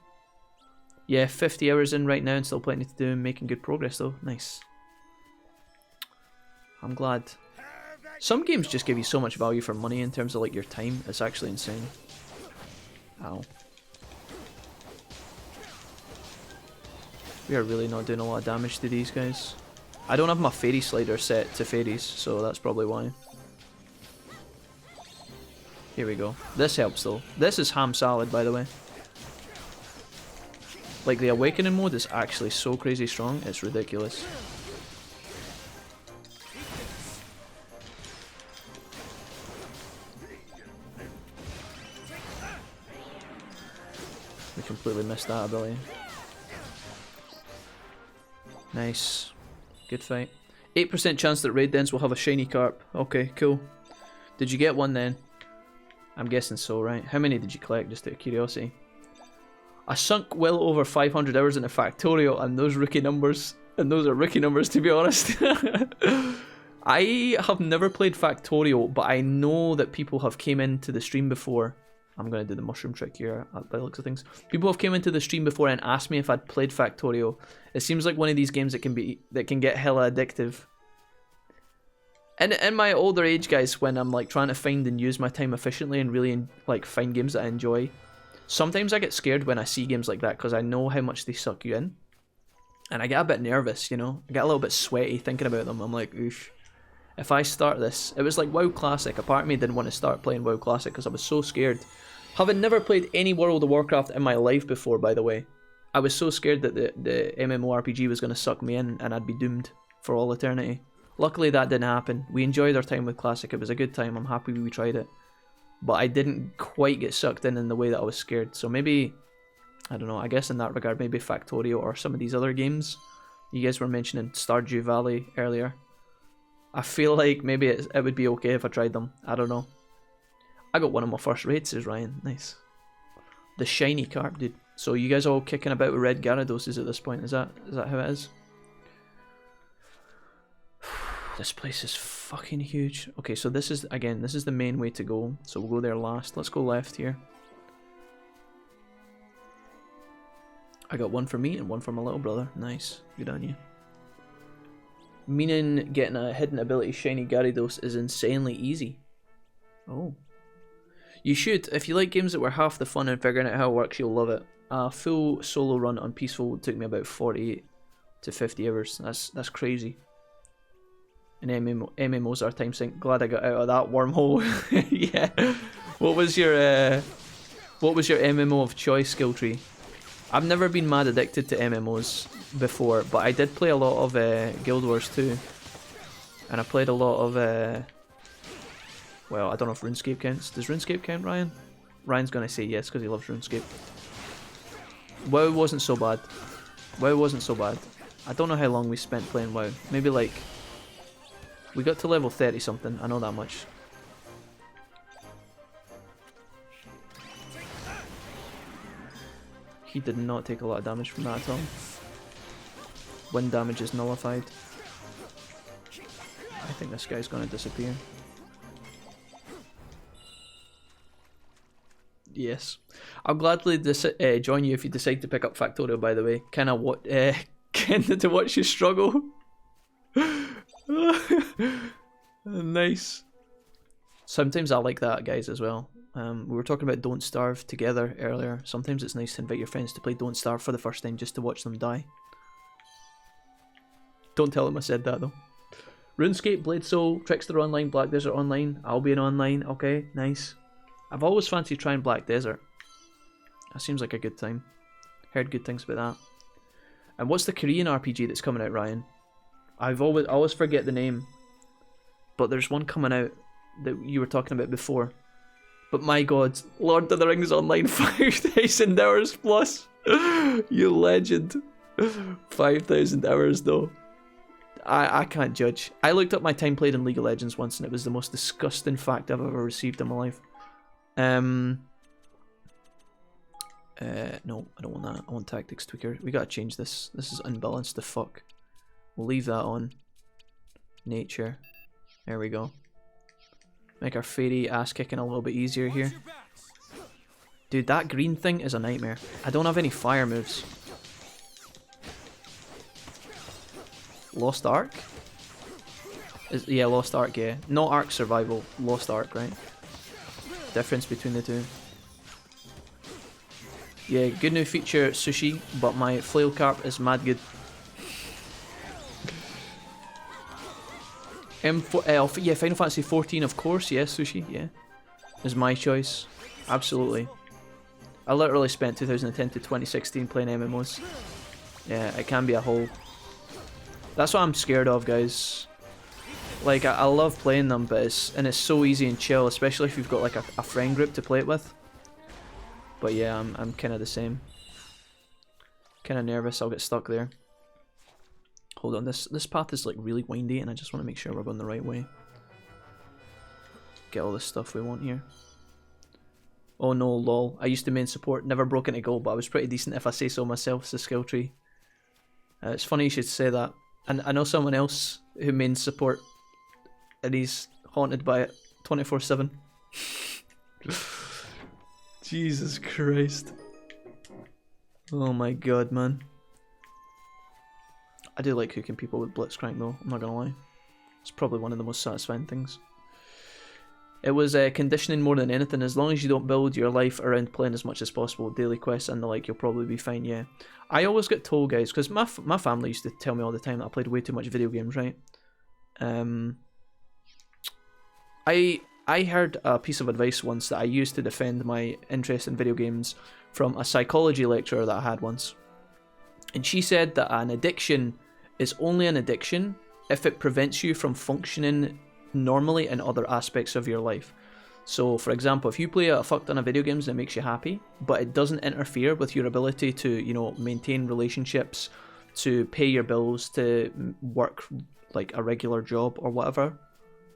Yeah, 50 hours in right now and still plenty to do and making good progress though. Nice. I'm glad. Some games just give you so much value for money in terms of like your time. It's actually insane. Ow. We are really not doing a lot of damage to these guys. I don't have my fairy slider set to fairies, so that's probably why. Here we go. This helps though. This is ham salad, by the way. Like the awakening mode is actually so crazy strong, it's ridiculous. We completely missed that ability. Nice. Good fight. 8% chance that raid dens will have a shiny carp. Okay, cool. Did you get one then? I'm guessing so, right? How many did you collect, just out of curiosity? I sunk well over 500 hours into Factorial, and those rookie numbers, and those are rookie numbers to be honest. I have never played Factorial, but I know that people have came into the stream before I'm going to do the mushroom trick here by the looks of things. People have came into the stream before and asked me if I'd played Factorio. It seems like one of these games that can get hella addictive. And in my older age, guys, when I'm like trying to find and use my time efficiently and really like find games that I enjoy, sometimes I get scared when I see games like that because I know how much they suck you in. And I get a bit nervous, you know? I get a little bit sweaty thinking about them. I'm like, oof. If I start this... It was like WoW Classic. A part of me didn't want to start playing WoW Classic because I was so scared. Having never played any World of Warcraft in my life before, by the way, I was so scared that the MMORPG was going to suck me in and I'd be doomed for all eternity. Luckily that didn't happen. We enjoyed our time with Classic. It was a good time. I'm happy we tried it. But I didn't quite get sucked in the way that I was scared. So maybe... I don't know. I guess in that regard, maybe Factorio or some of these other games. You guys were mentioning Stardew Valley earlier. I feel like maybe it would be okay if I tried them. I don't know. I got one of my first raids, says Ryan. Nice. The shiny carp, dude. So you guys all kicking about with red Gyarados at this point? Is that how it is? This place is fucking huge. Okay, so this is the main way to go. So we'll go there last. Let's go left here. I got one for me and one for my little brother. Nice. Good on you. Meaning getting a hidden ability shiny Gyarados is insanely easy. Oh. You should. If you like games that were half the fun and figuring out how it works, you'll love it. A full solo run on Peaceful took me about 48 to 50 hours. That's crazy. And MMOs are time sink. Glad I got out of that wormhole. Yeah. What was your MMO of choice, skill tree? I've never been mad addicted to MMOs before, but I did play a lot of Guild Wars 2. And I played a lot of, well, I don't know if RuneScape counts. Does RuneScape count, Ryan? Ryan's gonna say yes because he loves RuneScape. WoW wasn't so bad. WoW wasn't so bad. I don't know how long we spent playing WoW. Maybe like... We got to level 30 something, I know that much. He did not take a lot of damage from that at all. Wind damage is nullified. I think this guy's gonna disappear. Yes. I'll gladly join you if you decide to pick up Factorio, by the way. Kinda to watch you struggle. Nice. Sometimes I like that, guys, as well. We were talking about Don't Starve together earlier. Sometimes it's nice to invite your friends to play Don't Starve for the first time just to watch them die. Don't tell them I said that though. RuneScape, Blade Soul, Trickster Online, Black Desert Online, Albion Online, okay, nice. I've always fancied trying Black Desert. That seems like a good time. Heard good things about that. And what's the Korean RPG that's coming out, Ryan? I always forget the name. But there's one coming out that you were talking about before. But my god, Lord of the Rings Online 5,000 hours plus. You legend. 5,000 hours though. I can't judge. I looked up my time played in League of Legends once and it was the most disgusting fact I've ever received in my life. No, I don't want that. I want Tactics Tweaker. We gotta change this. This is unbalanced to fuck. We'll leave that on. Nature. There we go. Make our fairy ass kicking a little bit easier here. Dude, that green thing is a nightmare. I don't have any fire moves. Lost Ark? Yeah, Lost Ark, yeah. Not Ark Survival, Lost Ark, right? Difference between the two. Yeah, good new feature, Sushi, but my Flail Carp is mad good. Yeah, Final Fantasy 14, of course, yes, Sushi, yeah. Is my choice. Absolutely. I literally spent 2010 to 2016 playing MMOs. Yeah, it can be a hole. That's what I'm scared of, guys. Like, I love playing them, but it's so easy and chill, especially if you've got like a friend group to play it with. But yeah, I'm kind of the same. Kind of nervous I'll get stuck there. Hold on, this path is like really windy and I just want to make sure we're going the right way. Get all the stuff we want here. Oh no, lol. I used to main support, never broke into gold, but I was pretty decent if I say so myself. It's a skill tree. It's funny you should say that. And I know someone else who mains support and he's haunted by it 24/7. Jesus Christ. Oh my god, man. I do like hooking people with Blitzcrank though, I'm not gonna lie. It's probably one of the most satisfying things. It was conditioning more than anything. As long as you don't build your life around playing as much as possible, daily quests and the like, you'll probably be fine, yeah. I always get told, guys, because my family used to tell me all the time that I played way too much video games, right? I heard a piece of advice once that I used to defend my interest in video games from a psychology lecturer that I had once. And she said that an addiction is only an addiction if it prevents you from functioning normally in other aspects of your life. So, for example, if you play a fuck ton of video games and it makes you happy, but it doesn't interfere with your ability to, you know, maintain relationships, to pay your bills, to work like a regular job or whatever,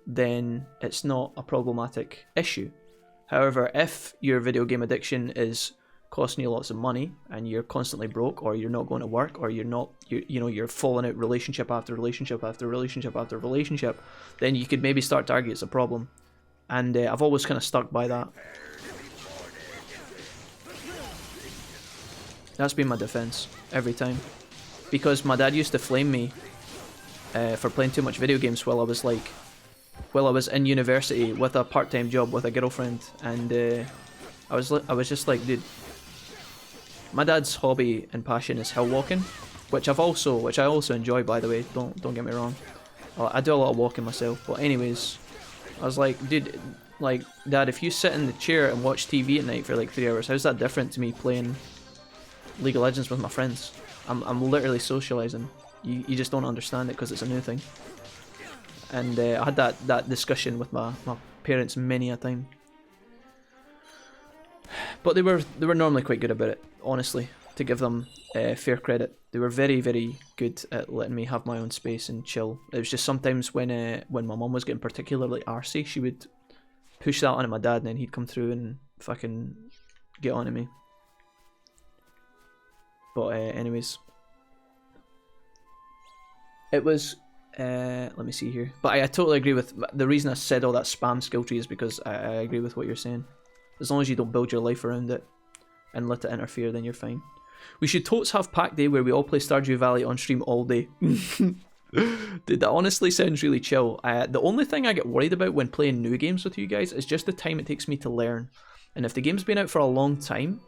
then it's not a problematic issue. However, if your video game addiction is costing you lots of money and you're constantly broke, or you're not going to work, or you're falling out relationship after relationship after relationship after relationship, then you could maybe start to argue it's a problem. And I've always kind of stuck by that. That's been my defense every time, because my dad used to flame me for playing too much video games while I was in university with a part-time job with a girlfriend, and I was just like, dude, my dad's hobby and passion is hill walking, which I also enjoy, by the way. Don't get me wrong. I do a lot of walking myself, but anyways, I was like, dude, like, Dad, if you sit in the chair and watch TV at night for like 3 hours, how's that different to me playing League of Legends with my friends? I'm literally socializing. You just don't understand it because it's a new thing. And I had that discussion with my parents many a time. But they were normally quite good about it, honestly, to give them fair credit. They were very, very good at letting me have my own space and chill. It was just sometimes when my mum was getting particularly arsey, she would push that onto my dad, and then he'd come through and fucking get onto me. But anyways, it was... let me see here. But I totally agree with... The reason I said all that spam skill tree is because I agree with what you're saying. As long as you don't build your life around it and let it interfere, then you're fine. We should totes have pack day where we all play Stardew Valley on stream all day. Dude, that honestly sounds really chill. The only thing I get worried about when playing new games with you guys is just the time it takes me to learn. And if the game's been out for a long time,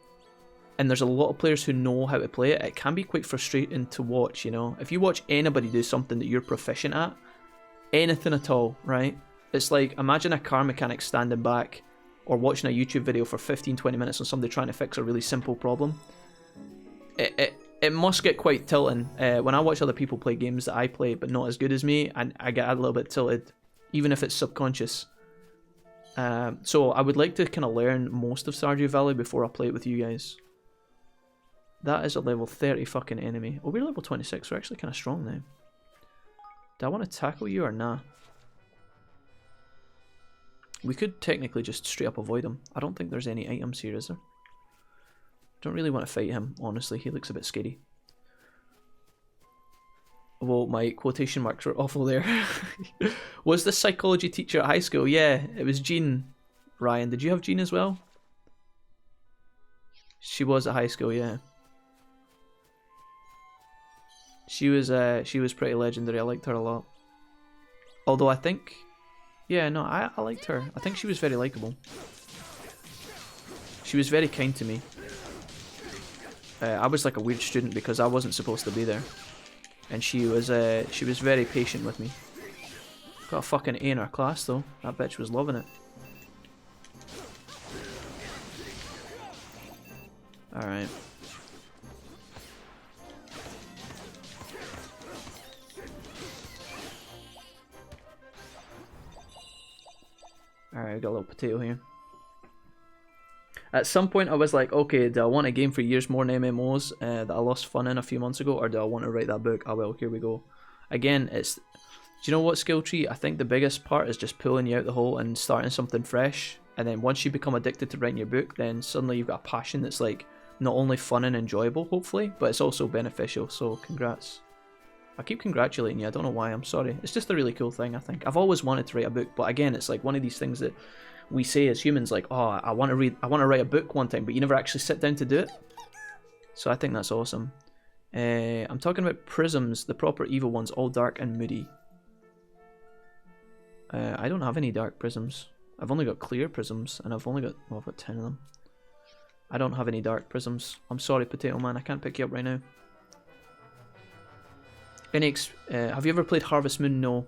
and there's a lot of players who know how to play it, it can be quite frustrating to watch, you know? If you watch anybody do something that you're proficient at, anything at all, right? It's like, imagine a car mechanic standing back or watching a YouTube video for 15-20 minutes on somebody trying to fix a really simple problem. It must get quite tilting. When I watch other people play games that I play but not as good as me, and I get a little bit tilted, even if it's subconscious. So I would like to kind of learn most of Stardew Valley before I play it with you guys. That is a level 30 fucking enemy. Oh, we're level 26. We're actually kind of strong now. Do I want to tackle you or nah? We could technically just straight up avoid him. I don't think there's any items here, is there? Don't really want to fight him, honestly. He looks a bit scary. Well, my quotation marks were awful there. Was the psychology teacher at high school? Yeah, it was Jean. Ryan, did you have Jean as well? She was at high school, yeah. She was pretty legendary. I liked her a lot. Although I think... Yeah, no, I liked her. I think she was very likable. She was very kind to me. I was like a weird student because I wasn't supposed to be there. And she was very patient with me. Got a fucking A in her class though. That bitch was loving it. Alright. Alright, we got a little potato here. At some point I was like, okay, do I want a game for years more than MMOs that I lost fun in a few months ago, or do I want to write that book? Oh well, here we go. Again, it's... Do you know what, skill tree? I think the biggest part is just pulling you out the hole and starting something fresh. And then once you become addicted to writing your book, then suddenly you've got a passion that's like not only fun and enjoyable, hopefully, but it's also beneficial. So congrats. I keep congratulating you. I don't know why. I'm sorry. It's just a really cool thing, I think. I've always wanted to write a book, but again, it's like one of these things that we say as humans, like, oh, I want to write a book one time, but you never actually sit down to do it. So I think that's awesome. I'm talking about prisms, the proper evil ones, all dark and moody. I don't have any dark prisms. I've only got clear prisms, and I've got 10 of them. I don't have any dark prisms. I'm sorry, Potato Man, I can't pick you up right now. Have you ever played Harvest Moon? No.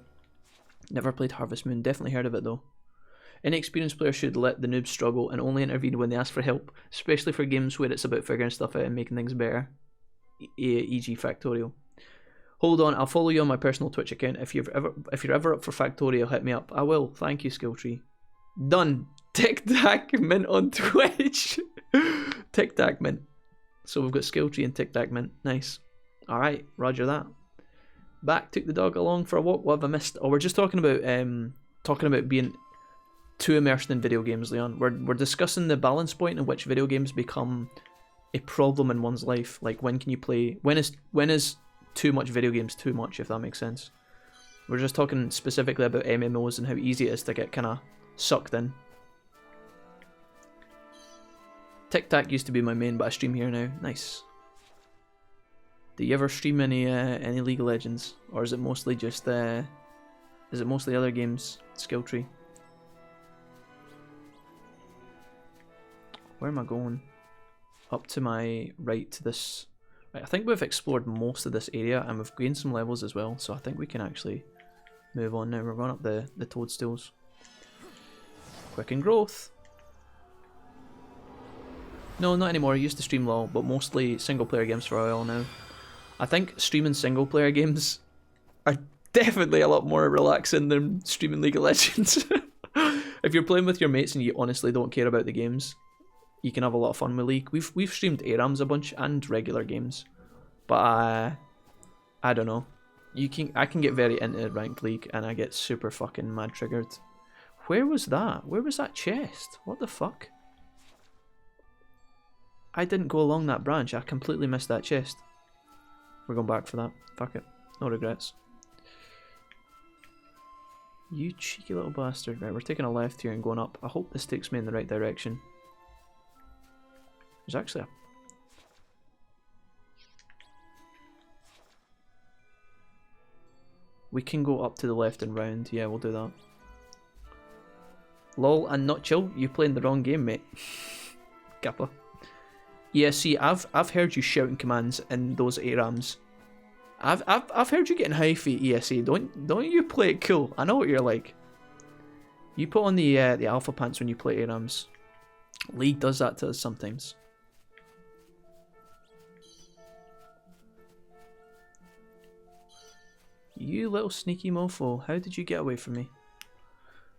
Never played Harvest Moon. Definitely heard of it though. Any experienced player should let the noobs struggle and only intervene when they ask for help, especially for games where it's about figuring stuff out and making things better. E.g. Factorial. Hold on, I'll follow you on my personal Twitch account. If you're ever up for Factorial, hit me up. I will. Thank you, Skilltree. Done. Tic Tac Mint on Twitch. Tic Tac Mint. So we've got Skilltree and Tic Tac Mint. Nice. Alright, roger that. Back, took the dog along for a walk. What have I missed? Oh, we're just talking about being too immersed in video games, Leon. We're discussing the balance point in which video games become a problem in one's life. Like, when can you play? When is too much video games too much, if that makes sense? We're just talking specifically about MMOs and how easy it is to get kind of sucked in. Tic Tac used to be my main, but I stream here now. Nice. Do you ever stream any League of Legends, or is it mostly just other games? Skilltree. Where am I going? Up to my right to this. Right, I think we've explored most of this area and we've gained some levels as well, so I think we can actually move on now. We're going up the toadstools. Quicken growth. No, not anymore. I used to stream LOL, but mostly single player games for a while now. I think streaming single player games are definitely a lot more relaxing than streaming League of Legends. If you're playing with your mates and you honestly don't care about the games, you can have a lot of fun with League. We've streamed ARAMs a bunch and regular games, but I don't know. I can get very into ranked League and I get super fucking mad triggered. Where was that? Where was that chest? What the fuck? I didn't go along that branch. I completely missed that chest. We're going back for that. Fuck it. No regrets. You cheeky little bastard. Right, we're taking a left here and going up. I hope this takes me in the right direction. There's actually a... We can go up to the left and round. Yeah, we'll do that. Lol and not chill. You playing the wrong game, mate. Kappa. Yeah, see, I've heard you shouting commands in those ARAMs. I've heard you getting hyphy, ESA. Don't you play it cool? I know what you're like. You put on the alpha pants when you play ARAMs. League does that to us sometimes. You little sneaky mofo, how did you get away from me?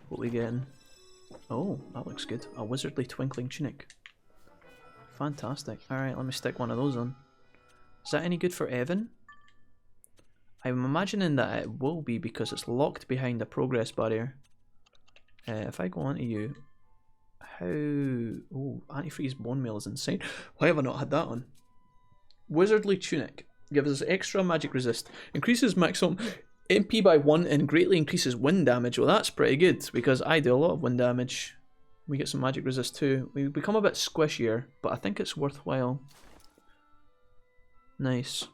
What we getting? Oh, that looks good. A wizardly twinkling tunic. Fantastic. Alright, let me stick one of those on. Is that any good for Evan? I'm imagining that it will be because it's locked behind a progress barrier. If I go onto you, how... Oh, antifreeze bone mail is insane. Why have I not had that on? Wizardly tunic. Gives us extra magic resist. Increases maximum MP by 1 and greatly increases wind damage. Well, that's pretty good because I do a lot of wind damage. We get some magic resist too. We become a bit squishier, but I think it's worthwhile. Nice.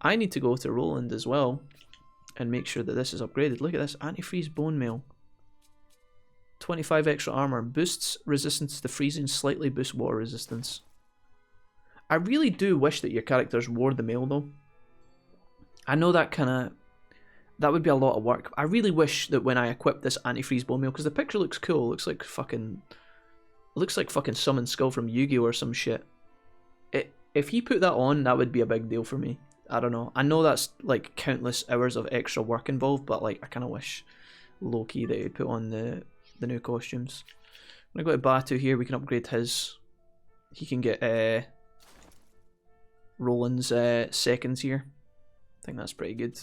I need to go to Roland as well and make sure that this is upgraded. Look at this. Antifreeze bone mail. 25 extra armor. Boosts resistance to freezing. Slightly boosts water resistance. I really do wish that your characters wore the mail though. I know that that would be a lot of work. I really wish that when I equip this antifreeze bone mail, because the picture looks cool, looks like fucking Summon Skull from Yu-Gi-Oh or some shit. If he put that on, that would be a big deal for me. I don't know. I know that's like countless hours of extra work involved, but like I kind of wish low-key that he'd put on the new costumes. I'm gonna go to Batu here. We can upgrade his. He can get Roland's seconds here. I think that's pretty good.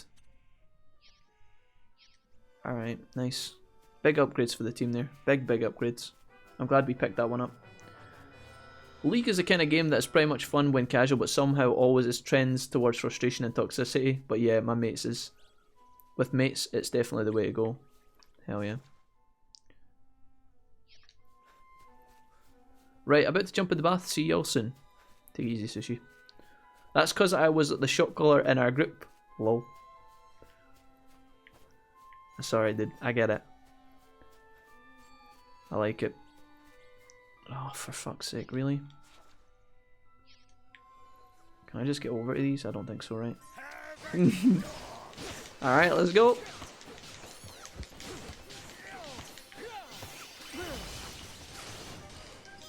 Alright, nice. Big upgrades for the team there. Big upgrades. I'm glad we picked that one up. League is the kind of game that's pretty much fun when casual, but somehow always is trends towards frustration and toxicity. But yeah, my mates is... With mates, it's definitely the way to go. Hell yeah. Right, about to jump in the bath. See y'all soon. Take it easy, Sushi. That's because I was the shot caller in our group. Lol. Sorry, dude. I get it. I like it. Oh, for fuck's sake, really? Can I just get over to these? I don't think so, right? Alright, let's go.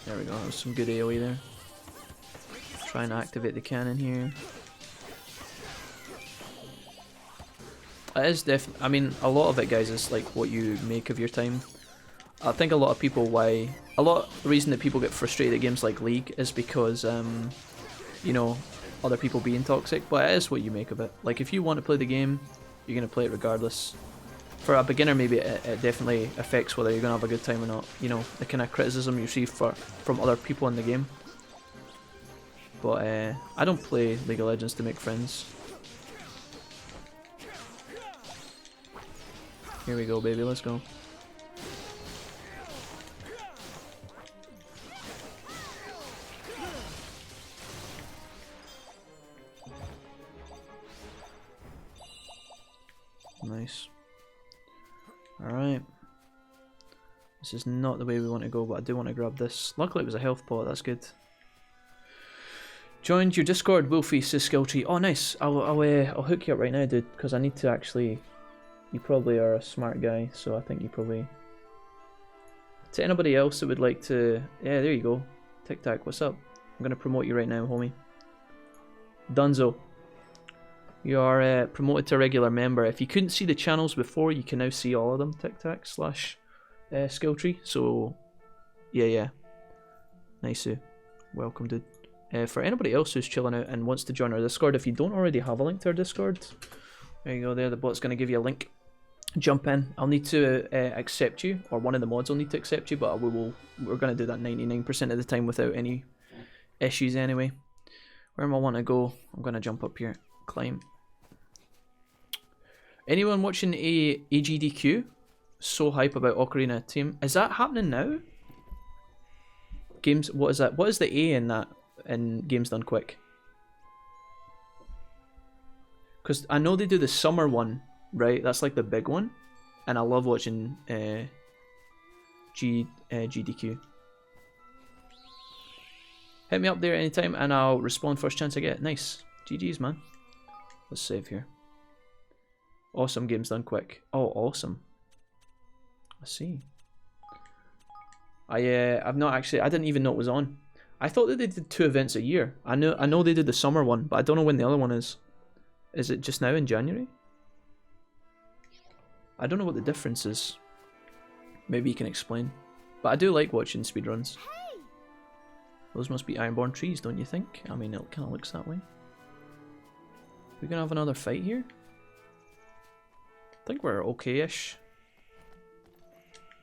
There we go, that was some good AoE there. Try and activate the cannon here. It is definitely, I mean, a lot of it, guys, is like what you make of your time. I think a lot of people, the reason that people get frustrated at games like League is because, you know, other people being toxic, but it is what you make of it. Like, if you want to play the game, you're going to play it regardless. For a beginner, maybe it definitely affects whether you're going to have a good time or not. You know, the kind of criticism you receive from other people in the game. But I don't play League of Legends to make friends. Here we go, baby, let's go. Nice. Alright. This is not the way we want to go, but I do want to grab this. Luckily it was a health pot, that's good. Joined your Discord, Wolfie, says skill tree. Oh nice, I'll hook you up right now, dude, because I need to actually... You probably are a smart guy, so I think you probably... To anybody else that would like to... Yeah, there you go. Tic Tac, what's up? I'm going to promote you right now, homie. Dunzo. You are promoted to a regular member. If you couldn't see the channels before, you can now see all of them. Tic Tac / skill tree. So, yeah. Nice. Welcome, dude. For anybody else who's chilling out and wants to join our Discord, if you don't already have a link to our Discord, there you go there. The bot's going to give you a link. Jump in. I'll need to accept you, or one of the mods will need to accept you, but we're going to do that 99% of the time without any issues anyway. Where am I want to go? I'm going to jump up here. Climb. Anyone watching AGDQ? So hype about Ocarina team. Is that happening now? Games, what is that? What is the A in that in Games Done Quick? Because I know they do the summer one, right? That's like the big one. And I love watching GDQ. Hit me up there anytime and I'll respond first chance I get. Nice. GG's, man. Let's save here. Awesome, Games Done Quick. Oh, awesome. Let's see. I've not actually... I didn't even know it was on. I thought that they did 2 events a year. I know they did the summer one, but I don't know when the other one is. Is it just now in January? I don't know what the difference is. Maybe you can explain. But I do like watching speedruns. Hey! Those must be Ironborn trees, don't you think? I mean, it kind of looks that way. We're gonna have another fight here? I think we're okay-ish.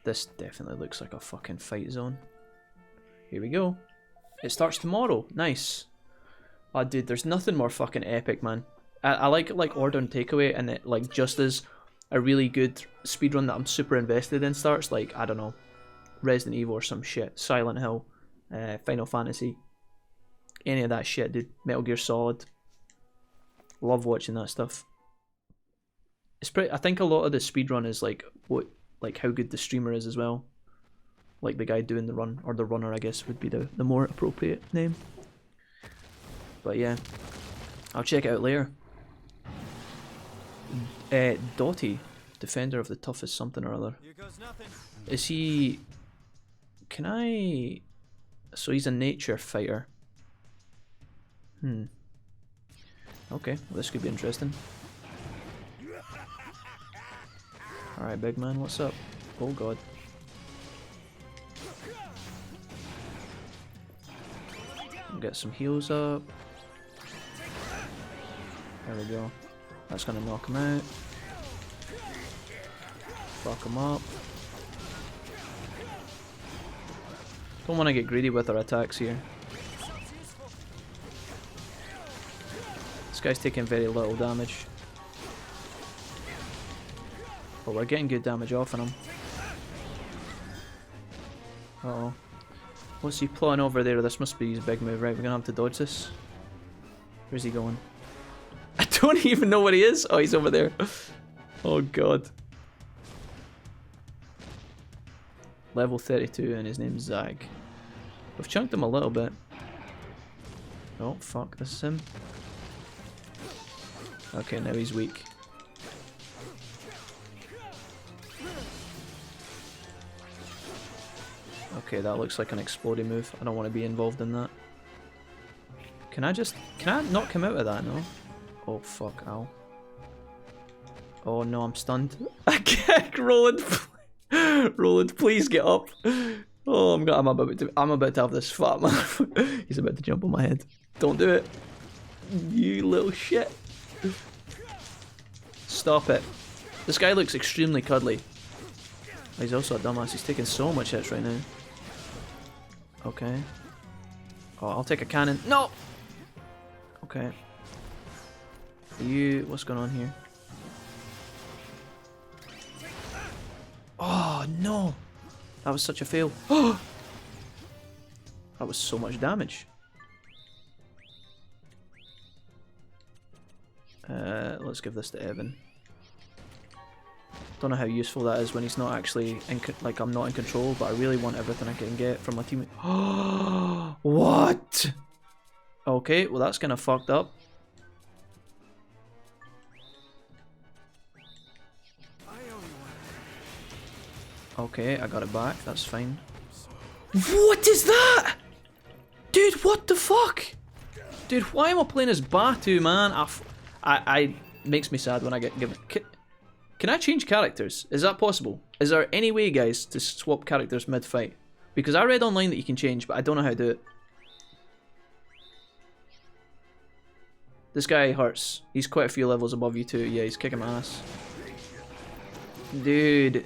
This definitely looks like a fucking fight zone. Here we go. It starts tomorrow. Nice. Oh, dude, there's nothing more fucking epic, man. I like Order and Takeaway, and it like just as a really good speedrun that I'm super invested in starts, like, I don't know, Resident Evil or some shit, Silent Hill, Final Fantasy, any of that shit, dude. Metal Gear Solid. Love watching that stuff. It's pretty. I think a lot of the speedrun is like how good the streamer is as well. Like the guy doing the run, or the runner, I guess would be the more appropriate name. But yeah, I'll check it out later. Dottie, defender of the toughest something or other. Is he? Can I? So he's a nature fighter. Okay, well, this could be interesting. Alright, big man, what's up? Oh god. Get some heals up. There we go. That's gonna knock him out. Fuck him up. Don't want to get greedy with our attacks here. This guy's taking very little damage. But we're getting good damage off on him. Uh-oh. What's he plotting over there? This must be his big move, right? We're gonna have to dodge this. Where's he going? I don't even know where he is. Oh, he's over there. Oh god. Level 32 and his name's Zag. We've chunked him a little bit. Oh fuck, this is him. Okay, now he's weak. Okay, that looks like an exploding move. I don't want to be involved in that. Can I not come out of that, no? Oh fuck, ow. Oh no, I'm stunned. I can't, Roland. Roland, please get up. Oh, I'm about to have this fat man. He's about to jump on my head. Don't do it. You little shit. Stop it. This guy looks extremely cuddly. He's also a dumbass. He's taking so much hits right now. Okay. Oh, I'll take a cannon. No! Okay. What's going on here? Oh, no! That was such a fail. Oh! That was so much damage. Let's give this to Evan. Don't know how useful that is when he's not actually in, like, I'm not in control, but I really want everything I can get from my teammate. Oh, what? Okay, well that's kind of fucked up. Okay, I got it back. That's fine. What is that? Dude, what the fuck? Dude, why am I playing as Batu, man? I makes me sad when I get given... Can I change characters? Is that possible? Is there any way, guys, to swap characters mid-fight? Because I read online that you can change, but I don't know how to do it. This guy hurts. He's quite a few levels above you too. Yeah, he's kicking my ass. Dude.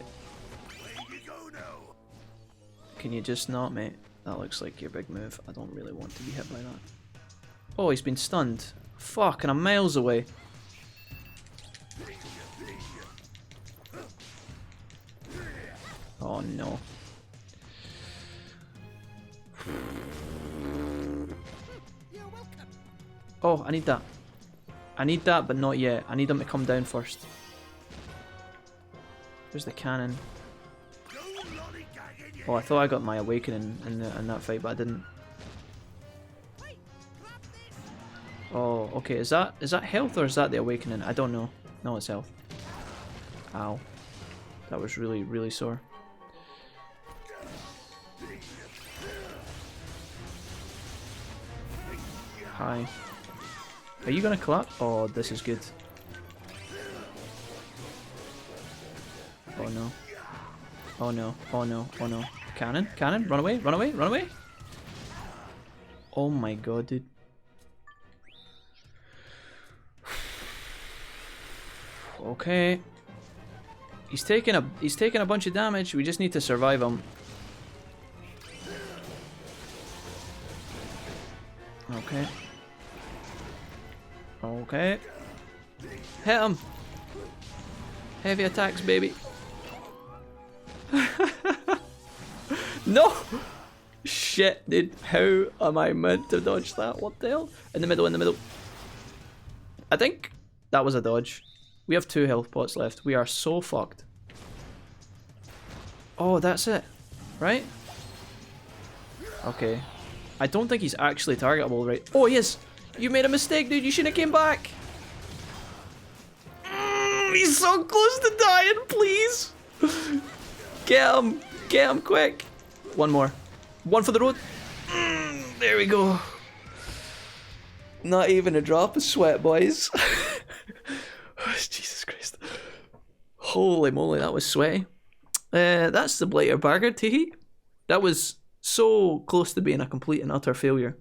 Can you just not, mate? That looks like your big move. I don't really want to be hit by that. Oh, he's been stunned. Fuck, and I'm miles away. Oh no. Oh, I need that. I need that, but not yet. I need him to come down first. Where's the cannon? Oh, I thought I got my awakening in that fight, but I didn't. Oh, okay. Is that health or is that the awakening? I don't know. No, it's health. Ow. That was really, really sore. Hi. Are you gonna collapse? Oh, this is good. Oh no. Oh no. Oh no. Oh no. Cannon? Cannon? Run away! Run away! Run away! Oh my god, dude. Okay. He's taking a bunch of damage. We just need to survive him. Okay. Okay. Hit him. Heavy attacks, baby. No! Shit, dude. How am I meant to dodge that? What the hell? In the middle, in the middle. I think that was a dodge. We have 2 health pots left. We are so fucked. Oh, that's it. Right? Okay. I don't think he's actually targetable, right? Oh, he is! You made a mistake, dude. You shouldn't have came back. He's so close to dying, please. Get him. Get him quick. One more. One for the road. There we go. Not even a drop of sweat, boys. Jesus Christ. Holy moly, that was sweaty. That's the Blighter Baggard, teehee. That was so close to being a complete and utter failure.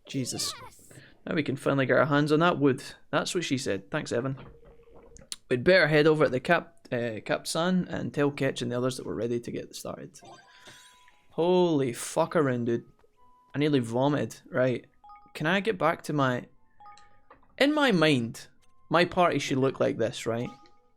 Jesus. Now we can finally get our hands on that wood. That's what she said. Thanks, Evan. We'd better head over to the Cap-san and tell Ketch and the others that we're ready to get started. Holy fuck around, dude. I nearly vomited. Right. Can I get back to my... In my mind, my party should look like this, right?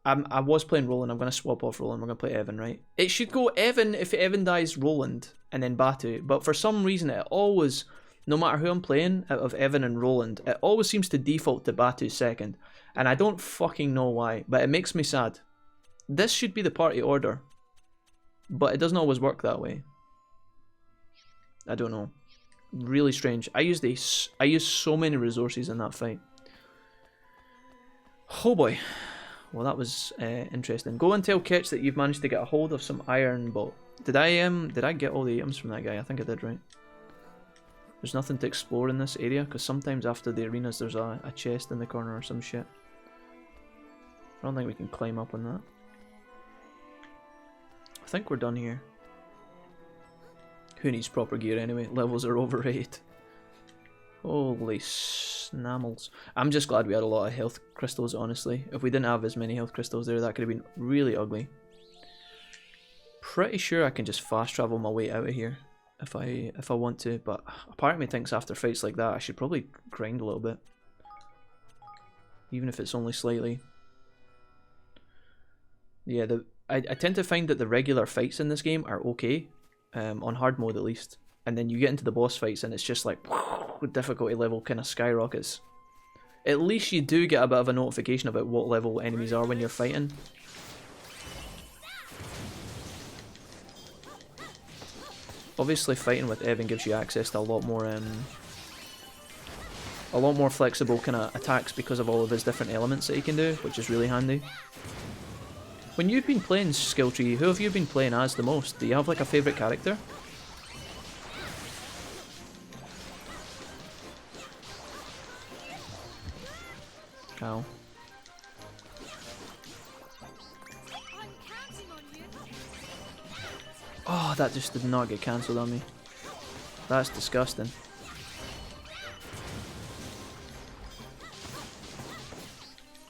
I was playing Roland. I'm going to swap off Roland. We're going to play Evan, right? It should go Evan. If Evan dies, Roland. and then Batu. But for some reason, it always, no matter who I'm playing, out of Evan and Roland, it always seems to default to Batu second. And I don't fucking know why, but it makes me sad. This should be the party order, but it doesn't always work that way. I don't know. Really strange. I used so many resources in that fight. Oh boy. Well, that was interesting. Go and tell Ketch that you've managed to get a hold of some iron bolt. Did I get all the items from that guy? I think I did, right? There's nothing to explore in this area, because sometimes after the arenas there's a chest in the corner or some shit. I don't think we can climb up on that. I think we're done here. Who needs proper gear anyway? Levels are overrated. Holy snammles. I'm just glad we had a lot of health crystals, honestly. If we didn't have as many health crystals there, that could have been really ugly. Pretty sure I can just fast travel my way out of here if I want to, but a part of me thinks after fights like that I should probably grind a little bit. Even if it's only slightly. Yeah, I tend to find that the regular fights in this game are okay, on hard mode at least. And then you get into the boss fights and it's just like, difficulty level kind of skyrockets. At least you do get a bit of a notification about what level enemies are when you're fighting. Obviously fighting with Evan gives you access to a lot more flexible kind of attacks because of all of his different elements that he can do, which is really handy. When you've been playing Skill Tree, who have you been playing as the most? Do you have like a favourite character? Ow. Oh, that just did not get cancelled on me. That's disgusting.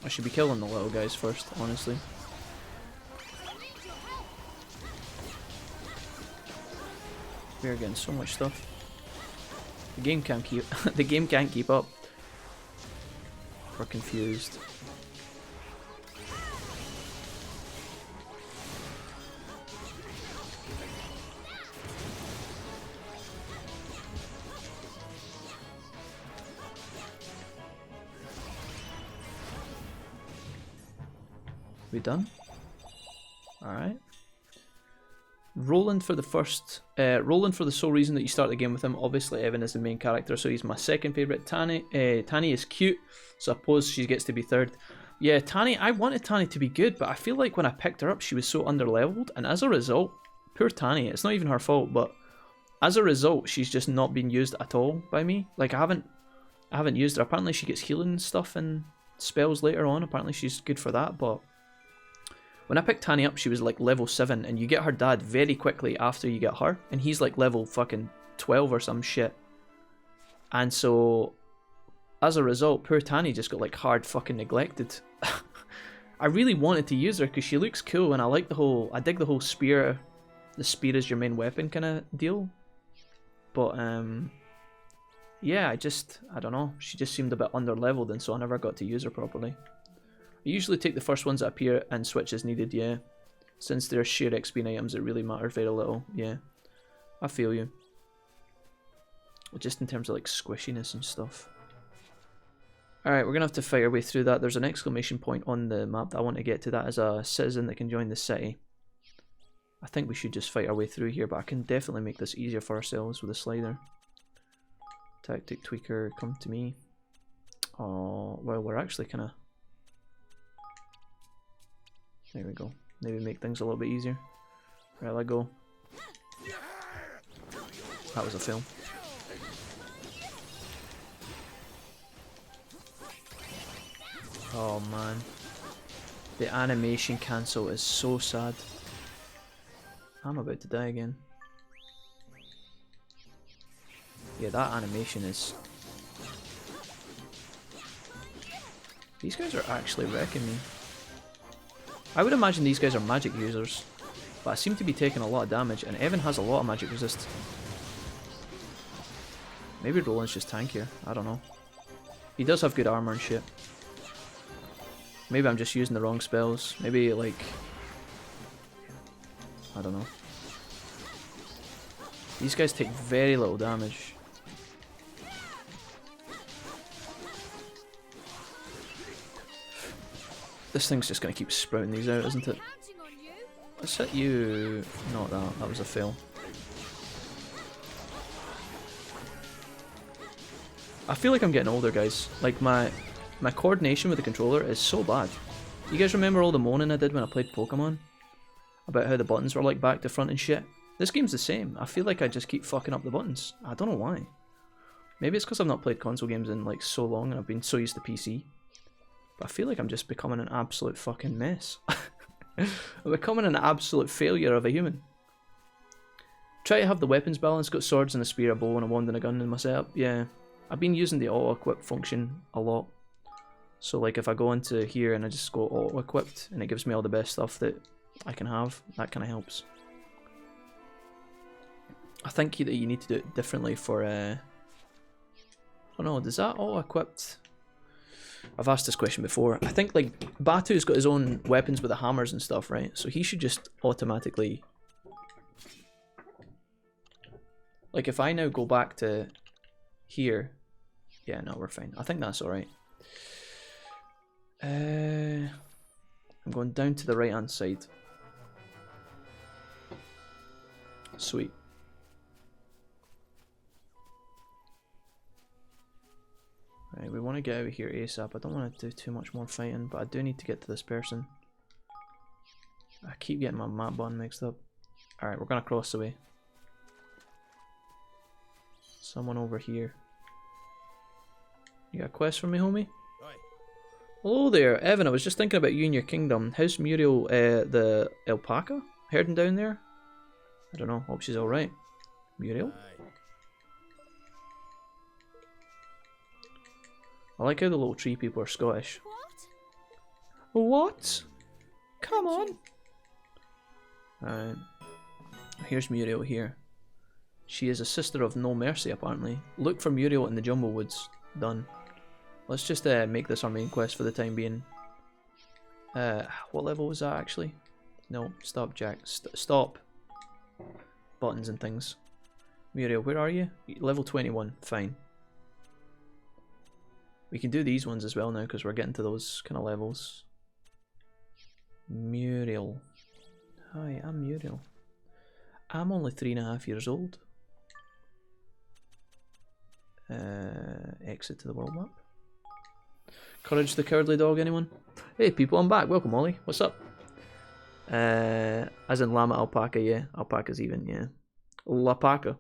I should be killing the little guys first, honestly. We're getting so much stuff. The game can't keep the game can't keep up. We're confused. We done? Alright. Roland for the sole reason that you start the game with him. Obviously Evan is the main character, so he's my second favourite. Tani is cute, so I suppose she gets to be third. Yeah, Tani, I wanted Tani to be good, but I feel like when I picked her up she was so underleveled, and as a result, poor Tani, it's not even her fault, but as a result she's just not been used at all by me. Like I haven't used her. Apparently she gets healing stuff and spells later on, apparently she's good for that, but when I picked Tani up, she was like level 7, and you get her dad very quickly after you get her, and he's like level fucking 12 or some shit. And so, as a result, poor Tani just got like hard fucking neglected. I really wanted to use her because she looks cool, and I dig the whole spear, the spear is your main weapon kind of deal. But yeah, I don't know, she just seemed a bit underleveled, and so I never got to use her properly. I usually take the first ones that appear and switch as needed, yeah. Since they're sheer XP items, it really matters very little, yeah. I feel you. Just in terms of like squishiness and stuff. Alright, we're going to have to fight our way through that. There's an exclamation point on the map that I want to get to. That as a citizen that can join the city. I think we should just fight our way through here, but I can definitely make this easier for ourselves with a slider. Tactic tweaker, come to me. Oh, well, we're actually kind of... There we go. Maybe make things a little bit easier. Right, let go. That was a fail. Oh man. The animation cancel is so sad. I'm about to die again. Yeah, that animation is... These guys are actually wrecking me. I would imagine these guys are magic users, but I seem to be taking a lot of damage, and Evan has a lot of magic resist. Maybe Roland's just tankier, I don't know. He does have good armor and shit. Maybe I'm just using the wrong spells. Maybe like... I don't know. These guys take very little damage. This thing's just going to keep sprouting these out, isn't it? Let's hit you... Not that. That was a fail. I feel like I'm getting older, guys. Like, my coordination with the controller is so bad. You guys remember all the moaning I did when I played Pokemon? About how the buttons were like back to front and shit? This game's the same. I feel like I just keep fucking up the buttons. I don't know why. Maybe it's because I've not played console games in like so long and I've been so used to PC. But I feel like I'm just becoming an absolute fucking mess. I'm becoming an absolute failure of a human. Try to have the weapons balance, got swords and a spear, a bow and a wand and a gun in my setup. Yeah, I've been using the auto-equip function a lot. So like if I go into here and I just go auto-equipped and it gives me all the best stuff that I can have, that kind of helps. I think that you need to do it differently for, I don't know, does that auto-equipped? I've asked this question before. I think like Batu's got his own weapons with the hammers and stuff, right? So he should just automatically... Like if I now go back to here... Yeah, no, we're fine. I think that's alright. I'm going down to the right hand side. Sweet. Right, we want to get out of here ASAP. I don't want to do too much more fighting, but I do need to get to this person. I keep getting my map button mixed up. Alright, we're going to cross the way. Someone over here. You got a quest for me, homie? Hello there, Evan. I was just thinking about you and your kingdom. How's Muriel, the alpaca? Herding down there? I don't know. Hope she's alright. Muriel? I like how the little tree people are Scottish. What? Come on. Alright. Here's Muriel here. She is a sister of no mercy, apparently. Look for Muriel in the Jumble Woods. Done. Let's just make this our main quest for the time being. What level was that actually? No, stop, Jack. Stop. Buttons and things. Muriel, where are you? Level 21. Fine. We can do these ones as well now because we're getting to those kind of levels. Muriel. Hi, I'm Muriel. I'm only 3.5 years old. Exit to the world map. Courage the Cowardly Dog, anyone? Hey people, I'm back. Welcome, Ollie. What's up? As in llama, alpaca, yeah. Alpaca's even, yeah. Lapaca.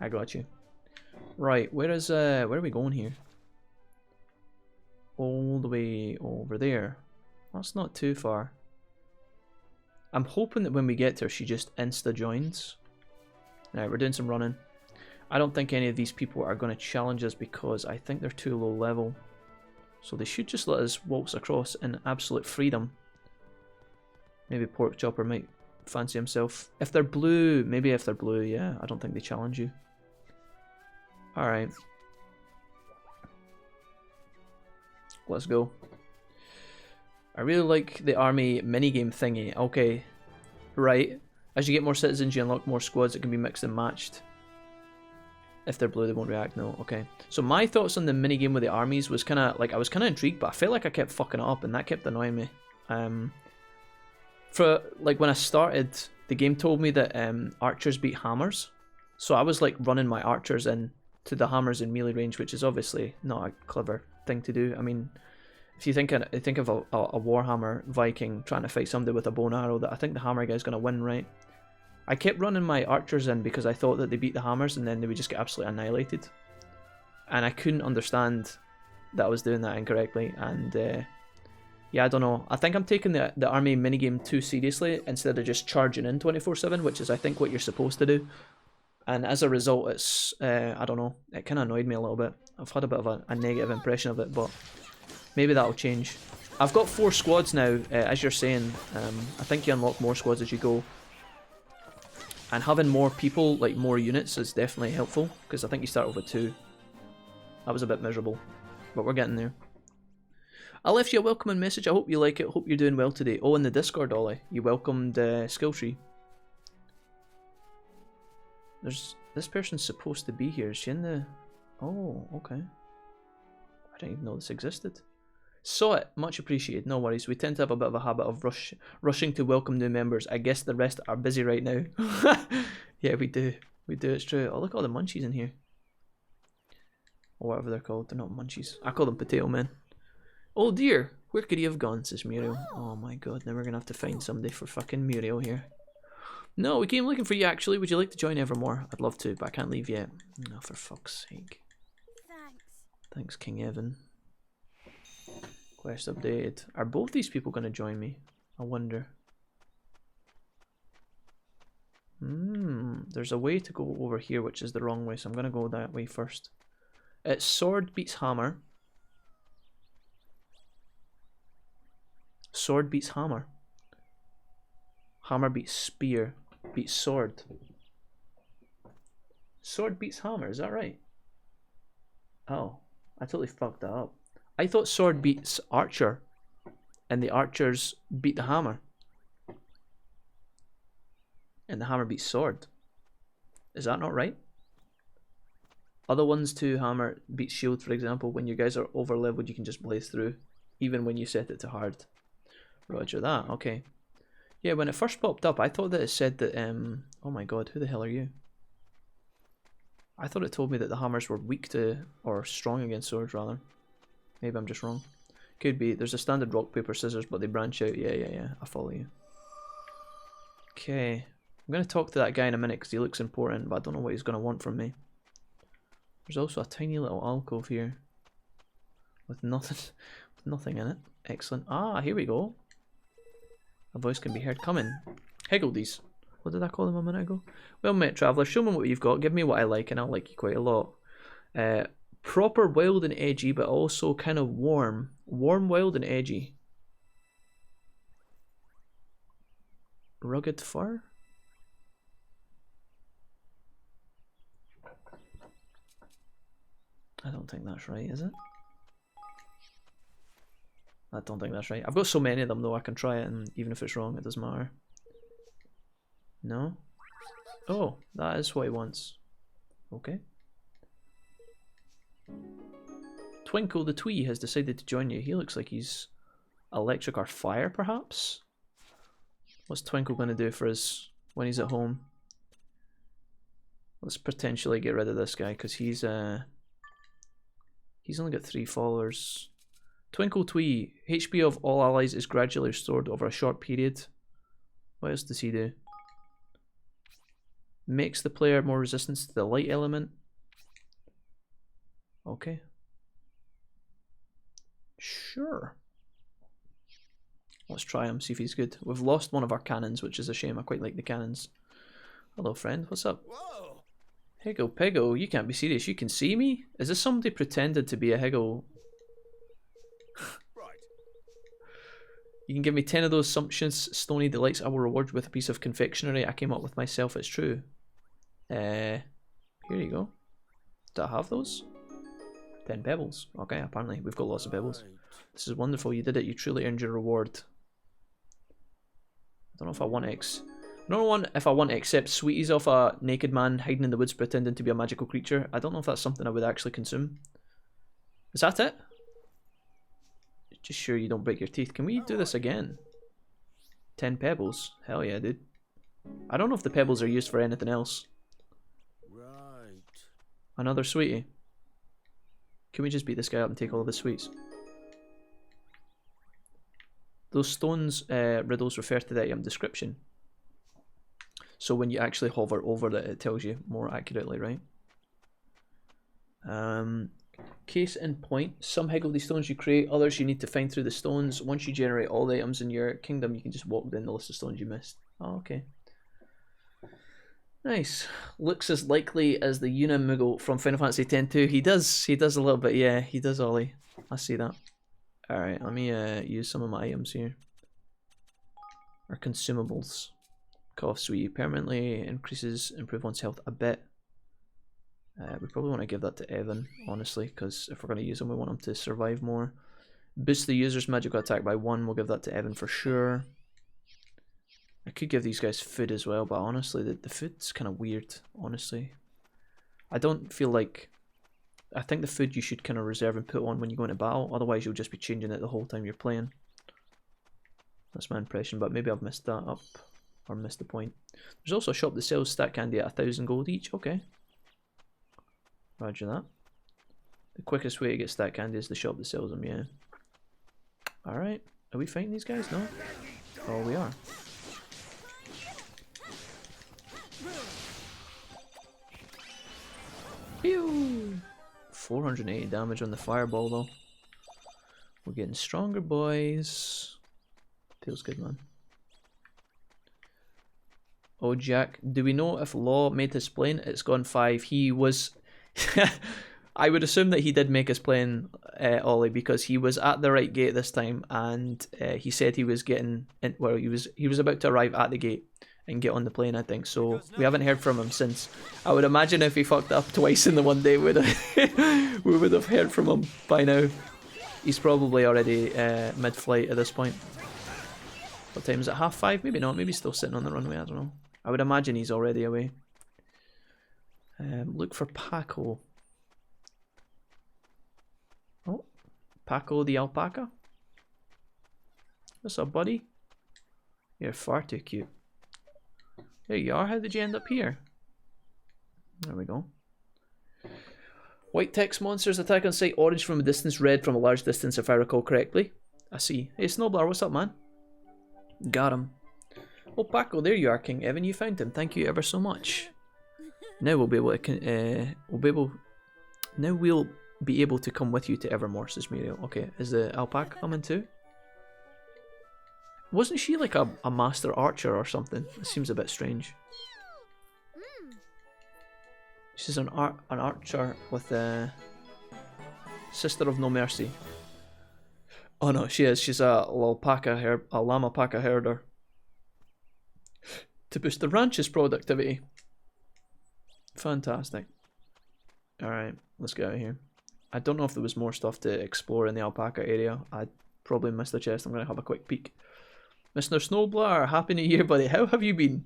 I got you. Right, where are we going here? All the way over there. That's not too far. I'm hoping that when we get there, she just insta-joins. Alright, we're doing some running. I don't think any of these people are going to challenge us because I think they're too low level. So they should just let us waltz across in absolute freedom. Maybe Pork Chopper might fancy himself. If they're blue, maybe if they're blue, yeah. I don't think they challenge you. Alright. Let's go. I really like the army minigame thingy. Okay. Right. As you get more citizens, you unlock more squads that can be mixed and matched. If they're blue, they won't react. No, okay. So my thoughts on the minigame with the armies was kind of like, I was kind of intrigued, but I felt like I kept fucking it up and that kept annoying me. For like when I started, the game told me that archers beat hammers. So I was like running my archers in to the hammers in melee range, which is obviously not a clever thing to do. I mean, if you think of a Warhammer Viking trying to fight somebody with a bow and arrow, that I think the hammer guy's going to win, right? I kept running my archers in because I thought that they beat the hammers and then they would just get absolutely annihilated. And I couldn't understand that I was doing that incorrectly. And yeah, I don't know. I think I'm taking the army minigame too seriously instead of just charging in 24/7, which is I think what you're supposed to do. And as a result, it's, I don't know, it kind of annoyed me a little bit. I've had a bit of a negative impression of it, but maybe that'll change. I've got 4 squads now, as you're saying. I think you unlock more squads as you go. And having more people, like more units, is definitely helpful, because I think you start off with 2. That was a bit miserable, but we're getting there. I left you a welcoming message. I hope you like it. Hope you're doing well today. Oh, in the Discord, Ollie, you welcomed Skilltree. this person's supposed to be here. Is she in the... Oh, okay. I didn't even know this existed. Saw it. Much appreciated. No worries. We tend to have a bit of a habit of rushing to welcome new members. I guess the rest are busy right now. Yeah, we do. We do. It's true. Oh, look at all the munchies in here. Or whatever they're called. They're not munchies. I call them potato men. Oh dear. Where could he have gone, says Muriel. Oh my god. Now we're going to have to find somebody for fucking Muriel here. No, we came looking for you actually. Would you like to join Evermore? I'd love to, but I can't leave yet. No, for fuck's sake. Thanks. Thanks, King Evan. Quest updated. Are both these people going to join me? I wonder. There's a way to go over here, which is the wrong way, so I'm going to go that way first. It's sword beats hammer. Sword beats hammer. Hammer beats spear. Beats sword. Sword beats hammer, is that right? Oh, I totally fucked that up. I thought sword beats archer, and the archers beat the hammer. And the hammer beats sword. Is that not right? Other ones too, hammer beats shield, for example. When you guys are over leveled, you can just blaze through, even when you set it to hard. Roger that, okay. Yeah, when it first popped up, I thought that it said that, oh my god, who the hell are you? I thought it told me that the hammers were weak to, or strong against swords, rather. Maybe I'm just wrong. Could be. There's a standard rock, paper, scissors, but they branch out. Yeah, I follow you. Okay. I'm going to talk to that guy in a minute because he looks important, but I don't know what he's going to want from me. There's also a tiny little alcove here. With nothing in it. Excellent. Ah, here we go. A voice can be heard. Come in. Higgledies. What did I call them a minute ago? Well met, traveller. Show me what you've got. Give me what I like, and I'll like you quite a lot. Proper wild and edgy, but also kind of warm. Warm, wild, and edgy. Rugged fur? I don't think that's right, is it? I don't think that's right. I've got so many of them though, I can try it, and even if it's wrong, it doesn't matter. No? Oh, that is what he wants. Okay. Twinkle the Twee has decided to join you. He looks like he's electric or fire, perhaps? What's Twinkle going to do for us when he's at home? Let's potentially get rid of this guy, because he's only got 3 followers. Twinkle Twee. HP of all allies is gradually restored over a short period. What else does he do? Makes the player more resistant to the light element. Okay. Sure. Let's try him, see if he's good. We've lost one of our cannons, which is a shame. I quite like the cannons. Hello, friend. What's up? Whoa. Higgle Piggle, you can't be serious. You can see me? Is this somebody pretended to be a Higgle? Right. You can give me 10 of those sumptuous stony delights. I will reward you with a piece of confectionery I came up with myself. It's true. Here you go. Do I have those? 10 pebbles. Okay, apparently we've got lots of pebbles. This is wonderful. You did it. You truly earned your reward. I don't know if I want if I want to accept sweeties off a naked man hiding in the woods pretending to be a magical creature. I don't know if that's something I would actually consume. Is that it? Just sure you don't break your teeth. Can we do this again? 10 pebbles. Hell yeah, dude. I don't know if the pebbles are used for anything else. Right. Another sweetie. Can we just beat this guy up and take all of his sweets? Those stones riddles refer to the item description. So when you actually hover over it, it tells you more accurately, right? Case in point, some Higgledy stones you create, others you need to find through the stones. Once you generate all the items in your kingdom, you can just walk down the list of stones you missed. Oh, okay. Nice. Looks as likely as the Unimuggle from Final Fantasy X-2. He does a little bit, yeah, he does, Ollie. I see that. Alright, let me use some of my items here. Our consumables. Cough Sweetie permanently improve one's health a bit. We probably want to give that to Evan, honestly, because if we're going to use him, we want him to survive more. Boost the user's magical attack by 1, we'll give that to Evan for sure. I could give these guys food as well, but honestly, the food's kind of weird, honestly. I don't feel like... I think the food you should kind of reserve and put on when you go into battle, otherwise you'll just be changing it the whole time you're playing. That's my impression, but maybe I've messed that up, or missed the point. There's also a shop that sells stat candy at 1,000 gold each, okay. Roger that. The quickest way to get stat candy is the shop that sells them, yeah. Alright, are we fighting these guys? No? Oh, we are. Pew! 480 damage on the fireball though. We're getting stronger, boys. Feels good, man. Oh, Jack, do we know if Law made his plane? It's gone 5. He was... I would assume that he did make his plane, Ollie, because he was at the right gate this time, and he said he was getting... well, he was about to arrive at the gate and get on the plane, I think. So we haven't heard from him since. I would imagine if he fucked up twice in the one day, we would have heard from him by now. He's probably already mid-flight at this point. What time is it? 5:30? Maybe not. Maybe he's still sitting on the runway. I don't know. I would imagine he's already away. Look for Paco. Oh, Paco the alpaca. What's up, buddy? You're far too cute. There you are. How did you end up here? There we go. White text monsters attack on sight. Orange from a distance. Red from a large distance, if I recall correctly. I see. Hey, Snowblower, what's up, man? Got him. Oh, Paco, there you are, King Evan. You found him. Thank you ever so much. Now we'll be able to. Now we'll be able to come with you to Evermore, says Muriel. Okay, is the alpaca coming too? Wasn't she like a master archer or something? It seems a bit strange. She's an archer with a sister of no mercy. Oh no, she is. She's a llama paca herder. To boost the ranch's productivity. Fantastic. Alright, let's get out of here. I don't know if there was more stuff to explore in the alpaca area. I probably missed the chest. I'm going to have a quick peek. Mr. Snowblower, Happy New Year, buddy. How have you been?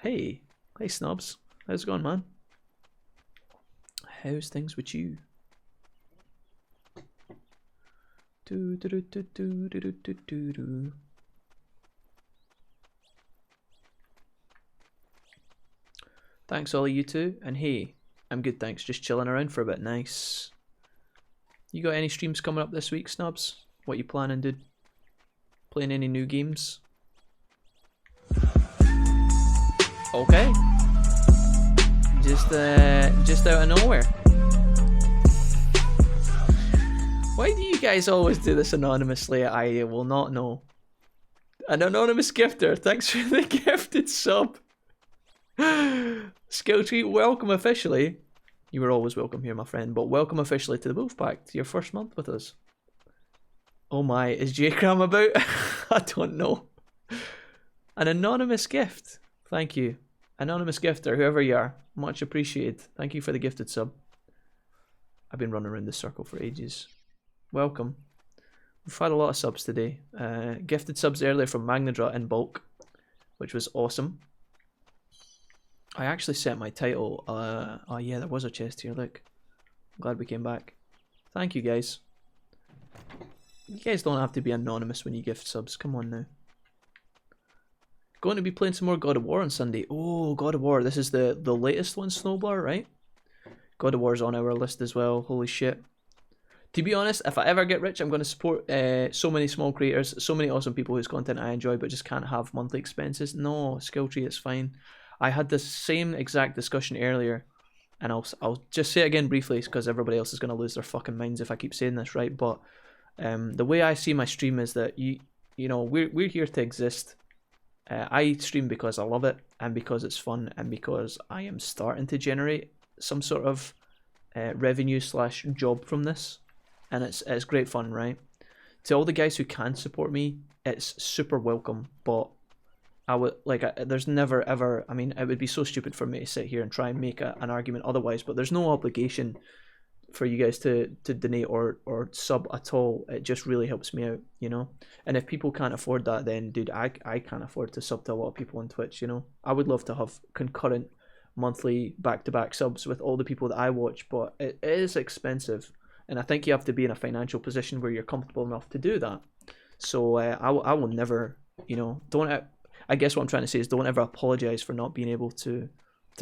Hey. Hey, Snubs. How's it going, man? How's things with you? Thanks, Ollie, you too. And hey, I'm good, thanks. Just chilling around for a bit. Nice. You got any streams coming up this week, Snubs? What you planning, dude? Playing any new games? Okay. Just out of nowhere. Why do you guys always do this anonymously? I will not know. An anonymous gifter, thanks for the gifted sub. Skill Tree, welcome officially. You were always welcome here, my friend, but welcome officially to the Wolfpack, to your first month with us. Oh my, is J-Cram about? I don't know. An anonymous gift. Thank you. Anonymous gifter, whoever you are. Much appreciated. Thank you for the gifted sub. I've been running around this circle for ages. Welcome. We've had a lot of subs today. Gifted subs earlier from Magnadra in bulk, which was awesome. I actually set my title. Oh yeah, there was a chest here, look. I'm glad we came back. Thank you, guys. You guys don't have to be anonymous when you gift subs. Come on now. Going to be playing some more God of War on Sunday. Oh, God of War. This is the latest one, Snowblower, right? God of War's on our list as well. Holy shit. To be honest, if I ever get rich, I'm going to support so many small creators, so many awesome people whose content I enjoy, but just can't have monthly expenses. No, Skill Tree, it's fine. I had the same exact discussion earlier, and I'll just say it again briefly, because everybody else is going to lose their fucking minds if I keep saying this, right? But the way I see my stream is that you know we're here to exist. I stream because I love it, and because it's fun, and because I am starting to generate some sort of revenue / job from this, and it's great fun, right? To all the guys who can support me, it's super welcome, but I would there's never ever, I mean, it would be so stupid for me to sit here and try and make an argument otherwise, but there's no obligation for you guys to donate or sub at all. It just really helps me out, you know. And if people can't afford that, then dude, I can't afford to sub to a lot of people on Twitch, you know. I would love to have concurrent monthly back-to-back subs with all the people that I watch, but it is expensive, and I think you have to be in a financial position where you're comfortable enough to do that. So I will never, you know, I guess what I'm trying to say is don't ever apologize for not being able to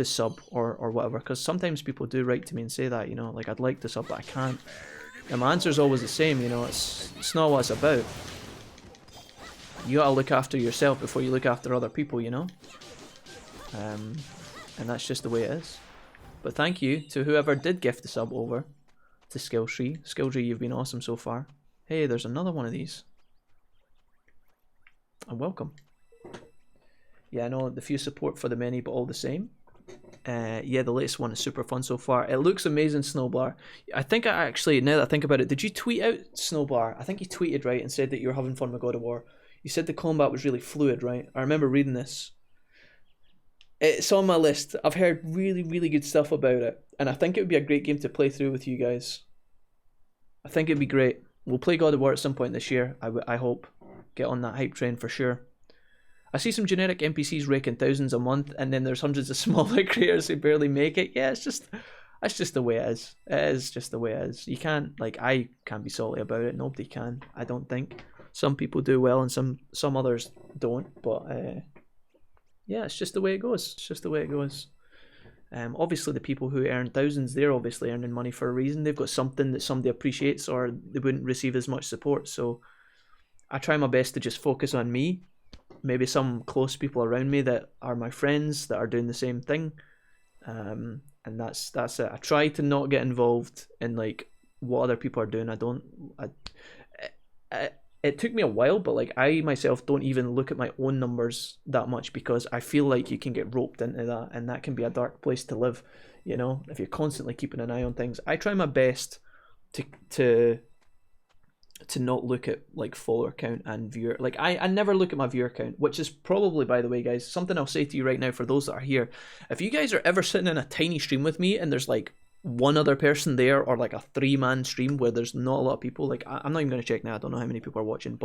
sub or whatever, because sometimes people do write to me and say that, you know, like, I'd like to sub but I can't, and my answer's always the same, you know. It's not what it's about. You gotta look after yourself before you look after other people, you know. And that's just the way it is. But thank you to whoever did gift the sub over to Skilltree. Skilltree, you've been awesome so far. Hey, there's another one of these. And welcome. Yeah, I know the few support for the many, but all the same. Yeah, the latest one is super fun so far. It looks amazing, Snowbar. I think I actually, now that I think about it, did you tweet out, Snowbar? I think you tweeted, right, and said that you were having fun with God of War. You said the combat was really fluid, right? I remember reading this. It's on my list. I've heard really, really good stuff about it, and I think it would be a great game to play through with you guys. I think it'd be great. We'll play God of War at some point this year, I hope. Get on that hype train for sure. I see some generic NPCs raking thousands a month, and then there's hundreds of smaller creators who barely make it. Yeah, that's just the way it is. It is just the way it is. You can't, like, I can't be salty about it. Nobody can, I don't think. Some people do well and some others don't, but yeah, it's just the way it goes. It's just the way it goes. Obviously, the people who earn thousands, they're obviously earning money for a reason. They've got something that somebody appreciates, or they wouldn't receive as much support. So I try my best to just focus on me. Maybe some close people around me that are my friends that are doing the same thing. And that's it. I try to not get involved in, like, what other people are doing. It took me a while, but, like, I myself don't even look at my own numbers that much, because I feel like you can get roped into that, and that can be a dark place to live, you know, if you're constantly keeping an eye on things. I try my best to not look at, like, follower count and viewer. Like, I never look at my viewer count, which is probably, by the way, guys, something I'll say to you right now for those that are here. If you guys are ever sitting in a tiny stream with me and there's, like, one other person there, or like a 3-man stream where there's not a lot of people, like, I'm not even going to check now. I don't know how many people are watching,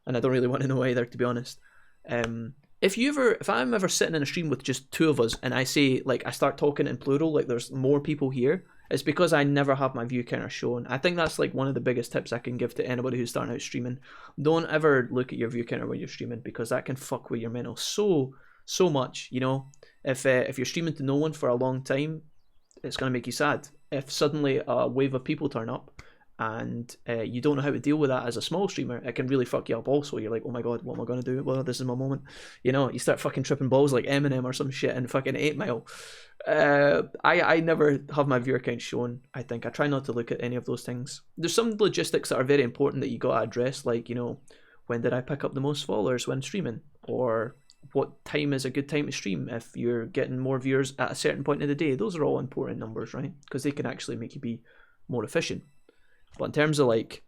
and I don't really want to know either, to be honest. If I'm ever sitting in a stream with just 2 of us and I say, like, I start talking in plural, like there's more people here, it's because I never have my view counter shown. I think that's, like, one of the biggest tips I can give to anybody who's starting out streaming. Don't ever look at your view counter when you're streaming, because that can fuck with your mental so much, you know. If you're streaming to no one for a long time, it's going to make you sad. If suddenly a wave of people turn up and you don't know how to deal with that as a small streamer, it can really fuck you up also. You're like, oh my god, what am I going to do? Well, this is my moment. You know, you start fucking tripping balls like Eminem or some shit in fucking 8 Mile. I never have my viewer count shown. I think I try not to look at any of those things. There's some logistics that are very important that you got to address, like, you know, when did I pick up the most followers when streaming, or what time is a good time to stream if you're getting more viewers at a certain point of the day. Those are all important numbers, right? Because they can actually make you be more efficient. But in terms of, like,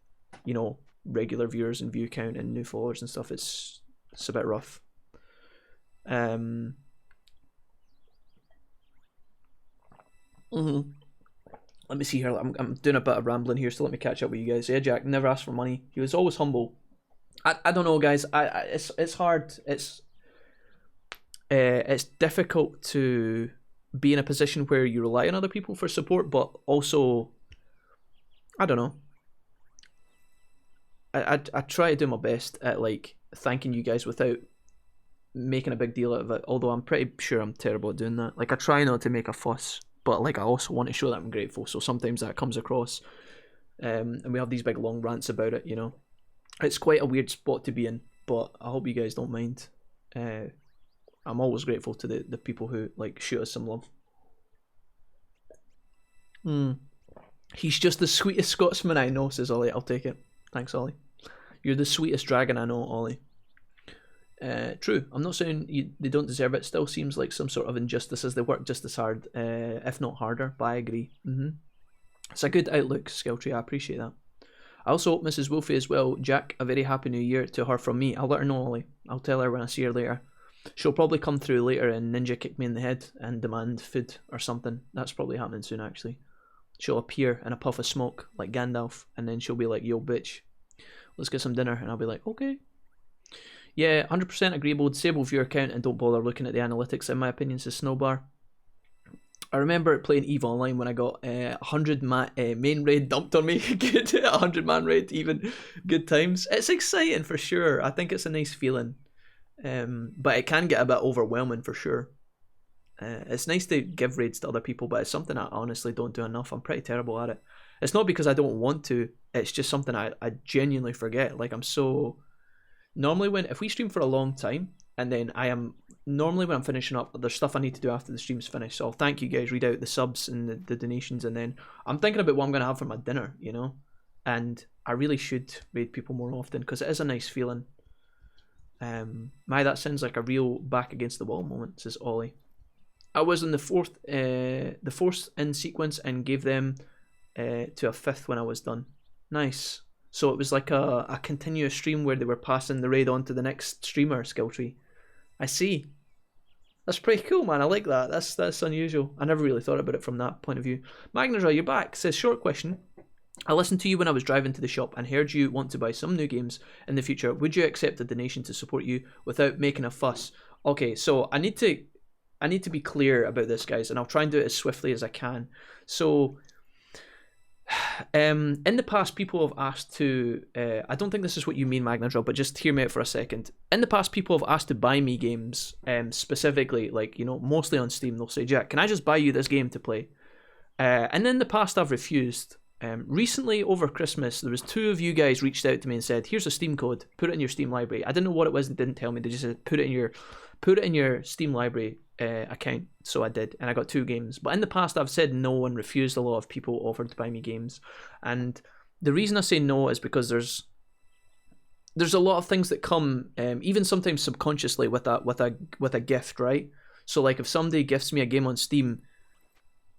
you know, regular viewers and view count and new followers and stuff, it's a bit rough. Let me see here. I'm doing a bit of rambling here, so let me catch up with you guys. Yeah, Jack never asked for money. He was always humble. I don't know, guys. It's hard. It's difficult to be in a position where you rely on other people for support, but also, I don't know. I try to do my best at, like, thanking you guys without making a big deal out of it, although I'm pretty sure I'm terrible at doing that. Like, I try not to make a fuss, but, like, I also want to show that I'm grateful, so sometimes that comes across, and we have these big long rants about it, you know. It's quite a weird spot to be in, but I hope you guys don't mind. I'm always grateful to the people who, like, shoot us some love. He's just the sweetest Scotsman I know, says Ollie. I'll take it. Thanks, Ollie. You're the sweetest dragon I know, Ollie. True. I'm not saying they don't deserve it. Still seems like some sort of injustice, as they work just as hard, if not harder, but I agree. It's a good outlook, Skilltree. I appreciate that. I also hope Mrs. Wolfie as well. Jack, a very happy new year to her from me. I'll let her know, Ollie. I'll tell her when I see her later. She'll probably come through later and ninja kick me in the head and demand food or something. That's probably happening soon, actually. she'll appear in a puff of smoke like Gandalf, and then she'll be like, yo bitch, let's get some dinner, and I'll be like, okay. Yeah, 100% agreeable. Disable viewer count and don't bother looking at the analytics, in my opinion, says Snowbar. I remember playing EVE Online when I got 100 main raid dumped on me. Good, 100 man raid even. Good times. It's exciting for sure. I think it's a nice feeling. But it can get a bit overwhelming for sure. It's nice to give raids to other people, but it's something I honestly don't do enough. I'm pretty terrible at it. It's not because I don't want to. It's just something I genuinely forget. Like, I'm so... Normally if we stream for a long time, and then normally when I'm finishing up, there's stuff I need to do after the stream's finished. So I'll thank you guys, read out the subs and the donations, and then I'm thinking about what I'm going to have for my dinner, you know? And I really should raid people more often, because it is a nice feeling. That sounds like a real back against the wall moment, says Ollie. I was in the fourth in sequence and gave them to a fifth when I was done. Nice. So it was like a continuous stream where they were passing the raid on to the next streamer skill tree. I see. That's pretty cool, man. I like that. That's unusual. I never really thought about it from that point of view. Magnazar, you're back. Says, short question. I listened to you when I was driving to the shop and heard you want to buy some new games in the future. Would you accept a donation to support you without making a fuss? Okay, so I need to be clear about this, guys, and I'll try and do it as swiftly as I can. So... in the past, people have asked to I don't think this is what you mean, Magnadril, but just hear me out for a second. In the past, people have asked to buy me games, specifically, like, you know, mostly on Steam. They'll say, Jack, can I just buy you this game to play? And in the past, I've refused. Recently, over Christmas, there was 2 of you guys reached out to me and said, here's a Steam code, put it in your Steam library. I didn't know what it was, they didn't tell me. They just said, put it in your Steam library account. So I did, and I got 2 games. But in the past, I've said no and refused a lot of people offered to buy me games. And the reason I say no is because there's a lot of things that come, even sometimes subconsciously, with a gift, right? So like, if somebody gifts me a game on Steam,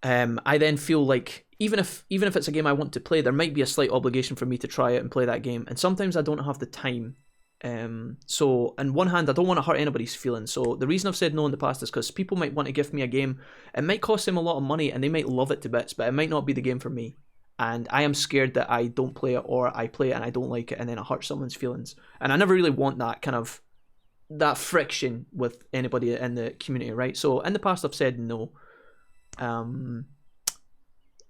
I then feel like even if it's a game I want to play, there might be a slight obligation for me to try it and play that game. And sometimes I don't have the time. So on one hand, I don't want to hurt anybody's feelings. So the reason I've said no in the past is because people might want to gift me a game. It might cost them a lot of money and they might love it to bits, but it might not be the game for me. And I am scared that I don't play it, or I play it and I don't like it, and then I hurt someone's feelings. And I never really want that friction with anybody in the community, right? So in the past, I've said no.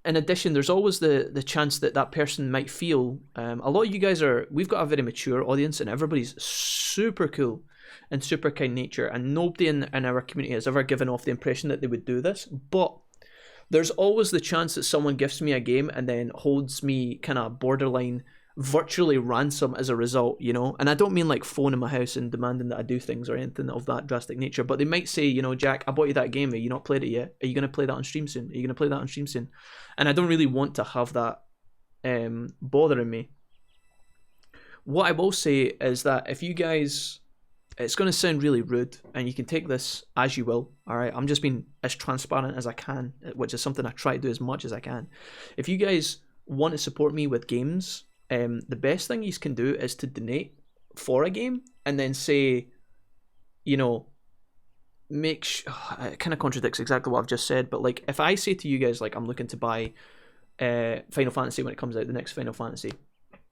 In addition, there's always the chance that person might feel, a lot of you guys we've got a very mature audience, and everybody's super cool and super kind nature, and nobody in our community has ever given off the impression that they would do this. But there's always the chance that someone gifts me a game and then holds me kind of borderline virtually ransom as a result, you know? And I don't mean like phone in my house and demanding that I do things or anything of that drastic nature, but they might say, you know, Jack, I bought you that game, have you not played it yet? Are you going to play that on stream soon? Are you going to play that on stream soon? And I don't really want to have that bothering me. What I will say is that if you guys, it's going to sound really rude, and you can take this as you will, alright? I'm just being as transparent as I can, which is something I try to do as much as I can. If you guys want to support me with games, the best thing you can do is to donate for a game and then say, you know, it kind of contradicts exactly what I've just said, but like, if I say to you guys, like, I'm looking to buy Final Fantasy when it comes out, the next Final Fantasy,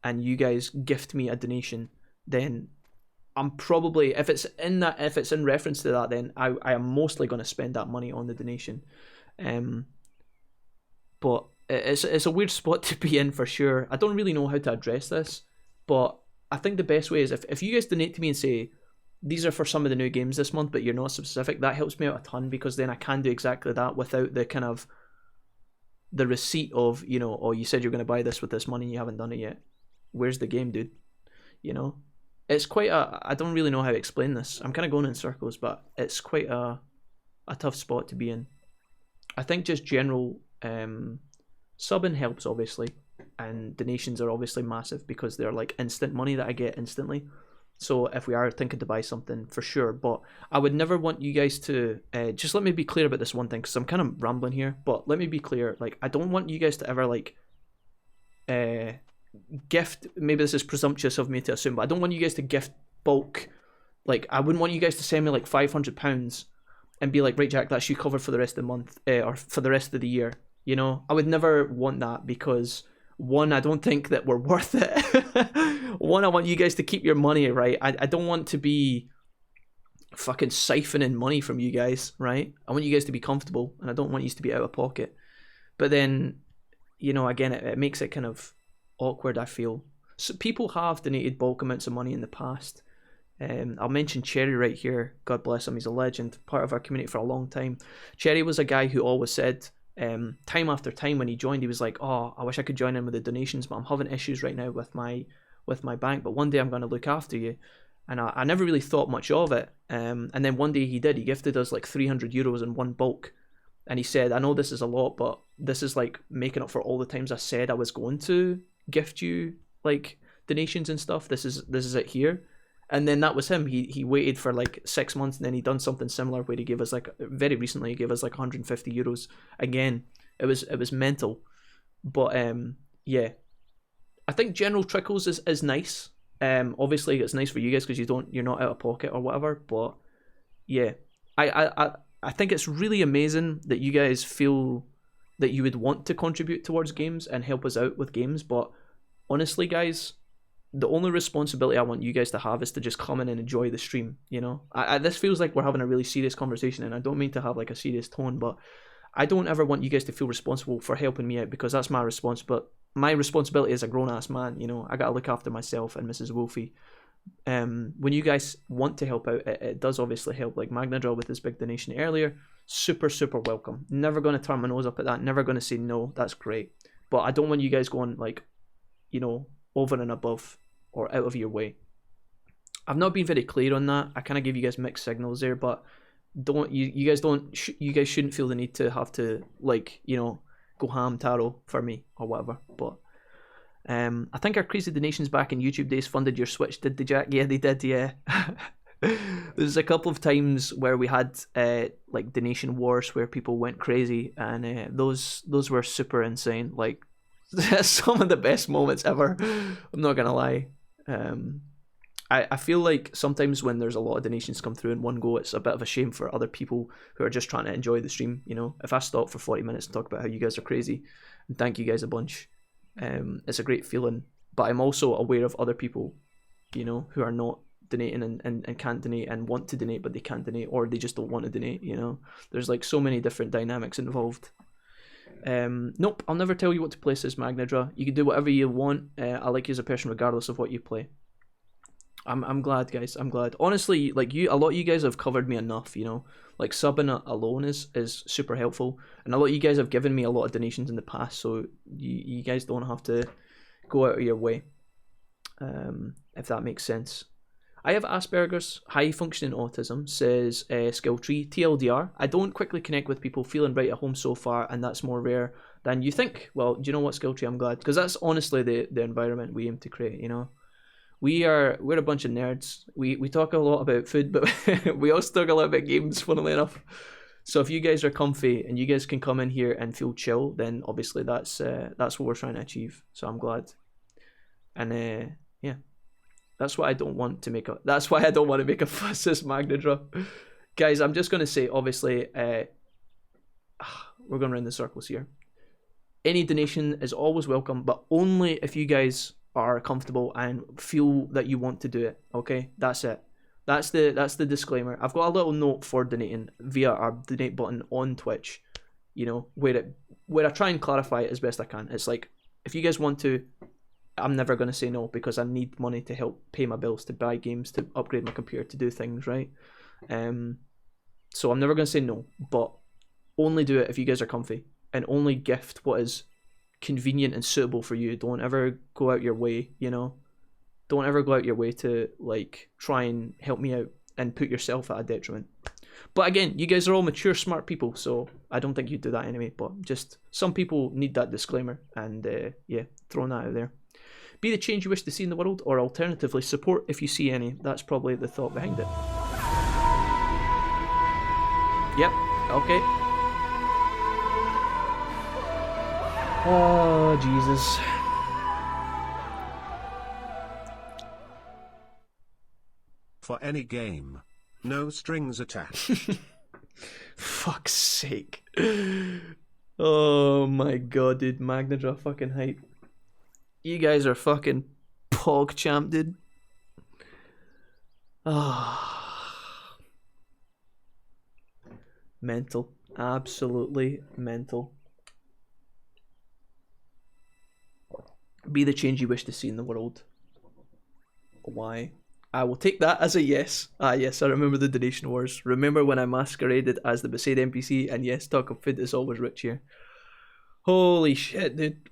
and you guys gift me a donation, then I'm probably, if it's in reference to that, then I am mostly going to spend that money on the donation. But it's a weird spot to be in for sure. I don't really know how to address this, but I think the best way is if you guys donate to me and say, these are for some of the new games this month, but you're not specific, that helps me out a ton, because then I can do exactly that without the kind of the receipt of, you know, oh, you said you're going to buy this with this money and you haven't done it yet. Where's the game, dude? You know? It's quite I don't really know how to explain this. I'm kind of going in circles, but it's quite a tough spot to be in. I think just general subbing helps, obviously, and donations are obviously massive because they're like instant money that I get instantly. So if we are thinking to buy something, for sure. But I would never want you guys to just let me be clear about this one thing, because I'm kind of rambling here, but let me be clear. Like, I don't want you guys to ever like gift, maybe this is presumptuous of me to assume, but I don't want you guys to gift bulk. Like, I wouldn't want you guys to send me like £500 and be like, right, Jack, that's you covered for the rest of the month, or for the rest of the year. You know, I would never want that because, one, I don't think that we're worth it. One, I want you guys to keep your money, right? I don't want to be fucking siphoning money from you guys, right? I want you guys to be comfortable, and I don't want you to be out of pocket. But then, you know, again, it makes it kind of awkward, I feel. So people have donated bulk amounts of money in the past. I'll mention Cherry right here. God bless him, he's a legend, part of our community for a long time. Cherry was a guy who always said, time after time when he joined, he was like, oh, I wish I could join in with the donations, but I'm having issues right now with my bank, but one day I'm going to look after you. And I never really thought much of it. And then one day he did. He gifted us like 300 euros in one bulk. And he said, I know this is a lot, but this is like making up for all the times I said I was going to gift you like donations and stuff. This is it here. And then that was him. He waited for like 6 months, and then he done something similar where he gave us like, very recently, he gave us like 150 euros. Again, it was mental. But yeah, I think general trickles is nice. Obviously it's nice for you guys because you're not out of pocket or whatever, but yeah, I think it's really amazing that you guys feel that you would want to contribute towards games and help us out with games, but honestly guys, the only responsibility I want you guys to have is to just come in and enjoy the stream, you know? This feels like we're having a really serious conversation, and I don't mean to have like a serious tone, but I don't ever want you guys to feel responsible for helping me out, because that's my responsibility as a grown-ass man, you know? I gotta look after myself and Mrs. Wolfie. When you guys want to help out, it does obviously help, like Magnadraw with his big donation earlier. Super welcome. Never going to turn my nose up at that, never going to say no, that's great. But I don't want you guys going like, you know, over and above or out of your way. I've not been very clear on that. I kind of give you guys mixed signals there, but you guys shouldn't feel the need to have to, like, you know, go ham taro for me or whatever. But I think our crazy donations back in YouTube days funded your Switch, did they, Jack? Yeah, they did, yeah. There's a couple of times where we had like donation wars where people went crazy, and those were super insane. Like, some of the best moments ever, I'm not gonna lie. I feel like sometimes when there's a lot of donations come through in one go, it's a bit of a shame for other people who are just trying to enjoy the stream, you know? If I stop for 40 minutes and talk about how you guys are crazy, and thank you guys a bunch, it's a great feeling. But I'm also aware of other people, you know, who are not donating and can't donate and want to donate, but they can't donate, or they just don't want to donate, you know? There's like so many different dynamics involved. Nope, I'll never tell you what to play, says Magnadra. You can do whatever you want. I like you as a person regardless of what you play. I'm glad, guys. I'm glad. Honestly, like, a lot of you guys have covered me enough, you know? Like, subbing alone is super helpful. And a lot of you guys have given me a lot of donations in the past, so you guys don't have to go out of your way. If that makes sense. I have Asperger's, high functioning autism, says Skill Tree. TLDR, I don't quickly connect with people, feeling right at home so far, and that's more rare than you think. Well, do you know what, Skill Tree? I'm glad, because that's honestly the environment we aim to create, you know? We're a bunch of nerds. We talk a lot about food, but we also talk a lot about games, funnily enough. So if you guys are comfy and you guys can come in here and feel chill, then obviously that's what we're trying to achieve. So I'm glad. And yeah, that's why I don't want to make a fuss, says Magnadra. Guys, I'm just gonna say, obviously, we're going around the circles here. Any donation is always welcome, but only if you guys are comfortable and feel that you want to do it. Okay, that's it. That's the disclaimer. I've got a little note for donating via our donate button on Twitch, you know, where I try and clarify it as best I can. It's like, if you guys want to, I'm never going to say no, because I need money to help pay my bills, to buy games, to upgrade my computer, to do things, right? So I'm never going to say no, but only do it if you guys are comfy, and only gift what is convenient and suitable for you. Don't ever go out your way, you know? Don't ever go out your way to, like, try and help me out and put yourself at a detriment. But again, you guys are all mature, smart people, so I don't think you'd do that anyway, but just some people need that disclaimer, and yeah, throwing that out there. Be the change you wish to see in the world, or alternatively, support if you see any. That's probably the thought behind it. Yep, okay. Oh, Jesus. For any game, no strings attached. Fuck's sake. Oh my god, dude. Magnadra fucking hype. You guys are fucking PogChamp, dude. Ah. Mental. Absolutely mental. Be the change you wish to see in the world. Why? I will take that as a yes. Ah, yes, I remember the donation wars. Remember when I masqueraded as the Besaid NPC? And yes, talk of food is always rich here. Holy shit, dude.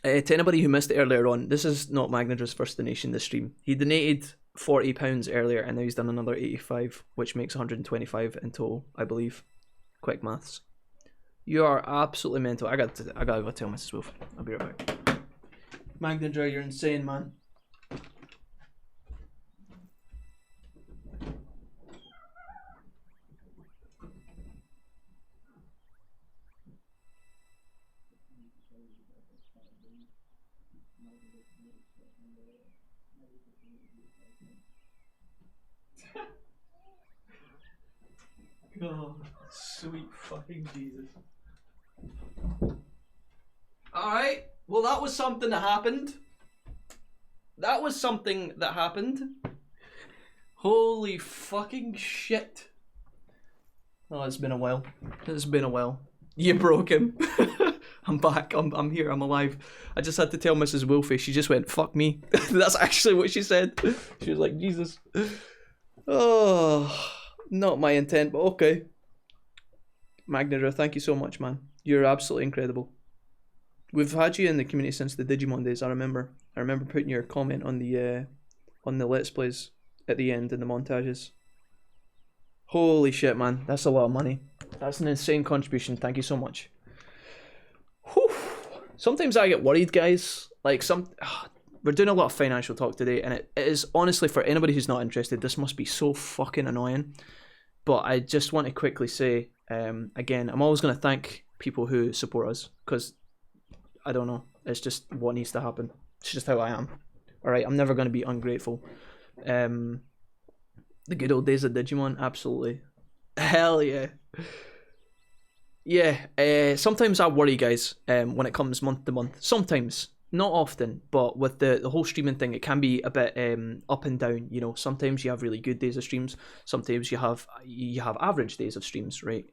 To anybody who missed it earlier on, this is not Magnadra's first donation this stream. He donated £40 earlier and now he's done another 85, which makes 125 in total, I believe. Quick maths. You are absolutely mental. I gotta go tell Mrs. Wolf. I'll be right back. Magnadra, you're insane, man. Oh, sweet fucking Jesus. Alright, well that was something that happened. That was something that happened. Holy fucking shit. Oh, it's been a while. It's been a while. You broke him. I'm back. I'm here. I'm alive. I just had to tell Mrs. Wolfie. She just went, fuck me. That's actually what she said. She was like, Jesus. Oh, not my intent, but okay. Magnadra, thank you so much, man. You're absolutely incredible. We've had you in the community since the Digimon days. I remember putting your comment on the Let's Plays at the end in the montages. Holy shit, man. That's a lot of money. That's an insane contribution. Thank you so much. Whew. Sometimes I get worried, guys. Like, we're doing a lot of financial talk today, and it is honestly, for anybody who's not interested, this must be so fucking annoying. But I just want to quickly say, again, I'm always going to thank people who support us, because I don't know, it's just what needs to happen. It's just how I am. Alright, I'm never going to be ungrateful. The good old days of Digimon, absolutely. Hell yeah. Yeah, sometimes I worry, guys, when it comes month to month. Sometimes, not often, but with the whole streaming thing, it can be a bit up and down. You know, sometimes you have really good days of streams. Sometimes you have average days of streams, right?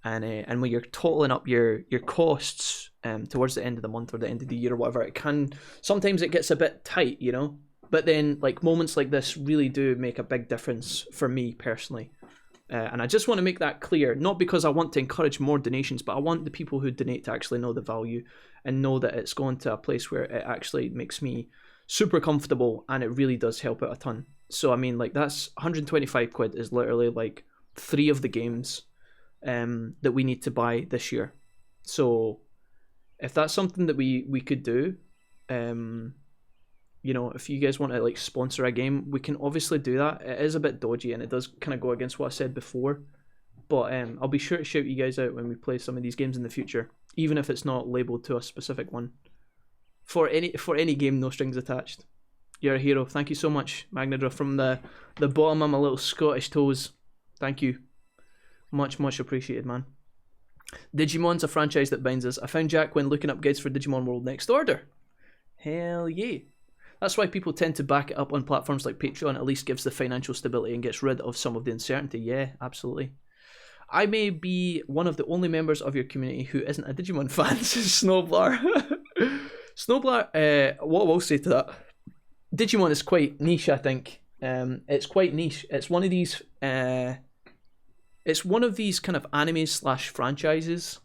And when you're totaling up your costs towards the end of the month or the end of the year or whatever, sometimes it gets a bit tight, you know. But then, like, moments like this really do make a big difference for me personally. And I just want to make that clear, not because I want to encourage more donations, but I want the people who donate to actually know the value and know that it's going to a place where it actually makes me super comfortable and it really does help out a ton. So, I mean, like, that's 125 quid is literally like 3 of the games that we need to buy this year. So, if that's something that we could do, you know, if you guys want to like sponsor a game, we can obviously do that. It is a bit dodgy and it does kind of go against what I said before, but I'll be sure to shout you guys out when we play some of these games in the future, even if it's not labeled to a specific one. For any game, no strings attached. You're a hero. Thank you so much, Magnadra, from the bottom of my little Scottish toes. Thank you. Much appreciated, man. Digimon's a franchise that binds us. I found Jack when looking up guides for Digimon World Next Order. Hell yeah. That's why people tend to back it up on platforms like Patreon. At least gives the financial stability and gets rid of some of the uncertainty. Yeah, absolutely. I may be one of the only members of your community who isn't a Digimon fan, says Snowblar. Snowblar, what I will say to that, Digimon is quite niche, I think. It's quite niche. It's one of these kind of anime/franchises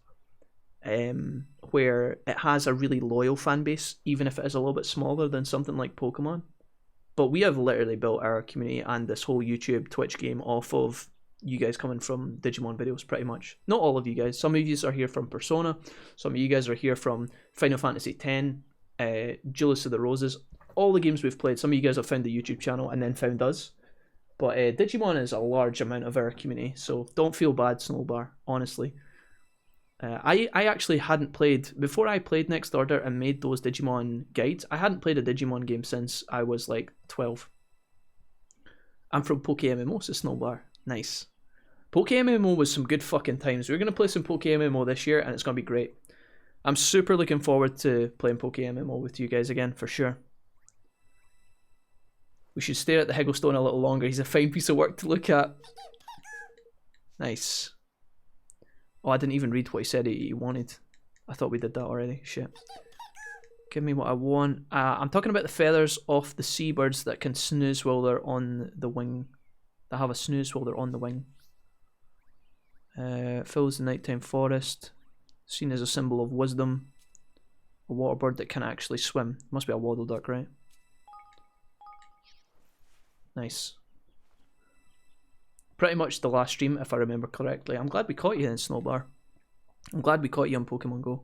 where it has a really loyal fan base, even if it is a little bit smaller than something like Pokemon. But we have literally built our community and this whole YouTube, Twitch game off of you guys coming from Digimon videos, pretty much. Not all of you guys. Some of you are here from Persona. Some of you guys are here from Final Fantasy X, Julius of the Roses. All the games we've played, some of you guys have found the YouTube channel and then found us. But Digimon is a large amount of our community, so don't feel bad, Snowbar, honestly. I actually hadn't played, before I played Next Order and made those Digimon guides, I hadn't played a Digimon game since I was like 12. I'm from Poke MMO, says Snowbar. Nice. Poke MMO was some good fucking times. We're going to play some Poke MMO this year, and it's going to be great. I'm super looking forward to playing Poke MMO with you guys again, for sure. We should stare at the Higglestone a little longer. He's a fine piece of work to look at. Nice. Oh, I didn't even read what he said he wanted. I thought we did that already. Shit. Give me what I want. I'm talking about the feathers off the seabirds that can snooze while they're on the wing. That have a snooze while they're on the wing. Fills the nighttime forest. Seen as a symbol of wisdom. A water bird that can actually swim. Must be a waddle duck, right? Nice. Pretty much the last stream, if I remember correctly. I'm glad we caught you in Snowbar. I'm glad we caught you on Pokemon Go.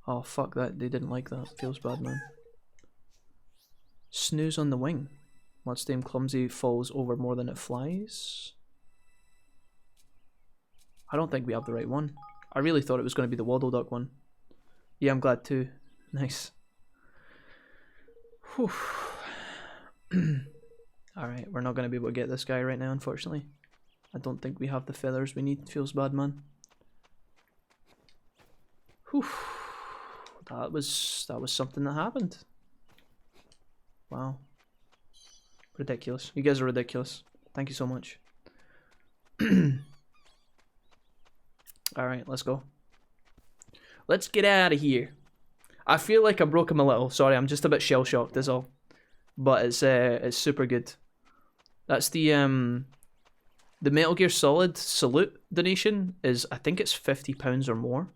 Oh, fuck that. They didn't like that. Feels bad, man. Snooze on the wing. What's damn clumsy falls over more than it flies? I don't think we have the right one. I really thought it was going to be the Waddle Duck one. Yeah, I'm glad too. Nice. Whew. Alright, we're not going to be able to get this guy right now, unfortunately. I don't think we have the feathers we need. Feels bad, man. Whew. That was something that happened. Wow. Ridiculous. You guys are ridiculous. Thank you so much. Alright, let's go. Let's get out of here. I feel like I broke him a little. Sorry, I'm just a bit shell-shocked is all. But it's super good. That's the Metal Gear Solid Salute donation is, I think it's £50 or more.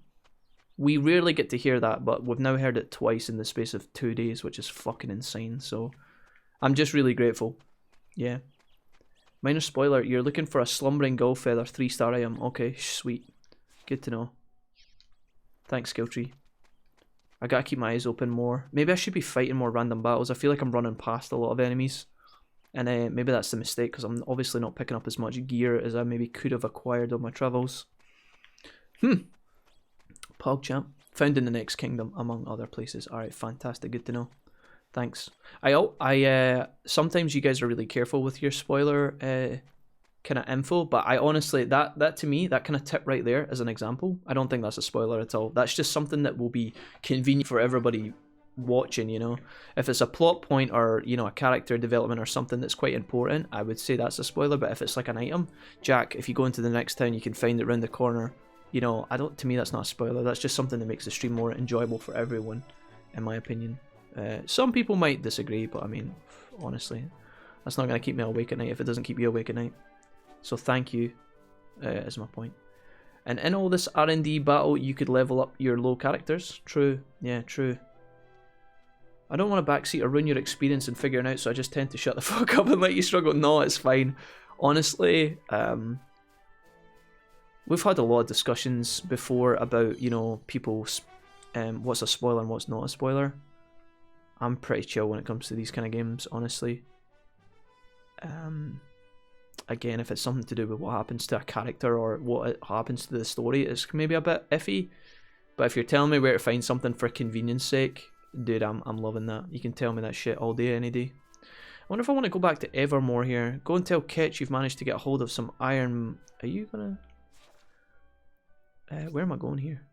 We rarely get to hear that, but we've now heard it twice in the space of 2 days, which is fucking insane, so I'm just really grateful. Yeah. Minor spoiler, you're looking for a slumbering gull feather, 3-star item. Okay, sweet. Good to know. Thanks, Skilltree. I gotta keep my eyes open more. Maybe I should be fighting more random battles. I feel like I'm running past a lot of enemies. And maybe that's the mistake, because I'm obviously not picking up as much gear as I maybe could have acquired on my travels. PogChamp. Found in the next kingdom, among other places. Alright, fantastic. Good to know. Thanks. I sometimes you guys are really careful with your spoiler kind of info, but I honestly, that to me, that kind of tip right there as an example, I don't think that's a spoiler at all. That's just something that will be convenient for everybody watching, you know. If it's a plot point or, you know, a character development or something that's quite important, I would say that's a spoiler. But if it's like an item, Jack, if you go into the next town, you can find it around the corner. You know, to me that's not a spoiler. That's just something that makes the stream more enjoyable for everyone, in my opinion. Some people might disagree, but I mean, honestly, that's not going to keep me awake at night if it doesn't keep you awake at night. So thank you, is my point. And in all this R&D battle, you could level up your low characters. True, yeah, true. I don't want to backseat or ruin your experience in figuring out, so I just tend to shut the fuck up and let you struggle. No, it's fine. Honestly, we've had a lot of discussions before about, you know, people's what's a spoiler and what's not a spoiler. I'm pretty chill when it comes to these kind of games, honestly. Again, if it's something to do with what happens to a character or what happens to the story, it's maybe a bit iffy. But if you're telling me where to find something for convenience sake, dude, I'm loving that. You can tell me that shit all day, any day. I wonder if I want to go back to Evermore here. Go and tell Ketch you've managed to get a hold of some iron. Are you gonna... where am I going here?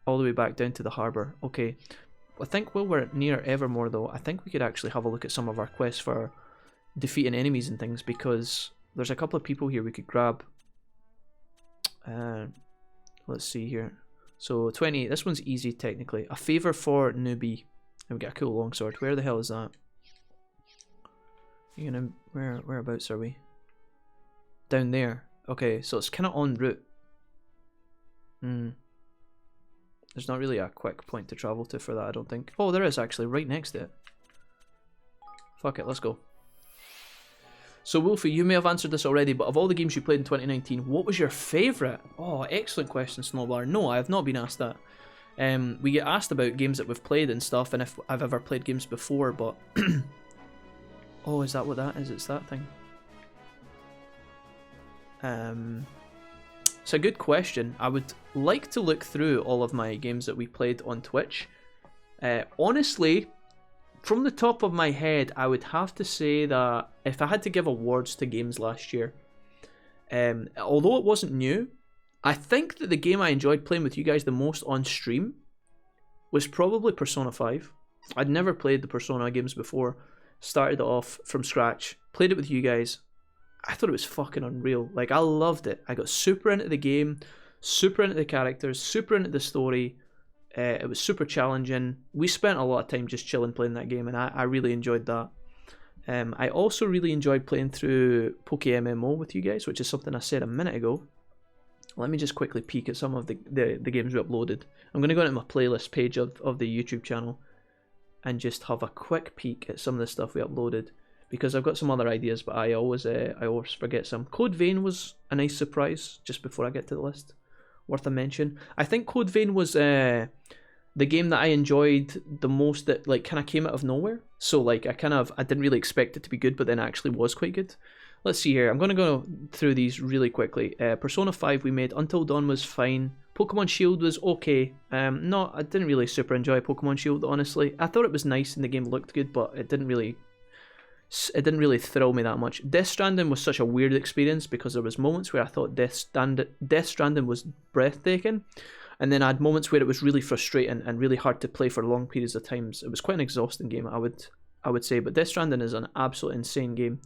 All the way back down to the harbour. Okay. I think while we're near Evermore though, I think we could actually have a look at some of our quests for defeating enemies and things, because there's a couple of people here we could grab. Let's see here. So 28, this one's easy technically. A favour for newbie. And we get a cool longsword. Where the hell is that? You gonna, whereabouts are we? Down there. Okay, so it's kinda en route. There's not really a quick point to travel to for that, I don't think. Oh, there is actually, right next to it. Fuck it, let's go. So Wolfie, you may have answered this already, but of all the games you played in 2019, what was your favourite? Oh, excellent question, Snowbar. No, I have not been asked that. We get asked about games that we've played and stuff, and if I've ever played games before, but... oh, is that what that is? It's that thing. It's a good question. I would like to look through all of my games that we played on Twitch. Honestly, from the top of my head, I would have to say that if I had to give awards to games last year, Although it wasn't new, I think that the game I enjoyed playing with you guys the most on stream was probably Persona 5. I'd never played the Persona games before. Started it off from scratch. Played it with you guys. I thought it was fucking unreal. Like, I loved it. I got super into the game, super into the characters, super into the story. It was super challenging. We spent a lot of time just chilling playing that game, and I really enjoyed that. I also really enjoyed playing through Poke MMO with you guys, which is something I said a minute ago. Let me just quickly peek at some of the games we uploaded. I'm going to go into my playlist page of the YouTube channel and just have a quick peek at some of the stuff we uploaded, because I've got some other ideas, but I always forget some. Code Vein was a nice surprise just before I get to the list. Worth a mention. I think Code Vein was the game that I enjoyed the most, that like kind of came out of nowhere. So like I didn't really expect it to be good, but then it actually was quite good. Let's see here. I'm going to go through these really quickly. Persona 5 we made. Until Dawn was fine. Pokemon Shield was okay. I didn't really super enjoy Pokemon Shield, honestly. I thought it was nice and the game looked good, but it didn't really thrill me that much. Death Stranding was such a weird experience, because there was moments where I thought Death Stranding was breathtaking, and then I had moments where it was really frustrating and really hard to play for long periods of times. It was quite an exhausting game, I would say, but Death Stranding is an absolute insane game.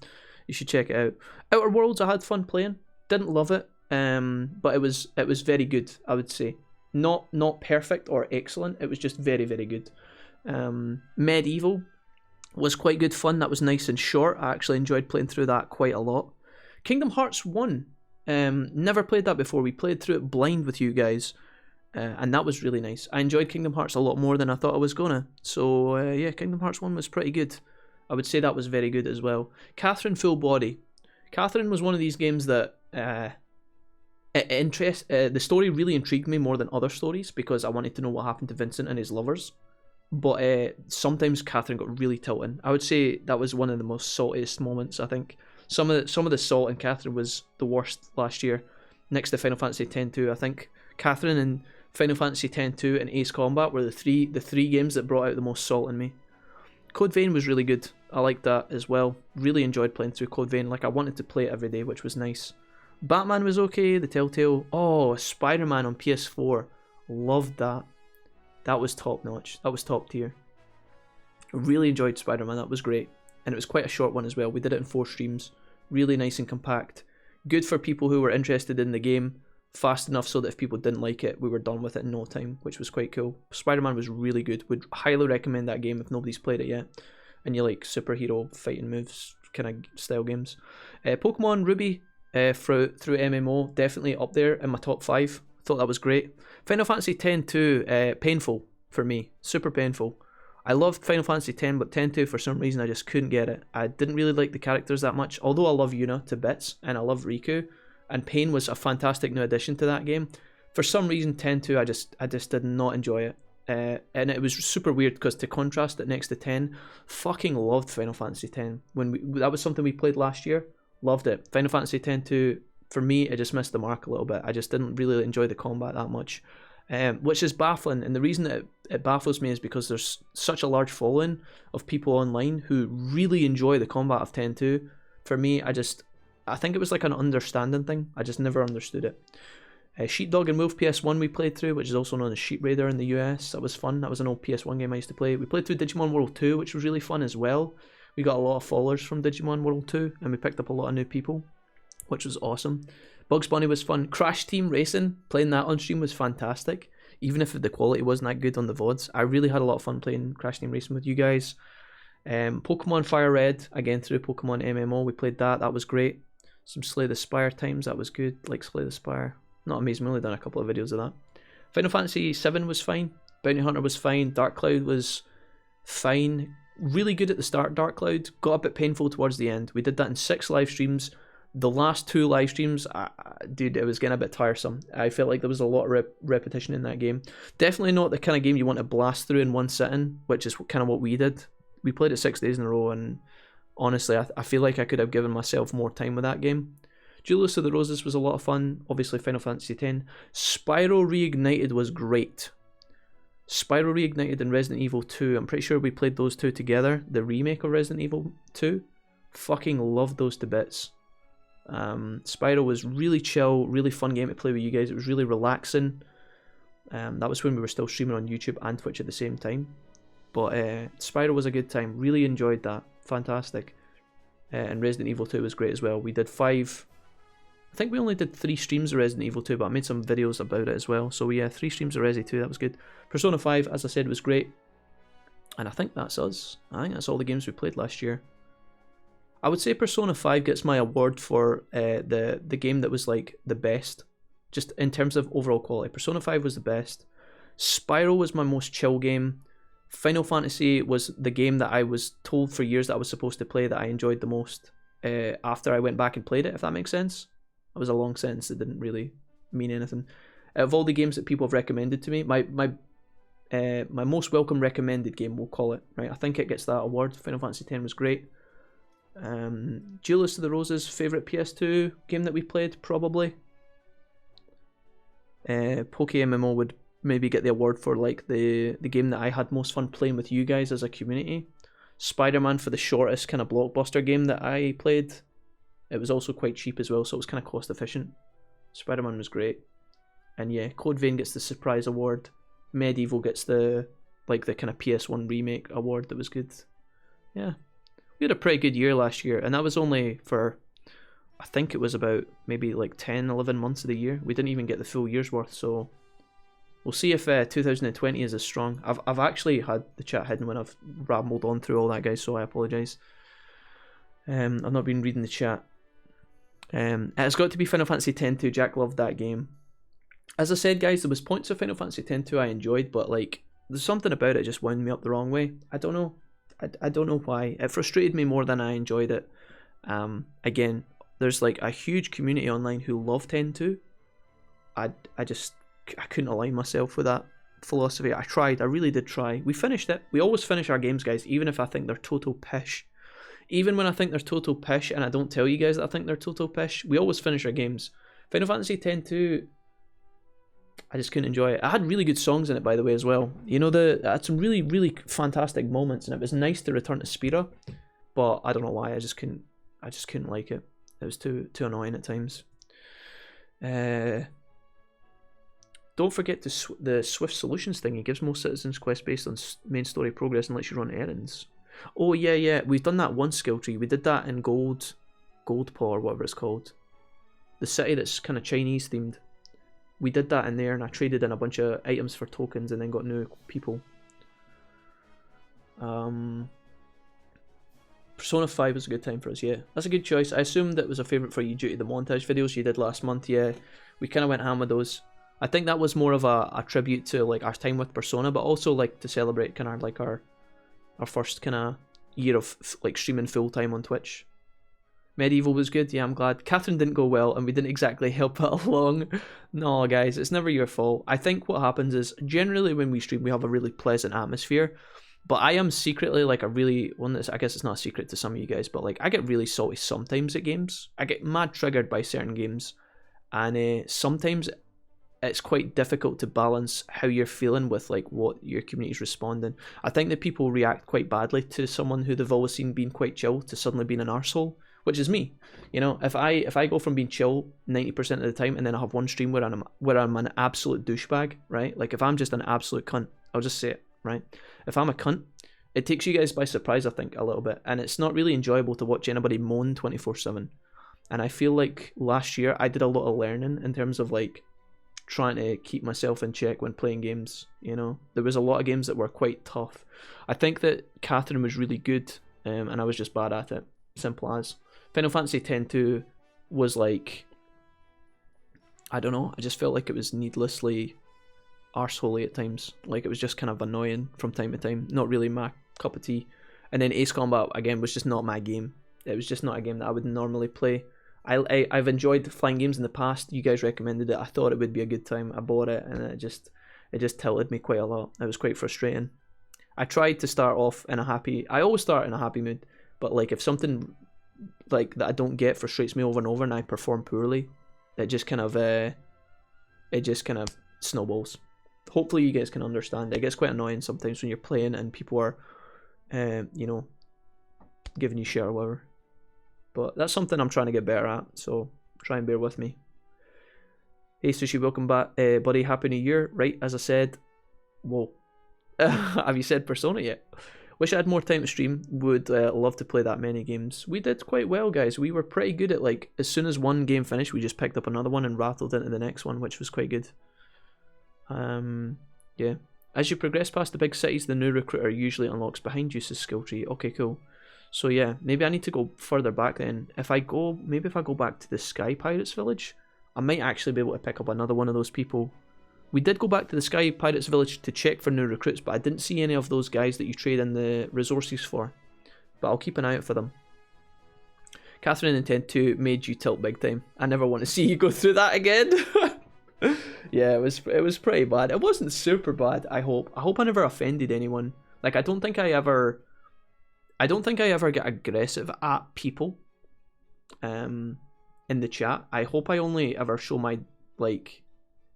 You should check it out. Outer Worlds I had fun playing. Didn't love it, but it was very good, I would say. Not perfect or excellent. It was just very, very good. Medieval was quite good fun. That was nice and short. I actually enjoyed playing through that quite a lot. Kingdom Hearts 1. Never played that before. We played through it blind with you guys, and that was really nice. I enjoyed Kingdom Hearts a lot more than I thought I was gonna. So yeah, Kingdom Hearts 1 was pretty good. I would say that was very good as well. Catherine Full Body. Catherine was one of these games that the story really intrigued me more than other stories, because I wanted to know what happened to Vincent and his lovers. But sometimes Catherine got really tilting. I would say that was one of the most saltiest moments, I think. Some of the salt in Catherine was the worst last year, next to Final Fantasy X-2. I think Catherine and Final Fantasy X-2 and Ace Combat were the three games that brought out the most salt in me. Code Vein was really good. I liked that as well. Really enjoyed playing through Code Vein. Like, I wanted to play it every day, which was nice. Batman was okay. The Telltale. Oh, Spider-Man on PS4. Loved that. That was top notch. That was top tier. I really enjoyed Spider-Man. That was great. And it was quite a short one as well. We did it in 4 streams. Really nice and compact. Good for people who were interested in the game. Fast enough so that if people didn't like it, we were done with it in no time, which was quite cool. Spider-Man was really good. Would highly recommend that game if nobody's played it yet, and you like superhero fighting moves kind of style games. Pokemon Ruby through MMO, definitely up there in my top 5. Thought that was great. Final Fantasy X-2, painful for me. Super painful. I loved Final Fantasy X, but X-2 for some reason I just couldn't get it. I didn't really like the characters that much, although I love Yuna to bits, and I love Riku. And Pain was a fantastic new addition to that game. For some reason, X-2, I just did not enjoy it. And it was super weird, because to contrast it next to 10, fucking loved Final Fantasy X. That was something we played last year. Loved it. Final Fantasy X-2, for me, it just missed the mark a little bit. I just didn't really enjoy the combat that much. Which is baffling. And the reason that it baffles me is because there's such a large following of people online who really enjoy the combat of X-2. For me, I think it was like an understanding thing. I just never understood it. Sheepdog and Wolf PS1 we played through, which is also known as Sheep Raider in the US. That was fun. That was an old PS1 game I used to play. We played through Digimon World 2, which was really fun as well. We got a lot of followers from Digimon World 2, and we picked up a lot of new people, which was awesome. Bugs Bunny was fun. Crash Team Racing, playing that on stream was fantastic. Even if the quality wasn't that good on the VODs, I really had a lot of fun playing Crash Team Racing with you guys. Pokemon Fire Red, again through Pokemon MMO, we played that. That was great. Some Slay the Spire times, that was good. Like Slay the Spire. Not amazing, we only done a couple of videos of that. Final Fantasy VII was fine. Bounty Hunter was fine. Dark Cloud was fine. Really good at the start, Dark Cloud. Got a bit painful towards the end. We did that in 6 live streams. The last 2 live streams, dude, it was getting a bit tiresome. I felt like there was a lot of repetition in that game. Definitely not the kind of game you want to blast through in one sitting, which is kind of what we did. We played it 6 days in a row, and honestly, I feel like I could have given myself more time with that game. Julius of the Roses was a lot of fun. Obviously, Final Fantasy X. Spyro Reignited was great. Spyro Reignited and Resident Evil 2. I'm pretty sure we played those 2 together. The remake of Resident Evil 2. Fucking loved those to bits. Spyro was really chill, really fun game to play with you guys. It was really relaxing. That was when we were still streaming on YouTube and Twitch at the same time. But Spyro was a good time. Really enjoyed that. Fantastic. And Resident Evil 2 was great as well. We did 5... I think we only did 3 streams of Resident Evil 2, but I made some videos about it as well. So yeah, 3 streams of Resi 2, that was good. Persona 5, as I said, was great. And I think that's us. I think that's all the games we played last year. I would say Persona 5 gets my award for the game that was like the best. Just in terms of overall quality. Persona 5 was the best. Spyro was my most chill game. Final Fantasy was the game that I was told for years that I was supposed to play that I enjoyed the most after I went back and played it, if that makes sense. That was a long sentence. It didn't really mean anything. Out of all the games that people have recommended to me, my most welcome recommended game, we'll call it, right? I think it gets that award. Final Fantasy X was great. Duelist of the Roses, favourite PS2 game that we played, probably. Poke MMO would maybe get the award for like the game that I had most fun playing with you guys as a community. Spider-Man for the shortest kind of blockbuster game that I played. It was also quite cheap as well, so it was kind of cost efficient. Spider-Man was great. And yeah, Code Vein gets the surprise award. Medieval gets the kind of PS1 remake award that was good. Yeah. We had a pretty good year last year, and that was only for, I think it was about maybe like 10, 11 months of the year. We didn't even get the full year's worth, so we'll see if 2020 is as strong. I've actually had the chat hidden when I've rambled on through all that, guys, so I apologise. I've not been reading the chat. It's got to be Final Fantasy X-2. Jack loved that game. As I said, guys, there was points of Final Fantasy X-2 I enjoyed, but like there's something about it just wound me up the wrong way. I don't know. I don't know why. It frustrated me more than I enjoyed it. Again, there's like a huge community online who love X-2. I couldn't align myself with that philosophy. I tried. I really did try. We finished it. We always finish our games, guys, even if I think they're total pish. Even when I think they're total pish and I don't tell you guys that I think they're total pish, we always finish our games. Final Fantasy X-2, I just couldn't enjoy it. I had really good songs in it, by the way, as well. You know, I had some really, really fantastic moments, and it was nice to return to Spira, but I don't know why. I just couldn't like it. It was too annoying at times. Don't forget the Swift Solutions thing. It gives most citizens quests based on main story progress and lets you run errands. Oh yeah, we've done that one skill tree. We did that in Goldpaw or whatever it's called. The city that's kind of Chinese themed. We did that in there, and I traded in a bunch of items for tokens and then got new people. Persona 5 was a good time for us, yeah. That's a good choice. I assumed that was a favourite for you due to the montage videos you did last month, yeah. We kind of went ham with those. I think that was more of a tribute to like our time with Persona, but also like to celebrate kind of like our first kind of year of like streaming full time on Twitch. Medieval was good, yeah, I'm glad. Catherine didn't go well, and we didn't exactly help it along. No, guys, it's never your fault. I think what happens is, generally when we stream, we have a really pleasant atmosphere, but I am secretly like I guess it's not a secret to some of you guys, but like I get really salty sometimes at games. I get mad triggered by certain games, and sometimes it's quite difficult to balance how you're feeling with like what your community's responding. I think that people react quite badly to someone who they've always seen being quite chill to suddenly being an arsehole, which is me. You know, if I go from being chill 90% of the time and then I have one stream where I'm an absolute douchebag, right? Like if I'm just an absolute cunt, I'll just say it, right? If I'm a cunt, it takes you guys by surprise, I think, a little bit, and it's not really enjoyable to watch anybody moan 24/7. And I feel like last year I did a lot of learning in terms of like trying to keep myself in check when playing games. You know, there was a lot of games that were quite tough. I think that Catherine was really good, and I was just bad at it. Simple as. Final Fantasy X-2 was like, I don't know, I just felt like it was needlessly arseholey at times. Like it was just kind of annoying from time to time. Not really my cup of tea. And then Ace Combat again was just not my game. It was just not a game that I would normally play. I've enjoyed flying games in the past. You guys recommended it. I thought it would be a good time. I bought it, and it just tilted me quite a lot. It was quite frustrating. I tried to start off in a happy. I always start in a happy mood, but like if something like that I don't get frustrates me over and over, and I perform poorly, it just kind of snowballs. Hopefully you guys can understand. It gets quite annoying sometimes when you're playing and people are, you know, giving you shit or whatever. But that's something I'm trying to get better at, so try and bear with me. Hey Sushi, welcome back, buddy. Happy New Year. Right, as I said, whoa. Have you said Persona yet? Wish I had more time to stream. Would love to play that many games. We did quite well, guys. We were pretty good at, like, as soon as one game finished, we just picked up another one and rattled into the next one, which was quite good. Yeah. As you progress past the big cities, the new recruiter usually unlocks behind you, says skill tree. Okay, cool. So yeah, maybe I need to go further back then. Maybe if I go back to the Sky Pirates village, I might actually be able to pick up another one of those people. We did go back to the Sky Pirates village to check for new recruits, but I didn't see any of those guys that you trade in the resources for. But I'll keep an eye out for them. Catherine and Intent 2 made you tilt big time. I never want to see you go through that again. Yeah, it was pretty bad. It wasn't super bad, I hope. I hope I never offended anyone. Like, I don't think I ever get aggressive at people in the chat. I hope I only ever show my, like,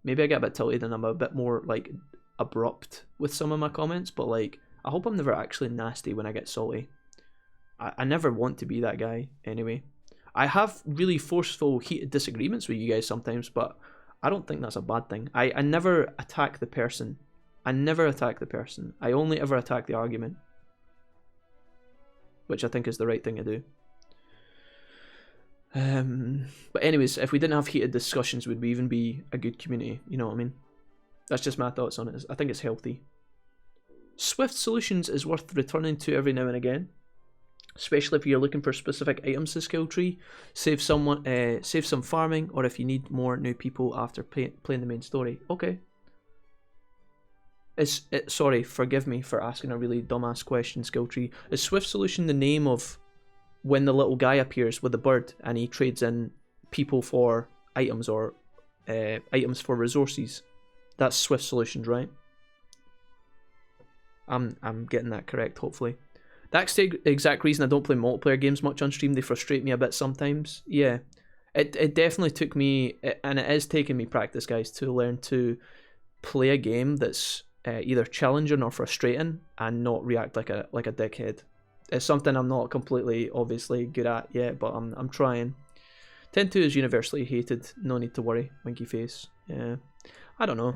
maybe I get a bit tilted and I'm a bit more, like, abrupt with some of my comments, but, like, I hope I'm never actually nasty when I get salty. I never want to be that guy, anyway. I have really forceful, heated disagreements with you guys sometimes, but I don't think that's a bad thing. I never attack the person. I only ever attack the argument. Which I think is the right thing to do. But anyways, if we didn't have heated discussions, would we even be a good community? You know what I mean? That's just my thoughts on it. I think it's healthy. Swift solutions is worth returning to every now and again. Especially if you're looking for specific items to skill tree. Save some farming, or if you need more new people after playing the main story. Okay. Sorry, forgive me for asking a really dumbass question, skill tree. Is Swift Solution the name of when the little guy appears with the bird and he trades in people for items or items for resources? That's Swift Solutions, right? I'm getting that correct, hopefully. That's the exact reason I don't play multiplayer games much on stream. They frustrate me a bit sometimes. Yeah, it definitely took me, and it is taking me practice, guys, to learn to play a game that's either challenging or frustrating and not react like a dickhead. It's something I'm not completely obviously good at yet, but I'm trying. 10-2 is universally hated. No need to worry. Winky face. Yeah, I don't know.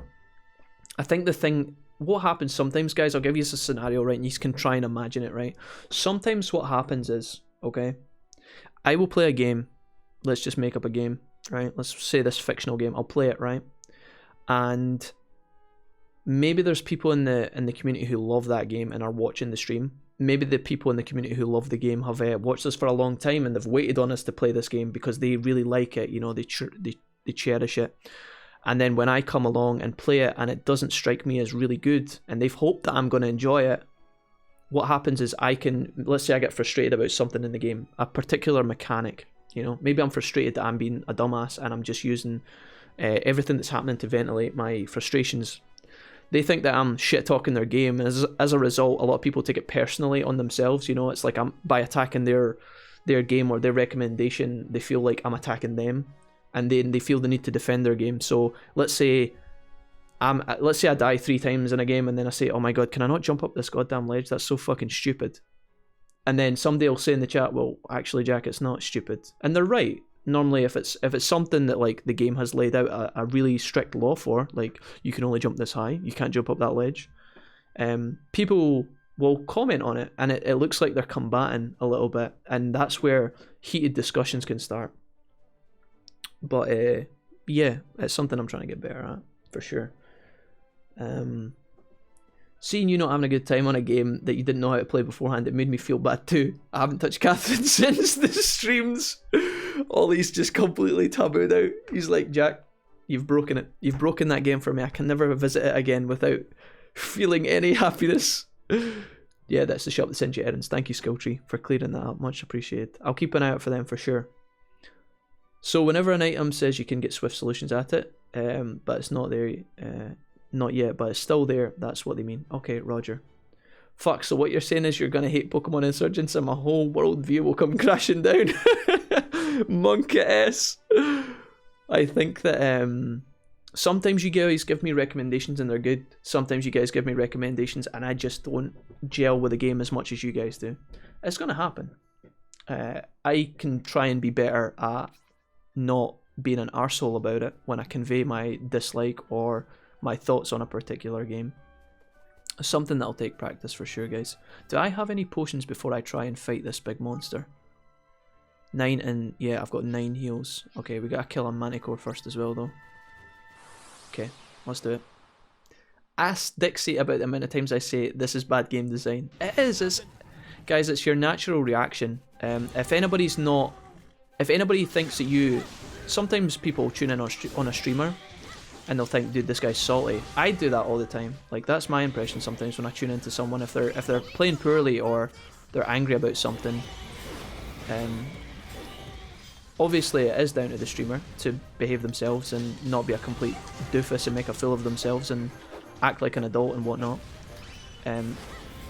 I think what happens sometimes, guys, I'll give you a scenario, right, and you can try and imagine it, right? Sometimes what happens is, okay, I will play a game. Let's just make up a game, right? Let's say this fictional game. I'll play it, right? And maybe there's people in the community who love that game and are watching the stream. Maybe the people in the community who love the game have watched us for a long time and they've waited on us to play this game because they really like it. You know, they cherish it. And then when I come along and play it and it doesn't strike me as really good and they've hoped that I'm going to enjoy it, what happens is let's say I get frustrated about something in the game, a particular mechanic, you know, maybe I'm frustrated that I'm being a dumbass and I'm just using everything that's happening to ventilate my frustrations. They think that I'm shit-talking their game, and as a result, a lot of people take it personally on themselves, you know, it's like by attacking their game or their recommendation, they feel like I'm attacking them. And then they feel the need to defend their game. So let's say I die 3 times in a game and then I say, oh my god, can I not jump up this goddamn ledge? That's so fucking stupid. And then somebody will say in the chat, well, actually, Jack, it's not stupid. And they're right. Normally, if it's something that, like, the game has laid out a really strict law for, like, you can only jump this high, you can't jump up that ledge, people will comment on it and it looks like they're combating a little bit, and that's where heated discussions can start. But yeah, it's something I'm trying to get better at, for sure. Seeing you not having a good time on a game that you didn't know how to play beforehand, it made me feel bad too. I haven't touched Catherine since the streams. Ollie's just completely tabooed out. He's like, Jack, you've broken it. You've broken that game for me. I can never visit it again without feeling any happiness. Yeah, that's the shop that sends you errands. Thank you, Skilltree, for clearing that up. Much appreciated. I'll keep an eye out for them for sure. So whenever an item says you can get Swift Solutions at it, but it's not there, not yet, but it's still there, that's what they mean. Okay, Roger. Fuck, so what you're saying is you're going to hate Pokemon Insurgents and my whole worldview will come crashing down. Monkey S. I think that sometimes you guys give me recommendations and they're good. Sometimes you guys give me recommendations and I just don't gel with the game as much as you guys do. It's going to happen. I can try and be better at not being an arsehole about it when I convey my dislike or my thoughts on a particular game. Something that'll take practice for sure, guys. Do I have any potions before I try and fight this big monster? 9 and... yeah, I've got 9 heals. Okay, we gotta kill a Manticore first as well, though. Okay, let's do it. Ask Dixie about the amount of times I say, this is bad game design. It is, guys, it's your natural reaction. If anybody thinks that you... sometimes people tune in on a streamer and they'll think, dude, this guy's salty. I do that all the time. Like, that's my impression sometimes when I tune into someone. If they're playing poorly or they're angry about something, obviously it is down to the streamer to behave themselves and not be a complete doofus and make a fool of themselves and act like an adult and whatnot.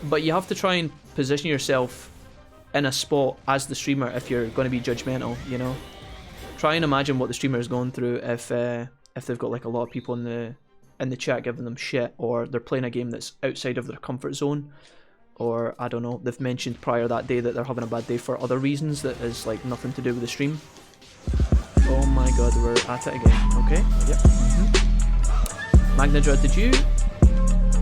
But you have to try and position yourself in a spot as the streamer if you're going to be judgmental, you know. Try and imagine what the streamer is going through if they've got like a lot of people in the chat giving them shit, or they're playing a game that's outside of their comfort zone, or I don't know, they've mentioned prior that day that they're having a bad day for other reasons that is like nothing to do with the stream. Oh my god, we're at it again. Okay, yep. Magnadra, did you...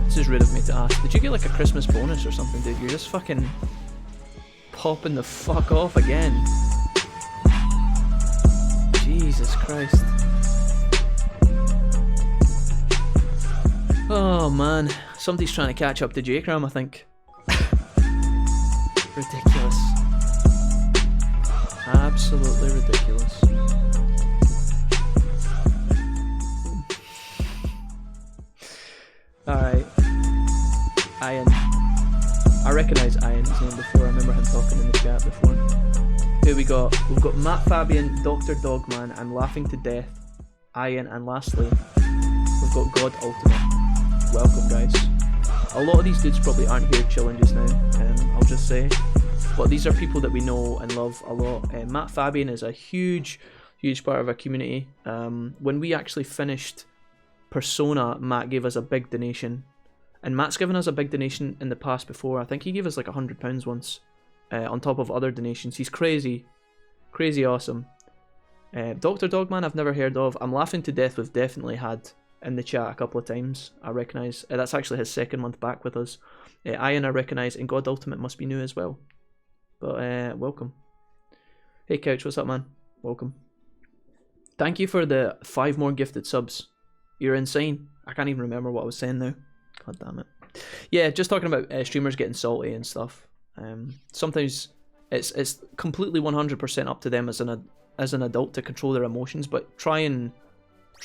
this is rude of me to ask. Did you get like a Christmas bonus or something, dude? You're just fucking popping the fuck off again. Jesus Christ. Oh man, somebody's trying to catch up to J-Cram, I think. Ridiculous. Absolutely ridiculous. Alright. Ian. I recognise Ian's name before, I remember him talking in the chat before. Who we got? We've got Matt Fabian, Dr. Dogman, and Laughing to Death, Ian, and lastly, we've got God Ultimate. Welcome, guys. A lot of these dudes probably aren't here chilling just now, I'll just say. But these are people that we know and love a lot. Matt Fabian is a huge part of our community. When we actually finished Persona, Matt gave us a big donation. And Matt's given us a big donation in the past before. I think he gave us like £100 once. On top of other donations. He's crazy awesome. Dr. Dogman I've never heard of. I'm Laughing to Death we've definitely had in the chat a couple of times. I recognise. That's actually his second month back with us. Ian I recognise, and God Ultimate must be new as well. But welcome. Hey Couch, what's up, man? Welcome. Thank you for the 5 more gifted subs. You're insane. I can't even remember what I was saying now. God damn it. Yeah, just talking about streamers getting salty and stuff. Sometimes it's completely 100% up to them as an adult to control their emotions, but try and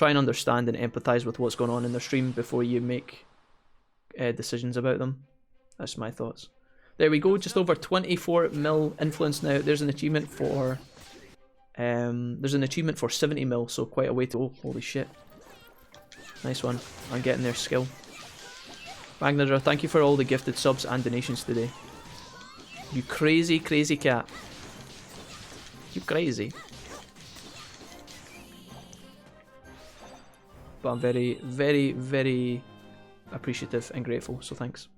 understand and empathize with what's going on in their stream before you make decisions about them. That's my thoughts. There we go, just over 24 mil influence now. There's an achievement for 70 mil, so quite a way to go. Holy shit. Nice one. I'm getting their skill. Magnadra, thank you for all the gifted subs and donations today. You crazy cat. You crazy. But I'm very appreciative and grateful, so thanks.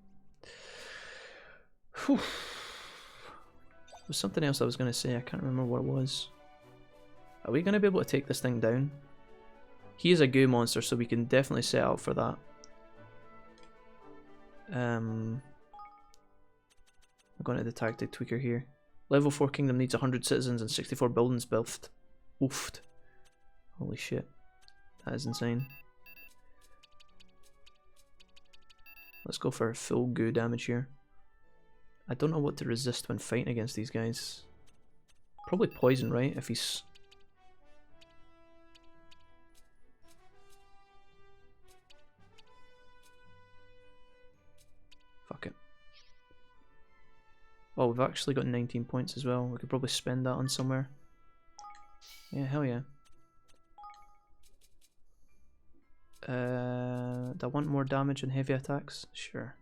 Whew. There was something else I was going to say, I can't remember what it was. Are we going to be able to take this thing down? He is a goo monster, so we can definitely set up for that. I'm going to the tactic tweaker here. Level 4 kingdom needs 100 citizens and 64 buildings built. Oofed. Holy shit. That is insane. Let's go for full goo damage here. I don't know what to resist when fighting against these guys. Probably poison, right? If he's... Fuck it. Oh, we've actually got 19 points as well. We could probably spend that on somewhere. Yeah, hell yeah. Do I want more damage and heavy attacks? Sure.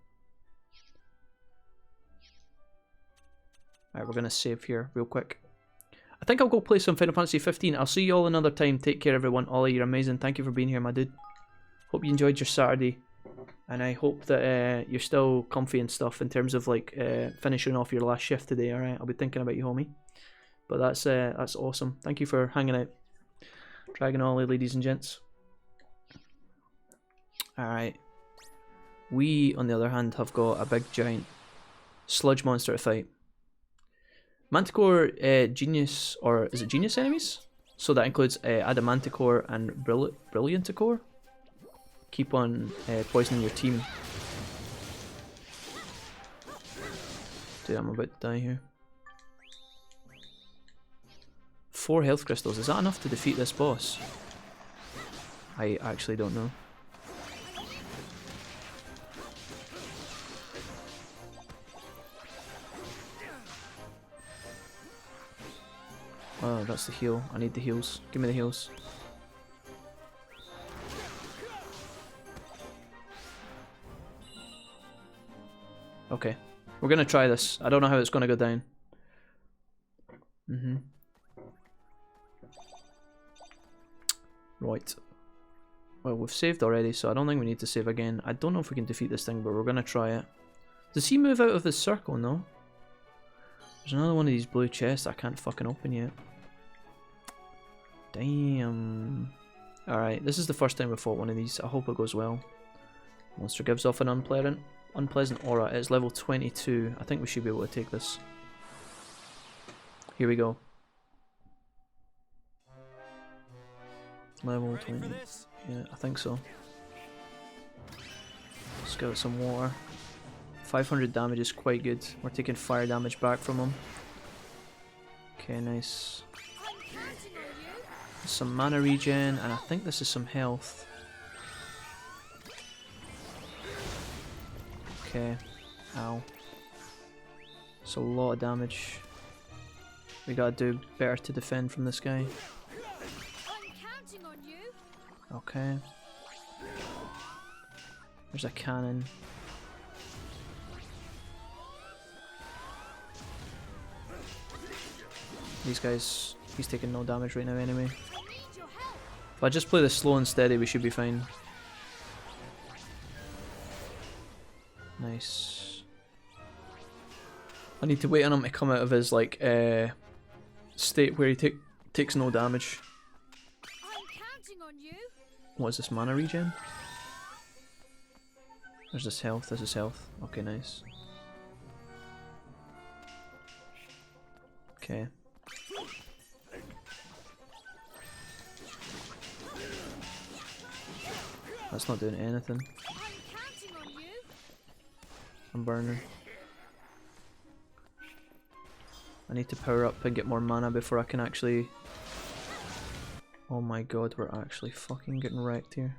Alright, we're going to save here real quick. I think I'll go play some Final Fantasy 15. I'll see you all another time. Take care, everyone. Ollie, you're amazing. Thank you for being here, my dude. Hope you enjoyed your Saturday. and I hope that you're still comfy and stuff in terms of like finishing off your last shift today. All right, I'll be thinking about you, homie. But that's awesome. Thank you for hanging out, Dragon Ollie, ladies and gents. All right, we on the other hand have got a big giant sludge monster to fight. Manticore genius, or is it genius enemies? So that includes Adamanticore and Brillianticore. Keep on poisoning your team. Dude, I'm about to die here. 4 health crystals, is that enough to defeat this boss? I actually don't know. Oh, that's the heal. I need the heals. Give me the heals. Okay. We're gonna try this. I don't know how it's gonna go down. Right. Well, we've saved already, so I don't think we need to save again. I don't know if we can defeat this thing, but we're gonna try it. Does he move out of this circle? No. There's another one of these blue chests I can't fucking open yet. Damn. Alright, this is the first time we've fought one of these. I hope it goes well. Monster gives off an unpleasant aura. It's level 22. I think we should be able to take this. Here we go. Level 20. Yeah, I think so. Let's get some water. 500 damage is quite good. We're taking fire damage back from him. Okay, nice. Some mana regen, and I think this is some health. Okay. Ow. It's a lot of damage. We gotta do better to defend from this guy. Okay. There's a cannon. These guys, he's taking no damage right now anyway. If I just play this slow and steady, we should be fine. Nice. I need to wait on him to come out of his like state where he takes no damage. What is this, mana regen? There's this health, this is health. Okay, nice. Okay. That's not doing anything. I'm burning. I need to power up and get more mana before I can actually... Oh my god, we're actually fucking getting wrecked here.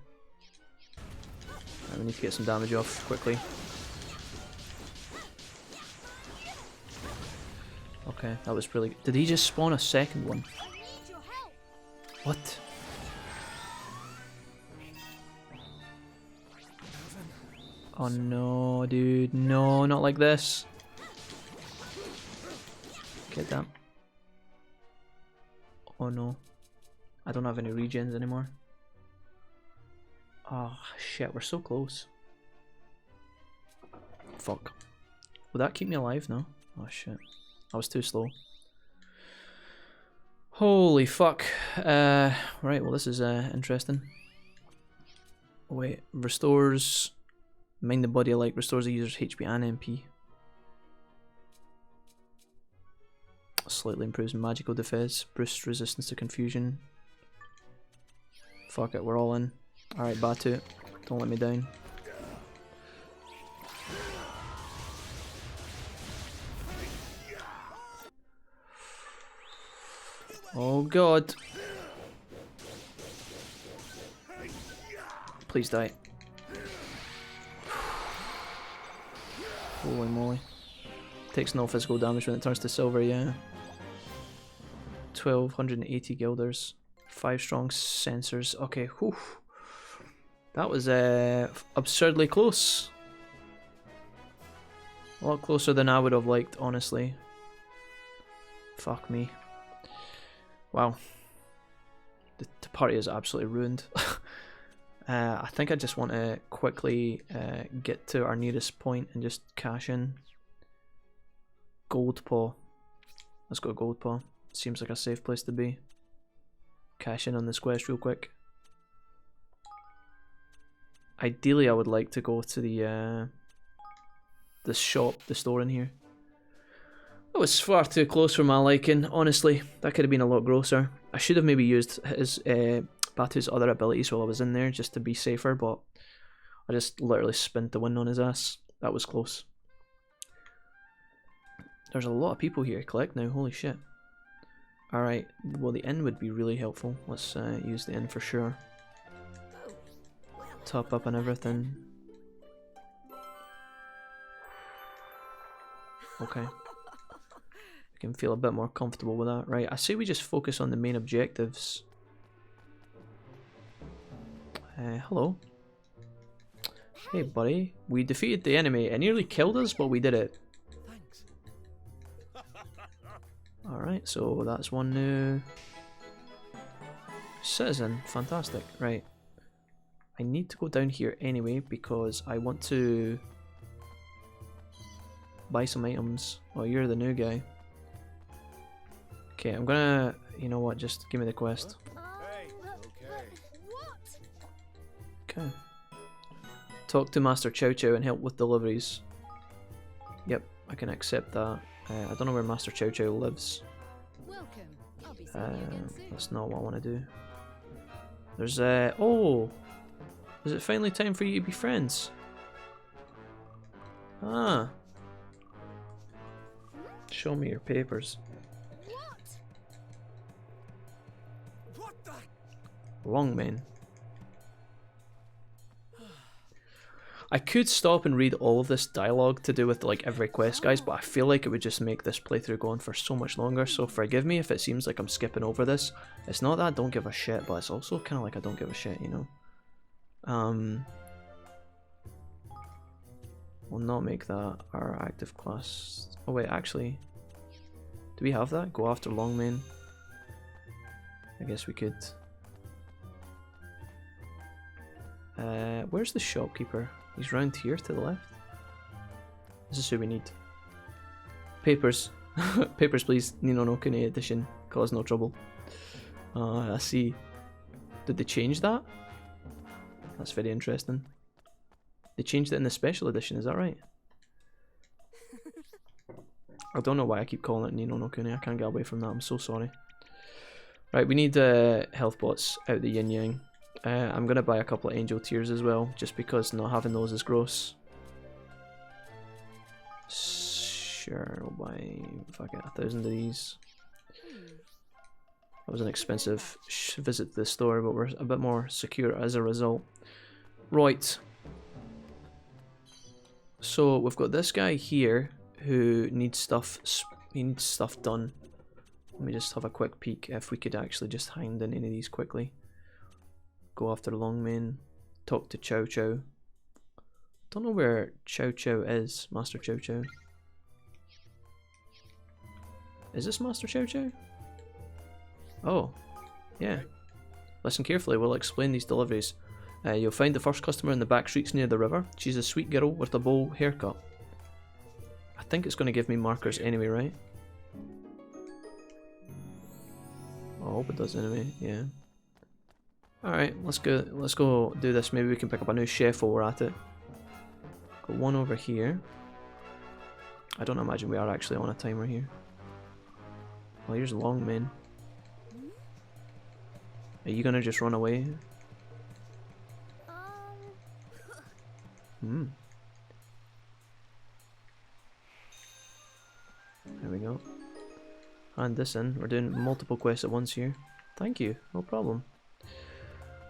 Right, we need to get some damage off quickly. Okay, that was really good. Did he just spawn a second one? What? Oh no, dude. No, not like this. Get that. Oh no. I don't have any regens anymore. Oh shit, we're so close. Fuck. Will that keep me alive? No? Oh shit. I was too slow. Holy fuck. Right, well this is interesting. Wait, restores... Mind the body alike, restores a user's HP and MP. Slightly improves magical defense, boosts resistance to confusion. Fuck it, we're all in. Alright, Batu, don't let me down. Oh god. Please die. Holy moly. Takes no physical damage when it turns to silver, yeah. 1280 guilders. 5 strong sensors. Okay, whew. That was absurdly close. A lot closer than I would have liked, honestly. Fuck me. Wow. The party is absolutely ruined. I think I just want to quickly get to our nearest point and just cash in. Gold Paw. Let's go Gold Paw. Seems like a safe place to be. Cash in on this quest real quick. Ideally, I would like to go to the shop, the store in here. That was far too close for my liking, honestly. That could have been a lot grosser. I should have maybe used his Batu's other abilities while I was in there just to be safer, but I just literally spinned the wind on his ass. That was close. There's a lot of people here. Collect now, holy shit. Alright, well the inn would be really helpful. Let's use the inn for sure. Top up and everything. Okay. I can feel a bit more comfortable with that. Right, I say we just focus on the main objectives. Hello. Hey buddy, we defeated the enemy. It nearly killed us, but we did it. Thanks. Alright, so that's one new citizen. Fantastic. Right. I need to go down here anyway because I want to buy some items. Oh, you're the new guy. Okay, I'm gonna... You know what? Just give me the quest. Okay. Talk to Master Chow Chow and help with deliveries. Yep, I can accept that. I don't know where Master Chow Chow lives. That's not what I want to do. There's oh! Is it finally time for you to be friends? Ah. Show me your papers. What the? Longman. I could stop and read all of this dialogue to do with like every quest, guys, but I feel like it would just make this playthrough go on for so much longer, so forgive me if it seems like I'm skipping over this. It's not that I don't give a shit, but it's also kind of like I don't give a shit, you know? We'll not make that our active class. Oh wait, actually, do we have that? Go after Longman. I guess we could. Where's the shopkeeper? He's round here to the left. This is who we need. Papers. Papers please. Nino no Kuni Edition. Cause no trouble. I see. Did they change that? That's very interesting. They changed it in the special edition, is that right? I don't know why I keep calling it Nino no Kuni. I can't get away from that. I'm so sorry. Right, we need health bots out the yin yang. I'm gonna buy a couple of angel tears as well, just because not having those is gross. Sure, we'll buy, fuck it, 1,000 of these. That was an expensive visit to the store, but we're a bit more secure as a result. Right. So we've got this guy here who needs stuff. He needs stuff done. Let me just have a quick peek if we could actually just hang in any of these quickly. Go after Longman. Talk to Chow Chow. Don't know where Chow Chow is. Master Chow Chow. Is this Master Chow Chow? Oh, yeah. Listen carefully, we'll explain these deliveries. You'll find the first customer in the back streets near the river. She's a sweet girl with a bowl haircut. I think it's going to give me markers anyway, right? I hope it does anyway, yeah. Alright, let's go do this. Maybe we can pick up a new chef while we're at it. Got one over here. I don't imagine we are actually on a timer here. Oh, here's Longman. Are you gonna just run away? Hmm. There we go. Hand this in. We're doing multiple quests at once here. Thank you. No problem.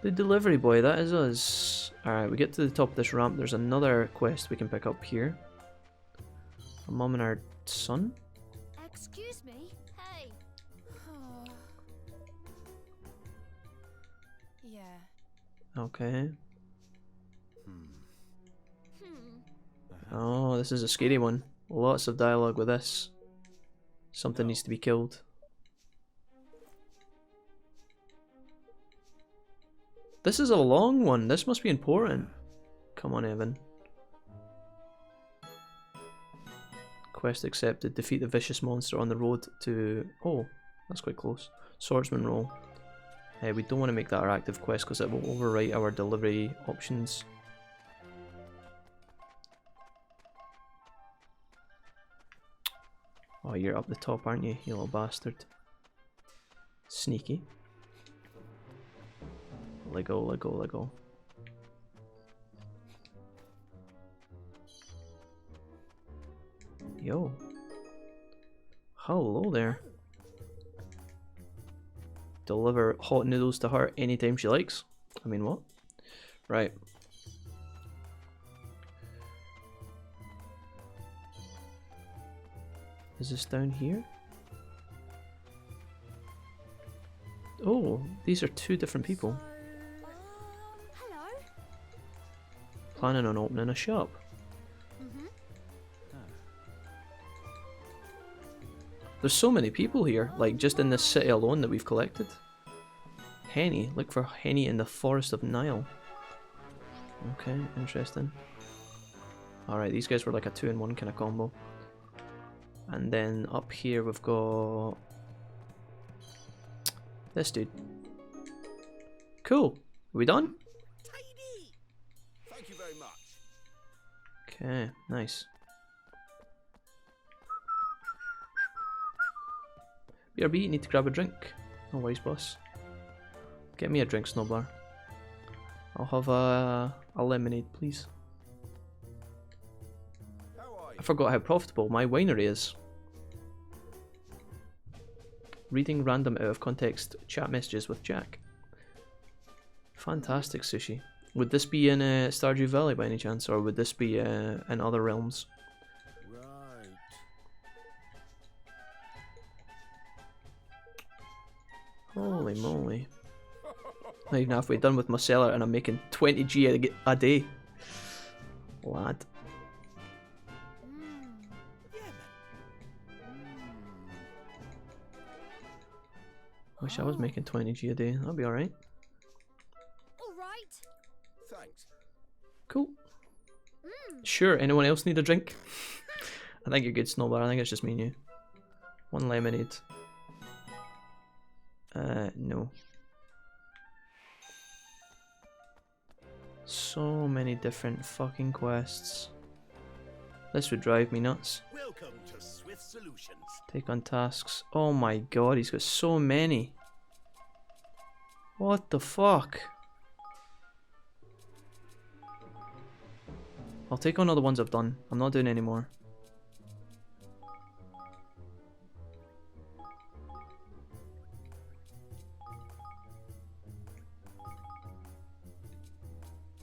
The delivery boy, that is us. Alright, we get to the top of this ramp. There's another quest we can pick up here. A mom and our son? Excuse me? Hey. Yeah. Okay. Oh, this is a scary one. Lots of dialogue with this. Something needs to be killed. This is a long one. This must be important. Come on, Evan. Quest accepted. Defeat the vicious monster on the road to... Oh, that's quite close. Swordsman roll. We don't want to make that our active quest because it will overwrite our delivery options. Oh, you're up the top, aren't you, you little bastard? Sneaky. Lego, Lego, Lego. Yo. Hello there. Deliver hot noodles to her anytime she likes. I mean, what? Right. Is this down here? Oh, these are two different people. Hello? Planning on opening a shop. There's so many people here, like just in this city alone that we've collected. Henny, look for Henny in the Forest of Nile. Okay, interesting. Alright, these guys were like a 2-in-1 kind of combo. And then up here we've got this dude. Cool. Are we done? Thank you very much. Okay, nice. BRB, you need to grab a drink. No worries, boss. Get me a drink, Snowblar. I'll have a lemonade, please. I forgot how profitable my winery is. Reading random out of context chat messages with Jack. Fantastic sushi. Would this be in Stardew Valley by any chance, or would this be in other realms? Right. Holy moly. Not even halfway done with my cellar and I'm making 20g a day. Lad. Wish I was making 20g a day. That'd be alright. Alright. Thanks. Cool. Sure, anyone else need a drink? I think you're good, Snowbar. I think it's just me and you. One lemonade. No. So many different fucking quests. This would drive me nuts. Welcome to Swift Solutions. Take on tasks. Oh my god, he's got so many. What the fuck? I'll take on all the ones I've done. I'm not doing any more.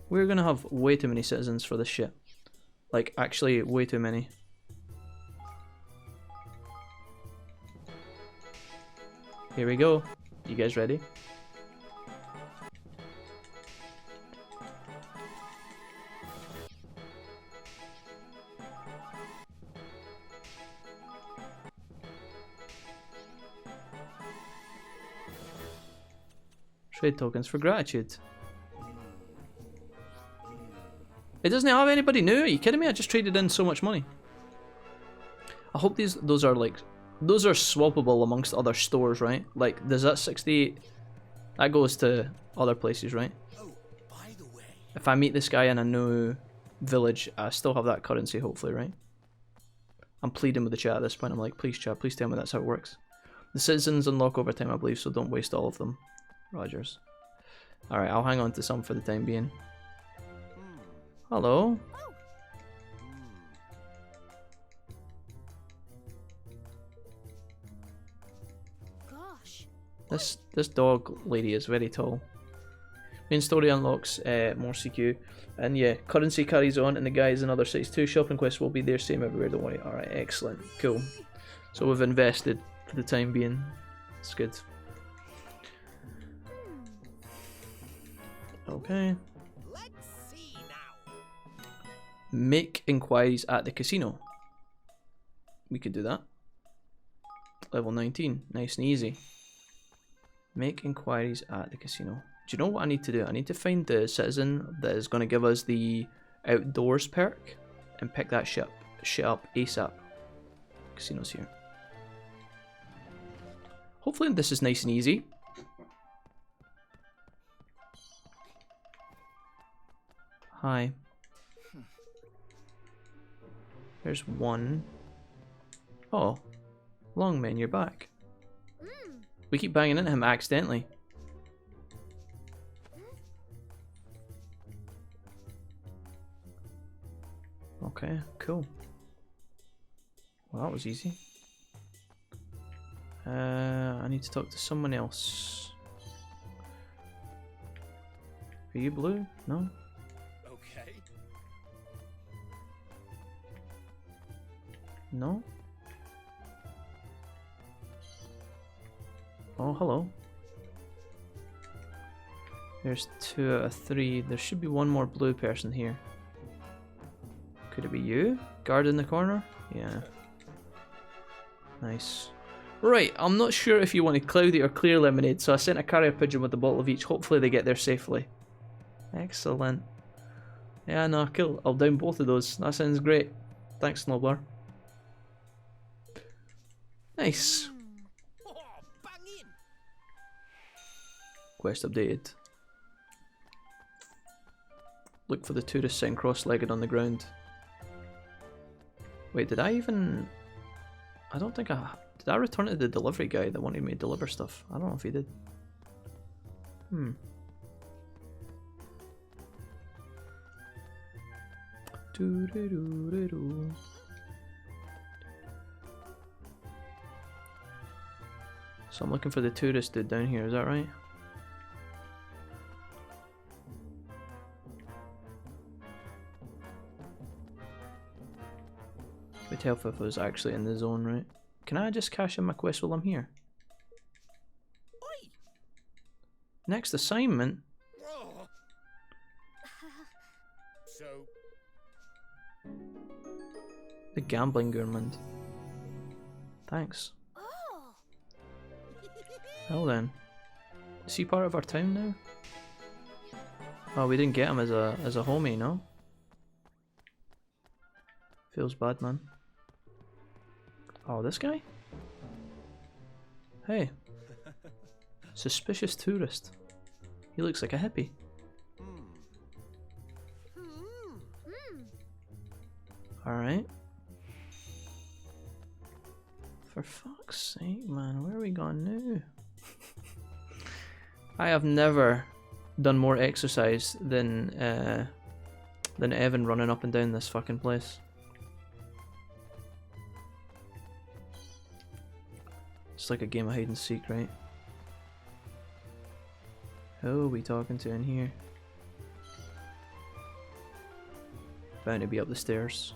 We're gonna have way too many citizens for this shit. Like, actually, way too many. Here we go. You guys ready? Trade tokens for gratitude. It doesn't have anybody new. Are you kidding me? I just traded in so much money. I hope those are swappable amongst other stores, right? Like, does that 68? That goes to other places, right? Oh, by the way. If I meet this guy in a new village, I still have that currency, hopefully, right? I'm pleading with the chat at this point. I'm like, please, chat, please tell me that's how it works. The citizens unlock over time, I believe, so don't waste all of them. Rogers. Alright, I'll hang on to some for the time being. Hello. Gosh. This dog lady is very tall. Main story unlocks more CQ. And yeah, currency carries on and the guys in other sites too. Shopping quests will be there, same everywhere, don't worry. Alright, excellent. Cool. So we've invested for the time being. It's good. Okay. Make inquiries at the casino. We could do that. Level 19. Nice and easy. Make inquiries at the casino. you know what I need to do? I need to find the citizen that is going to give us the outdoors perk and pick that shit up ASAP. Casino's here. Hopefully this is nice and easy. Hi. There's one. Oh, Longman, you're back. We keep banging into him accidentally. Okay, cool. Well, that was easy. I need to talk to someone else. Are you blue? No? Okay. No? Oh, hello. There's 2 out of 3. There should be one more blue person here. Could it be you? Guard in the corner? Yeah. Nice. Right, I'm not sure if you wanted cloudy or clear lemonade, so I sent a carrier pigeon with a bottle of each. Hopefully they get there safely. Excellent. Yeah, no, cool. I'll down both of those. That sounds great. Thanks, Snowbler. Nice. Quest updated. Look for the tourist sitting cross-legged on the ground. Wait, did I even... I don't think I... Did I return it to the delivery guy that wanted me to deliver stuff? I don't know if he did. Doo-doo-doo-doo-doo. So I'm looking for the tourist dude down here, is that right? Would help if I was actually in the zone, right? Can I just cash in my quest while I'm here? Oi. Next assignment? So... The gambling gourmand. Thanks. Well then. Is he part of our town now? Oh, we didn't get him as a homie, no? Feels bad, man. Oh, this guy? Hey. Suspicious tourist. He looks like a hippie. Alright. For fuck's sake, man, where are we going now? I have never done more exercise than Evan running up and down this fucking place. It's like a game of hide and seek, right? Who are we talking to in here? Bound to be up the stairs.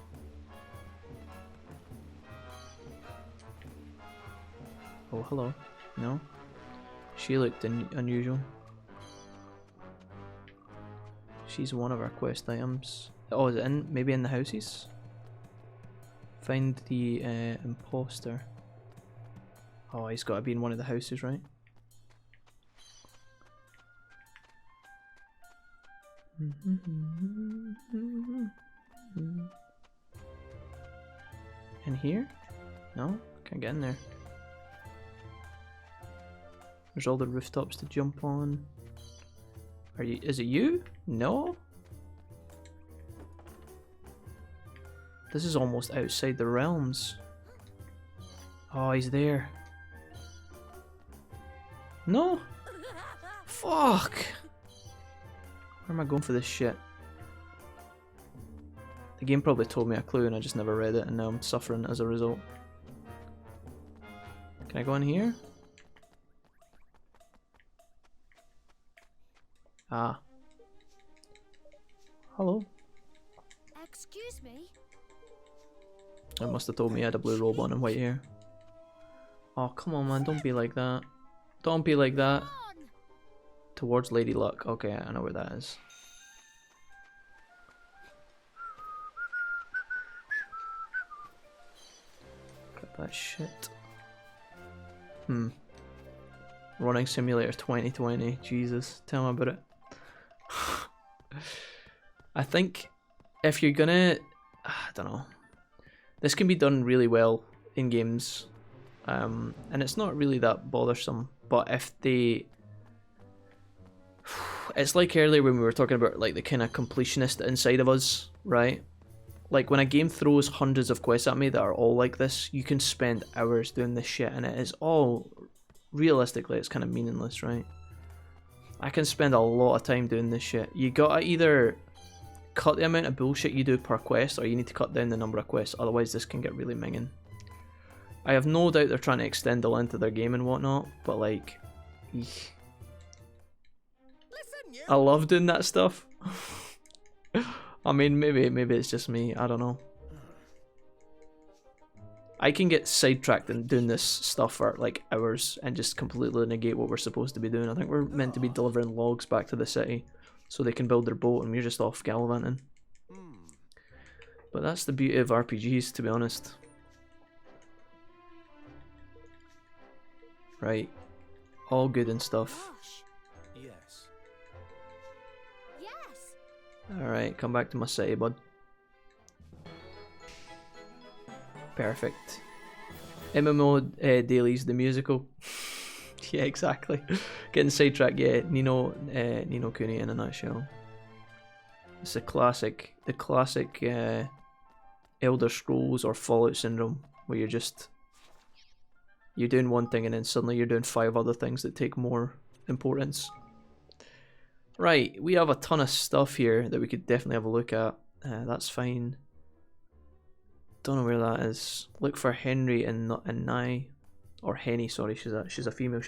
Oh, hello. No? She looked unusual. She's one of our quest items. Oh, is it in? Maybe in the houses? Find the imposter. Oh, he's got to be in one of the houses, right? In here? No? Can't get in there. There's all the rooftops to jump on. Are you? Is it you? No? This is almost outside the realms. Oh, he's there. No? Fuck! Where am I going for this shit? The game probably told me a clue and I just never read it and now I'm suffering as a result. Can I go in here? Ah. Hello. Excuse me? It must have told me I had a blue robe on and white hair. Oh, come on, man. Don't be like that. Don't be like that. Towards Lady Luck. Okay, I know where that is. Grab that shit. Running Simulator 2020. Jesus, tell me about it. I think if you're gonna, I don't know, this can be done really well in games, and it's not really that bothersome. But if they, it's like earlier when we were talking about like the kind of completionist inside of us, right? Like when a game throws hundreds of quests at me that are all like this, you can spend hours doing this shit, and it is all, realistically, it's kind of meaningless, right? I can spend a lot of time doing this shit. You gotta either cut the amount of bullshit you do per quest, or you need to cut down the number of quests, otherwise this can get really minging. I have no doubt they're trying to extend the length of their game and whatnot, but like, eek. I love doing that stuff. I mean, maybe it's just me, I don't know. I can get sidetracked in doing this stuff for like hours and just completely negate what we're supposed to be doing. I think we're meant to be delivering logs back to the city so they can build their boat, and we're just off gallivanting. But that's the beauty of RPGs, to be honest. Right. All good and stuff. Yes. Yes. Alright, come back to my city, bud. Perfect. MMO dailies, the musical. Yeah, exactly. Getting sidetracked, yeah. Nino Kuni in a nutshell. It's the classic Elder Scrolls or Fallout syndrome, where you're doing one thing and then suddenly you're doing 5 other things that take more importance. Right, we have a ton of stuff here that we could definitely have a look at. That's fine. Don't know where that is. Look for Henry and Nye, or Henny. Sorry, she's a female.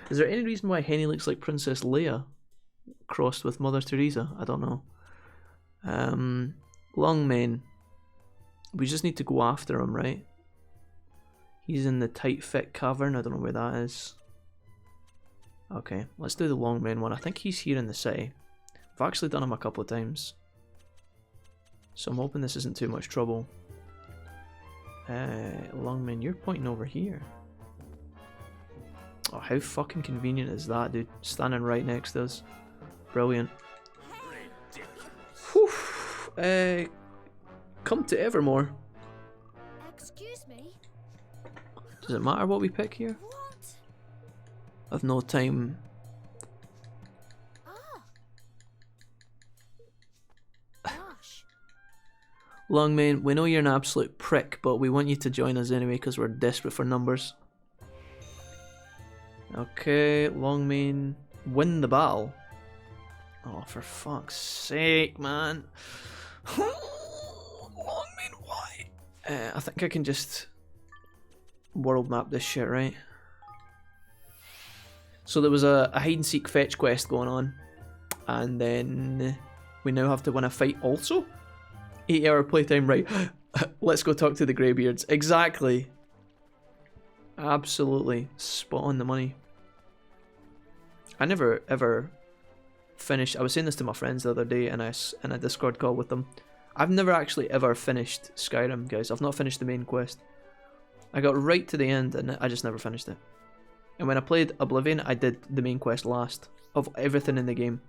Is there any reason why Henny looks like Princess Leia crossed with Mother Teresa? I don't know. Longman. We just need to go after him, right? He's in the tight fit cavern. I don't know where that is. Okay, let's do the Longman one. I think he's here in the city. I've actually done him a couple of times, so I'm hoping this isn't too much trouble. Longman, you're pointing over here. Oh, how fucking convenient is that, dude? Standing right next to us. Brilliant. Whew. Come to Evermore. Excuse me? Does it matter what we pick here? What? I've no time. Gosh. Longman, we know you're an absolute prick, but we want you to join us anyway because we're desperate for numbers. Okay, Longman, win the battle. Oh, for fuck's sake, man. Longman, why? I think I can just world map this shit, right? So there was a hide and seek fetch quest going on, and then we now have to win a fight also. 8-hour playtime, right? Let's go talk to the Greybeards. Exactly. Absolutely spot on the money. I never ever finished. I was saying this to my friends the other day in a Discord call with them. I've never actually ever finished Skyrim, guys. I've not finished the main quest. I got right to the end and I just never finished it. And when I played Oblivion, I did the main quest last of everything in the game.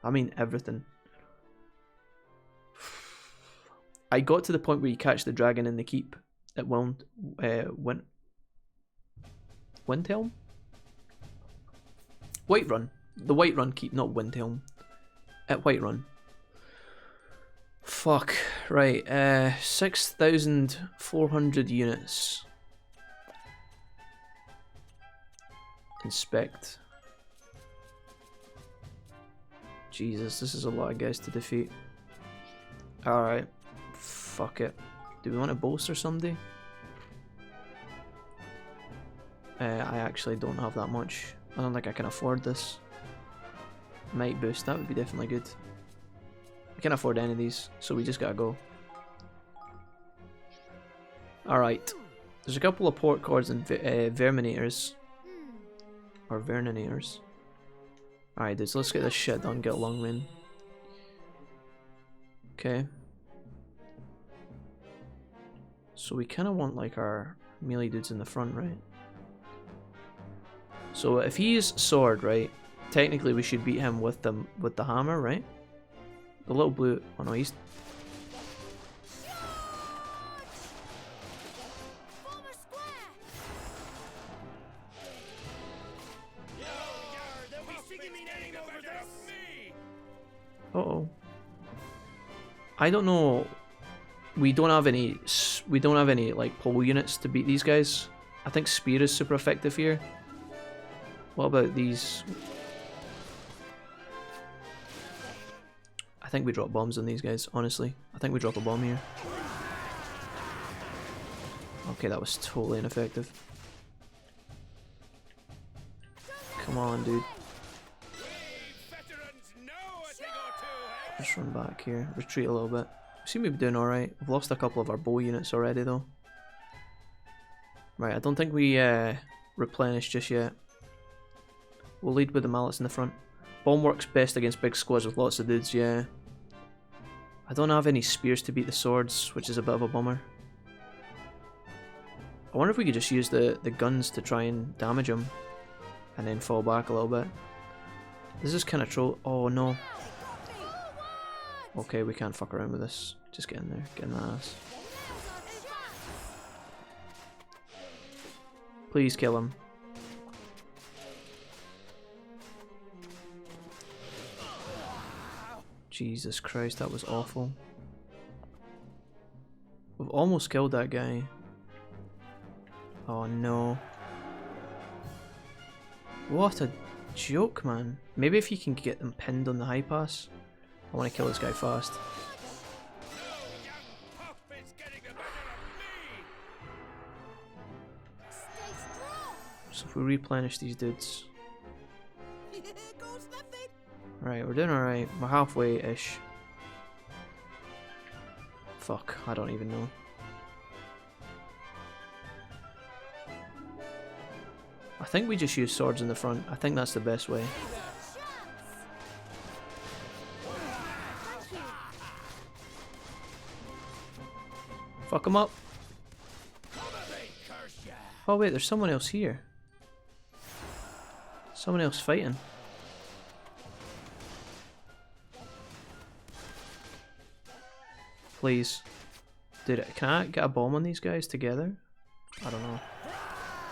I mean everything. I got to the point where you catch the dragon in the keep at Windhelm? Whiterun. The Whiterun keep, not Windhelm. At Whiterun. Fuck. Right, 6,400 units. Inspect. Jesus, this is a lot of guys to defeat. Alright. Fuck it. Do we want to bolster somebody? I actually don't have that much. I don't think I can afford this. Might boost, that would be definitely good. I can't afford any of these, so we just gotta go. Alright. There's a couple of port cards and verminators. Or verninators. Alright dudes, let's get this shit done, get Longman. Okay. So we kinda want like our melee dudes in the front, right? So if he's sword, right? Technically we should beat him with the hammer, right? The little blue. Oh no, he's. Uh-oh. I don't know. We don't have any like pole units to beat these guys. I think spear is super effective here. What about these? I think we drop bombs on these guys, honestly. I think we drop a bomb here. Okay, that was totally ineffective. Come on, dude. Let's run back here. Retreat a little bit. We seem to be doing alright. We've lost a couple of our bow units already, though. Right, I don't think we replenish just yet. We'll lead with the mallets in the front. Bomb works best against big squads with lots of dudes, yeah. I don't have any spears to beat the swords, which is a bit of a bummer. I wonder if we could just use the guns to try and damage them. And then fall back a little bit. This is kind of troll. Oh no. Okay, we can't fuck around with this. Just get in there. Get in the ass. Please kill him. Jesus Christ, that was awful. We've almost killed that guy. Oh no. What a joke, man. Maybe if you can get them pinned on the high pass. I want to kill this guy fast. So if we replenish these dudes. Right, we're doing alright. We're halfway-ish. Fuck, I don't even know. I think we just use swords in the front. I think that's the best way. Fuck him up. Oh wait, there's someone else here. Someone else fighting. Please. Dude, can I get a bomb on these guys together? I don't know.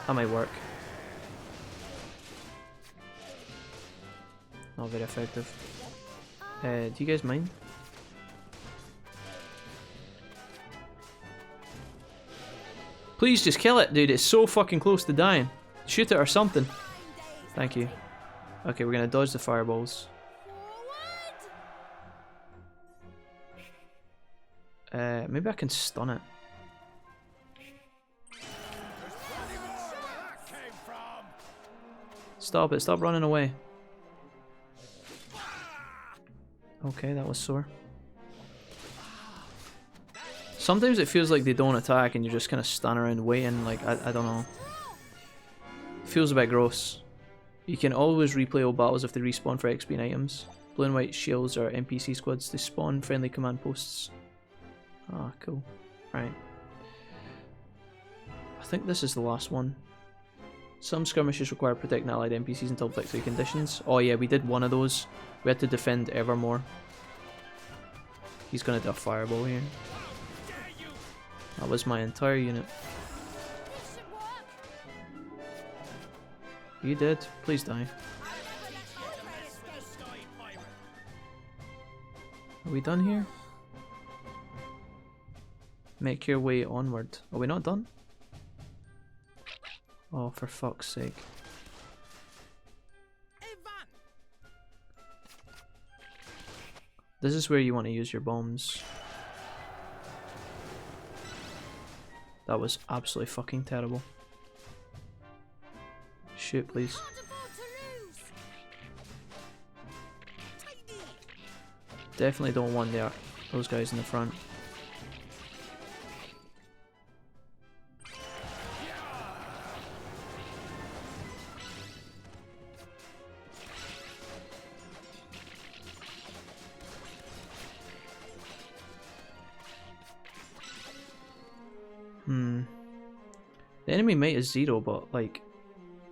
That might work. Not very effective. Do you guys mind? Please just kill it, dude. It's so fucking close to dying. Shoot it or something. Thank you. Okay, we're gonna dodge the fireballs. Maybe I can stun it. Stop it, stop running away. Okay, that was sore. Sometimes it feels like they don't attack and you're just kind of standing around waiting, like, I don't know. Feels a bit gross. You can always replay old battles if they respawn for XP and items. Blue and white shields are NPC squads, they spawn friendly command posts. Ah, cool. Right. I think this is the last one. Some skirmishes require protecting allied NPCs until victory conditions. Oh yeah, we did one of those. We had to defend Evermore. He's gonna do a fireball here. That was my entire unit. You did. Please die. Are we done here? Make your way onward. Are we not done? Oh, for fuck's sake. This is where you want to use your bombs. That was absolutely fucking terrible. Shoot, please. Definitely don't want those guys in the front. The enemy might is 0, but like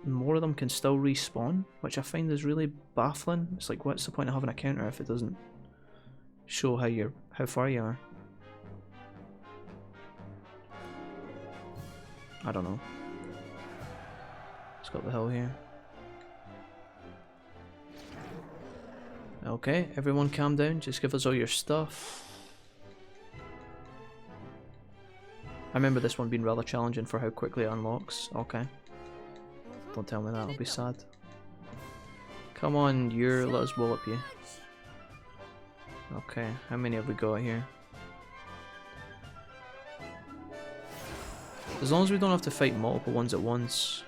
more of them can still respawn, which I find is really baffling. It's like, what's the point of having a counter if it doesn't show how far you are? I don't know. Let's go up the hill here. Okay, everyone calm down, just give us all your stuff. I remember this one being rather challenging for how quickly it unlocks. Okay. Don't tell me that, I'll be sad. Come on, let us wallop you. Okay, how many have we got here? As long as we don't have to fight multiple ones at once.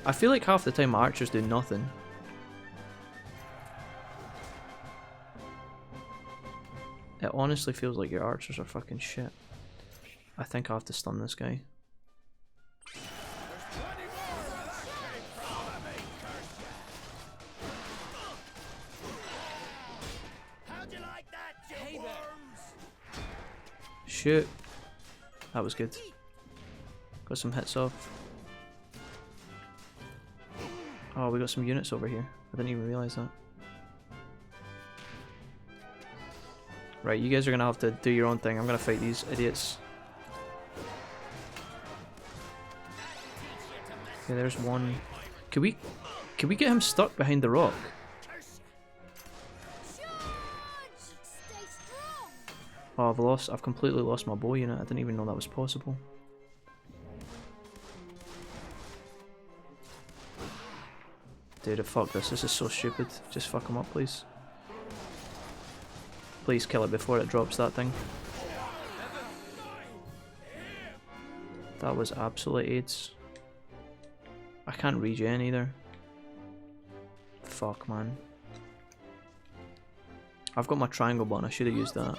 I feel like half the time my archers do nothing. It honestly feels like your archers are fucking shit. I think I have to stun this guy. Shoot. That was good. Got some hits off. Oh, we got some units over here. I didn't even realise that. Right, you guys are gonna have to do your own thing. I'm gonna fight these idiots. Okay, there's one. Can we get him stuck behind the rock? Oh, I've completely lost my bow unit. I didn't even know that was possible. Dude, fuck this. This is so stupid. Just fuck him up, please. Please kill it before it drops that thing. That was absolute AIDS. I can't regen either. Fuck, man. I've got my triangle button. I should have used that.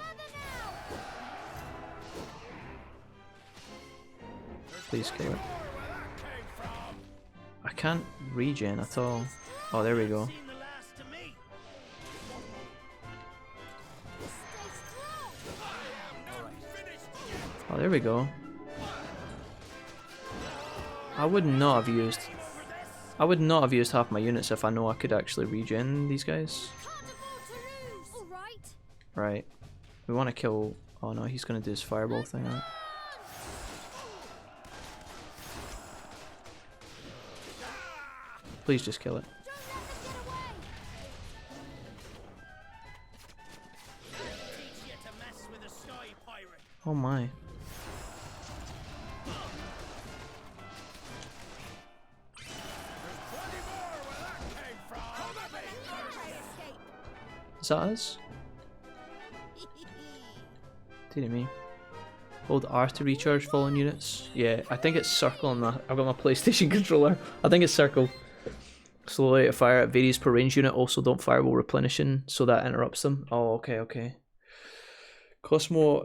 Please kill it. I can't regen at all. Oh, there we go. Oh, there we go. I would not have used half my units if I know I could actually regen these guys. Right. We want to kill... Oh no, he's going to do his fireball thing, right? Please just kill it. Oh my. Is that us? Dear me. Hold R to recharge fallen units. Yeah, I think it's circle on that. I've got my PlayStation controller. I think it's circle. Slowly to fire at varies per range unit. Also don't fire while replenishing, so that interrupts them. Oh, okay, okay. Costs more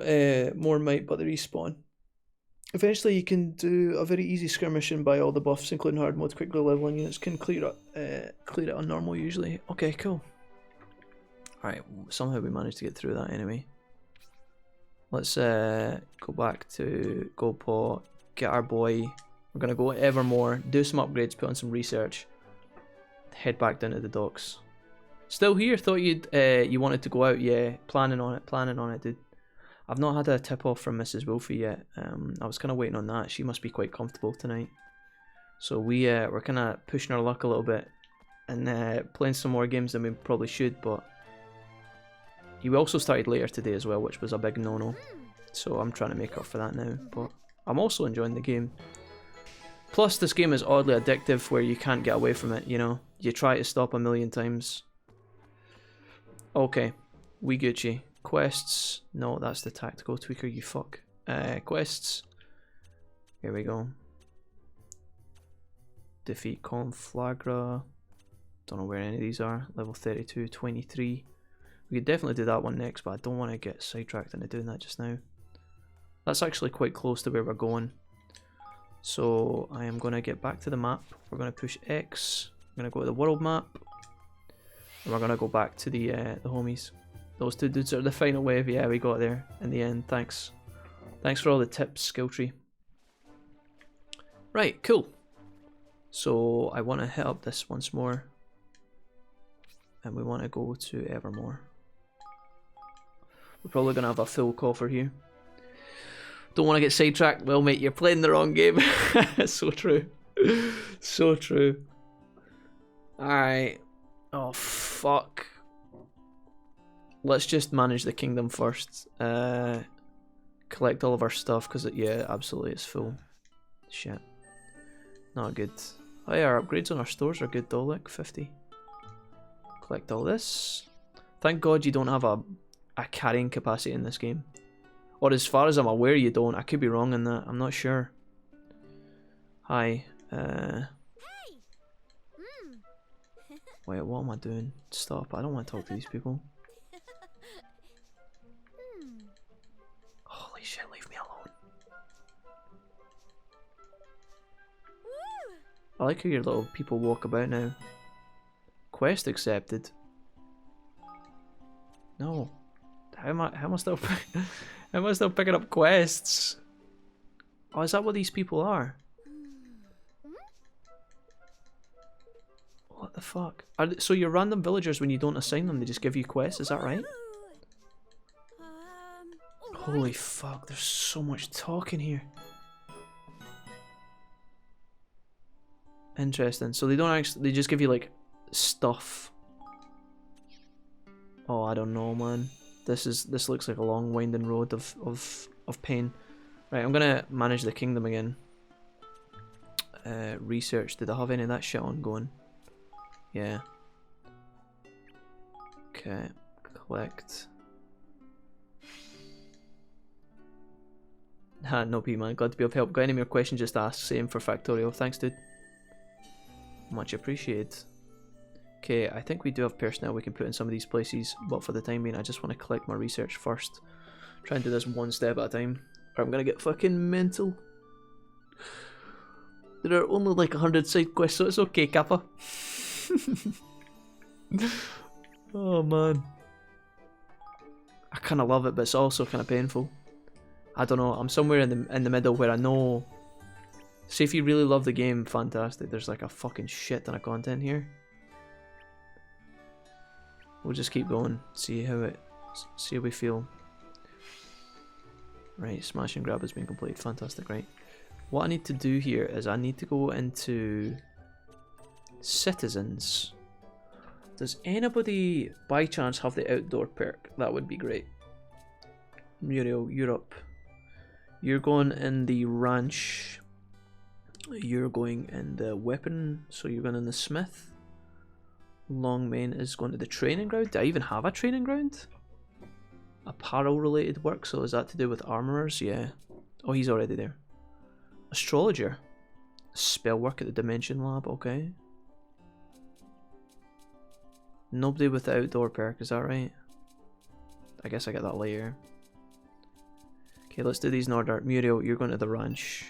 might, but they respawn. Eventually you can do a very easy skirmish and buy all the buffs, including hard mode. Quickly leveling units can clear it on normal usually. Okay, cool. Alright, somehow we managed to get through that anyway. Let's go back to Goldpaw, get our boy. We're going to go Evermore, do some upgrades, put on some research, head back down to the docks. Still here? Thought you wanted to go out. Yeah, planning on it, dude. I've not had a tip off from Mrs. Wolfie yet. I was kind of waiting on that. She must be quite comfortable tonight. So we're kind of pushing our luck a little bit and playing some more games than we probably should, but you also started later today as well, which was a big no-no. So I'm trying to make up for that now, but I'm also enjoying the game. Plus, this game is oddly addictive where you can't get away from it, you know? You try to stop a million times. Okay, we Gucci. Quests. No, that's the tactical tweaker, you fuck. Quests. Here we go. Defeat Conflagra. Don't know where any of these are. Level 32, 23. We could definitely do that one next, but I don't want to get sidetracked into doing that just now. That's actually quite close to where we're going. So I am going to get back to the map. We're going to push X. We're going to go to the world map. And we're going to go back to the homies. Those two dudes are the final wave. Yeah, we got there in the end. Thanks. Thanks for all the tips, Skill Tree. Right, cool. So I want to hit up this once more. And we want to go to Evermore. We're probably going to have a full coffer here. Don't want to get sidetracked. Well, mate, you're playing the wrong game. So true. So true. Alright. Oh, fuck. Let's just manage the kingdom first. Collect all of our stuff, because, yeah, absolutely, it's full. Shit. Not good. Oh yeah, our upgrades on our stores are good though, like 50. Collect all this. Thank God you don't have a carrying capacity in this game. Or as far as I'm aware you don't. I could be wrong in that. I'm not sure. Hi. Wait, what am I doing? Stop. I don't want to talk to these people. Holy shit, leave me alone. I like how your little people walk about now. Quest accepted. No. How am I still how am I still picking up quests? Oh, is that what these people are? What the fuck? So you're random villagers when you don't assign them, they just give you quests, is that right? Holy fuck, there's so much talking here. Interesting. So they don't actually, they just give you like stuff. Oh, I don't know, man. This looks like a long winding road of pain. Right, I'm gonna manage the kingdom again. Research. Did I have any of that shit ongoing? Yeah. Okay. Collect. No P, man. Glad to be of help. Got any more questions? Just ask. Same for Factorial. Thanks, dude. Much appreciated. Okay, I think we do have personnel we can put in some of these places, but for the time being, I just want to collect my research first. Try and do this one step at a time, or I'm gonna get fucking mental. There are only like 100 side quests, so it's okay, Kappa. Oh man, I kind of love it, but it's also kind of painful. I don't know. I'm somewhere in the middle where I know. Say if you really love the game, fantastic. There's like a fucking shit ton of content here. We'll just keep going. See how we feel. Right, smash and grab has been completed. Fantastic. Right. What I need to do here is I need to go into citizens. Does anybody by chance have the outdoor perk? That would be great. Muriel, you're up. You're going in the ranch. You're going in the weapon, so you're going in the smith. Longmane is going to the training ground. Do I even have a training ground? Apparel related work, so is that to do with armorers? Yeah. Oh, he's already there. Astrologer. Spell work at the Dimension Lab, okay. Nobody with the outdoor perk, is that right? I guess I get that later. Okay, let's do these in order. Muriel, you're going to the ranch.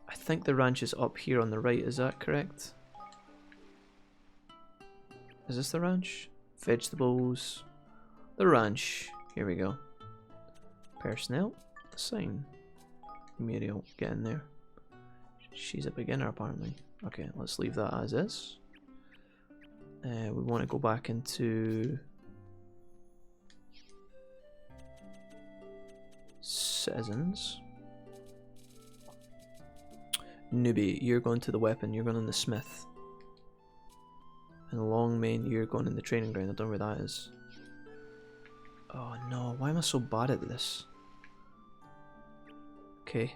I think the ranch is up here on the right, is that correct? Is this the ranch? Vegetables. The ranch. Here we go. Personnel. Assign. Muriel, get in there. She's a beginner apparently. Okay, let's leave that as is. We want to go back into citizens. Newbie, you're going to the weapon, you're going in the smith. And Longmane, you're going in the training ground. I don't know where that is. Oh no, why am I so bad at this? Okay.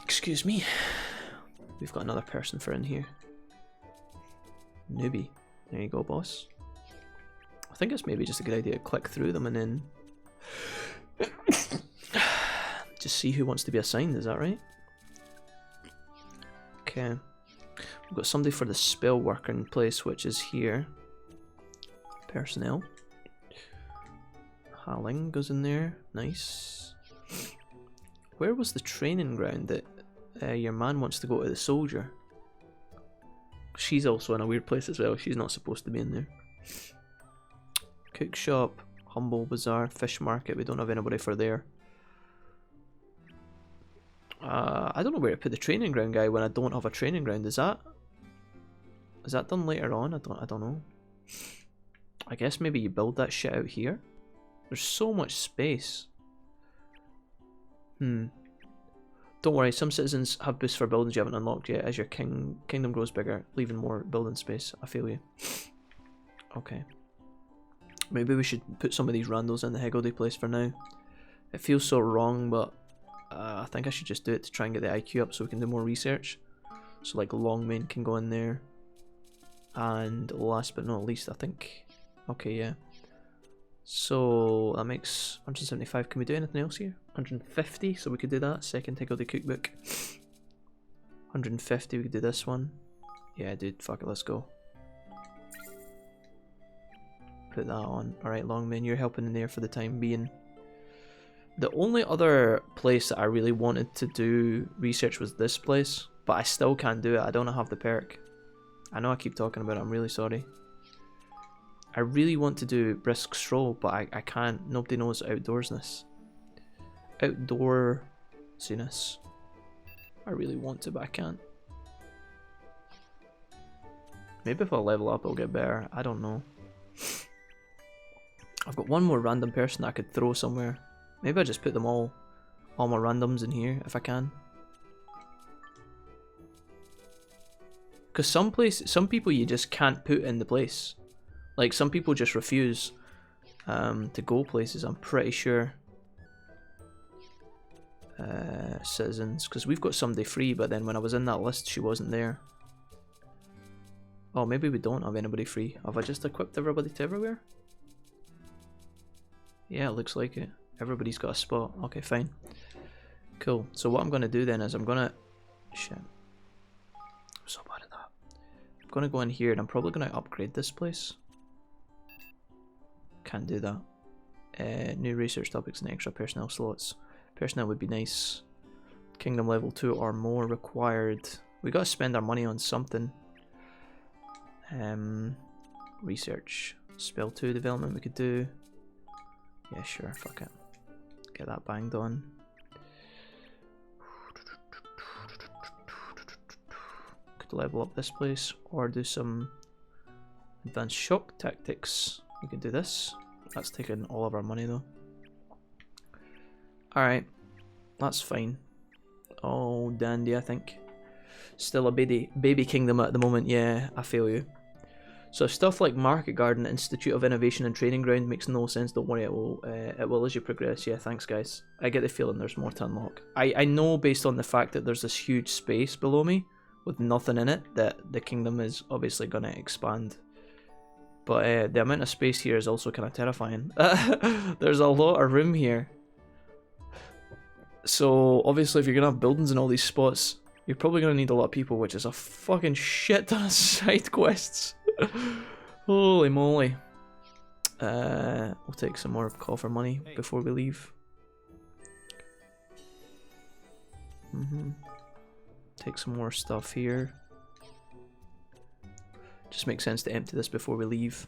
Excuse me. We've got another person for in here. Newbie. There you go, boss. I think it's maybe just a good idea to click through them and then just see who wants to be assigned, is that right? Okay. We've got somebody for the spell worker in place, which is here. Personnel. Halling goes in there. Nice. Where was the training ground that your man wants to go to the soldier? She's also in a weird place as well. She's not supposed to be in there. Cook shop, humble bazaar, fish market. We don't have anybody for there. I I don't know where to put the training ground guy when I don't have a training ground. Is that done later on? I don't know. I guess maybe you build that shit out here. There's so much space. Don't worry, some citizens have boosts for buildings you haven't unlocked yet. As your kingdom grows bigger, leaving more building space. I feel you. Okay. Maybe we should put some of these randos in the higgledy place for now. It feels so wrong, but I think I should just do it to try and get the IQ up so we can do more research. So like Longmane can go in there. And last but not least, I think... Okay, yeah. So that makes 175. Can we do anything else here? 150, so we could do that. Second higgledy cookbook. 150, we could do this one. Yeah, dude, fuck it, let's go. Put that on. Alright, Longmane, you're helping in there for the time being. The only other place that I really wanted to do research was this place, but I still can't do it. I don't have the perk. I know I keep talking about it, I'm really sorry. I really want to do brisk stroll, but I can't. Nobody knows outdoorsness. Outdoorsiness. I really want to, but I can't. Maybe if I level up it'll get better. I don't know. I've got one more random person that I could throw somewhere. Maybe I just put them all my randoms in here if I can. Because some people you just can't put in the place. Like some people just refuse to go places, I'm pretty sure. Citizens, because we've got somebody free, but then when I was in that list she wasn't there. Oh, maybe we don't have anybody free. Have I just equipped everybody to everywhere? Yeah, it looks like it. Everybody's got a spot. Okay, fine. Cool. So what I'm going to do then is I'm going to... Shit. I'm so bad at that. I'm going to go in here and I'm probably going to upgrade this place. Can't do that. New research topics and extra personnel slots. Personnel would be nice. Kingdom level 2 or more required. We got to spend our money on something. Research. Spell 2 development we could do. Yeah, sure, fuck it. Get that banged on. Could level up this place or do some advanced shock tactics. We could do this. That's taking all of our money though. Alright, that's fine. Oh, dandy, I think. Still a baby kingdom at the moment, yeah, I feel you. So stuff like Market Garden, Institute of Innovation and Training Ground makes no sense, don't worry, it will as you progress. Yeah, thanks guys. I get the feeling there's more to unlock. I know based on the fact that there's this huge space below me with nothing in it that the kingdom is obviously going to expand. But the amount of space here is also kind of terrifying. There's a lot of room here. So obviously if you're going to have buildings in all these spots, you're probably going to need a lot of people, which is a fucking shit ton of side quests. Holy moly. We'll take some more coffer money before we leave. Take some more stuff here. Just makes sense to empty this before we leave.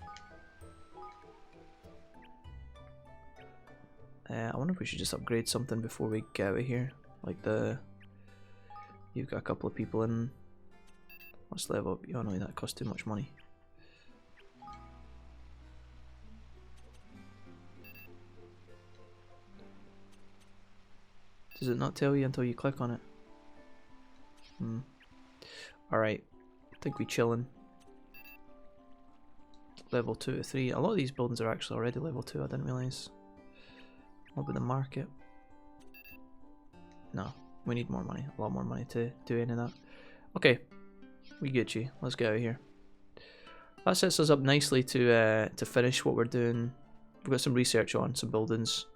I wonder if we should just upgrade something before we get out of here. Like the... You've got a couple of people in. Let's level up. Oh no, that costs too much money. Does it not tell you until you click on it? Alright. I think we chillin'. Level 2 to 3. A lot of these buildings are actually already level 2, I didn't realise. What about the market? No, we need more money. A lot more money to do any of that. Okay, we get you. Let's get out of here. That sets us up nicely to finish what we're doing. We've got some research on, some buildings.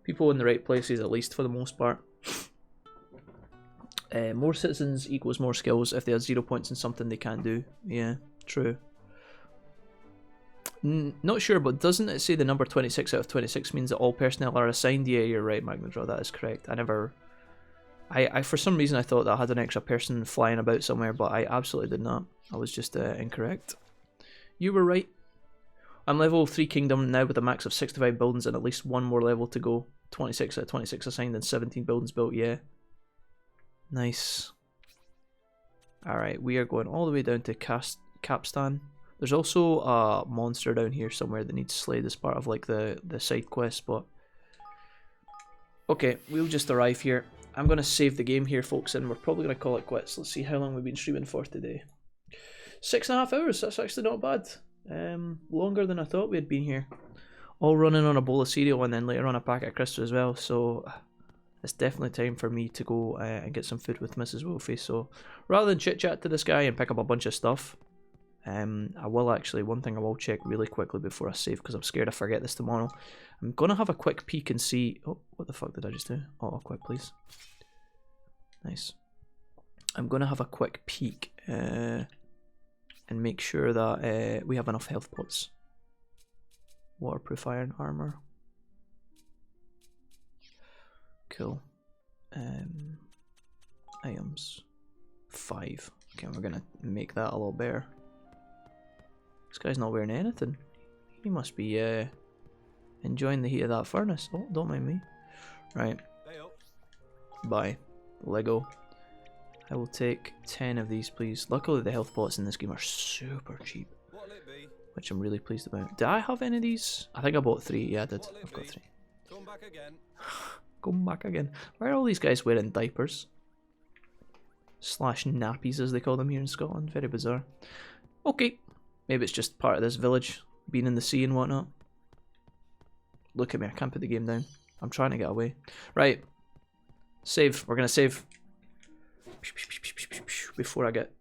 People in the right places, at least for the most part. More citizens equals more skills. If they have 0 points in something they can't do. Yeah, true. Not sure, but doesn't it say the number 26 out of 26 means that all personnel are assigned? Yeah, you're right, Magnadraw, that is correct. I for some reason I thought that I had an extra person flying about somewhere, but I absolutely did not. I was just incorrect. You were right. I'm level 3 kingdom now with a max of 65 buildings and at least one more level to go. 26 out of 26 assigned and 17 buildings built, yeah. Nice. Alright, we are going all the way down to Capstan. There's also a monster down here somewhere that needs slayed as part of like the side quest, but okay, we'll just arrive here. I'm going to save the game here, folks, and we're probably going to call it quits. Let's see how long we've been streaming for today. 6.5 hours, that's actually not bad. Longer than I thought we had been here. All running on a bowl of cereal and then later on a packet of crisps as well, so it's definitely time for me to go and get some food with Mrs. Wolfie. So rather than chit chat to this guy and pick up a bunch of stuff, I will actually, one thing I will check really quickly before I save, because I'm scared I forget this tomorrow. I'm going to have a quick peek and see... Oh, what the fuck did I just do? Oh, quick, please. Nice. I'm going to have a quick peek and make sure that we have enough health pots. Waterproof iron armor. Cool. Items. 5. Okay, we're going to make that a little better. This guy's not wearing anything. He must be enjoying the heat of that furnace. Oh, don't mind me. Right. Bye. Lego. I will take 10 of these, please. Luckily, the health pots in this game are super cheap, which I'm really pleased about. Did I have any of these? I think I bought 3. Yeah, I did. I've got 3. Come back again. Come back again. Why are all these guys wearing diapers? Slash nappies, as they call them here in Scotland. Very bizarre. Okay. Maybe it's just part of this village, being in the sea and whatnot. Look at me, I can't put the game down. I'm trying to get away. Right. Save. We're going to save. Before I get...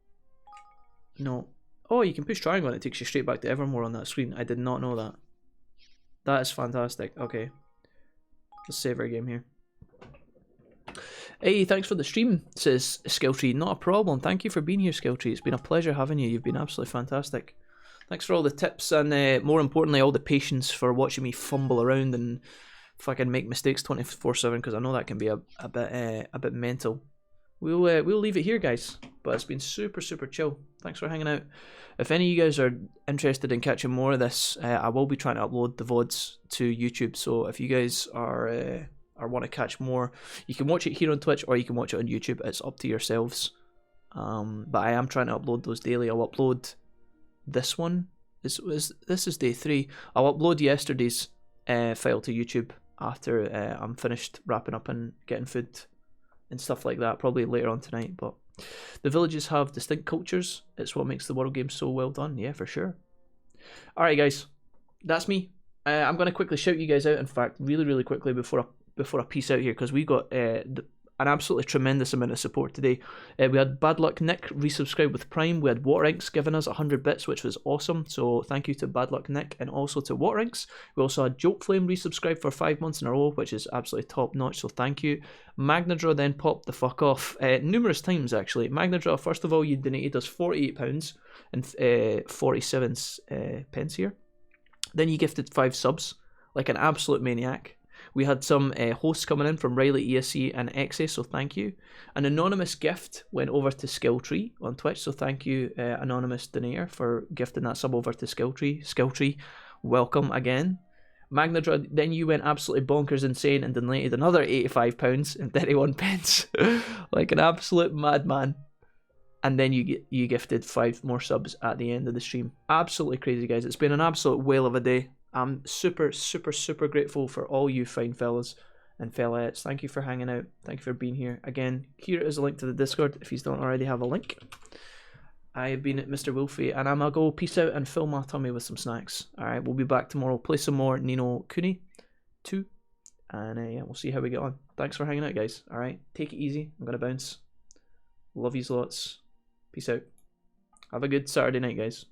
No. Oh, you can push triangle and it takes you straight back to Evermore on that screen. I did not know that. That is fantastic. Okay. Let's save our game here. Hey, thanks for the stream, says Skilltree. Not a problem. Thank you for being here, Skilltree. It's been a pleasure having you. You've been absolutely fantastic. Thanks for all the tips and more importantly, all the patience for watching me fumble around and fucking make mistakes 24/7, because I know that can be a bit mental. We'll leave it here, guys. But it's been super chill. Thanks for hanging out. If any of you guys are interested in catching more of this, I will be trying to upload the VODs to YouTube. So if you guys are want to catch more, you can watch it here on Twitch or you can watch it on YouTube. It's up to yourselves. But I am trying to upload those daily. I'll upload this one. This is day 3. I'll upload yesterday's file to YouTube after I'm finished wrapping up and getting food and stuff like that, probably later on tonight. But the villages have distinct cultures. It's what makes the world game so well done. Yeah, for sure. Alright guys, that's me. I'm going to quickly shout you guys out, in fact, really quickly before I peace out here, because we got an absolutely tremendous amount of support today. We had Bad Luck Nick resubscribe with Prime. We had Waterinks giving us 100 bits, which was awesome. So thank you to Bad Luck Nick and also to Waterinks. We also had Joke Flame resubscribe for 5 months in a row, which is absolutely top notch. So thank you. Magnadraw then popped the fuck off numerous times actually. Magnadraw, first of all, you donated us £48 and 47 pence here. Then you gifted 5 subs like an absolute maniac. We had some hosts coming in from Riley, ESC, and Exe, so thank you. An anonymous gift went over to Skilltree on Twitch, so thank you, anonymous donator, for gifting that sub over to Skilltree. Skilltree, welcome again. Magnadraw, then you went absolutely bonkers insane and donated another £85 and 31 pence, like an absolute madman. And then you gifted 5 more subs at the end of the stream. Absolutely crazy, guys. It's been an absolute whale of a day. I'm super grateful for all you fine fellas and fellaettes. Thank you for hanging out. Thank you for being here. Again, here is a link to the Discord if you don't already have a link. I have been Mr. Wolfie, and I'm going to go peace out and fill my tummy with some snacks. Alright, we'll be back tomorrow. Play some more Kuni II. And yeah, we'll see how we get on. Thanks for hanging out, guys. Alright, take it easy. I'm going to bounce. Love yous lots. Peace out. Have a good Saturday night, guys.